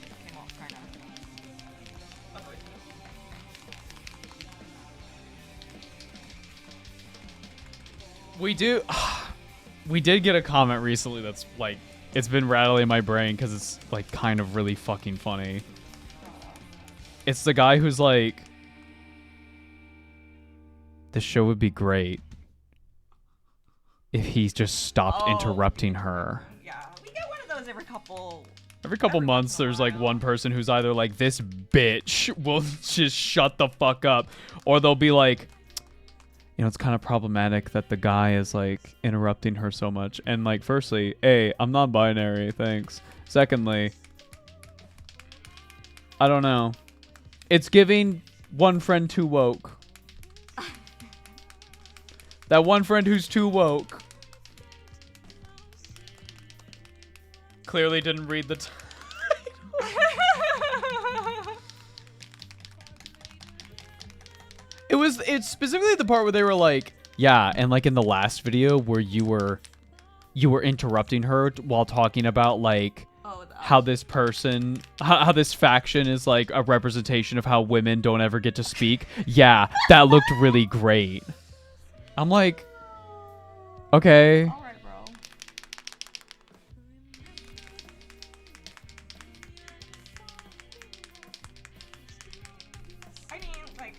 just came off kind of abrasive. We did get a comment recently that's like, it's been rattling my brain because it's like kind of really fucking funny. It's the guy who's like, the show would be great if he just stopped Oh. interrupting her. Yeah, we get one of those every couple. Every couple months, there's like one person who's either like, this bitch will just shut the fuck up, or they'll be like, you know, it's kind of problematic that the guy is like interrupting her so much. And like, firstly, A, I'm non-binary, thanks. Secondly, I don't know. It's giving one friend too woke. That one friend who's too woke clearly didn't read the title. It's specifically the part where they were like, yeah, and like in the last video where you were interrupting her while talking about like how this person, how this faction is like a representation of how women don't ever get to speak. Yeah, that looked really great. I'm like, okay. All right, bro. I mean, like,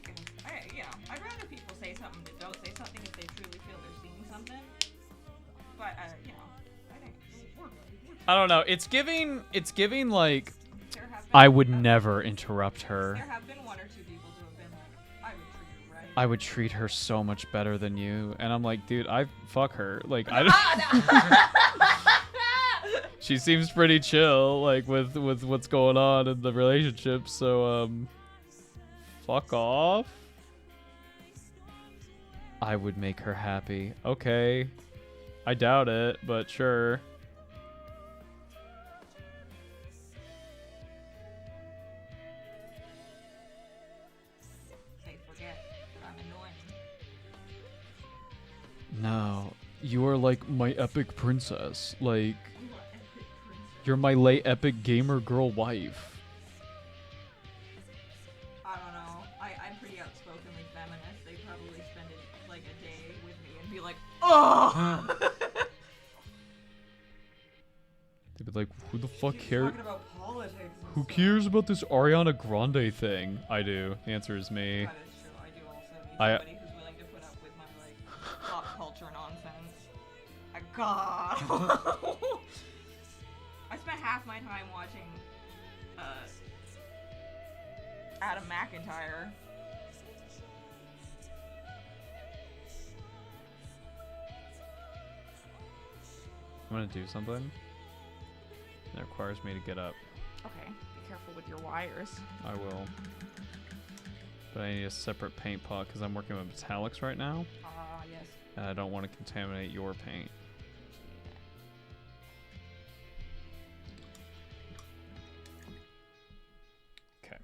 I'd rather people say something than don't say something if they truly feel they're seeing something. But, I think we're I don't know. It's giving like, there have been, I would never interrupt her. There have been one or two people who have been like, I would treat her right. I would treat her so much better than you. And I'm like, dude, I fuck her. Like, I don't. She seems pretty chill, like with what's going on in the relationship. So, fuck off. I would make her happy. Okay. I doubt it, but sure. They forget that I'm annoying. No, you are like my epic princess. Like, I'm not epic princess. you're my late epic gamer girl wife. I don't know. I'm pretty outspokenly feminist. They probably spend like a day with me and be like, oh! They'd be like, who the fuck She's cares? talking about politics and Who stuff. cares about this Ariana Grande thing? I do. The answer is me. That is true. I do also need I- somebody who's willing to put up with my like pop culture nonsense. God. I spent half my time watching Adam McIntyre. I'm gonna do something. That requires me to get up. Okay, be careful with your wires. I will. But I need a separate paint pot because I'm working with metallics right now. Ah, yes. And I don't want to contaminate your paint. Okay.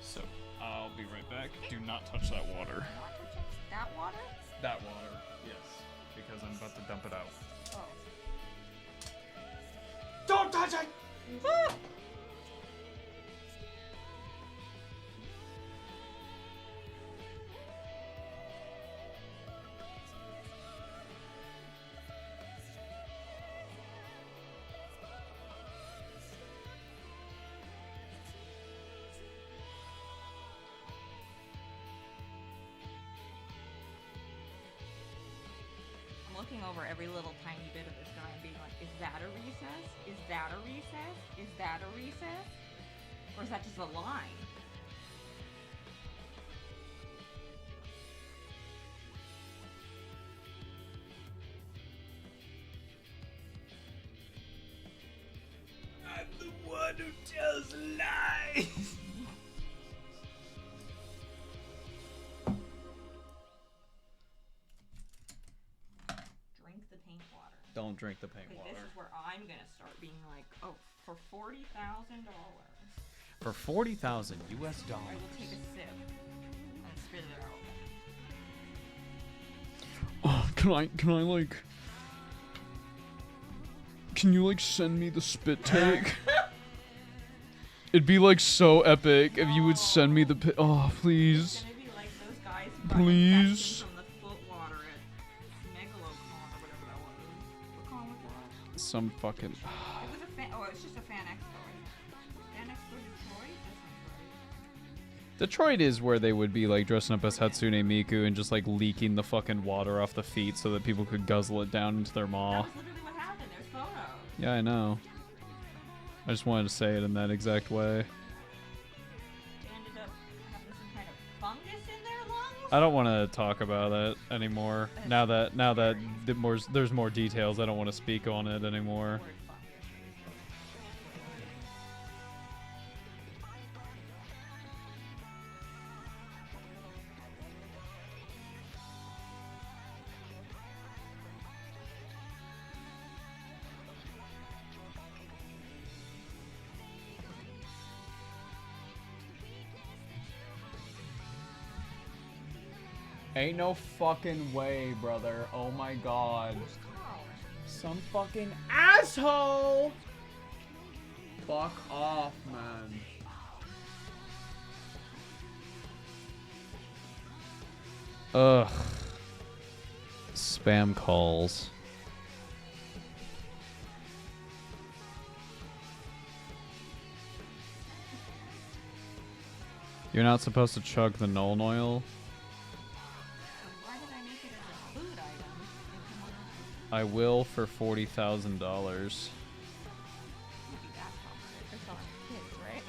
So, I'll be right back. Do not touch that water. Not touching that water? That water, yes. Because I'm about to dump it out. Oh. Don't touch it! I'm looking over every little tiny bit of this guy and being like, is that a recess? Is that a recess? Is that a recess? Or is that just a line? I'm the one who tells lies! Drink the paint water. Don't drink the paint Okay, water. this is where I'm gonna start being like, oh, for $40,000, For 40,000 US I dollars. will take a sip and spit it out. Oh, can I like... Can you like send me the spit take? It'd be like so epic if you would send me the oh, It's please. gonna be like those guys fucking Please. texting from the footwater at MegaloCon or whatever that was. What con was that? Some fucking... It was a fan. Oh, it was just a fan expo. Right? Fan expo Detroit. That sounds right. Detroit is where they would be like dressing up as Hatsune Miku and just like leaking the fucking water off the feet so that people could guzzle it down into their maw. That was literally what happened. There's photos. Yeah, I know. I just wanted to say it in that exact way. They ended up having some kind of fungus in their lungs. I don't want to talk about it anymore. Now that there's more details, I don't want to speak on it anymore. Word fungus. Ain't no fucking way, brother. Oh my god. Who's Carl? Some fucking asshole! Fuck off, man. Ugh. Spam calls. You're not supposed to chug the Nuln oil. Why did I make it as a food item? I will for $40,000. Can't be that complicated. They're selling kids, right?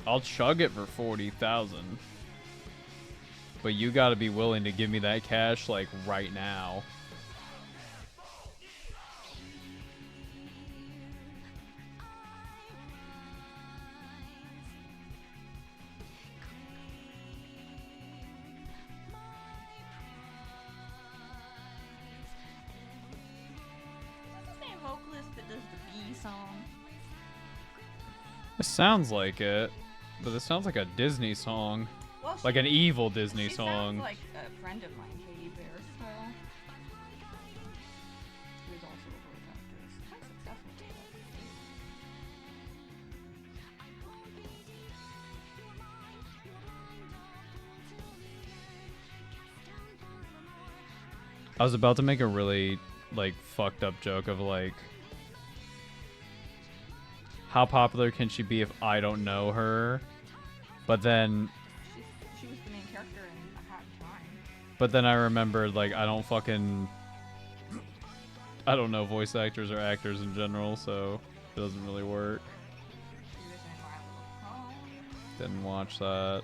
I'll chug it for 40,000. But you gotta be willing to give me that cash, like, right now. It sounds like it, but it sounds like a Disney song. Well, Like an evil Disney she song. sounds like a friend of mine, Katie Bear style. Who's also a voice actress. Kind of successful. I was about to make a really, like, fucked up joke of, like, how popular can she be if I don't know her? But then... She was the main character in A Hat in Time. But then I remembered, like, I don't know voice actors or actors in general, so it doesn't really work. She was in My Little Pony. Didn't watch that.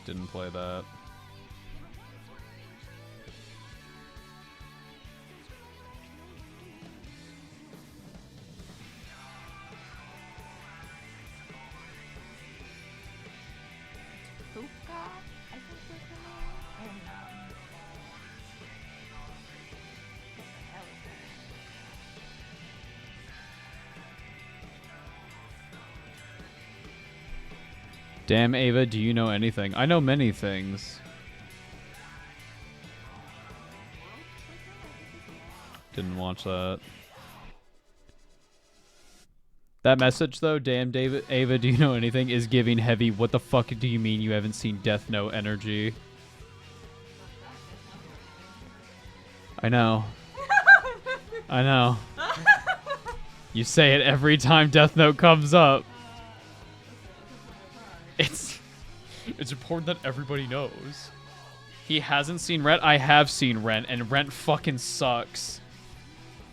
Didn't play that. Puka, I think was her name. And, what the hell is that? Damn, Ava, do you know anything? I know many things. Didn't watch that. That message, though, damn, David, Ava, do you know anything, is giving heavy, what the fuck do you mean you haven't seen Death Note energy? I know. I know. You say it every time Death Note comes up. It's important that everybody knows. He hasn't seen Rent. I have seen Rent, and Rent fucking sucks.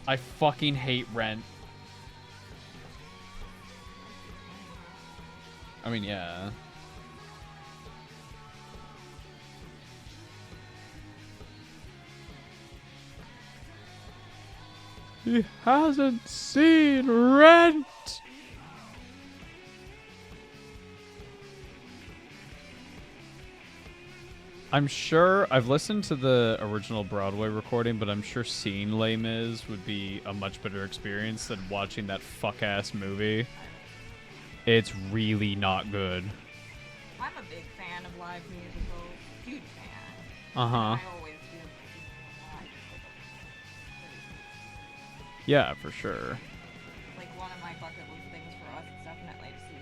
I fucking hate Rent. I mean, yeah. He hasn't seen Rent. I'm sure I've listened to the original Broadway recording, but I'm sure seeing Les Mis would be a much better experience than watching that fuck-ass movie. It's really not good. I'm a big fan of live musicals. Huge fan. Uh-huh. I always do. Yeah, for sure. Like, one of my bucket list things for us is definitely to see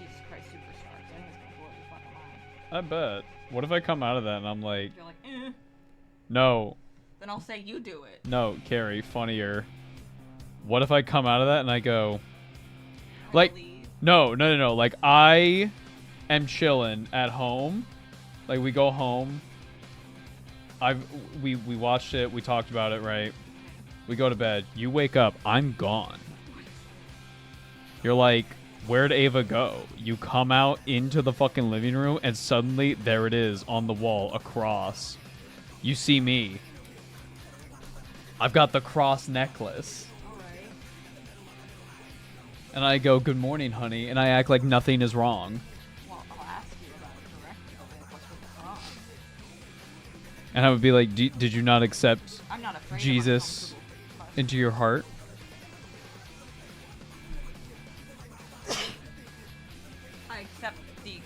Jesus Christ Superstar. So I think it's gonna blow your fucking mind. I bet. What if I come out of that and I'm like, You're like, eh. no, Then I'll say you do it. no, Kari, funnier. What if I come out of that and I go, like, no, like, I am chilling at home. Like, we go home. We watched it. We talked about it, right? We go to bed. You wake up. I'm gone. You're like, where'd Ava go? You come out into the fucking living room, and suddenly, there it is on the wall across. You see me. I've got the cross necklace. Alright. And I go, good morning, honey, and I act like nothing is wrong. Well, I'll ask you about it correctly. What's with the cross? And I would be like, did you not accept I'm not afraid Jesus into your heart? I accept the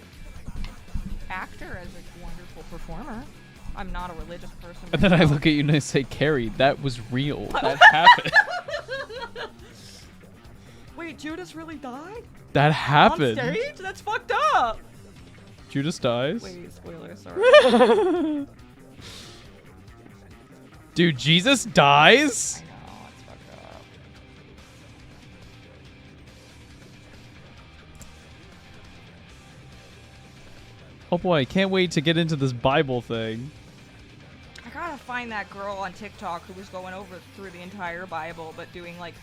actor as a wonderful performer. I'm not a religious person. And then I myself. look at you and I say, Kari, that was real. That happened. Wait, Judas really died? That happened. On stage? That's fucked up. Judas dies. Wait, spoiler, sorry. Dude, Jesus dies? I know, it's fucked up. Oh boy, can't wait to get into this Bible thing. I gotta find that girl on TikTok who was going over through the entire Bible, but doing like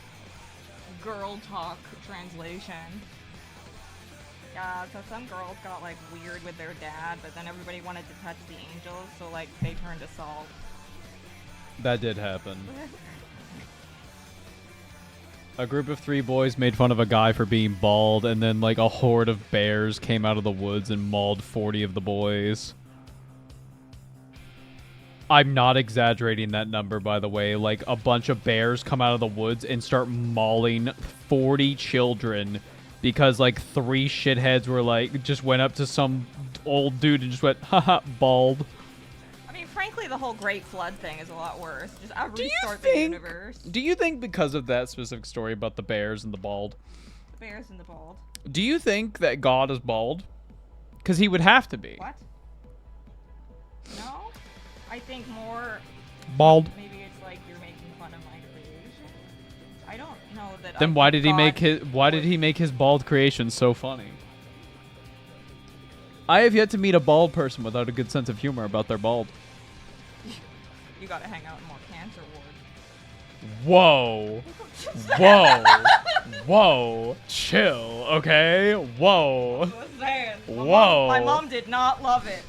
girl talk translation. Yeah, so some girls got like weird with their dad, but then everybody wanted to touch the angels, so like they turned to salt. That did happen. A group of 3 boys made fun of a guy for being bald, and then like a horde of bears came out of the woods and mauled 40 of the boys. I'm not exaggerating that number, by the way. Like, a bunch of bears come out of the woods and start mauling 40 children because like 3 shitheads were like, just went up to some old dude and just went, haha, bald. Frankly, the whole Great Flood thing is a lot worse. Just restart the universe. Do you think because of that specific story about the bears and the bald? The bears and the bald. Do you think that God is bald? Because he would have to be. What? No? I think more... Bald. Maybe it's like you're making fun of my creation. I don't know that. Then why did he make his bald creation so funny? I have yet to meet a bald person without a good sense of humor about their bald. You gotta hang out in more cancer wards. Whoa. Whoa. Whoa. Chill, okay? Whoa. Whoa. My mom did not love it.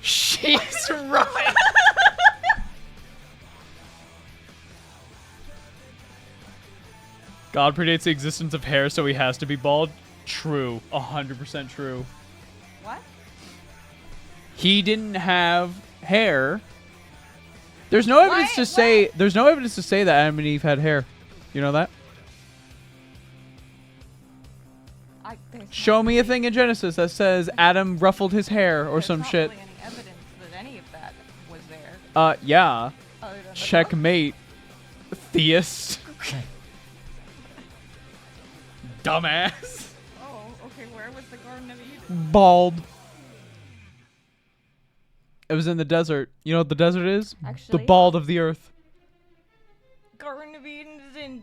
She's right. God predates the existence of hair, so he has to be bald. True. 100% true. What? He didn't have hair. There's no evidence to say. There's no evidence to say that Adam and Eve had hair. You know that? Show me a thing in Genesis that says Adam ruffled his hair or some shit. There's not really any evidence that any of that was there. Yeah. Other than the Checkmate. Theist. Dumbass. Oh, okay. Where was the Garden of Eden? Bald. It was in the desert. You know what the desert is? Actually, the bald of the earth. Garden of Eden is in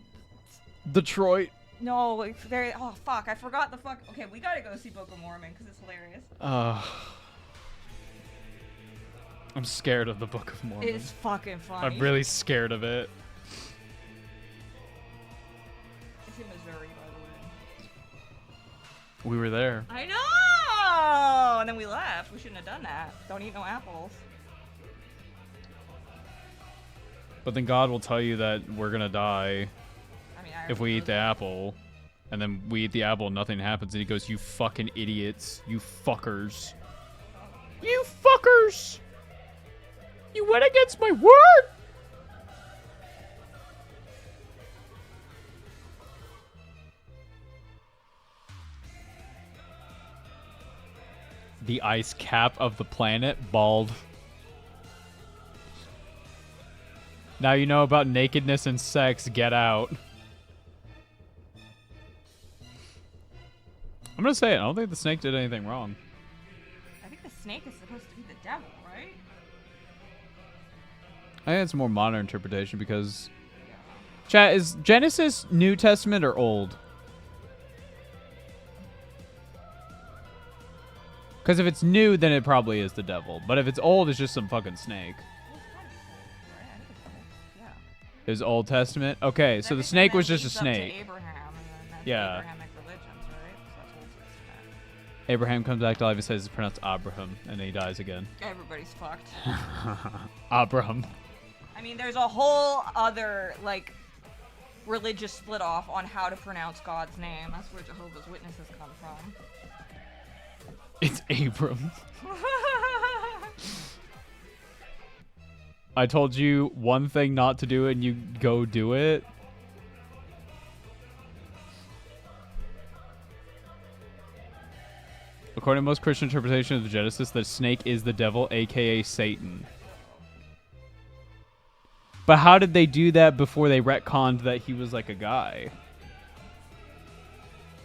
Detroit. No, it's there. Oh fuck! I forgot the fuck. Okay, we gotta go see Book of Mormon because it's hilarious. I'm scared of the Book of Mormon. It's fucking funny. I'm really scared of it. It's in Missouri, by the way. We were there. I know. And then we left. We shouldn't have done that. Don't eat no apples. But then God will tell you that we're gonna die. I mean, If we eat the apple, and then we eat the apple and nothing happens, and he goes, you fucking idiots. You fuckers. You fuckers! You went against my word! The ice cap of the planet, bald. Now you know about nakedness and sex, get out. I'm gonna say it. I don't think the snake did anything wrong. I think the snake is supposed to be the devil, right? I think it's a more modern interpretation because... Chat, is Genesis New Testament or Old? Because if it's new, then it probably is the devil. But if it's old, it's just some fucking snake. Yeah. Is Old Testament? Okay, so the snake was just a snake. Abraham, and then that's Yeah. Abrahamic religions, right? So that's Old Testament. Abraham comes back to life and says it's pronounced Abraham, and then he dies again. Everybody's fucked. Abraham. I mean, there's a whole other, like, religious split off on how to pronounce God's name. That's where Jehovah's Witnesses come from. It's Abram. I told you one thing not to do and you go do it. According to most Christian interpretation of the Genesis, the snake is the devil, aka Satan. But how did they do that before they retconned that he was like a guy?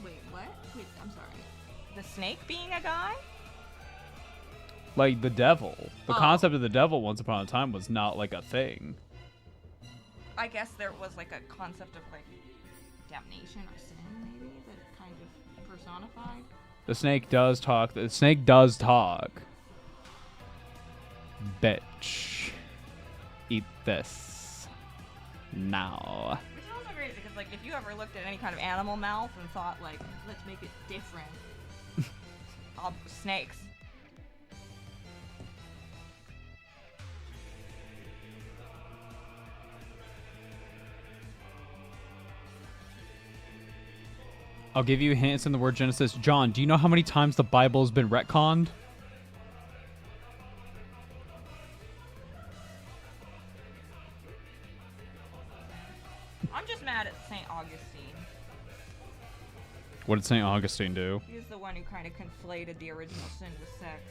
Wait, what? Wait, I'm sorry. The snake being a guy? Like the devil. The Oh. concept of the devil once upon a time was not like a thing. I guess there was, like, a concept of, like, damnation or sin, maybe, that kind of personified. The snake does talk. The snake does talk. Bitch. Eat this. Now. Which is also crazy because, like, if you ever looked at any kind of animal mouth and thought, like, let's make it different. Snakes. I'll give you hints in the word Genesis. John, do you know how many times the Bible has been retconned? I'm just mad at St. Augustine. What did St. Augustine do? He's the one who kind of conflated the original sin with sex.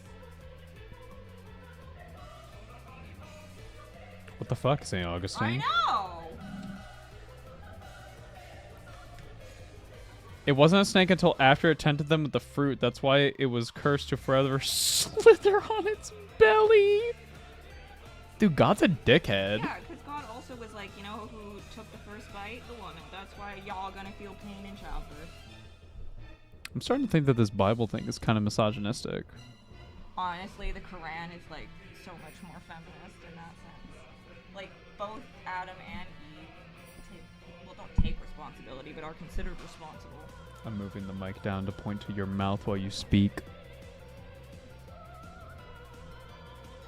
What the fuck, St. I Augustine? know! It wasn't a snake until after it tempted them with the fruit. That's why it was cursed to forever slither on its belly. Dude, God's a dickhead. Yeah, because God also was like, you know who took the first bite? The woman. That's why y'all gonna feel pain in childbirth. I'm starting to think that this Bible thing is kind of misogynistic. Honestly, the Quran is like so much more feminist in that sense. Like both Adam and Eve don't take responsibility, but are considered responsible. I'm moving the mic down to point to your mouth while you speak.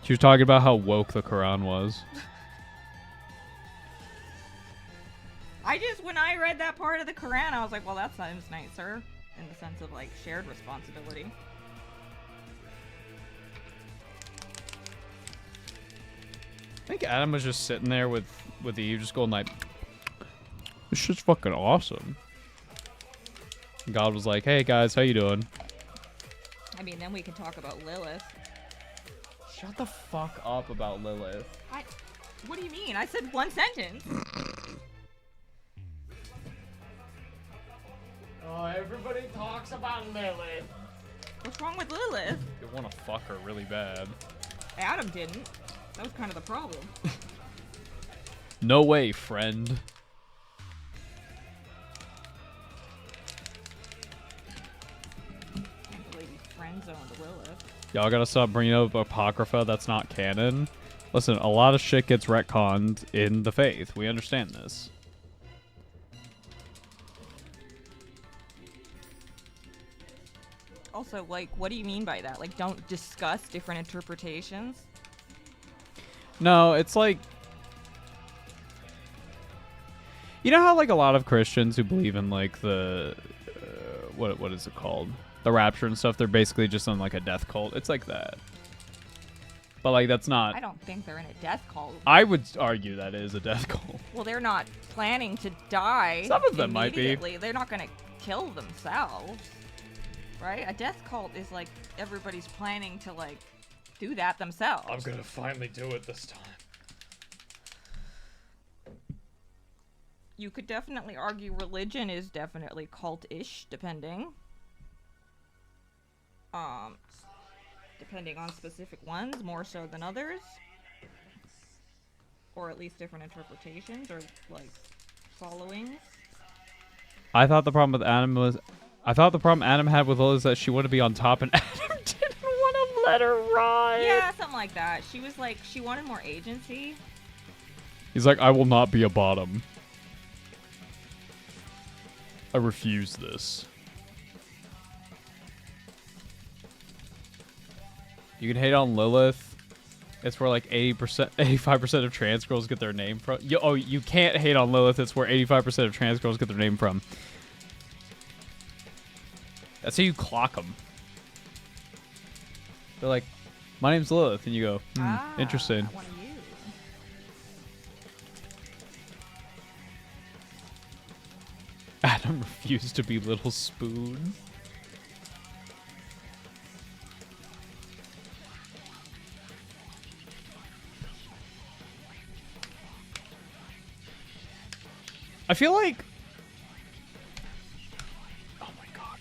She was talking about how woke the Quran was. When I read that part of the Quran, I was like, well, that sounds nicer in the sense of like shared responsibility. I think Adam was just sitting there with Eve, just going like, "This shit's fucking awesome." And God was like, "Hey guys, how you doing?" I mean, then we can talk about Lilith. Shut the fuck up about Lilith. What do you mean? I said one sentence. Oh, everybody talks about Lilith. What's wrong with Lilith? You want to fuck her really bad. Adam didn't. That was kind of the problem. No way, friend. Can't believe he friend-zoned Lilith. Y'all gotta stop bringing up Apocrypha that's not canon. Listen, a lot of shit gets retconned in the faith. We understand this. Also, like, what do you mean by that? Like, don't discuss different interpretations? No, it's like... You know how, like, a lot of Christians who believe in, like, the... what is it called? The rapture and stuff, they're basically just on, like, a death cult. It's like that. But, like, that's not... I don't think they're in a death cult. I would argue that is a death cult. Well, they're not planning to die. Some of them might be. They're not going to kill themselves. Right? A death cult is like everybody's planning to like do that themselves. I'm gonna finally do it this time. You could definitely argue religion is definitely cult-ish, depending. Depending on specific ones, more so than others. Or at least different interpretations or like followings. I thought the problem Adam had with Lilith is that she wanted to be on top and Adam didn't want to let her ride. Yeah, something like that. She was like, she wanted more agency. He's like, I will not be a bottom. I refuse this. You can hate on Lilith. It's where like 85% of trans girls get their name from. You can't hate on Lilith. It's where 85% of trans girls get their name from. That's how you clock them. They're like, my name's Lilith. And you go, interesting. One of you. Adam refused to be Little Spoon. I feel like... Oh my god.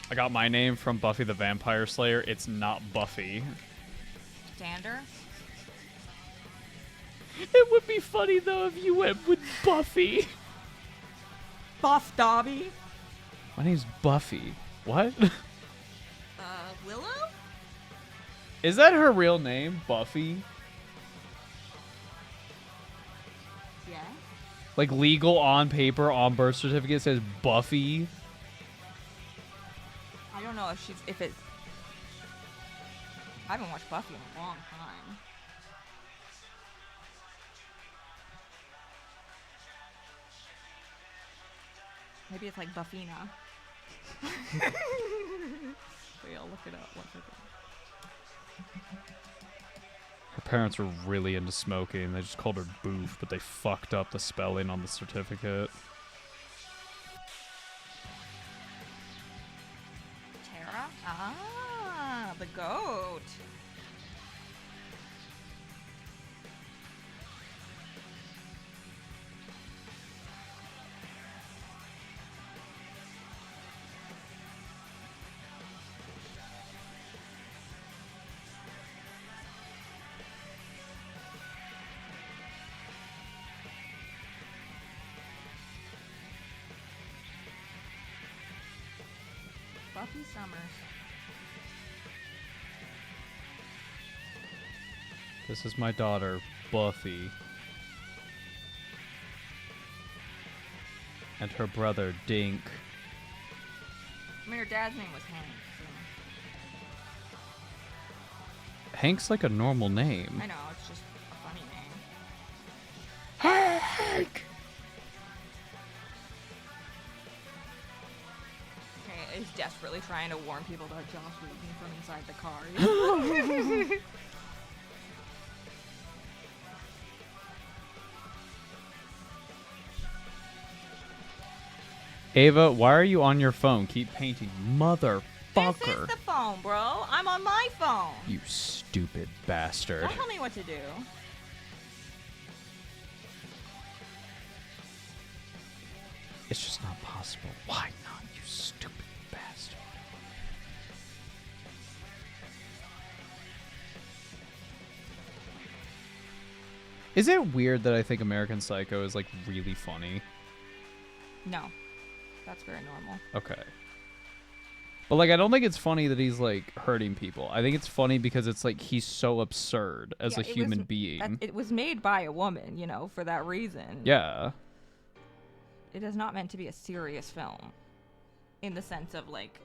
I got my name from Buffy the Vampire Slayer. It's not Buffy. Xander? It would be funny though if you went with Buffy. Buff Dobby. My name's Buffy. What? Willow? Is that her real name, Buffy? Yeah. Like legal on paper on birth certificate says Buffy. I don't know if it's. I haven't watched Buffy in a long time. Maybe it's like Buffina. Wait, I'll look it up. One second. Her parents were really into smoking. They just called her Boof, but they fucked up the spelling on the certificate. Tara? Ah, the goat. Buffy Summers. This is my daughter, Buffy. And her brother, Dink. I mean, her dad's name was Hank. So. Hank's like a normal name. I know, it's just a funny name. Hank! Okay, he's desperately trying to warn people about Joss Whedon from inside the car. Ava, why are you on your phone? Keep painting. Motherfucker. This is the phone, bro. I'm on my phone. You stupid bastard. Don't tell me what to do. It's just not possible. Why not, you stupid bastard? Is it weird that I think American Psycho is like really funny? No. That's very normal. Okay. But like I don't think it's funny that he's like hurting people. I think it's funny because it's like he's so absurd as a human being. It was made by a woman, you know, for that reason. Yeah. It is not meant to be a serious film. In the sense of like,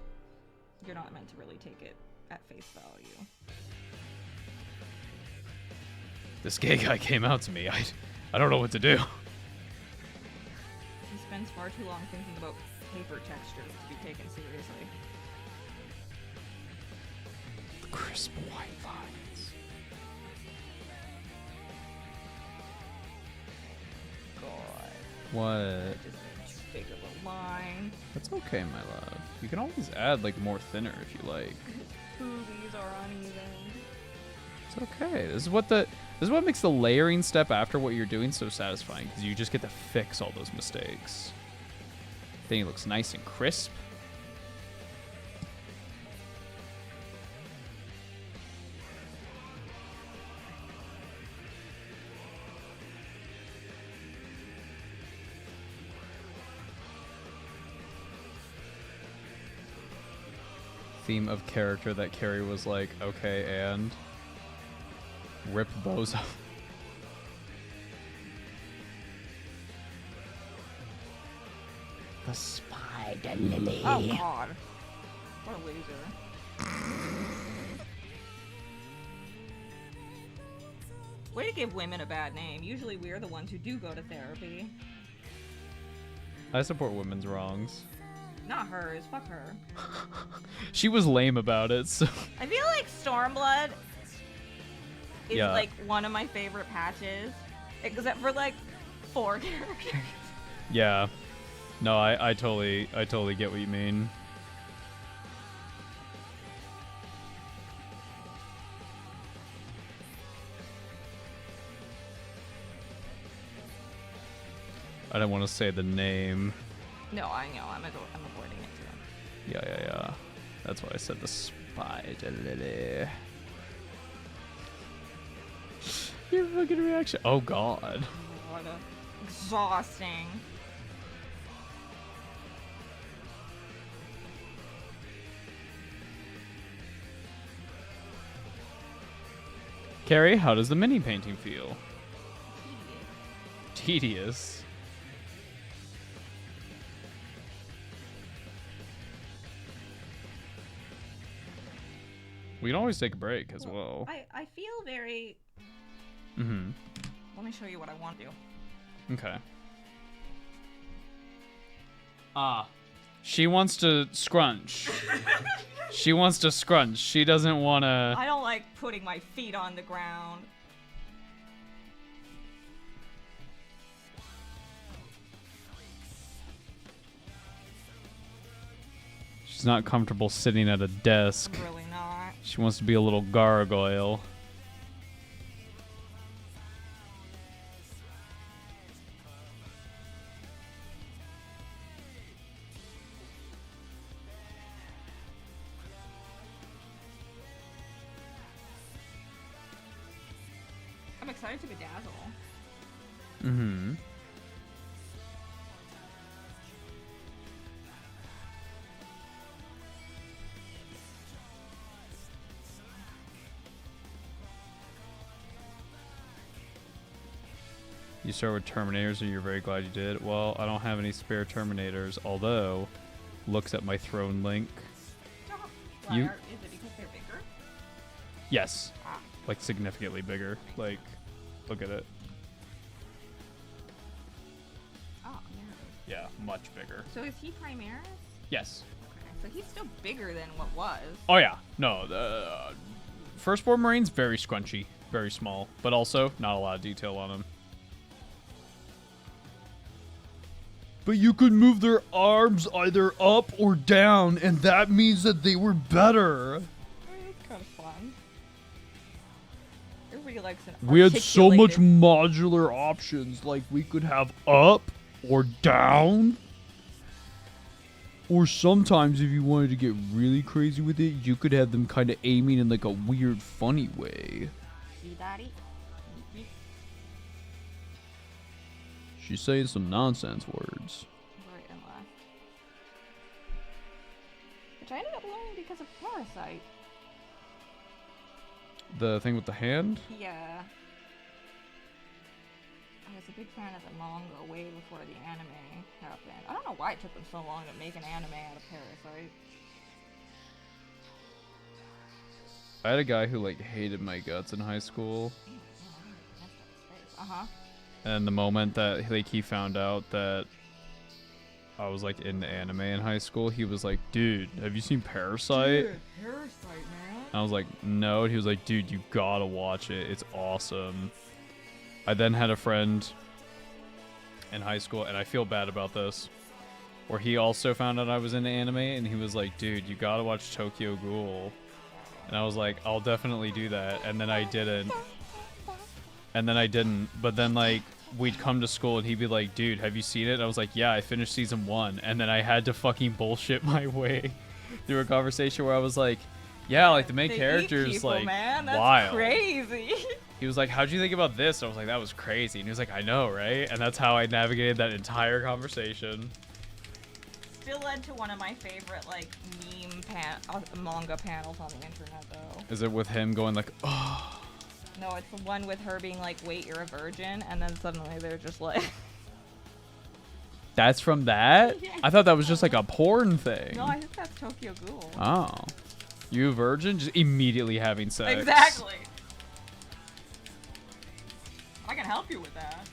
you're not meant to really take it at face value. This gay guy came out to me. I don't know what to do. He spends far too long thinking about paper textures to be taken seriously. The crisp white lines. God. What? Just too big of a line. That's okay, my love. You can always add like more thinner if you like. Boobies are uneven. It's okay. This is what makes the layering step after what you're doing so satisfying, because you just get to fix all those mistakes. Then he looks nice and crisp. Theme of character that Kari was like, okay, and rip Bozo. The spider lily. Oh God. What a loser. Way to give women a bad name. Usually we're the ones who do go to therapy. I support women's wrongs. Not hers. Fuck her. She was lame about it, so. I feel like Stormblood is Yeah. like one of my favorite patches. Except for like 4 characters. Yeah. No, I totally get what you mean. I don't want to say the name. No, I know. I'm avoiding it too. Yeah. That's why I said the spider lily. Your fucking reaction. Oh God. What a exhausting. Kari, how does the mini painting feel? Tedious. We can always take a break as well. I feel very... Mm-hmm. Let me show you what I want to do. Okay. She wants to scrunch. She wants to scrunch. She doesn't want to... I don't like putting my feet on the ground. She's not comfortable sitting at a desk. I'm really not. She wants to be a little gargoyle. I'm excited to bedazzle. Mm-hmm. You start with Terminators and you're very glad you did. Well, I don't have any spare Terminators, although, looks at my throne link. Why You- is it because they're bigger? Yes. Ah. Like, significantly bigger. Like, look at it. Oh, yeah. Yeah, much bigger. So is he Primaris? Yes. Okay, so he's still bigger than what was. Oh, yeah. No, the Firstborn Marines, very scrunchy. Very small. But also, not a lot of detail on them. But you could move their arms either up or down, and that means that they were better. It's kind of fun. It really likes an We had so much articulated- modular options. Like, we could have up or down. Or sometimes, if you wanted to get really crazy with it, you could have them kind of aiming in like a weird, funny way. See, Daddy? She's saying some nonsense words. Right and left. Which I ended up learning because of Parasite. The thing with the hand? Yeah. I was a big fan of the manga way before the anime happened. I don't know why it took them so long to make an anime out of Parasite. I had a guy who like hated my guts in high school. Uh-huh. And the moment that like he found out that I was like in anime in high school, he was like, "Dude, have you seen Parasite?" Dude, Parasite, man. I was like, "No." And he was like, "Dude, you gotta watch it. It's awesome." I then had a friend in high school, and I feel bad about this, where he also found out I was into anime, and he was like, "Dude, you gotta watch Tokyo Ghoul." And I was like, "I'll definitely do that." And then I didn't. But then, like, we'd come to school and he'd be like, "Dude, have you seen it?" And I was like, "Yeah, I finished season 1." And then I had to fucking bullshit my way through a conversation where I was like, "Yeah, like, the main They eat character's, people, like, man. That's wild." crazy. He was like, "How'd you think about this?" And I was like, "That was crazy." And he was like, "I know, right?" And that's how I navigated that entire conversation. Still led to one of my favorite, like, manga panels on the internet, though. Is it with him going like, "Oh." No, it's the one with her being like, "Wait, you're a virgin," and then suddenly they're just like... That's from that? Yeah. I thought that was just like a porn thing. No, I think that's Tokyo Ghoul. Oh. You a virgin? Just immediately having sex. Exactly. I can help you with that.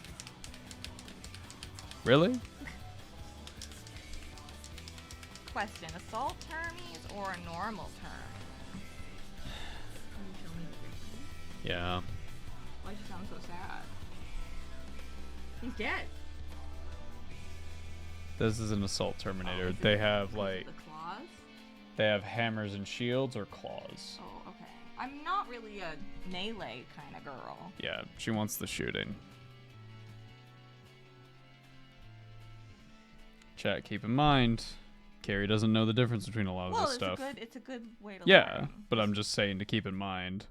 Really? Question, assault termies or a normal term? Can you show me the picture? Yeah. Why does she sound so sad? He's dead. This is an assault terminator. Is it They have because of like the claws? they have hammers and shields or claws. Oh, okay. I'm not really a melee kind of girl. Yeah, she wants the shooting. Chat, keep in mind, Kari doesn't know the difference between a lot of Well, this stuff. it's a good way to Yeah, learn. but I'm just saying to keep in mind.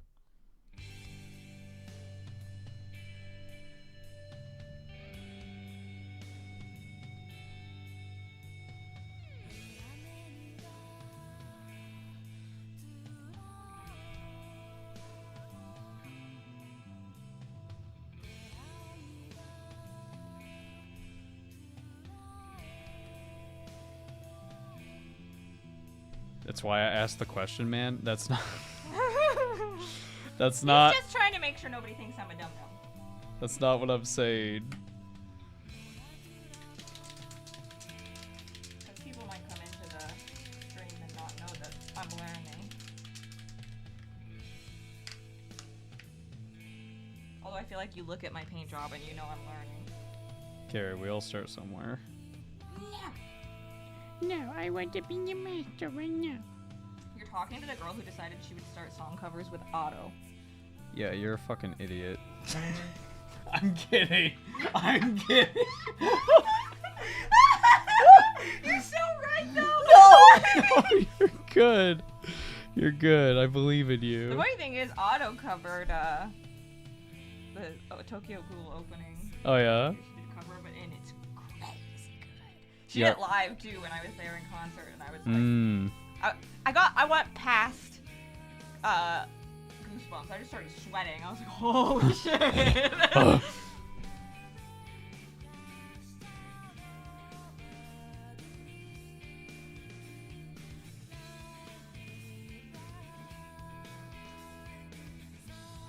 That's why I asked the question, man. That's not. That's not. He's just trying to make sure nobody thinks I'm a dum dum. That's not what I'm saying. Because people might come into the stream and not know that I'm learning. Although I feel like you look at my paint job and you know I'm learning. Kari, we all start somewhere. No, I want to be your master right now. You're talking to the girl who decided she would start song covers with Otto. Yeah, you're a fucking idiot. I'm kidding. I'm kidding. You're so right though. No, you're good. You're good. I believe in The you. funny thing is, Otto covered the Tokyo Ghoul opening. Oh yeah. She did a cover of it, and it's crazy good. She Yeah. did it live too when I was there in concert, and I was like, Mm. I went past goosebumps. I just started sweating. I was like, holy shit.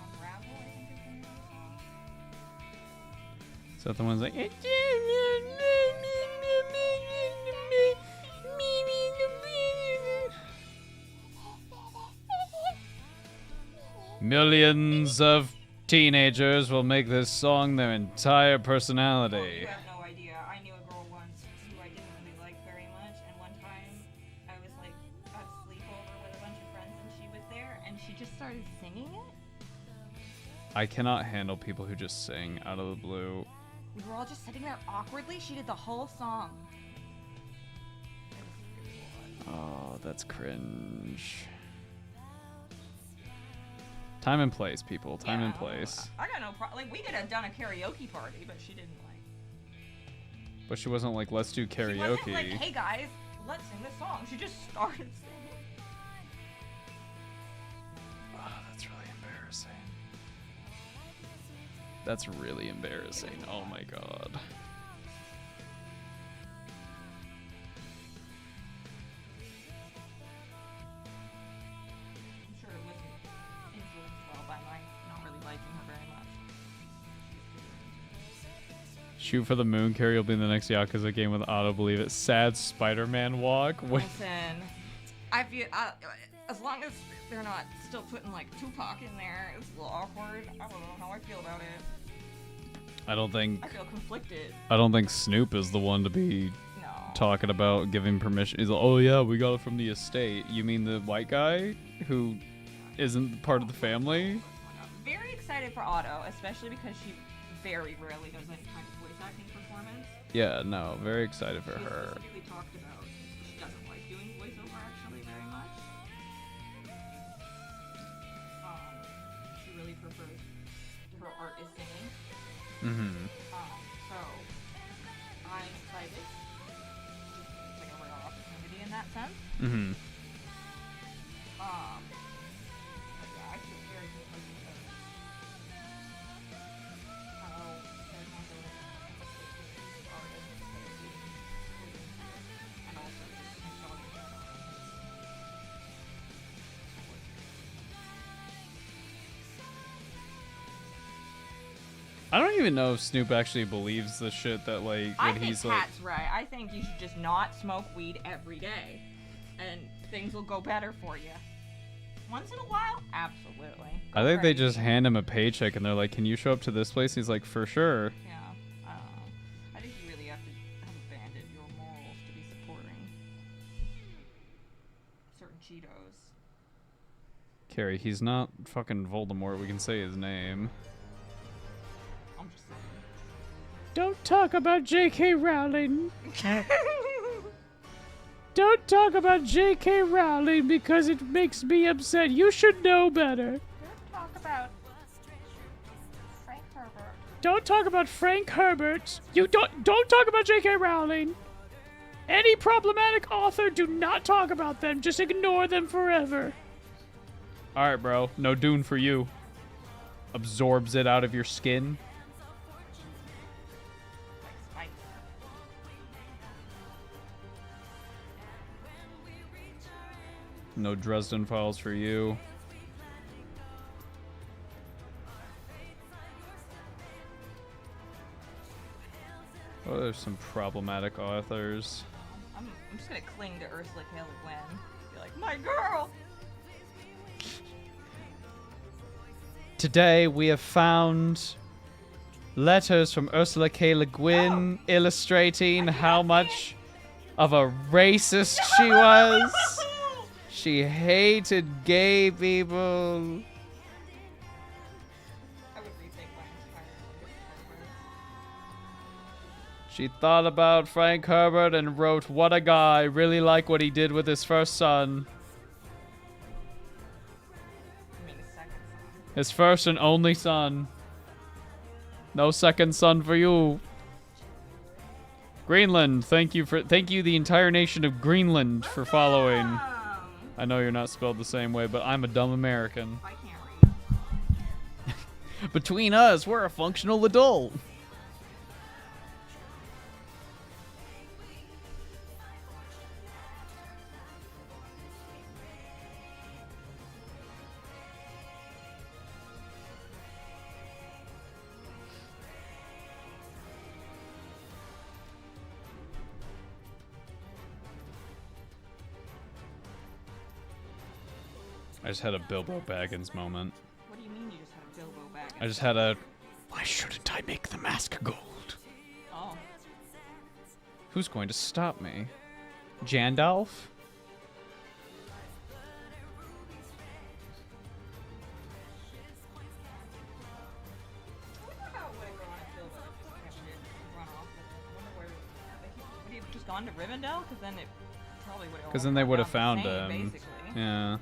Unravel, I think is the name of the song. Is that the one's like? Millions of teenagers will make this song their entire Oh, personality. you have no idea. I knew a girl once who I didn't really like very much, and one time I was like at a sleepover with a bunch of friends, and she was there, and she just started singing it. I cannot handle people who just sing out of the blue. We were all just sitting there awkwardly. She did the whole song. It was Oh, that's cringe. Time and place, people. Time and place. I got no problem. Like, we could have done a karaoke party, but she didn't like. But she wasn't like, let's do She wasn't karaoke. like, hey guys, let's sing this song. She just started singing. Oh, that's really embarrassing. That's really embarrassing. Oh my god. I'm sure it wasn't influenced well by my not really liking her very much. Shoot for the moon. Kari will be in the next Yakuza game with Otto. Believe it. Sad Spider-Man walk. Wait. Listen, I feel as long as they're not still putting like Tupac in there, it's a little awkward. I don't know how I feel about it. I don't think I feel conflicted. Snoop is the one to be No. talking about giving permission. He's like, oh yeah, we got it from the estate. You mean the white guy who isn't part of the family? I'm very excited for Otto, especially because she very rarely does any kind of voice acting performance. Yeah, no, very excited for She her. specifically talked about she doesn't like doing voiceover actually very much. She really prefers her art is singing. Mm-hmm. So I'm excited. It's like a rare opportunity in that sense. Mm-hmm. But yeah, I feel very conflicted about how there's no good artist instead of being and also just nostalgia. I don't even know if Snoop actually believes the shit that like I when think he's like. Pat's right. I think you should just not smoke weed every day, and things will go better for you. Once in a while, absolutely. I think they just hand him a paycheck and they're like, "Can you show up to this place?" He's like, "For sure." Yeah, I don't know. I think you really have to have abandoned your morals to be supporting certain Cheetos. Kari, he's not fucking Voldemort. We can say his name. I'm just saying. Don't talk about J.K. Rowling. Don't talk about J.K. Rowling because it makes me upset. You should know better. Don't talk about Frank Herbert. Don't talk about Frank Herbert. You don't talk about J.K. Rowling. Any problematic author, do not talk about them. Just ignore them forever. All right, bro. No Dune for you. Absorbs it out of your skin. Like Spice. No Dresden Files for you. Oh, there's some problematic authors. I'm just gonna cling to Ursula K. Le Guin. Be like, my girl! Today we have found letters from Ursula K. Le Guin illustrating how much of a racist she was. She hated gay people. I would rethink my entire life. She thought about Frank Herbert and wrote, "What a guy, really like what he did with his first son." I mean, the second son. His first and only son. No second son for you. Greenland, thank you the entire nation of Greenland for following. I know you're not spelled the same way, but I'm a dumb American. I can't read. Between us, we're a functional adult. I just had a Bilbo Baggins moment. What do you mean you just had a Bilbo bag? I just had a, why shouldn't I make the mask gold? Oh. Who's going to stop me? Jandalf? Would he have just gone to Rivendell? Because then it probably would have. Because then they would have found him. him. Basically. Yeah.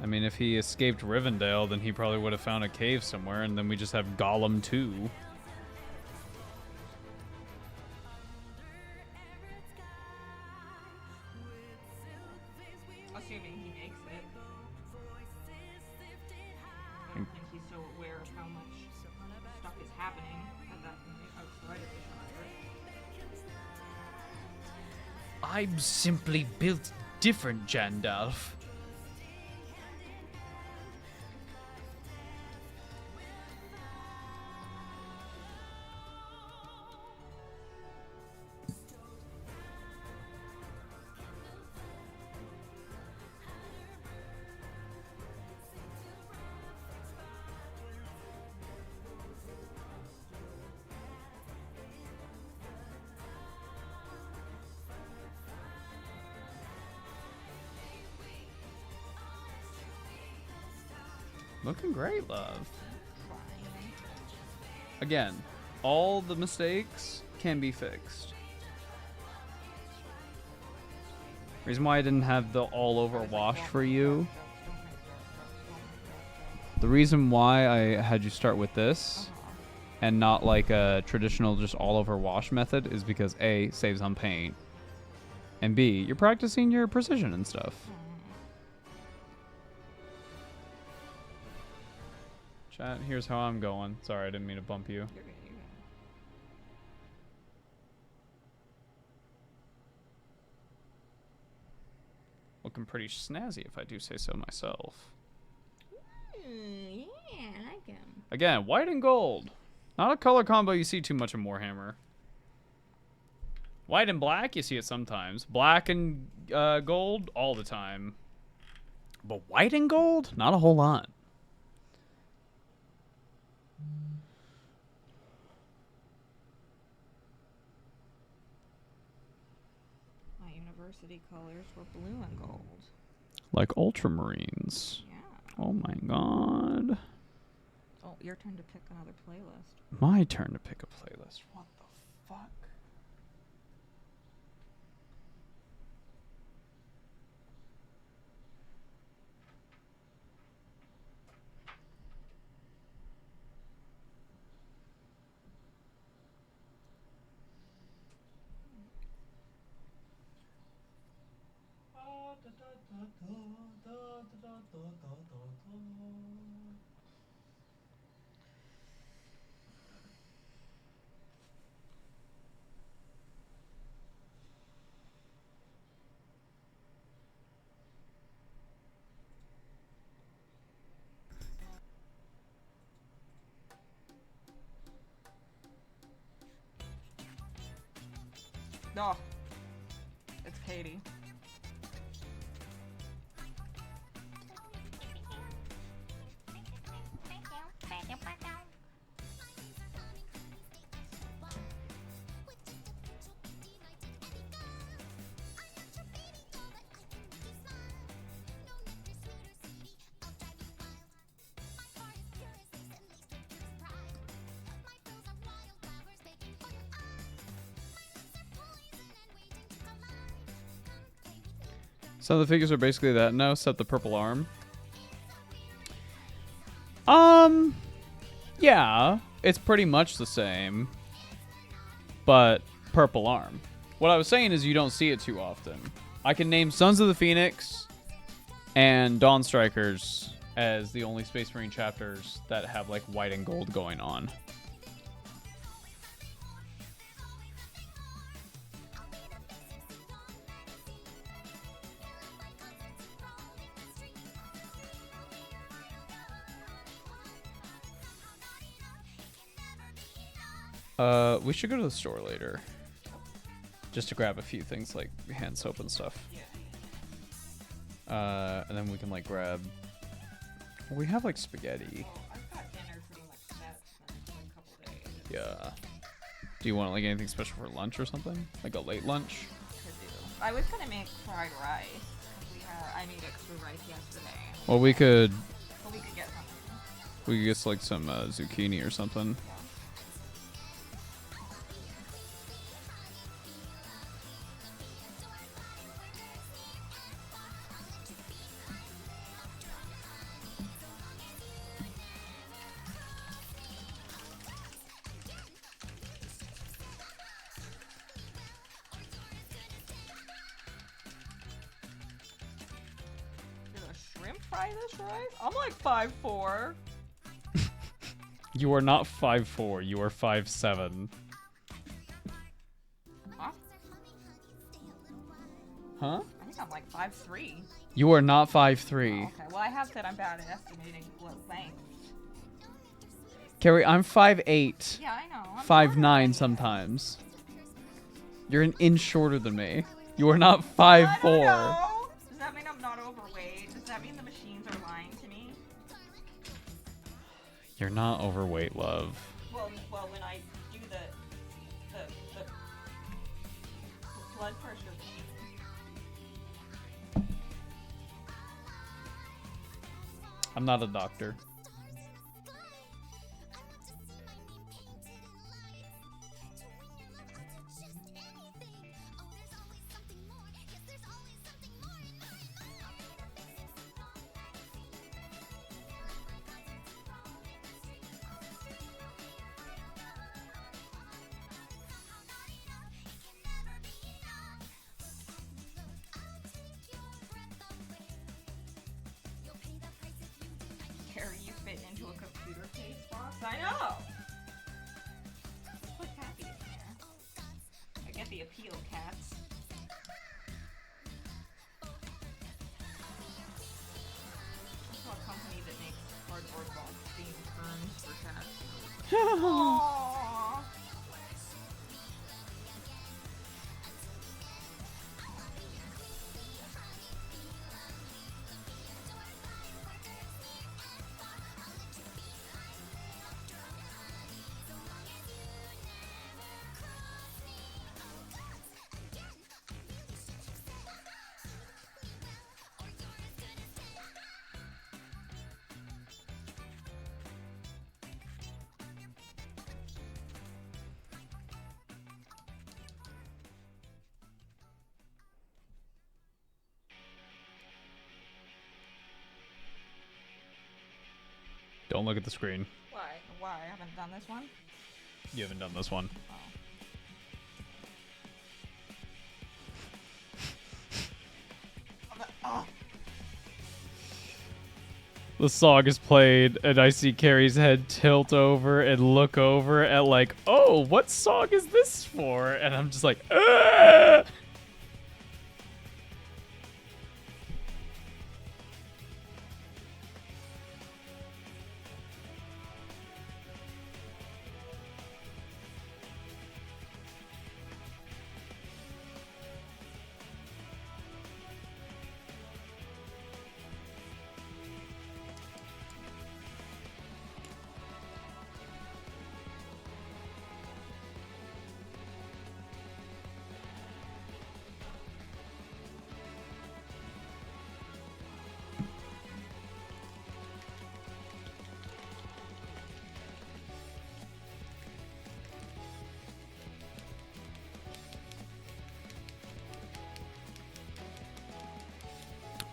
I mean, if he escaped Rivendell, then he probably would have found a cave somewhere, and then we just have Gollum 2. Assuming he makes it. I don't think he's so aware of how much stuff is happening at that point outside of the Shire. I'm simply built different, Jandalf. Looking great, love. Again, all the mistakes can be fixed. Reason why I didn't have the all over wash for you. The reason why I had you start with this and not like a traditional just all over wash method is because A, saves on paint, and B, you're practicing your precision and stuff. Chat, here's how I'm going. Sorry, I didn't mean to bump you. You're good, you're good. Looking pretty snazzy if I do say so myself. Yeah, I like him. Again, white and gold. Not a color combo you see too much in Warhammer. White and black, you see it sometimes. Black and gold, all the time. But white and gold, not a whole lot. My university colors were blue and gold. Like Ultramarines. Yeah. Oh my god. Oh, your turn to pick another playlist. My turn to pick a playlist. What the fuck? No. It's Katie. So the figures are basically that now, except the purple arm. Yeah, it's pretty much the same, but purple arm. What I was saying is you don't see it too often. I can name Sons of the Phoenix and Dawnstrikers as the only Space Marine chapters that have like white and gold going on. We should go to the store later. Just to grab a few things like hand soap and stuff. And then we can like grab... Well, we have like spaghetti. I've got dinner pretty much set for a couple days. Yeah. Do you want like anything special for lunch or something? Like a late lunch? Could do. I was gonna make fried rice. I made extra rice yesterday. Well, we could But we could get something. get like some zucchini or something. Shrimp fry this rice? I'm like 5'4". You are not 5'4", you are 5'7". Huh? Huh? I think I'm like 5'3". You are not Oh, 5'3". okay, well I have said I'm bad at estimating length. Kari, I'm 5'8". Yeah, I know. I'm 5'9" sometimes. You're an inch shorter than me. You are not I don't 5'4". know. Does that mean I'm not overweight? Does that mean the machines are lying to me? You're not overweight, love. Well, when I do the blood pressure. I'm not a doctor. Kari, you fit into a computer case box? I know! Put Kathy in there. I get the appeal, cats. I saw a company that makes cardboard box themed terms for cats. Aww. Don't look at the screen. Why? Why? I haven't done this one? You haven't done this one. Oh. The song is played, and I see Kari's head tilt over and look over at like, oh, what song is this for? And I'm just like, ah!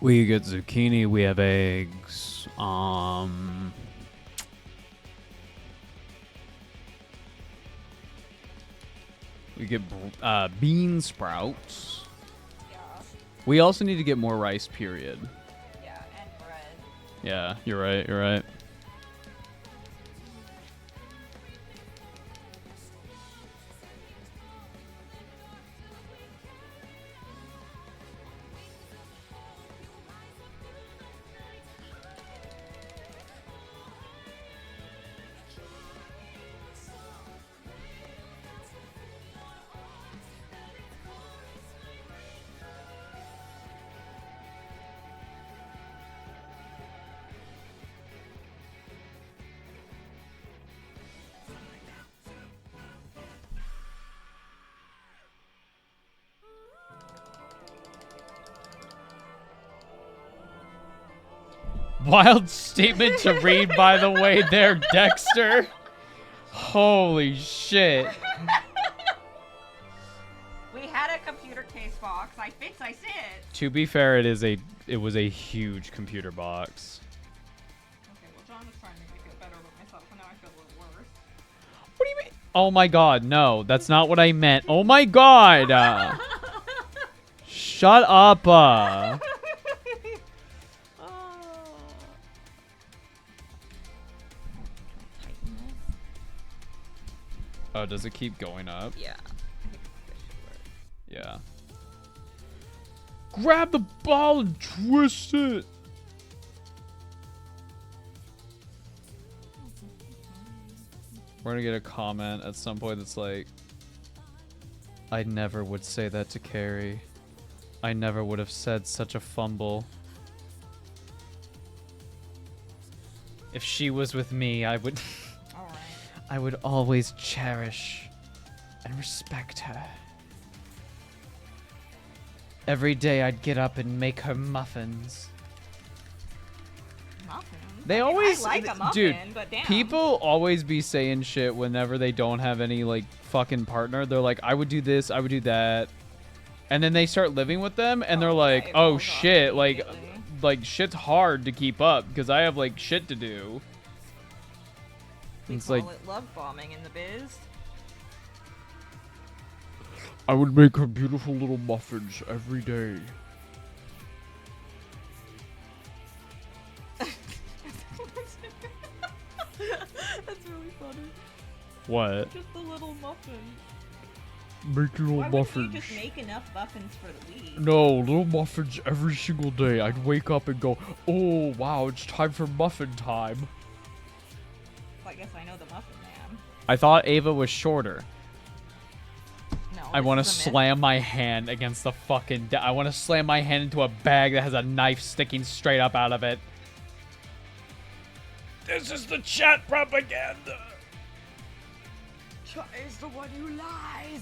We get zucchini. We have eggs. We get bean sprouts. Yeah. We also need to get more rice, period. Yeah, and bread. Yeah, you're right, you're right. Wild statement to read, by the way, there, Dexter. Holy shit. We had a computer case box. I see it. To be fair, it was a huge computer box. Okay, well, John was trying to make me feel better about myself, and now I feel a little worse. What do you mean? Oh my god, no, that's not what I meant. Oh my god. Shut up. Oh, does it keep going up? Yeah. Yeah. Grab the ball and twist it. We're gonna get a comment at some point that's like, I never would say that to Kari. I never would have said such a fumble. If she was with me, I would Alright. I would always cherish and respect her. Every day I'd get up and make her muffins. Muffins? They I mean, always, I like a muffin, dude, but damn. people always be saying shit whenever they don't have any, like, fucking partner. They're like, I would do this, I would do that. And then they start living with them, and they're like, it oh falls off shit, immediately. like, shit's hard to keep up, because I have, like, shit to do. We It's call like, it love bombing in the biz. I would make her beautiful little muffins every day. That's really funny. What? Just the little muffin. Make little Why muffins. wouldn't you just make enough muffins for the week? No, little muffins every single day. I'd wake up and go, oh, wow, it's time for muffin time. Well, I guess I know the muffin man. I thought Ava was shorter. No, I this want to is a myth. slam my hand against the fucking... I want to slam my hand into a bag that has a knife sticking straight up out of it. This is the chat propaganda. Chat is the one who lies.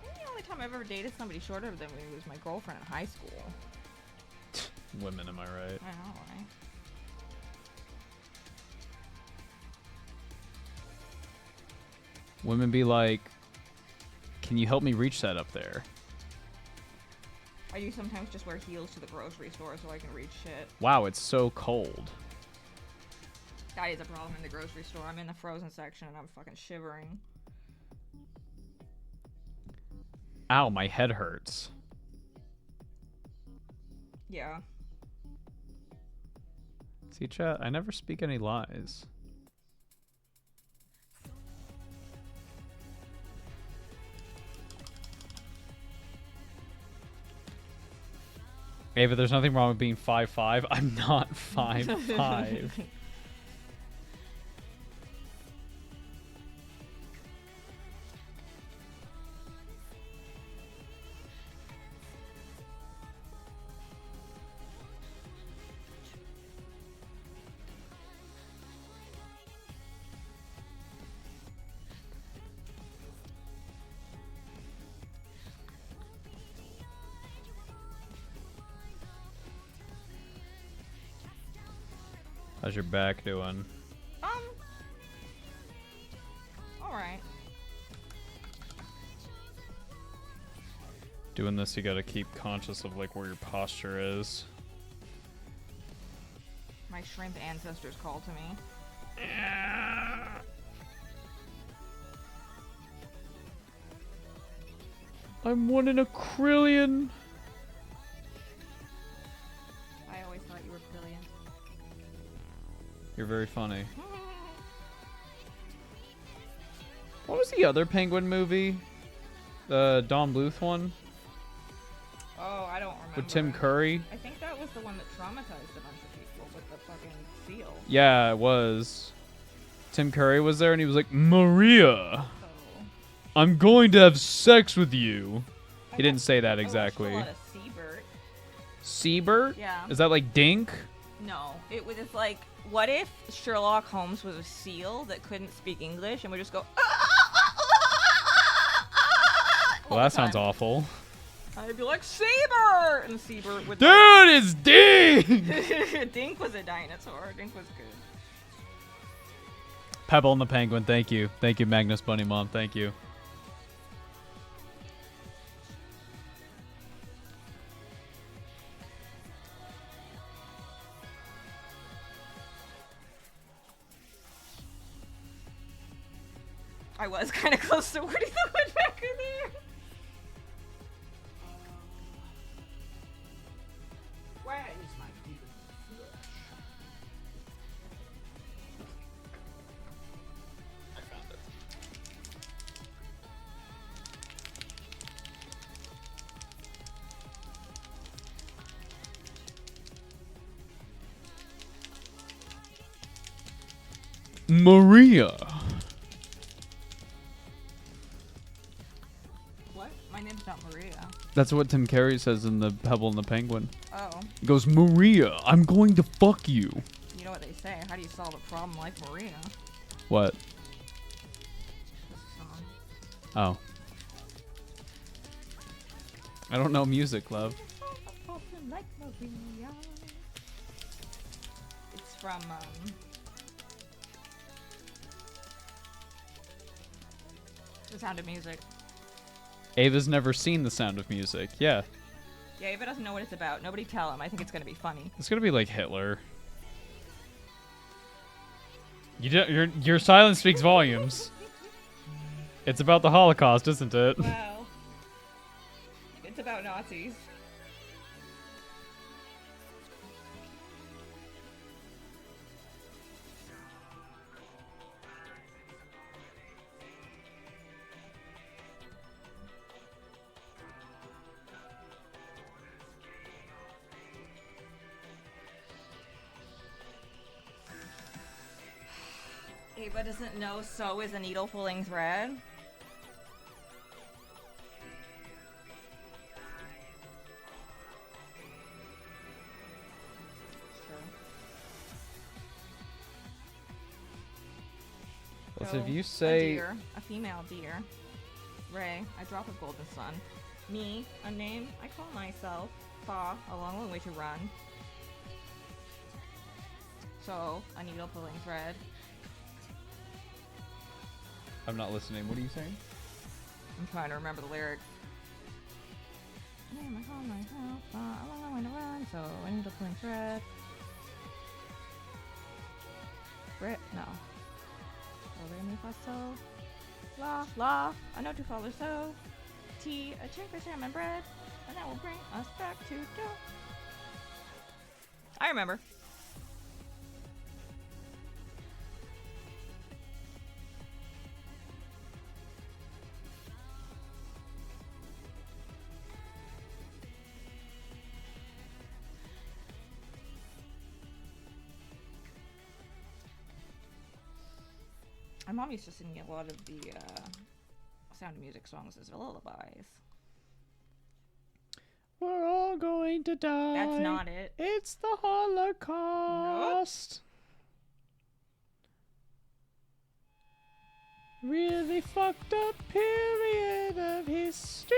The only time I've ever dated somebody shorter than me was my girlfriend in high school. Women, am I right? I know, right? Women be like, can you help me reach that up there? I do sometimes just wear heels to the grocery store so I can reach shit. Wow, it's so cold. That is a problem in the grocery store. I'm in the frozen section and I'm fucking shivering. Ow, my head hurts. Yeah. See, chat, I never speak any lies. Ava, there's nothing wrong with being 5'5". I'm not 5'5". How's your back doing? All right. Doing this, you gotta keep conscious of like where your posture is. My shrimp ancestors call to me. I'm 1 in a trillion. I always thought you were brilliant. You're very funny. What was the other Penguin movie? The Don Bluth one? Oh, I don't remember. With Tim Curry? I think that was the one that traumatized a bunch of people with the fucking seal. Yeah, it was. Tim Curry was there and he was like, Maria, So, I'm going to have sex with you. He didn't say that I watched exactly. a lot of Seabird. Seabird? Yeah. Is that like Dink? No, it was just like, what if Sherlock Holmes was a seal that couldn't speak English and would just go? Well, that sounds awful. I'd be like, Seabird! And Seabird would. Dude, it's Dink! Like, Dink was a dinosaur. Dink was good. Pebble and the Penguin, thank you. Thank you, Magnus Bunny Mom, thank you. I was kind of close to Woody the Woodpecker there. Where is my favorite fish? I found it. Maria. What? My name's not Maria. That's what Tim Curry says in the Pebble and the Penguin. Oh. He goes, Maria, I'm going to fuck you. You know what they say? How do you solve a problem like Maria? What? This song. Oh. I don't know music, love. Like Maria. It's from The Sound of Music. Ava's never seen The Sound of Music. Yeah. Yeah, Ava doesn't know what it's about. Nobody tell him. I think it's gonna be funny. It's gonna be like Hitler. Your silence speaks volumes. It's about the Holocaust, isn't it? Well, it's about Nazis. Ava doesn't know so is a needle pulling thread. Plus, So, if you a say deer, a female deer. Ray, I drop a golden sun. Me, a name I call myself. Fa, a long, long way to run. So, a needle pulling thread. I'm not listening. What are you saying? I'm trying to remember the lyrics. Name I call myself. Fa, a long, long way to run. So, a needle pulling thread. Brit, no. Do, re, mi, fa, so. La, la, a note to follow, so. Tea, a chink of salmon bread. And that will bring us back to dough. I remember. My mom used to sing me a lot of the Sound of Music songs as lullabies. We're all going to die. That's not it. It's the Holocaust. Really fucked up period of history.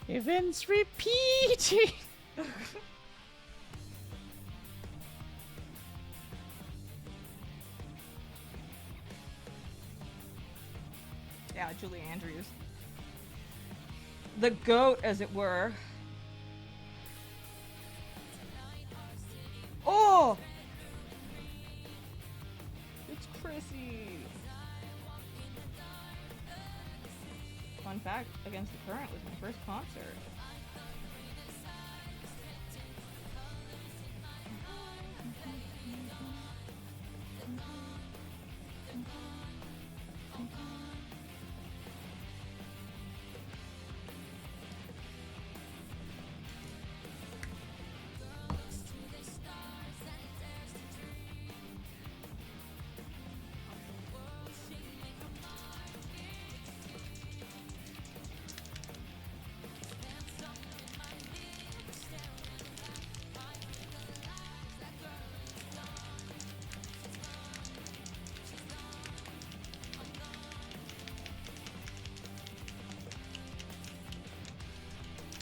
Events repeating. Yeah, Julie Andrews. The goat, as it were. Oh! It's Chrissy. Fun fact, Against the Current was my first concert.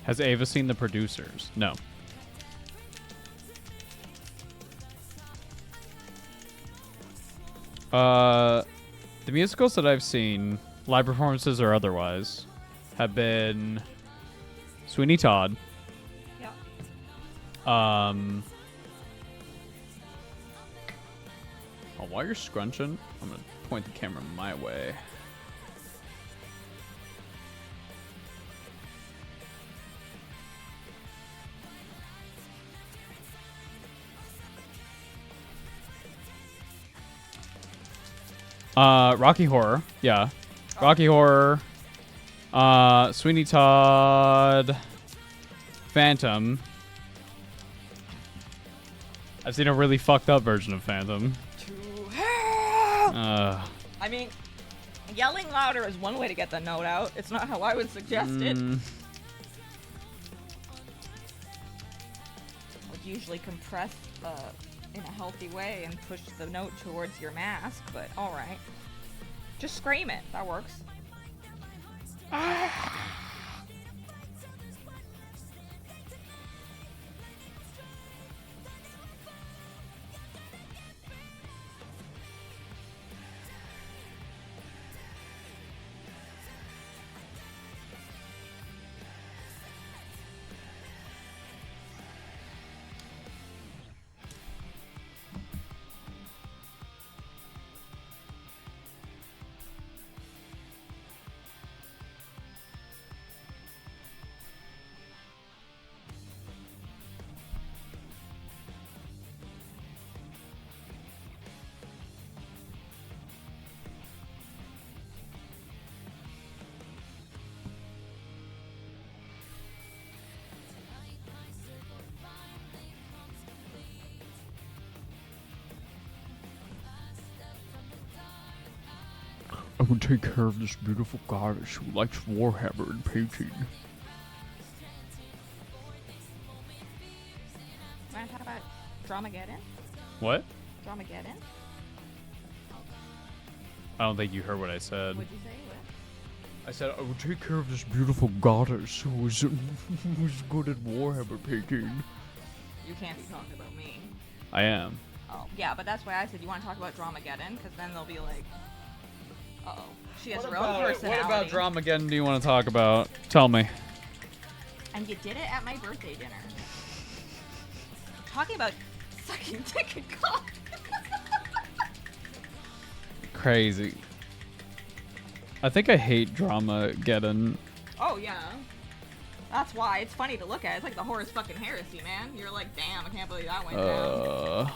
Has Ava seen The Producers? No. The musicals that I've seen, live performances or otherwise, have been Sweeney Todd. Yeah. Oh, while you're scrunching, I'm gonna point the camera my way. Rocky Horror, yeah. Rocky Horror, Sweeney Todd, Phantom. I've seen a really fucked up version of Phantom. I mean, yelling louder is one way to get the note out. It's not how I would suggest it. I would usually compress in a healthy way and push the note towards your mask, but alright. Just scream it. That works. I will take care of this beautiful goddess who likes Warhammer and painting. Want to talk about Dramageddon? What? Dramageddon? I don't think you heard what I said. What'd you say? What? I said I will take care of this beautiful goddess who's good at Warhammer painting. You can't be talking about me. I am. Oh, yeah, but that's why I said you want to talk about Dramageddon, because then they'll be like, uh-oh, she has her own personality. What about Dramageddon do you want to talk about? Tell me. And you did it at my birthday dinner. Talking about sucking dick and cock. Crazy. I think I hate Dramageddon. Oh, yeah. That's why. It's funny to look at. It's like the Horus fucking heresy, man. You're like, damn, I can't believe that went down.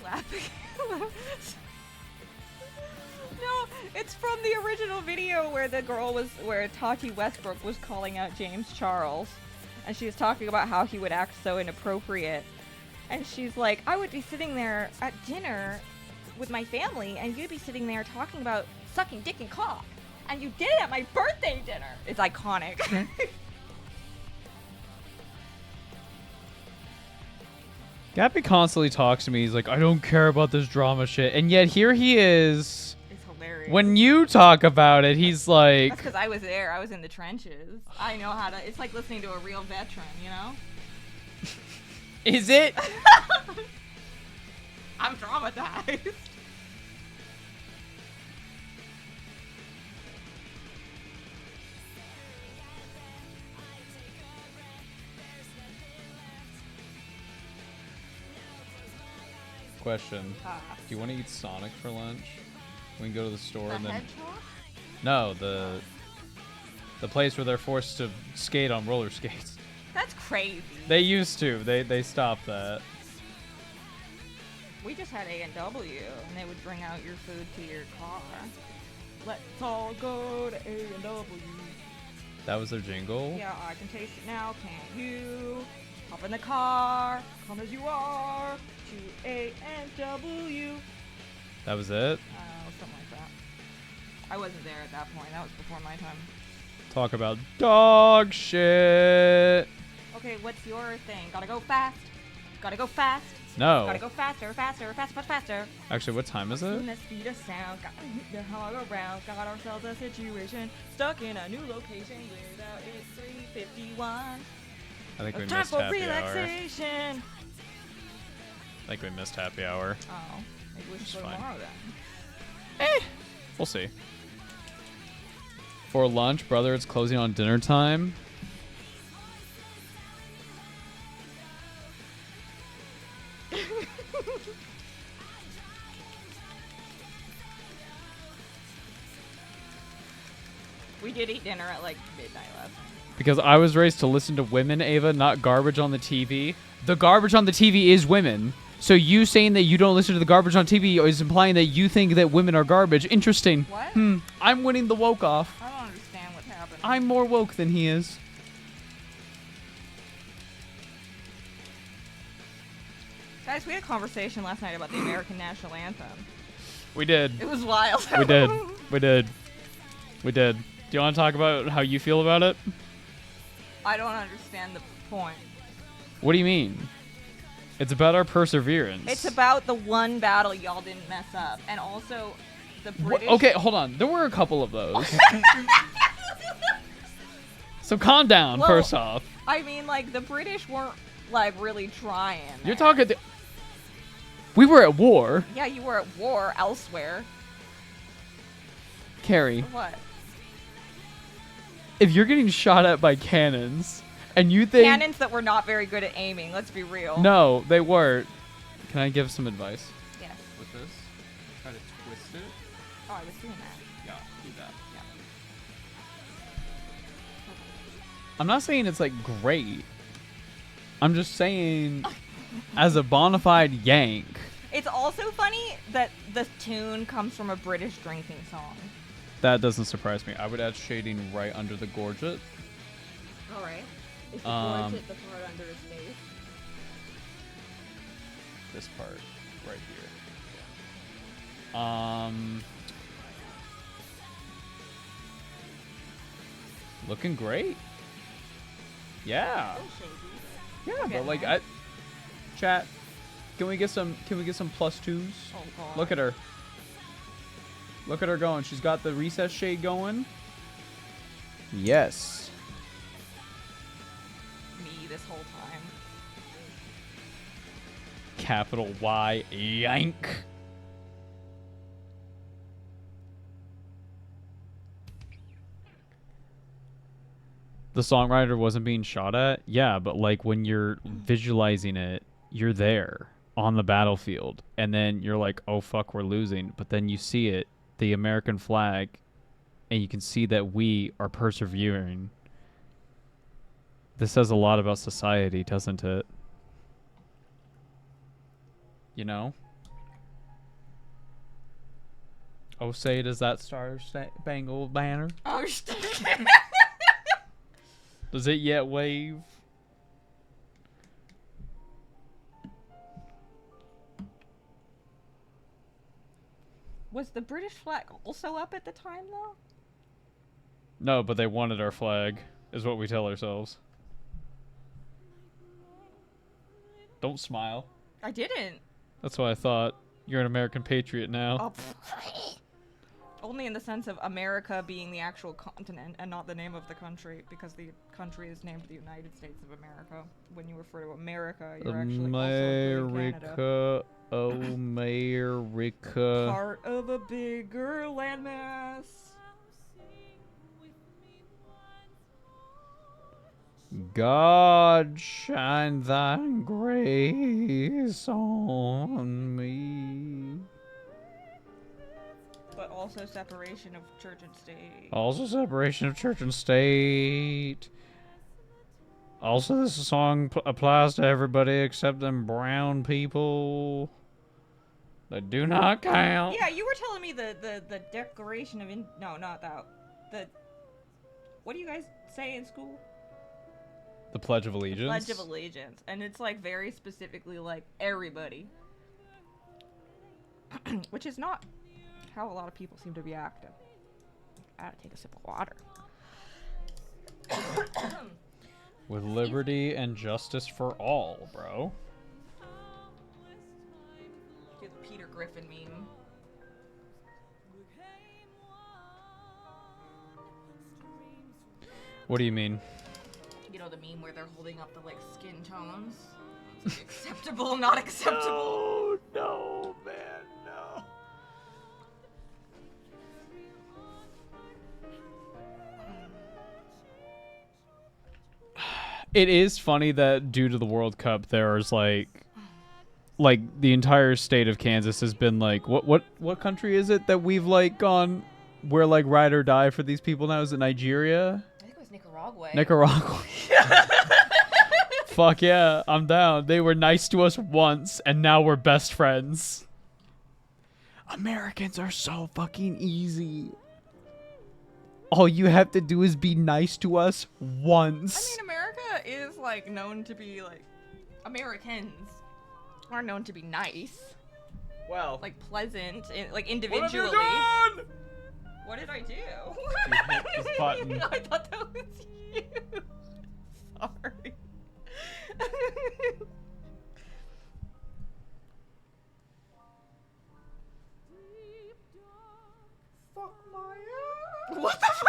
Laughing. No, it's from the original video where the girl was, where Tati Westbrook was calling out James Charles, and she was talking about how he would act so inappropriate, and she's like, I would be sitting there at dinner with my family, and you'd be sitting there talking about sucking dick and cock, And you did it at my birthday dinner. It's iconic. Gappy constantly talks to me. He's like, I don't care about this drama shit. And yet here he is. It's hilarious. When you talk about it, he's like... That's because I was there. I was in the trenches. I know how to... It's like listening to a real veteran, you know? Is it? I'm traumatized. Question. Do you want to eat Sonic for lunch? We can go to the store and then... hedgehog? No, the place where they're forced to skate on roller skates. That's crazy. They used to. They stopped that. We just had A&W, and they would bring out your food to your car. Let's all go to A&W. That was their jingle? Yeah, I can taste it now, can't you? Hop in the car, come as you are, to A&W. That was it? Something like that. I wasn't there at that point. That was before my time. Talk about dog shit. Okay, what's your thing? Gotta go fast. Gotta go fast. No. Gotta go faster, faster, faster, faster, faster. Actually, what time is it? Let's speed us sound. Got the hog around. Got ourselves a situation. Stuck in a new location without it's 3:51. I think we Time missed for happy hour. relaxation. I think we missed happy hour. Oh, maybe we should It's go fine. tomorrow then. We'll see. For lunch, brother, it's closing on dinner time. We did eat dinner at like midnight last night. Because I was raised to listen to women, Ava, not garbage on the TV. The garbage on the TV is women. So you saying that you don't listen to the garbage on TV is implying that you think that women are garbage. Interesting. What? I'm winning the woke off. I don't understand what's happening. I'm more woke than he is. Guys, we had a conversation last night about the American National Anthem. We did. It was wild. We did. We did. We did. Do you want to talk about how you feel about it? I don't understand the point. What do you mean? It's about our perseverance. It's about the one battle y'all didn't mess up, and also the British. Okay, hold on. There were a couple of those. So calm down, Well, first off. I mean, like the British weren't like really trying. You're there. talking... We were at war, Yeah, you were at war elsewhere. Carrie. What? If you're getting shot at by cannons, and you think... Cannons that were not very good at aiming. Let's be real. No, they weren't. Can I give some advice? Yes. With this? Try to twist it. Oh, I was doing that. Yeah, do that. Yeah. I'm not saying it's like great. I'm just saying, as a bona fide Yank, It's also funny that the tune comes from a British drinking song. that doesn't surprise me. I would add shading right under the gorget. All right. Is the gorget the part under his face? This part right here. Looking great. Yeah. Yeah, but getting like there. chat, can we get some plus twos? Oh god. Look at her. Look at her going. She's got the recess shade going. Yes. Me this whole time. Capital Y yank. The songwriter wasn't being shot at? Yeah, but like when you're visualizing it, you're there on the battlefield. And then you're like, oh fuck, we're losing. But then you see it, the American flag, and you can see that we are persevering. This says a lot about society, doesn't it? You know? Oh, say does that star-spangled banner? Oh, Does it yet wave? Was the British flag also up at the time, though? No, but they wanted our flag, is what we tell ourselves. Don't smile. I didn't. That's what I thought. You're an American patriot now. Oh, only in the sense of America being the actual continent and not the name of the country, because the country is named the United States of America. When you refer to America, you're actually also including Canada. America. Part of a bigger landmass. God shine thine grace on me. But also separation of church and state. Also separation of church and state. Also, this song applies to everybody except them brown people that do not count. Yeah, you were telling me the Declaration of no, not that. What do you guys say in school? The Pledge of Allegiance. Pledge of Allegiance, and it's like very specifically like everybody, which is not how a lot of people seem to be acting. I gotta take a sip of water. With liberty and justice for all, bro. Do the Peter Griffin meme. What do you mean? You know the meme where they're holding up the like skin tones? It's like, acceptable, not acceptable. No, man, no. It is funny that due to the World Cup, there's like the entire state of Kansas has been like, what country is it that we've like gone, we're like ride or die for these people now? Is it Nigeria? I think it was Nicaragua. Nicaragua. Fuck yeah, I'm down. They were nice to us once, and now we're best friends. Americans are so fucking easy. All you have to do is be nice to us once. I mean, America is like known to be like, Americans are known to be nice, Well, like pleasant, like individually. what have you done? What did I do? You hit this button. I thought that was you. Sorry. Fuck my ass. What the fuck?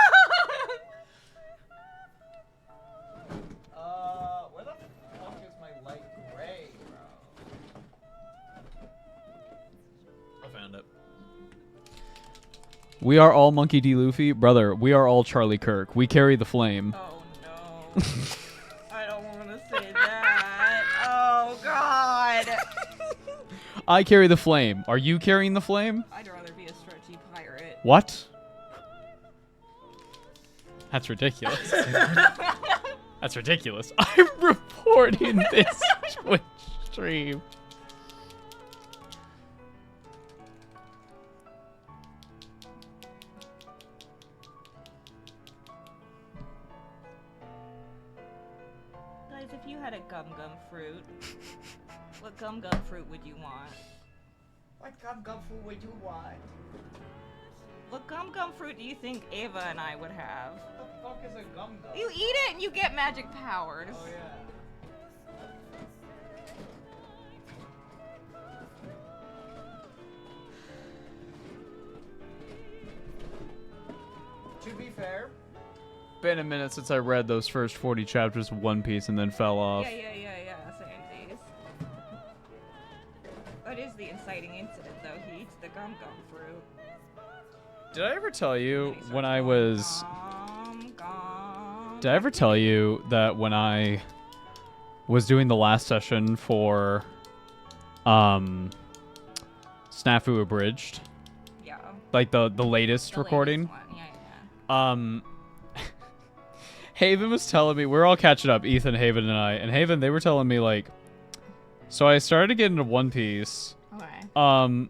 Where the fuck is my light gray, bro? I found it. We are all Monkey D. Luffy. Brother, we are all Charlie Kirk. We carry the flame. Oh no. I don't want to say that. Oh god. I carry the flame. Are you carrying the flame? I'd rather be a stretchy pirate. What? That's ridiculous. That's ridiculous. I'm reporting this Twitch stream. Guys, if you had a gum fruit, what gum fruit would you want? What gum food would you want? What gum fruit do you think Ava and I would have? What the fuck is a gum? You eat it and you get magic powers. Oh yeah. To be fair, Been a minute since I read those first 40 chapters of One Piece and then fell off. Yeah, same days. That is the inciting incident, though. He eats the gum fruit. Did I ever tell you And he when starts I going, was... Gum. Did I ever tell you that when I was doing the last session for Snafu Abridged, Yeah. like the latest The recording, latest one. Yeah. Haven was telling me, we're all catching up, Ethan, Haven, and I, and Haven, they were telling me, like, so I started to get into One Piece. Okay.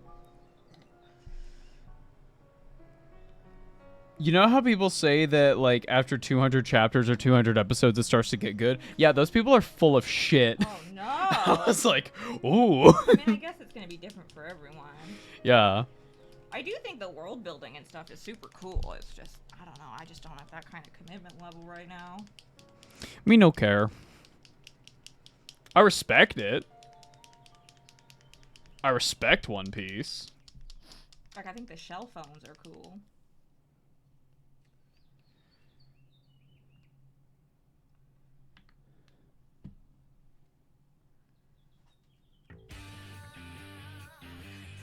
You know how people say that, like, after 200 chapters or 200 episodes, it starts to get good? Yeah, those people are full of shit. Oh no. I was like, ooh. I mean, I guess it's gonna be different for everyone. Yeah. I do think the world building and stuff is super cool. It's just, I don't know. I just don't have that kind of commitment level right now. Me no care. I respect it. I respect One Piece. Like, I think the shell phones are cool.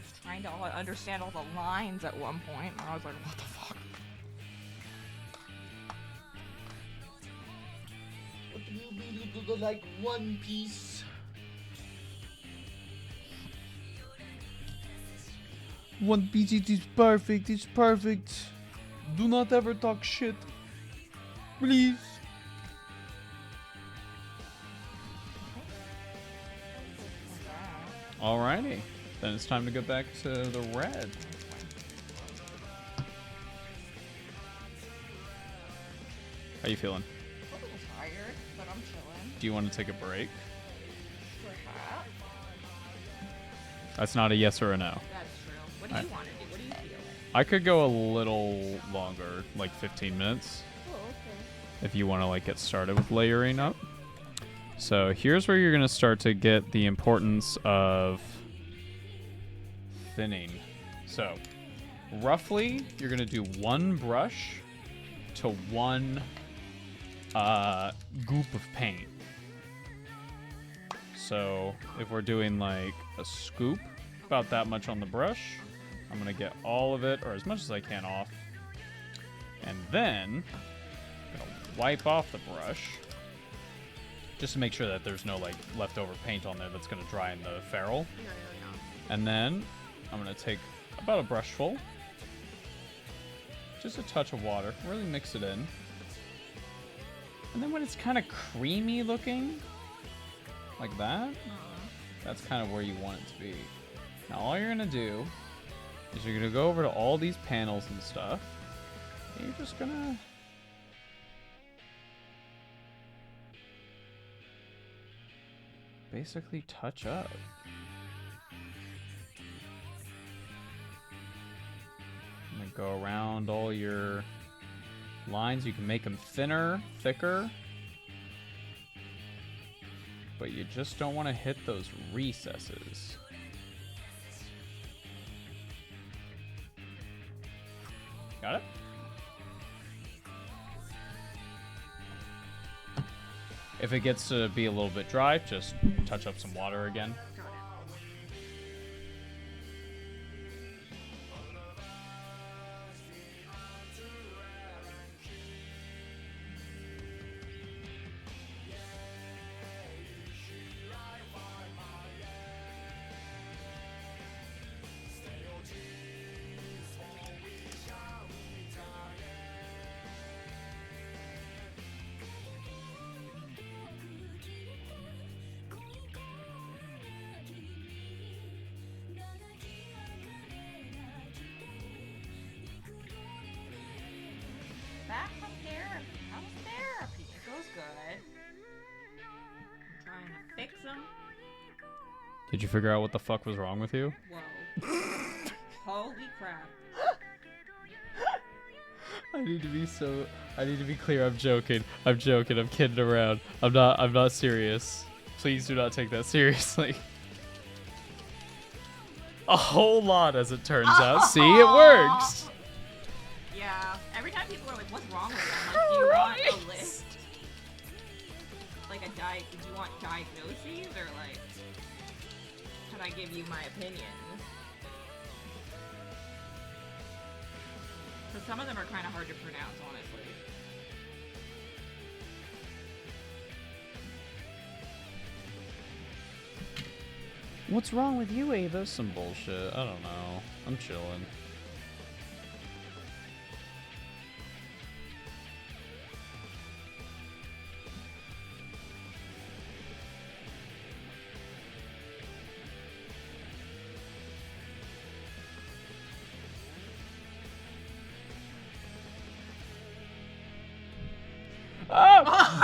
Just trying to understand all the lines at one point, and I was like, what the fuck? What do you mean you do like One Piece? One Piece is perfect. It's perfect. Do not ever talk shit. Please. Alrighty. Then it's time to go back to the red. How you feeling? A little tired, but I'm chilling. Do you want to take a break? Perhaps. That's not a yes or a no. That's true. What do you want to do? What do you feel? I could go a little longer, like 15 minutes, Oh, okay. if you want to like get started with layering up. So here's where you're going to start to get the importance of thinning. So roughly, you're going to do one brush to one goop of paint. So if we're doing like a scoop, about that much on the brush, I'm going to get all of it, or as much as I can, off. And then I'm going to wipe off the brush, just to make sure that there's no like leftover paint on there that's going to dry in the ferrule. And then I'm going to take about a brush full, just a touch of water, really mix it in. And then when it's kind of creamy looking, like that, that's kind of where you want it to be. Now all you're going to do is you're going to go over to all these panels and stuff, and you're just going to basically touch up. I'm going to go around all your lines. You can make them thinner, thicker, but you just don't want to hit those recesses. Got it? If it gets to be a little bit dry, just touch up some water again. Back from therapy. How was therapy? It goes good. I'm trying to fix them. Did you figure out what the fuck was wrong with you? Whoa. Holy crap. I need to be clear. I'm joking. I'm kidding around. I'm not serious. Please do not take that seriously. A whole lot, as it turns out. See, it works. Yeah. Every time people are like, what's wrong with them? Like, do you want a list? Like do you want diagnoses, or like, can I give you my opinions? Because some of them are kind of hard to pronounce, honestly. What's wrong with you, Ava? Some bullshit. I don't know. I'm chilling.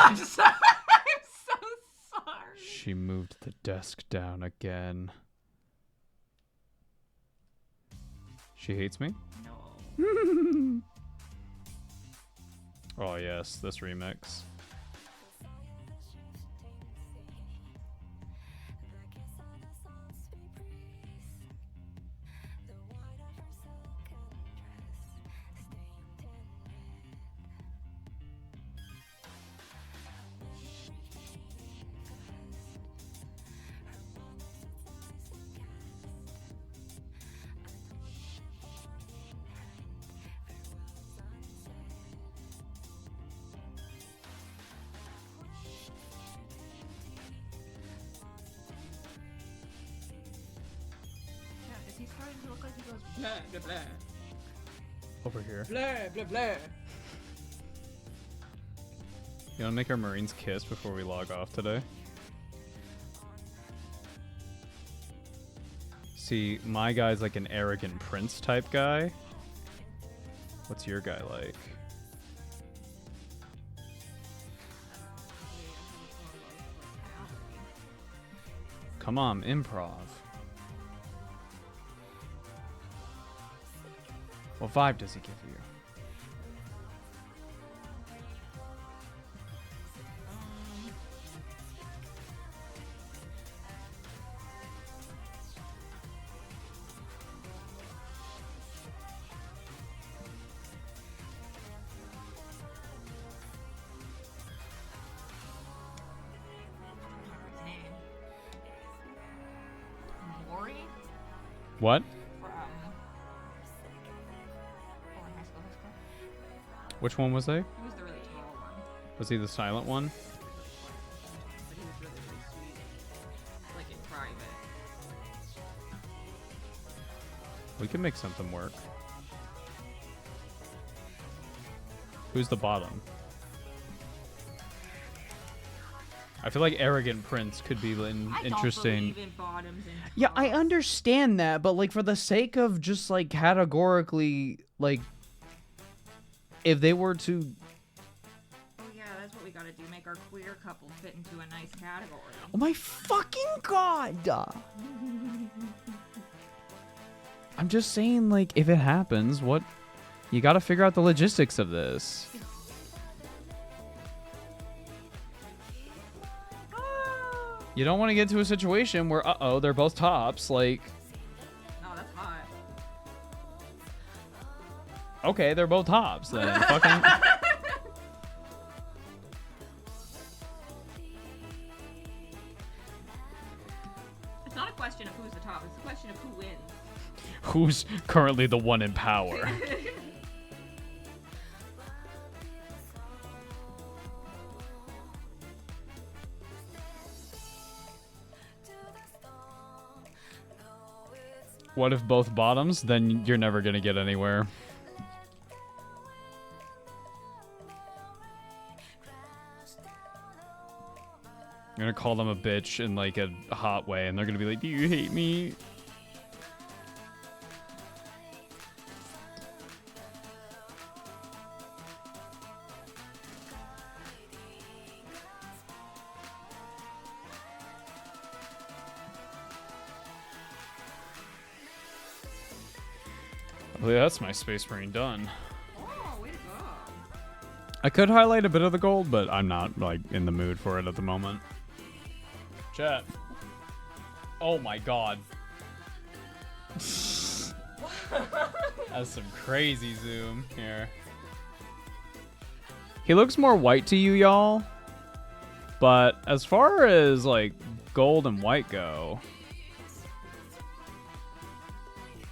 I'm sorry. I'm so sorry. She moved the desk down again. She hates me? No. Oh, yes, this remix. Is he starting to look like he goes blah, blah, blah? Over here. Blah, blah, blah. You wanna make our Marines kiss before we log off today? See, my guy's like an arrogant prince type guy. What's your guy like? Come on, improv. What vibe does he give you? Maury What? from High School. Which one was they? He was the really tall one, Was he the silent one? but he was really, really sweet. Like in private. We can make something work. Who's the bottom? I feel like arrogant prince could be interesting. I don't believe in bottoms and Yeah, I tops. understand that, but like for the sake of just like categorically, like if they were to, Oh yeah, that's what we gotta do. Make our queer couple fit into a nice category. oh my fucking god! I'm just saying, like, if it happens, what? You gotta figure out the logistics of this. You don't want to get to a situation where, uh-oh, they're both tops. Like, Oh, that's hot. okay, they're both tops then. Fucking. It's not a question of who's the top. It's a question of who wins. Who's currently the one in power? What if both bottoms? Then you're never gonna get anywhere. I'm gonna call them a bitch in like a hot way, and they're gonna be like, "Do you hate me?" Well, yeah, that's my Space Marine done. Oh, way to go. I could highlight a bit of the gold, but I'm not like in the mood for it at the moment. Chat. Oh my god. That's some crazy zoom here. He looks more white to you, y'all. But as far as like gold and white go,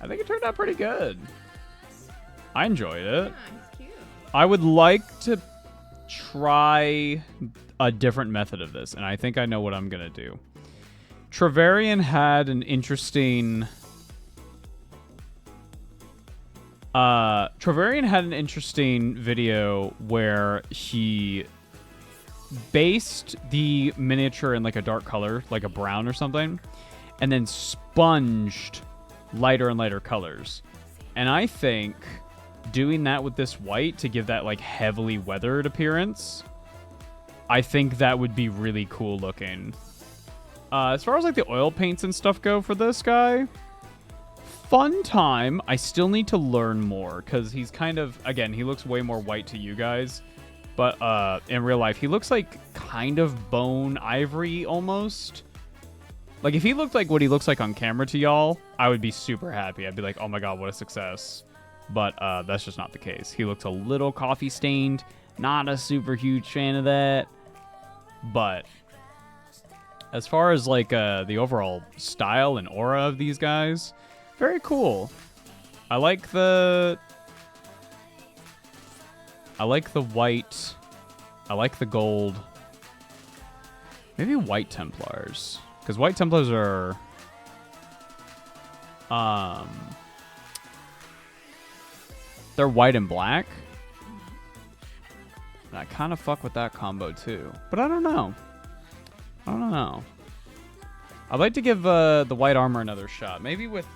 I think it turned out pretty good. I enjoyed it. Yeah, he's cute. I would like to try a different method of this, and I think I know what I'm gonna do. Trevelyan had an interesting video where he based the miniature in like a dark color, like a brown or something, and then sponged lighter and lighter colors. And I think doing that with this white to give that like heavily weathered appearance, I think that would be really cool looking. As far as like the oil paints and stuff go for this guy, fun time. I still need to learn more because he's kind of, again, he looks way more white to you guys. But in real life, he looks like kind of bone ivory almost. Like if he looked like what he looks like on camera to y'all, I would be super happy. I'd be like, oh my God, what a success. But that's just not the case. He looks a little coffee stained. Not a super huge fan of that. But as far as like the overall style and aura of these guys, very cool. I like the white. I like the gold. Maybe white Templars. Because white Templars are they're white and black. And I kind of fuck with that combo too. But I don't know. I'd like to give the white armor another shot. Maybe with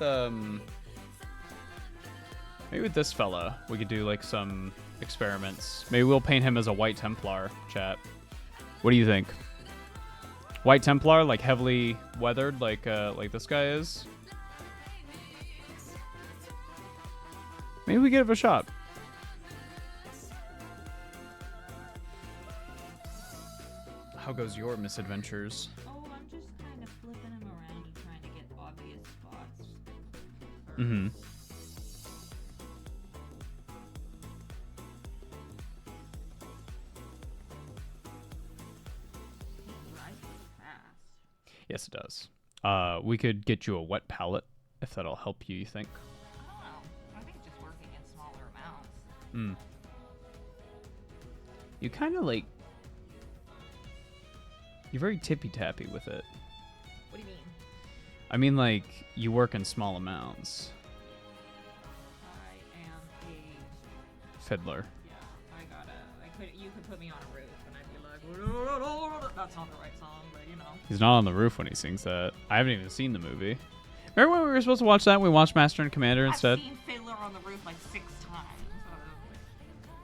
this fella, we could do like some experiments. Maybe we'll paint him as a white Templar, chat. What do you think? White Templar, like heavily weathered, like this guy is. Maybe we give it a shot. How goes your misadventures? Oh, I'm just kind of flipping him around and trying to get obvious spots. Mm-hmm. Yes, it does. We could get you a wet palette if that'll help you think? I don't know. I think just working in smaller amounts. You kind of like... You're very tippy-tappy with it. What do you mean? I mean, like, you work in small amounts. I am a... Fiddler. Yeah, you could put me on a roof and I'd be like, that's not the right song, but you know. He's not on the roof when he sings that. I haven't even seen the movie. Remember when we were supposed to watch that? We watched Master and Commander instead. I've seen Fiddler on the Roof like 6 times.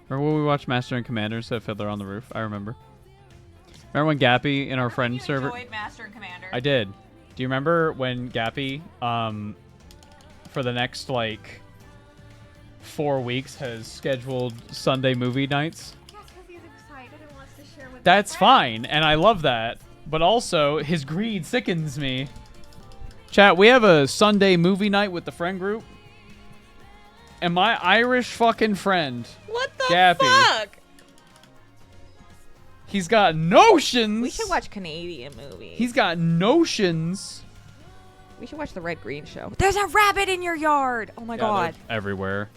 Remember when we watched Master and Commander instead of Fiddler on the Roof? I remember. Remember when Gappy in our friend server... enjoyed Master and Commander. I did. Do you remember when Gappy, for the next, like, 4 weeks has scheduled Sunday movie nights? Yes, because he's excited and wants to share with That's fine, and I love that. But also, his greed sickens me. Chat, we have a Sunday movie night with the friend group. And my Irish fucking friend, What the Gappy, fuck? he's got notions. We should watch Canadian movies. He's got notions. We should watch The Red Green Show. There's a rabbit in your yard. Oh my god. Everywhere.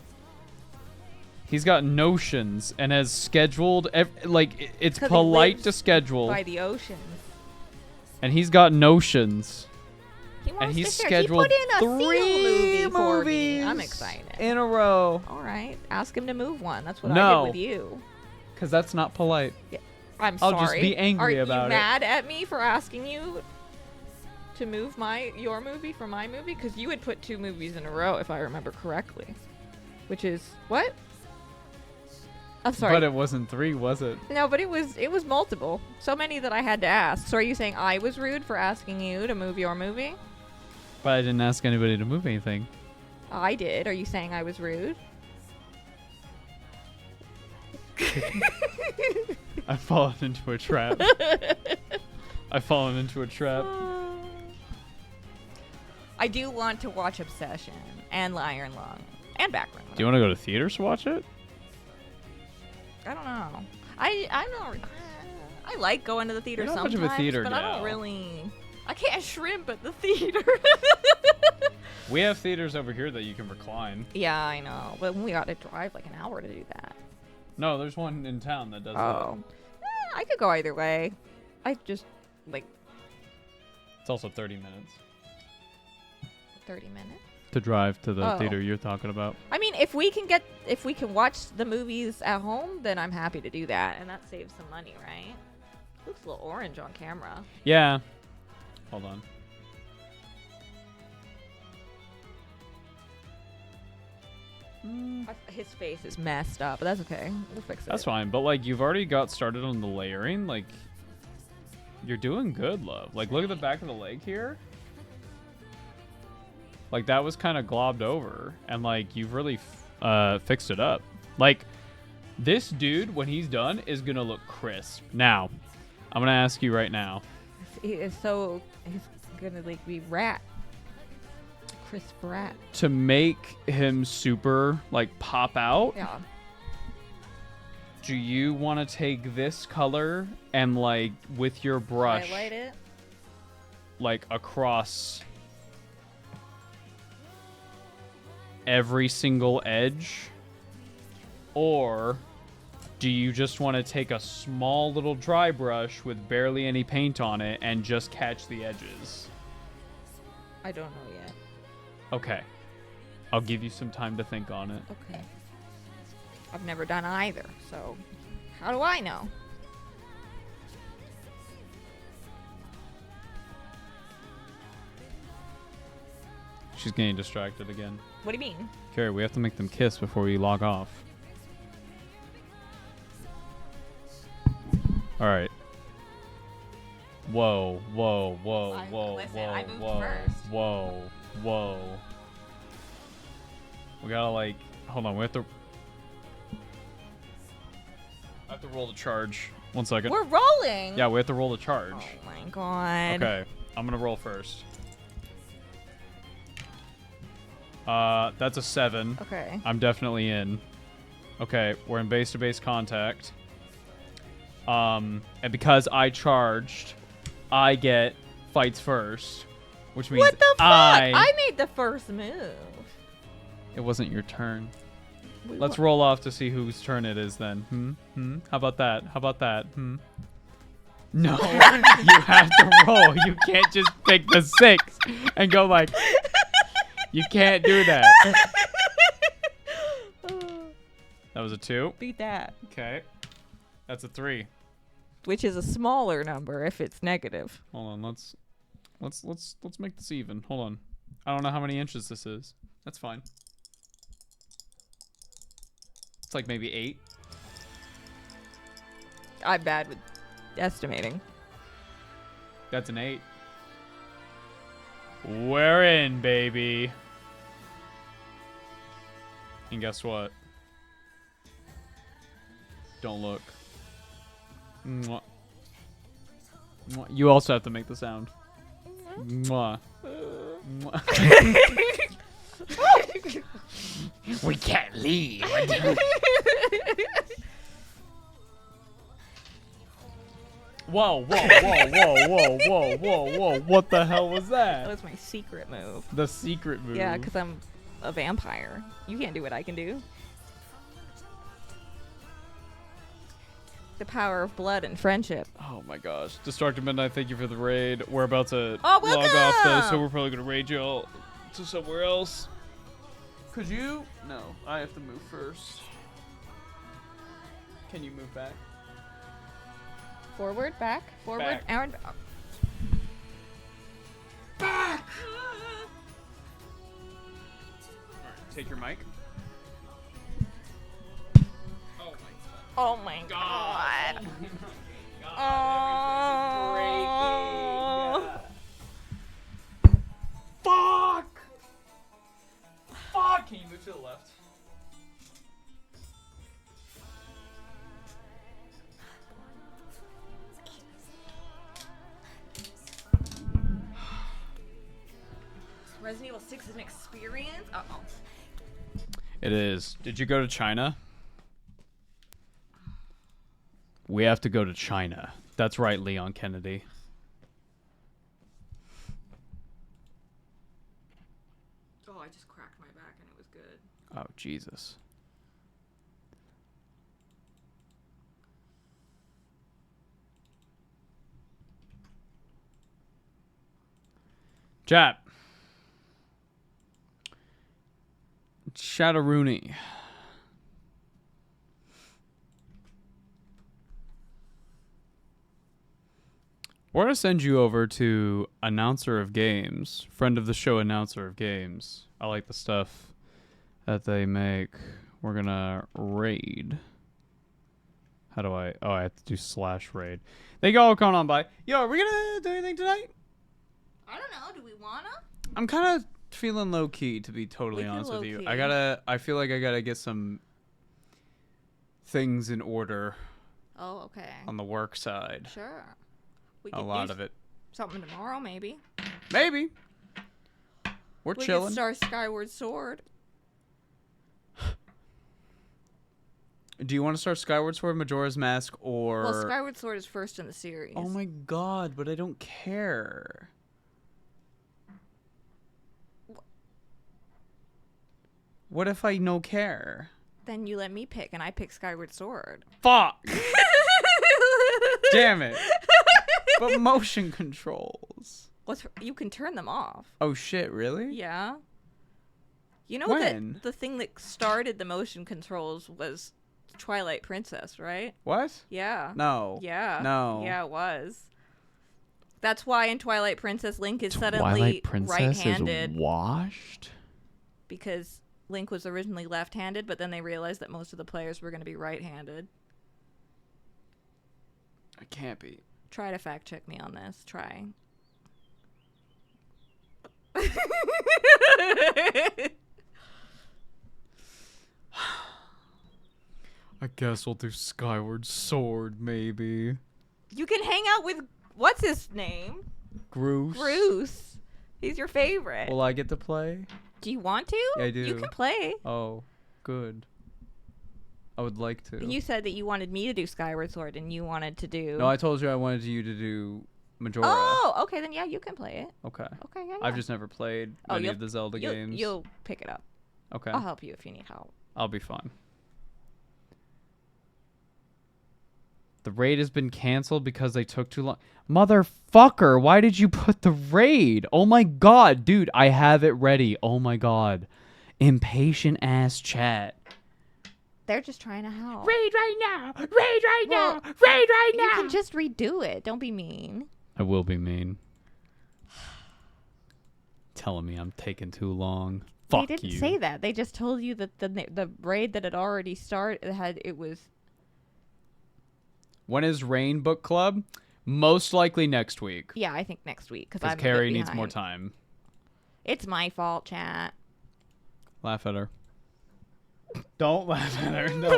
He's got notions and has scheduled, it's 'Cause he polite lives to schedule. By the ocean. And he's got notions. He wants And to he's share. scheduled He put in a 3 seal movie for me. movies I'm excited. in a row. All right. Ask him to move one. That's what I No. did with you. Because that's not polite. I'm I'll sorry. just be angry Are about it. you mad at me for asking you to move your movie from my movie? Because you had put 2 movies in a row, if I remember correctly. Which is what? I'm sorry. But it wasn't 3, was it? No, but it was multiple. So many that I had to ask. So are you saying I was rude for asking you to move your movie? But I didn't ask anybody to move anything. I did. Are you saying I was rude? I've fallen into a trap. I've fallen into a trap. I do want to watch Obsession and Iron Lung and Backroom. Do you want to go to theaters to watch it? I don't know. I'm not. I like going to the theater You're not sometimes, much of a theater but I gal. don't really. I can't shrimp at the theater. We have theaters over here that you can recline. Yeah, I know, but we got to drive like an hour to do that. No, there's one in town that does Oh, I could go either way. I just like that. It's also 30 minutes 30 minutes. to drive to the Oh. theater you're talking about. I mean, if we can watch the movies at home, then I'm happy to do that, and that saves some money, right? Looks a little orange on camera. Yeah. Hold on. His face is messed up, but that's okay. We'll fix it. That's fine, but like you've already got started on the layering, like you're doing good, love. Like look at the back of the leg here. Like, that was kind of globbed over, and, like, you've really fixed it up. Like, this dude, when he's done, is going to look crisp. Now, I'm going to ask you right now. He's gonna like be rat. Crisp rat. To make him super, like, pop out, Yeah. do you want to take this color and, like, with your brush, Highlight it. like, across every single edge? Or do you just want to take a small little dry brush with barely any paint on it and just catch the edges? I don't know yet. Okay. I'll give you some time to think on it. Okay. I've never done either, so how do I know? She's getting distracted again. What do you mean? Kari, we have to make them kiss before we log off. All right. Whoa, whoa, whoa, whoa, listen, whoa, I moved whoa, first. whoa, whoa. We gotta, like, hold on. I have to roll the charge. 1 second. We're rolling. Yeah, we have to roll the charge. Oh my god. Okay, I'm gonna roll first. That's a 7. Okay. I'm definitely in. Okay, we're in base-to-base contact. And because I charged, I get fights first, which means What the fuck? I made the first move. It wasn't your turn. We Let's won. roll off to see whose turn it is then. How about that? How about that? No, you have to roll. You can't just pick the 6 and go like. You can't do that. That was a 2. Beat that. Okay, that's a 3. Which is a smaller number if it's negative. Hold on, let's make this even. Hold on. I don't know how many inches this is. That's fine. It's like maybe 8. I'm bad with estimating. That's an 8. We're in, baby. And guess what? Don't look. Mwah. Mwah. You also have to make the sound. Mwah. Mwah. We can't leave. Whoa, whoa, whoa, whoa, whoa, whoa, whoa, whoa. What the hell was That that? was my secret move. The secret move. Yeah, because I'm a vampire. You can't do what I can do. The power of blood and friendship. Oh my gosh. Destructive Midnight, thank you for the raid. We're about to Oh, log off though, so welcome! we're probably going to raid y'all to somewhere else. Could you? No, I have to move first. Can you move back? Forward, back, forward, Back. and Alright, take your mic. oh my god. Oh. Fuck! Fuck! Can you move to the left? Resident Evil 6 is an experience? Uh-oh. It is. Did you go to China? We have to go to China. That's right, Leon Kennedy. Oh, I just cracked my back and it was good. Oh, Jesus. Chat. Shadowrooney. We're going to send you over to Announcer of Games, friend of the show, Announcer of Games. I like the stuff that they make. We're going to raid. How do I... Oh, I have to do /raid. Thank you all for coming on by. Yo, are we going to do anything tonight? I don't know. Do we wanna? I'm kind of feeling low key, to be totally We feel honest with you. low-key. I feel like I gotta get some things in order Oh, okay. on the work side. Sure. We A could lot do of it. something tomorrow, maybe. Maybe. We're We could chilling. start Skyward Sword. Do you want to start Skyward Sword, Majora's Mask, or... Well, Skyward Sword is first in the series. Oh my god, but I don't care. What if I no care? Then you let me pick, and I pick Skyward Sword. Fuck! Damn it. But motion controls. You can turn them off. Oh shit, really? Yeah. You know When? that the thing that started the motion controls was Twilight Princess, right? What? Yeah. No. Yeah. No. Yeah, it was. That's why in Twilight Princess, Link is suddenly Twilight Princess right-handed is washed. because Link was originally left-handed, but then they realized that most of the players were going to be right-handed. It can't be. Try to fact check me on this. Try. I guess we'll do Skyward Sword, maybe. You can hang out with what's his name? Groose. Bruce. He's your favorite. Will I get to play? Do you want to? Yeah, I do. You can play. Oh, good. I would like to. You said that you wanted me to do Skyward Sword and you wanted to do. No, I told you I wanted you to do Majora. Oh, okay, then yeah, you can play it. Okay. Okay, yeah. I've just never played Oh, any you'll- of the Zelda games. You'll pick it up. Okay. I'll help you if you need help. I'll be fine. The raid has been canceled because they took too long. Motherfucker, why did you put the raid? Oh my god, dude, I have it ready. Oh my god. Impatient ass chat. They're just trying to help. Raid right now! Raid right Well, now! Raid right You now! can just redo it. Don't be mean. I will be mean. Telling me I'm taking too long. Fuck They didn't you. say that. They just told you that the raid that had already started was. When is Rain Book Club? Most likely next week. Yeah, I think next week because Because Kari needs more time. It's my fault, chat. Laugh at her. Don't laugh at her. No.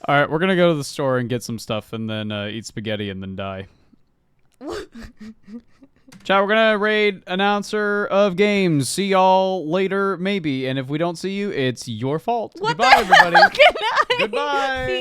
All right, we're going to go to the store and get some stuff and then eat spaghetti and then die. Chat, we're going to raid announcer of games. See y'all later, maybe. And if we don't see you, it's your fault. What Goodbye, the hell? everybody. Good night. Goodbye. See